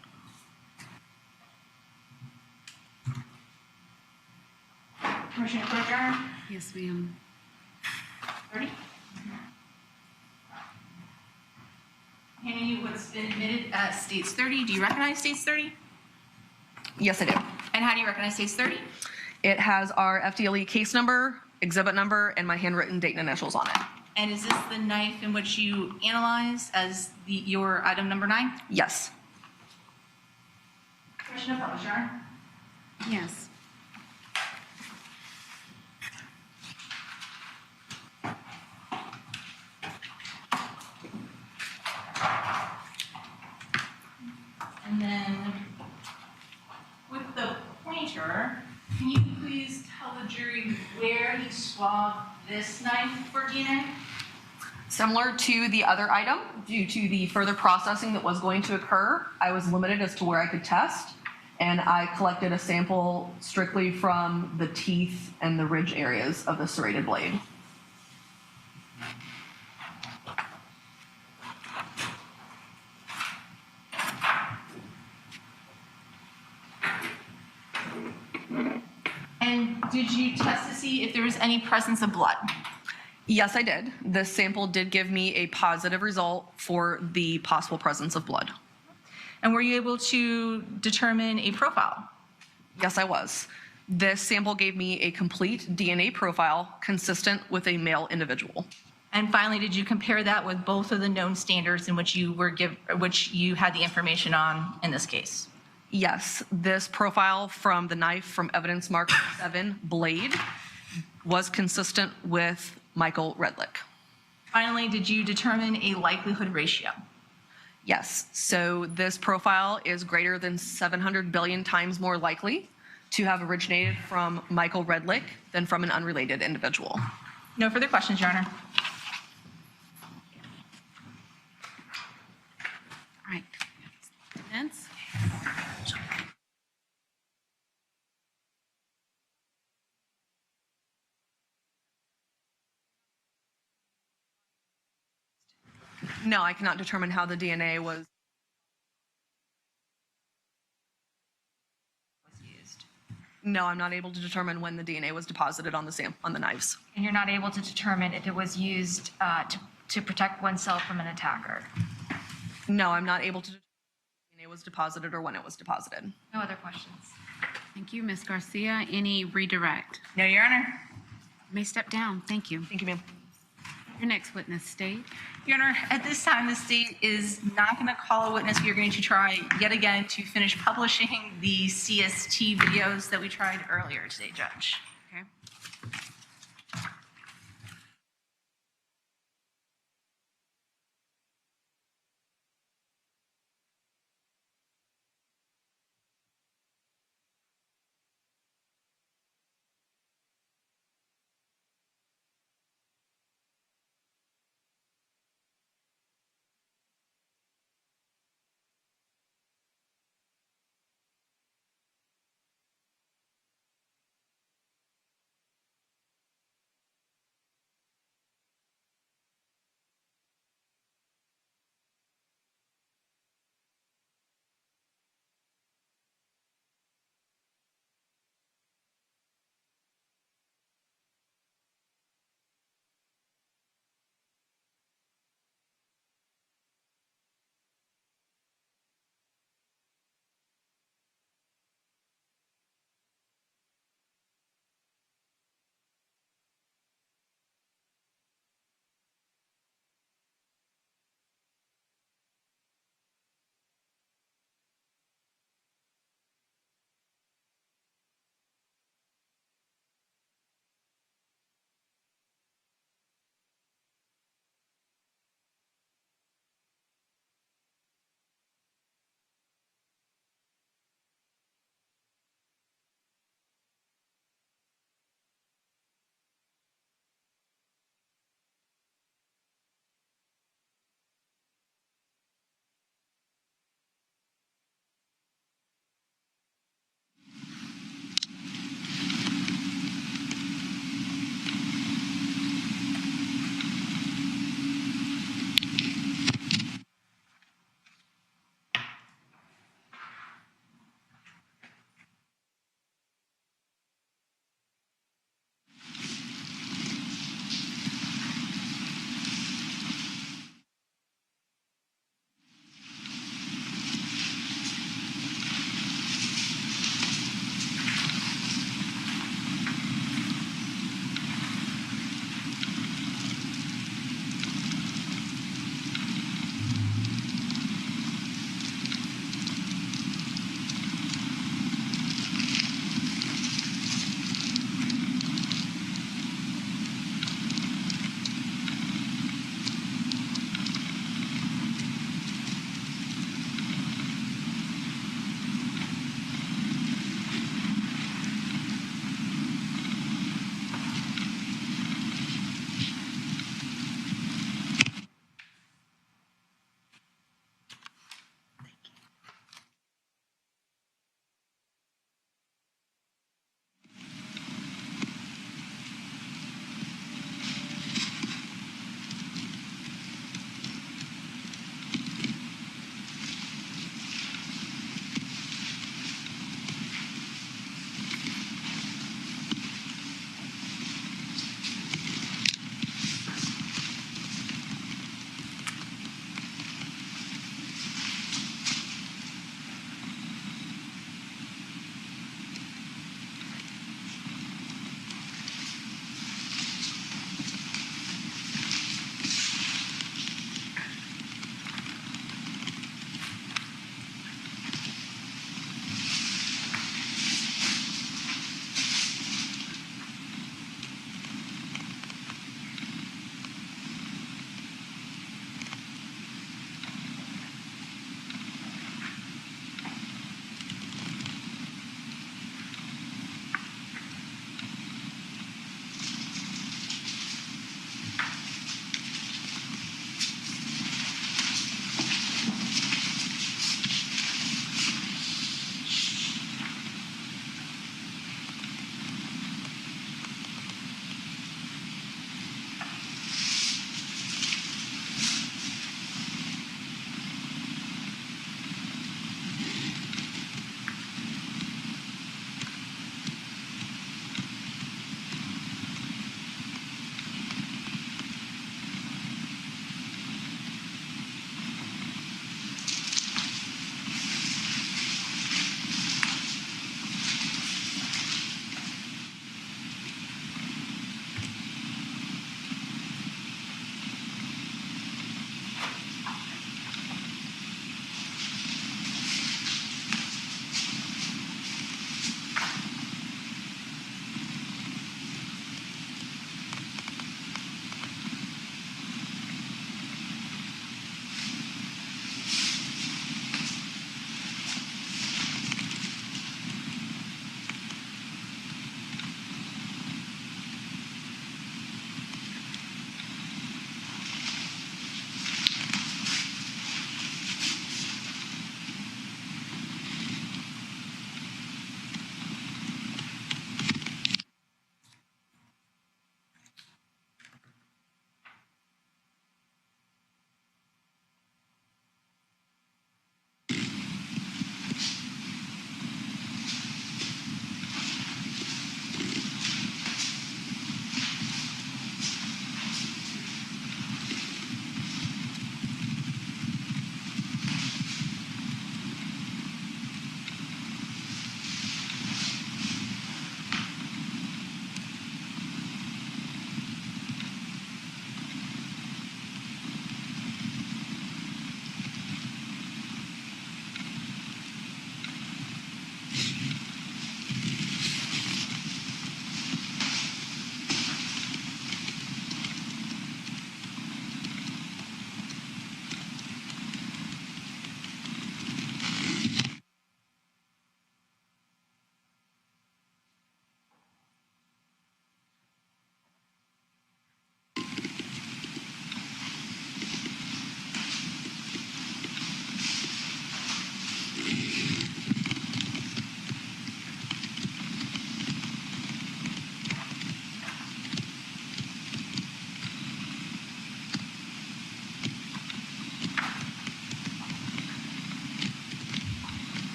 Speaker 3: Commissioner Clerk,
Speaker 4: Yes, ma'am.
Speaker 3: 30? Handing you what's been admitted as States 30. Do you recognize States 30?
Speaker 14: Yes, I do.
Speaker 3: And how do you recognize States 30?
Speaker 14: It has our FDLE case number, exhibit number, and my handwritten date and initials on it.
Speaker 3: And is this the knife in which you analyzed as your item number 9?
Speaker 14: Yes.
Speaker 3: Commissioner Publisher?
Speaker 4: Yes.
Speaker 3: And then with the pointer, can you please tell the jury where he swabbed this knife for DNA?
Speaker 14: Similar to the other item, due to the further processing that was going to occur, I was limited as to where I could test, and I collected a sample strictly from the teeth and the ridge areas of the serrated blade.
Speaker 3: And did you test to see if there was any presence of blood?
Speaker 14: Yes, I did. This sample did give me a positive result for the possible presence of blood.
Speaker 3: And were you able to determine a profile?
Speaker 14: Yes, I was. This sample gave me a complete DNA profile consistent with a male individual.
Speaker 3: And finally, did you compare that with both of the known standards in which you had the information on in this case?
Speaker 14: Yes, this profile from the knife from evidence marker 7 blade was consistent with Michael Redlick.
Speaker 3: Finally, did you determine a likelihood ratio?
Speaker 14: Yes, so this profile is greater than 700 billion times more likely to have originated from Michael Redlick than from an unrelated individual.
Speaker 3: No further questions, Your Honor.
Speaker 4: All right. Vince?
Speaker 14: No, I cannot determine how the DNA was used. No, I'm not able to determine when the DNA was deposited on the knives.
Speaker 8: And you're not able to determine if it was used to protect oneself from an attacker.
Speaker 14: No, I'm not able to determine when the DNA was deposited or when it was deposited.
Speaker 8: No other questions.
Speaker 4: Thank you, Ms. Garcia. Any redirect?
Speaker 3: No, Your Honor.
Speaker 4: You may step down. Thank you.
Speaker 14: Thank you, ma'am.
Speaker 4: Your next witness, State.
Speaker 3: Your Honor, at this time, the state is not going to call a witness. We are going to try yet again to finish publishing the CST videos that we tried earlier today, Judge.
Speaker 4: Okay.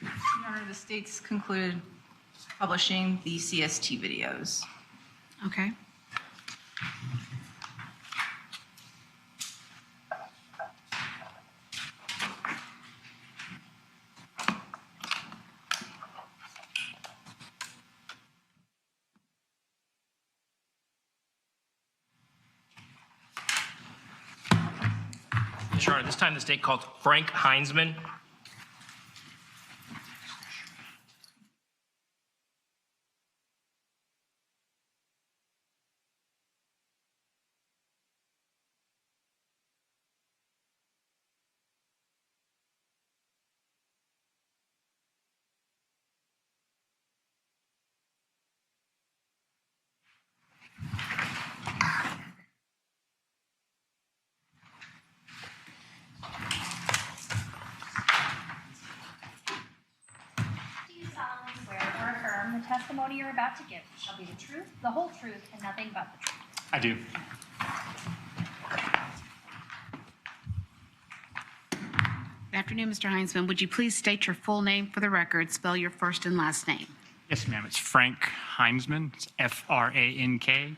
Speaker 3: Your Honor, the state's concluded publishing the CST videos.
Speaker 4: Okay.
Speaker 2: Your Honor, this time the state called Frank Heinzman.
Speaker 1: Do you solemnly swear or affirm the testimony you're about to give shall be the truth, the whole truth, and nothing but the truth?
Speaker 15: I do.
Speaker 4: Good afternoon, Mr. Heinzman. Would you please state your full name for the record, spell your first and last name?
Speaker 15: Yes, ma'am. It's Frank Heinzman. It's FrankHeinzmann.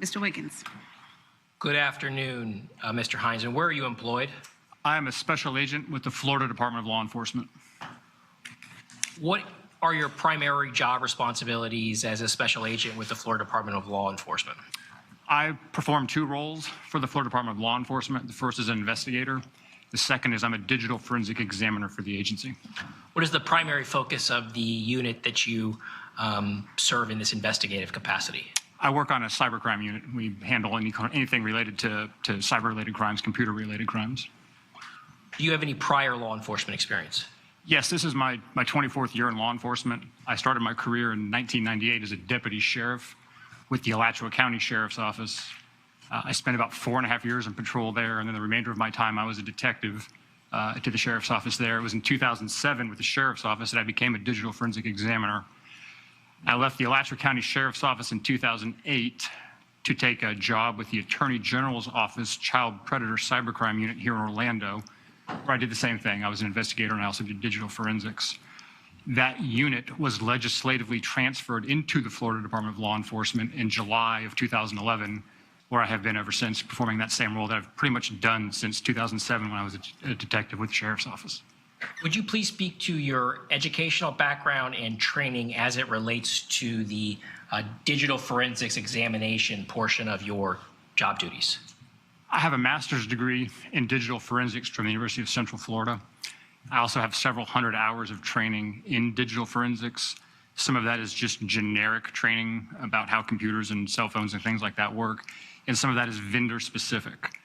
Speaker 4: Mr. Wiggins.
Speaker 2: Good afternoon, Mr. Heinzman. Where are you employed?
Speaker 15: I am a special agent with the Florida Department of Law Enforcement.
Speaker 2: What are your primary job responsibilities as a special agent with the Florida Department of Law Enforcement?
Speaker 15: I perform two roles for the Florida Department of Law Enforcement. The first is an investigator. The second is I'm a digital forensic examiner for the agency.
Speaker 2: What is the primary focus of the unit that you serve in this investigative capacity?
Speaker 15: I work on a cybercrime unit. We handle anything related to cyber-related crimes, computer-related crimes.
Speaker 2: Do you have any prior law enforcement experience?
Speaker 15: Yes, this is my 24th year in law enforcement. I started my career in 1998 as a deputy sheriff with the Alachua County Sheriff's Office. I spent about 4.5 years in patrol there, and then the remainder of my time I was a detective to the Sheriff's Office there. It was in 2007 with the Sheriff's Office that I became a digital forensic examiner. I left the Alachua County Sheriff's Office in 2008 to take a job with the Attorney General's Office Child Predator Cybercrime Unit here in Orlando, where I did the same thing. I was an investigator and I also did digital forensics. That unit was legislatively transferred into the Florida Department of Law Enforcement in July of 2011, where I have been ever since, performing that same role that I've pretty much done since 2007 when I was a detective with the Sheriff's Office.
Speaker 2: Would you please speak to your educational background and training as it relates to the digital forensics examination portion of your job duties?
Speaker 15: I have a master's degree in digital forensics from the University of Central Florida. I also have several hundred hours of training in digital forensics. Some of that is just generic training about how computers and cell phones and things like that work, and some of that is vendor specific.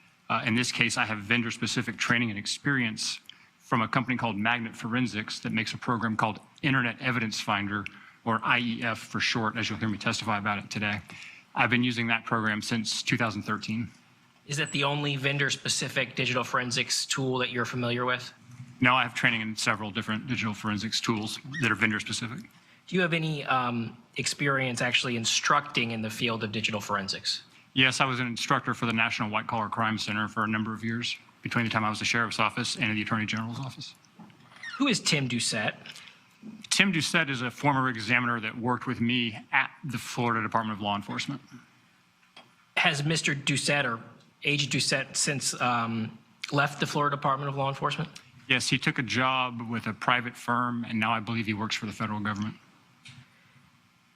Speaker 15: In this case, I have vendor specific training and experience from a company called Magnet Forensics that makes a program called Internet Evidence Finder, or IEF for short, as you'll hear me testify about it today. I've been using that program since 2013.
Speaker 2: Is that the only vendor-specific digital forensics tool that you're familiar with?
Speaker 15: No, I have training in several different digital forensics tools that are vendor-specific.
Speaker 2: Do you have any experience actually instructing in the field of digital forensics?
Speaker 15: Yes, I was an instructor for the National White Collar Crime Center for a number of years, between the time I was the Sheriff's Office and the Attorney General's Office.
Speaker 2: Who is Tim Doucette?
Speaker 15: Tim Doucette is a former examiner that worked with me at the Florida Department of Law Enforcement.
Speaker 2: Has Mr. Doucette or Agent Doucette since left the Florida Department of Law Enforcement?
Speaker 15: Yes, he took a job with a private firm, and now I believe he works for the federal government.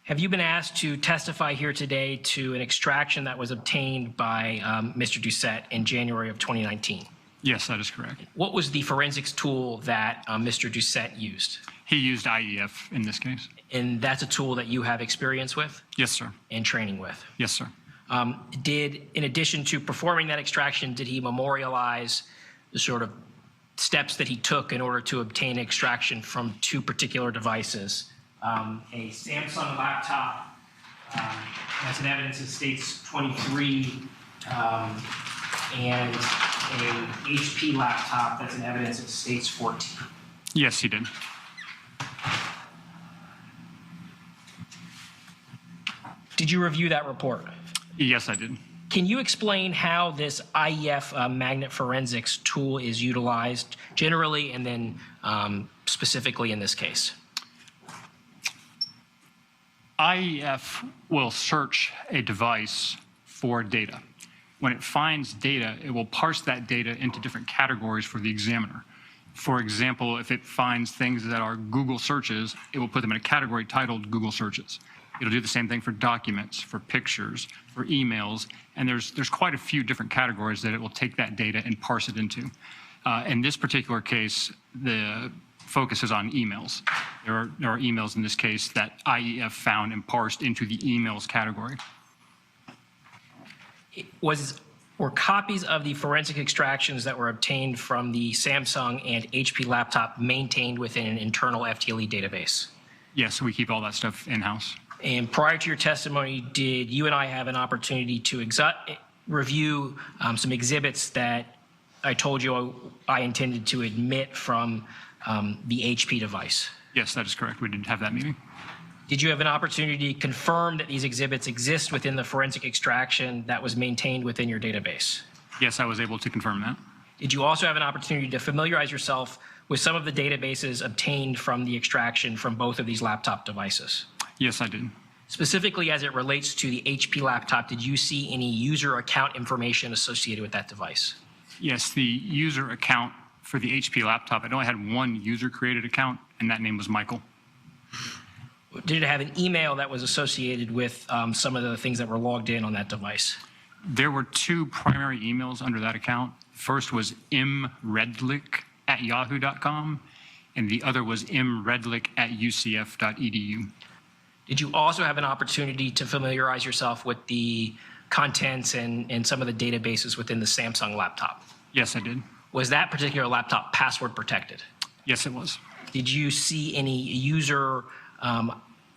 Speaker 2: Have you been asked to testify here today to an extraction that was obtained by Mr. Doucette in January of 2019?
Speaker 15: Yes, that is correct.
Speaker 2: What was the forensics tool that Mr. Doucette used?
Speaker 15: He used IEF in this case.
Speaker 2: And that's a tool that you have experience with?
Speaker 15: Yes, sir.
Speaker 2: And training with?
Speaker 15: Yes, sir.
Speaker 2: In addition to performing that extraction, did he memorialize the sort of steps that he took in order to obtain extraction from two particular devices? A Samsung laptop, that's an evidence it states 23, and a HP laptop, that's an evidence it states 14.
Speaker 15: Yes, he did.
Speaker 2: Did you review that report?
Speaker 15: Yes, I did.
Speaker 2: Can you explain how this IEF magnet forensics tool is utilized generally and then specifically in this case?
Speaker 15: IEF will search a device for data. When it finds data, it will parse that data into different categories for the examiner. For example, if it finds things that are Google searches, it will put them in a category titled Google searches. It'll do the same thing for documents, for pictures, for emails, and there's quite a few different categories that it will take that data and parse it into. In this particular case, the focus is on emails. There are emails in this case that IEF found and parsed into the emails category.
Speaker 2: Were copies of the forensic extractions that were obtained from the Samsung and HP laptop maintained within an internal FTLE database?
Speaker 15: Yes, we keep all that stuff in-house.
Speaker 2: And prior to your testimony, did you and I have an opportunity to review some exhibits that I told you I intended to admit from the HP device?
Speaker 15: Yes, that is correct. We did have that meeting.
Speaker 2: Did you have an opportunity to confirm that these exhibits exist within the forensic extraction that was maintained within your database?
Speaker 15: Yes, I was able to confirm that.
Speaker 2: Did you also have an opportunity to familiarize yourself with some of the databases obtained from the extraction from both of these laptop devices?
Speaker 15: Yes, I did.
Speaker 2: Specifically as it relates to the HP laptop, did you see any user account information associated with that device?
Speaker 15: Yes, the user account for the HP laptop, it only had one user-created account, and that name was Michael.
Speaker 2: Did it have an email that was associated with some of the things that were logged in on that device?
Speaker 15: There were two primary emails under that account. First was mredlick@yahoo.com, and the other was mredlick@ucf.edu.
Speaker 2: Did you also have an opportunity to familiarize yourself with the contents and some of the databases within the Samsung laptop?
Speaker 15: Yes, I did.
Speaker 2: Was that particular laptop password protected?
Speaker 15: Yes, it was.
Speaker 2: Did you see any user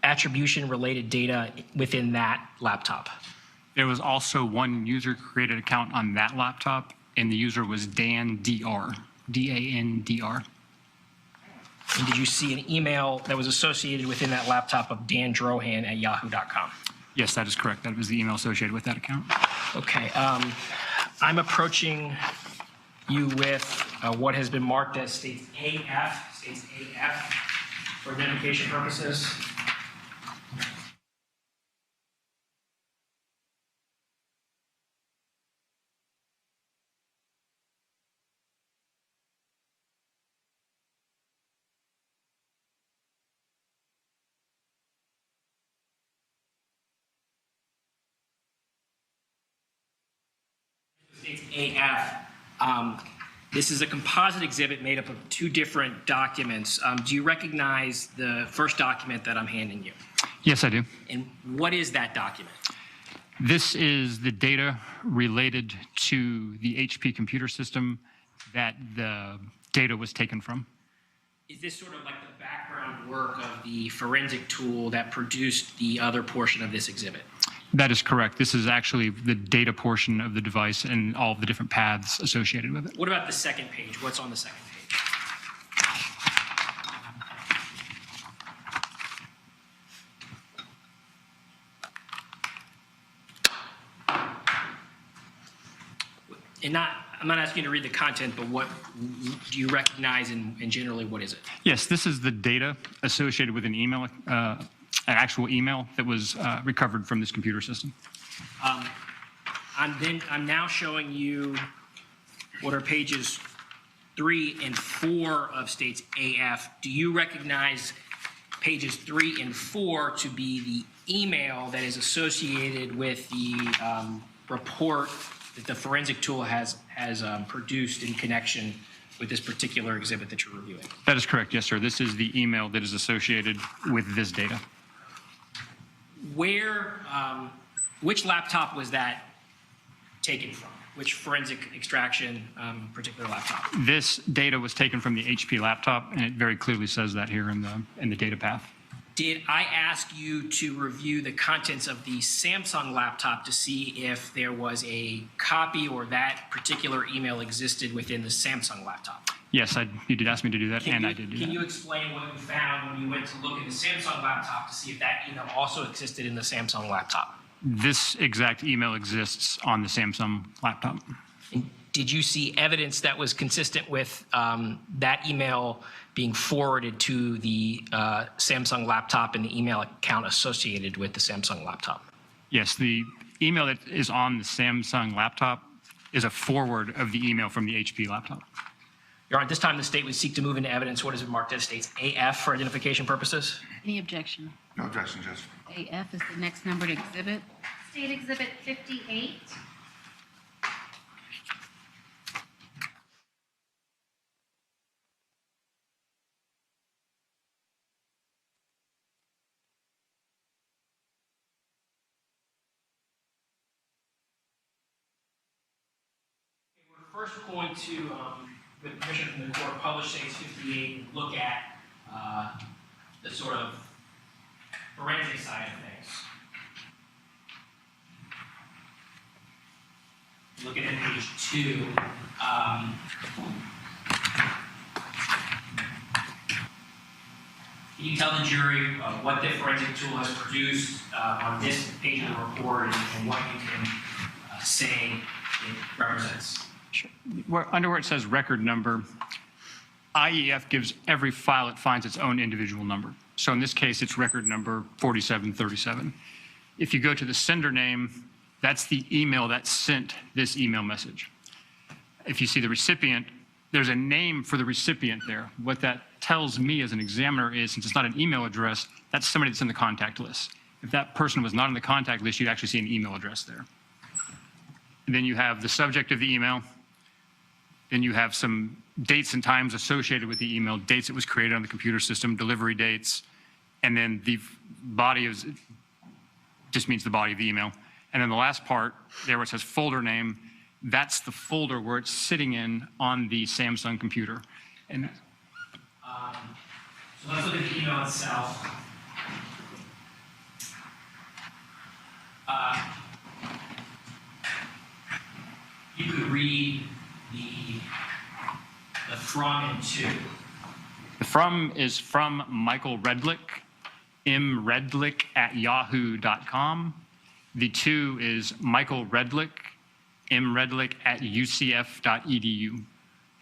Speaker 2: attribution-related data within that laptop?
Speaker 15: There was also one user-created account on that laptop, and the user was Dan Dr. D-A-N-D-R.
Speaker 2: And did you see an email that was associated within that laptop of Dan Drohan at yahoo.com?
Speaker 15: Yes, that is correct. That was the email associated with that account.
Speaker 2: Okay. I'm approaching you with what has been marked as states AF, for identification purposes. States AF. This is a composite exhibit made up of two different documents. Do you recognize the first document that I'm handing you?
Speaker 15: Yes, I do.
Speaker 2: And what is that document?
Speaker 15: This is the data related to the HP computer system that the data was taken from.
Speaker 2: Is this sort of like the background work of the forensic tool that produced the other portion of this exhibit?
Speaker 15: That is correct. This is actually the data portion of the device and all of the different paths associated with it.
Speaker 2: What about the second page? What's on the second page? And I'm not asking you to read the content, but what do you recognize and generally what is it?
Speaker 15: Yes, this is the data associated with an email, an actual email that was recovered from this computer system.
Speaker 2: I'm now showing you what are pages 3 and 4 of states AF. Do you recognize pages 3 and 4 to be the email that is associated with the report that the forensic tool has produced in connection with this particular exhibit that you're reviewing?
Speaker 15: That is correct, yes, sir. This is the email that is associated with this data.
Speaker 2: Which laptop was that taken from? Which forensic extraction particular laptop?
Speaker 15: This data was taken from the HP laptop, and it very clearly says that here in the data path.
Speaker 2: Did I ask you to review the contents of the Samsung laptop to see if there was a copy or that particular email existed within the Samsung laptop?
Speaker 15: Yes, you did ask me to do that, and I did do that.
Speaker 2: Can you explain what you found when you went to look at the Samsung laptop to see if that email also existed in the Samsung laptop?
Speaker 15: This exact email exists on the Samsung laptop.
Speaker 2: Did you see evidence that was consistent with that email being forwarded to the Samsung laptop and the email account associated with the Samsung laptop?
Speaker 15: Yes, the email that is on the Samsung laptop is a forward of the email from the HP laptop.
Speaker 2: Your Honor, at this time, the state would seek to move into evidence what is marked as states AF for identification purposes.
Speaker 4: Any objection?
Speaker 5: No objection, Judge.
Speaker 4: AF is the next numbered exhibit.
Speaker 1: State Exhibit 58.
Speaker 2: We're first going to, with permission from the court, publish states 58 and look at the sort of forensic side of things. Looking at page 2, can you tell the jury what the forensic tool has produced on this page of the report and what you can say it represents?
Speaker 15: Sure. Where it says record number, IEF gives every file it finds its own individual number. So in this case, it's record number 4737. If you go to the sender name, that's the email that sent this email message. If you see the recipient, there's a name for the recipient there. What that tells me as an examiner is, since it's not an email address, that's somebody that's in the contact list. If that person was not in the contact list, you'd actually see an email address there. And then you have the subject of the email. Then you have some dates and times associated with the email, dates it was created on the computer system, delivery dates, and then the body just means the body of the email. And then the last part, there where it says folder name, that's the folder where it's sitting in on the Samsung computer. And
Speaker 2: so let's look at the email itself. You could read the from and to.
Speaker 15: the from is from Michael Redlick, mredlick@yahoo.com. The to is Michael Redlick, mredlick@ucf.edu.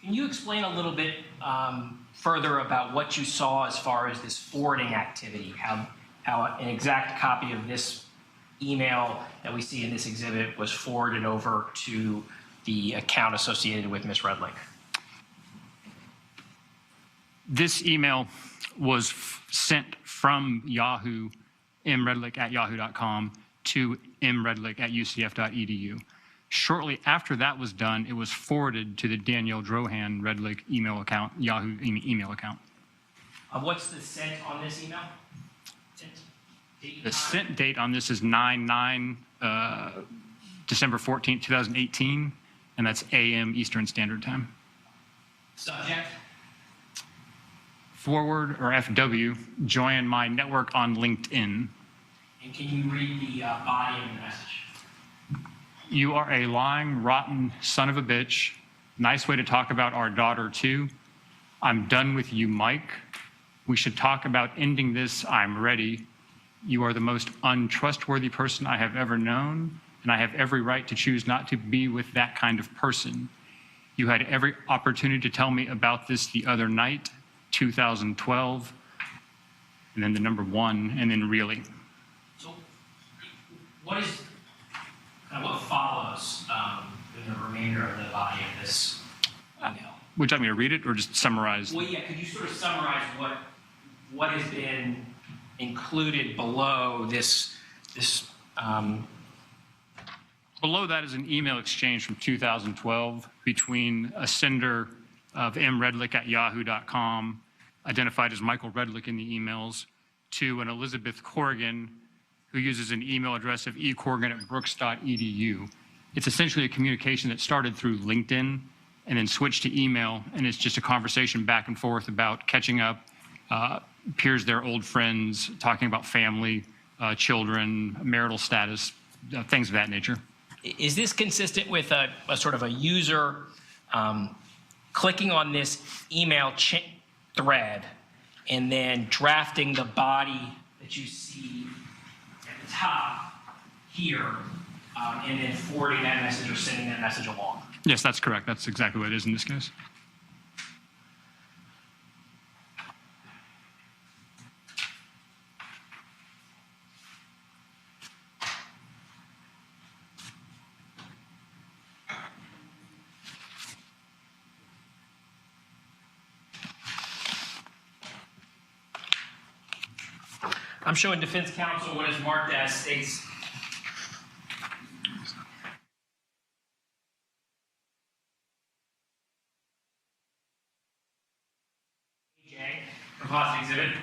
Speaker 2: Can you explain a little bit further about what you saw as far as this forwarding activity, how an exact copy of this email that we see in this exhibit was forwarded over to the account associated with Ms. Redlick?
Speaker 15: This email was sent from Yahoo, mredlick@yahoo.com, to mredlick@ucf.edu. Shortly after that was done, it was forwarded to the Danielle Redlick email account, Yahoo email account.
Speaker 2: What's the sent on this email?
Speaker 15: The sent date on this is December 14th, 2018, and that's AM Eastern Standard Time.
Speaker 2: Subject?
Speaker 15: Forward, or FW, join my network on LinkedIn.
Speaker 2: And can you read the body of the message?
Speaker 15: You are a lying, rotten son of a bitch. Nice way to talk about our daughter, too. I'm done with you, Mike. We should talk about ending this. I'm ready. You are the most untrustworthy person I have ever known, and I have every right to choose not to be with that kind of person. You had every opportunity to tell me about this the other night, 2012, and then the number 1, and then really.
Speaker 2: So what follows in the remainder of the body of this email?
Speaker 15: Would you like me to read it or just summarize?
Speaker 2: Well, yeah, could you sort of summarize what has been included below this
Speaker 15: Below that is an email exchange from 2012 between a sender of mredlick@yahoo.com, identified as Michael Redlick in the emails, to an Elizabeth Corrigan, who uses an email address of ecorrigan@brooks.edu. It's essentially a communication that started through LinkedIn and then switched to email, and it's just a conversation back and forth about catching up, peers, their old friends, talking about family, children, marital status, things of that nature.
Speaker 2: Is this consistent with a sort of a user clicking on this email thread and then drafting the body that you see at the top here and then forwarding that message or sending that message along.
Speaker 15: Yes, that's correct. That's exactly what it is in this case.
Speaker 2: I'm showing defense counsel what is marked as states. AJ, composite exhibit.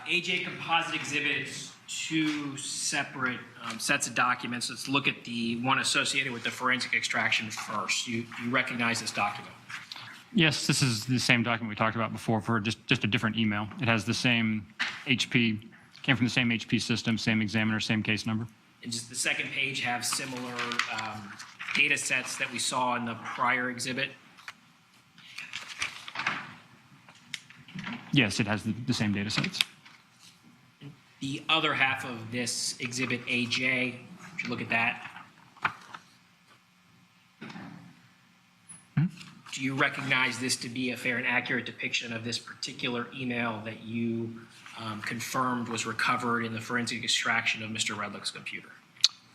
Speaker 2: AJ composite exhibits two separate sets of documents. Let's look at the one associated with the forensic extraction first. You recognize this document?
Speaker 15: Yes, this is the same document we talked about before for just a different email. It has the same HP, came from the same HP system, same examiner, same case number.
Speaker 2: And just the second page have similar data sets that we saw in the prior exhibit?
Speaker 15: Yes, it has the same data sets.
Speaker 2: The other half of this exhibit AJ, would you look at that? Do you recognize this to be a fair and accurate depiction of this particular email that you confirmed was recovered in the forensic extraction of Mr. Redlick's computer?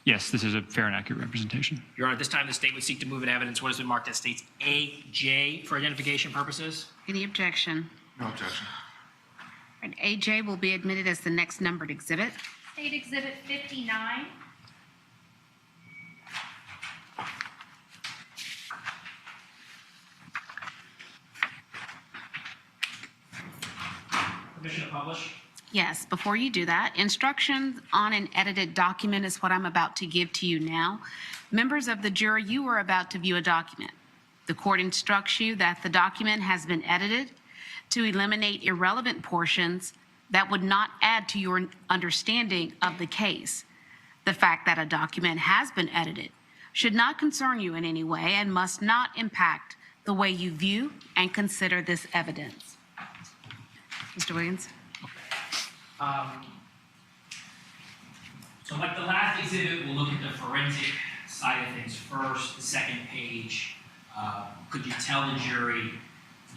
Speaker 15: Yes, this is a fair and accurate representation.
Speaker 2: Your Honor, at this time, the state would seek to move in evidence what has been marked as states AJ for identification purposes.
Speaker 4: Any objection?
Speaker 5: No objection.
Speaker 4: And AJ will be admitted as the next numbered exhibit.
Speaker 1: State Exhibit 59.
Speaker 2: Permission to publish?
Speaker 4: Yes, before you do that, instructions on an edited document is what I'm about to give to you now. Members of the jury, you are about to view a document. The court instructs you that the document has been edited to eliminate irrelevant portions that would not add to your understanding of the case. The fact that a document has been edited should not concern you in any way and must not impact the way you view and consider this evidence. Mr. Williams?
Speaker 2: So like the last exhibit, we'll look at the forensic side of things first. The second page, could you tell the jury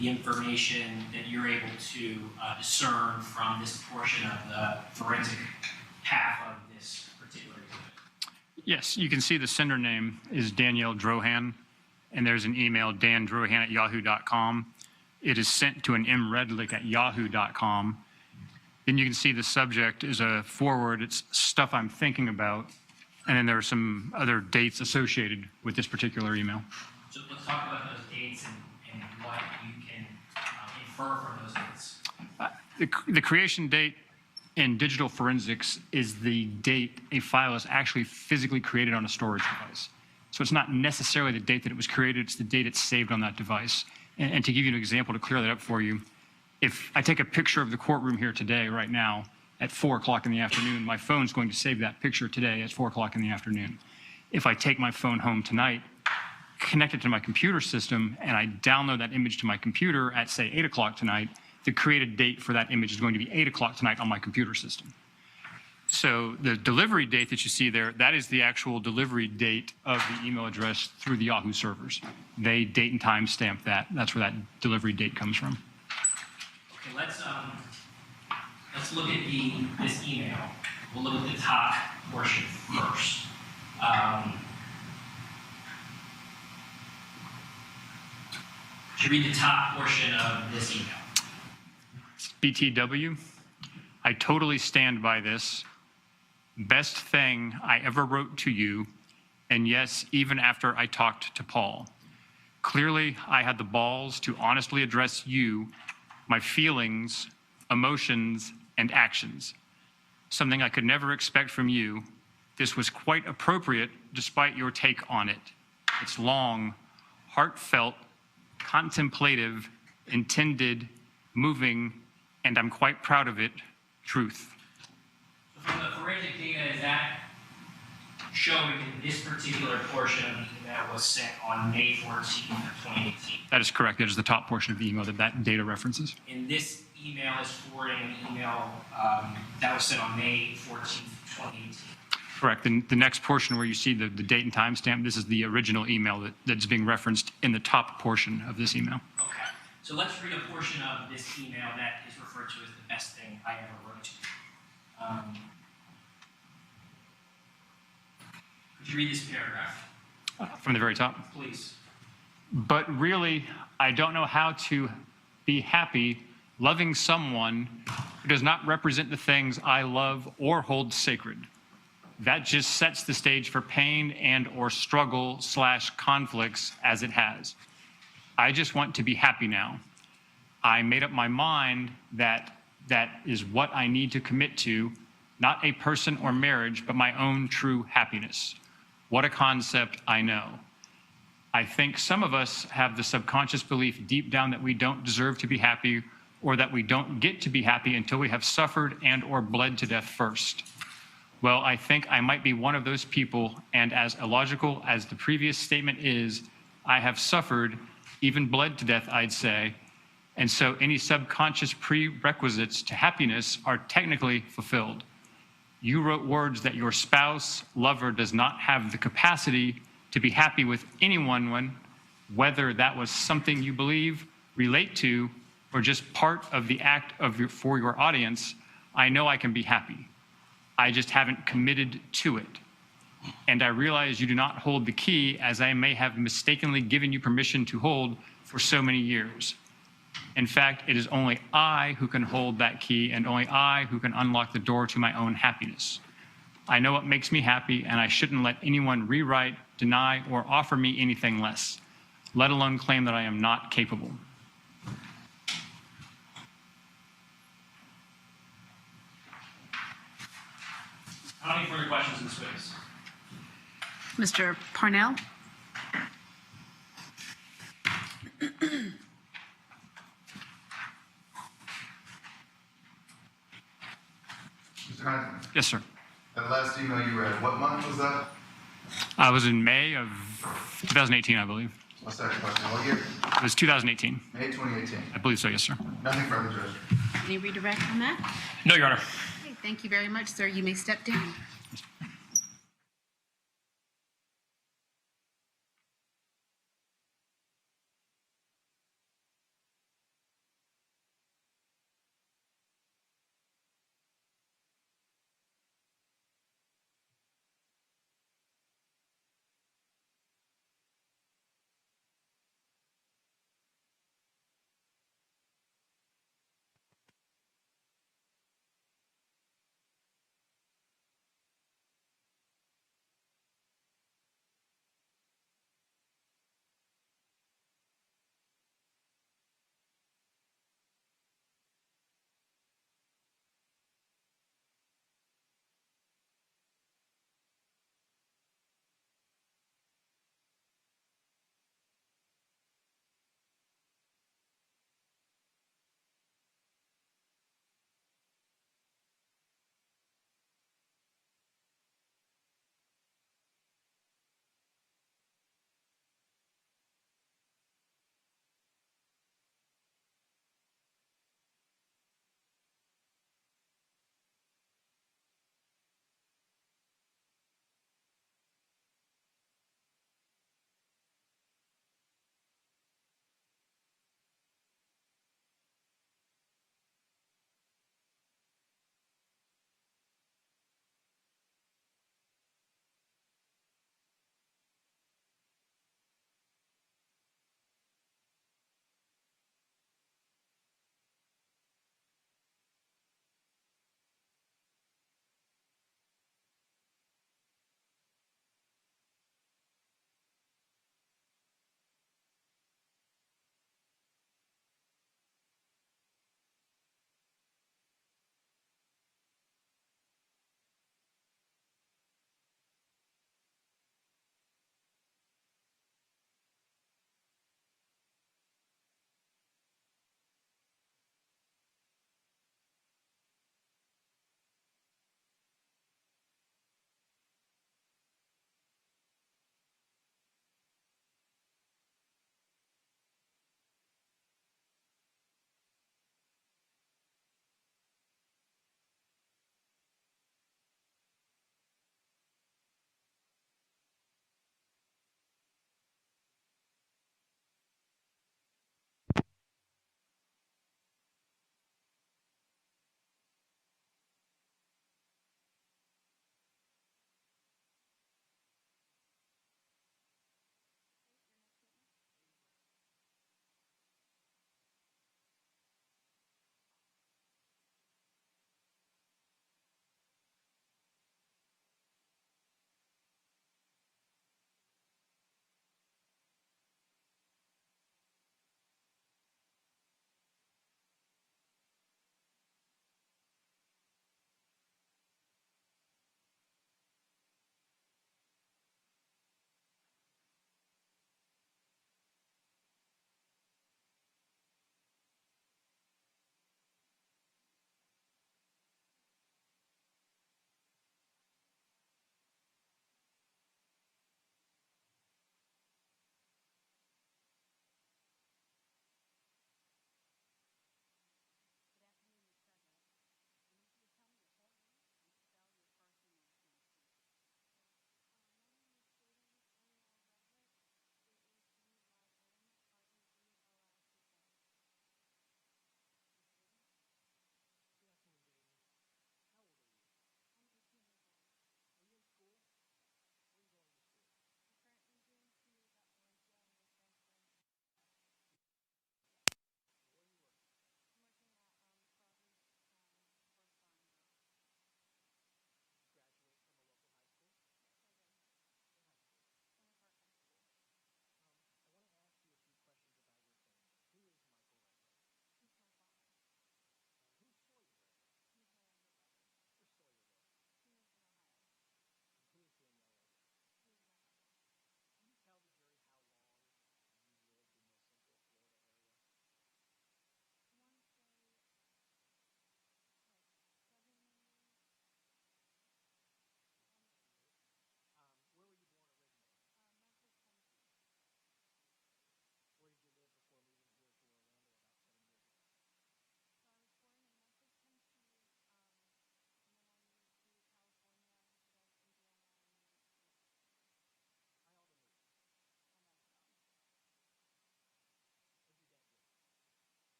Speaker 2: the information that you're able to discern from this portion of the forensic path of this particular exhibit?
Speaker 15: Yes, you can see the sender name is Danielle Drohan, and there's an email, dandrohan@yahoo.com. It is sent to an mredlick@yahoo.com. Then you can see the subject is a forward. It's stuff I'm thinking about. And then there are some other dates associated with this particular email.
Speaker 2: So let's talk about those dates and what you can infer from those dates.
Speaker 15: The creation date in digital forensics is the date a file is actually physically created on a storage device. So it's not necessarily the date that it was created, it's the date it's saved on that device. And to give you an example to clear that up for you, if I take a picture of the courtroom here today, right now, at 4 o'clock in the afternoon, my phone's going to save that picture today at 4 o'clock in the afternoon. If I take my phone home tonight, connect it to my computer system, and I download that image to my computer at, say, 8 o'clock tonight, the created date for that image is going to be 8 o'clock tonight on my computer system. So the delivery date that you see there, that is the actual delivery date of the email address through the Yahoo servers. They date and time stamp that. That's where that delivery date comes from.
Speaker 2: Okay, let's look at this email. We'll look at the top portion first. Should read the top portion of this email.
Speaker 15: BTW, I totally stand by this. Best thing I ever wrote to you, and yes, even after I talked to Paul. Clearly, I had the balls to honestly address you, my feelings, emotions, and actions. Something I could never expect from you. This was quite appropriate despite your take on it. It's long, heartfelt, contemplative, intended, moving, and I'm quite proud of it, truth.
Speaker 2: So from the forensic data, is that showing that this particular portion of the email was sent on May 14th of 2018?
Speaker 15: That is correct. That is the top portion of the email that data references.
Speaker 2: And this email is forwarding an email that was sent on May 14th, 2018.
Speaker 15: Correct. And the next portion where you see the date and time stamp, this is the original email that's being referenced in the top portion of this email.
Speaker 2: Okay. So let's read a portion of this email that is referred to as the best thing I ever wrote to you. Could you read this paragraph?
Speaker 15: From the very top.
Speaker 2: Please.
Speaker 15: But really, I don't know how to be happy loving someone who does not represent the things I love or hold sacred. That just sets the stage for pain and or struggle / conflicts as it has. I just want to be happy now. I made up my mind that that is what I need to commit to, not a person or marriage, but my own true happiness. What a concept, I know. I think some of us have the subconscious belief deep down that we don't deserve to be happy, or that we don't get to be happy until we have suffered and or bled to death first. Well, I think I might be one of those people, and as illogical as the previous statement is, I have suffered, even bled to death, I'd say, and so any subconscious prerequisites to happiness are technically fulfilled. You wrote words that your spouse, lover does not have the capacity to be happy with anyone, whether that was something you believe, relate to, or just part of the act of for your audience. I know I can be happy. I just haven't committed to it. And I realize you do not hold the key, as I may have mistakenly given you permission to hold for so many years. In fact, it is only I who can hold that key, and only I who can unlock the door to my own happiness. I know what makes me happy, and I shouldn't let anyone rewrite, deny, or offer me anything less, let alone claim that I am not capable.
Speaker 2: How many further questions in this witness?
Speaker 4: Mr. Parnell?
Speaker 5: Mr. Huntington,
Speaker 15: Yes, sir.
Speaker 5: that last email you read, what month was that?
Speaker 15: I was in May of 2018, I believe.
Speaker 5: What's that question? What year?
Speaker 15: It was 2018.
Speaker 5: May 2018.
Speaker 15: I believe so, yes, sir.
Speaker 5: Nothing further, Judge.
Speaker 4: Any redirect on that?
Speaker 2: No, Your Honor.
Speaker 4: Okay, thank you very much, sir. You may step down.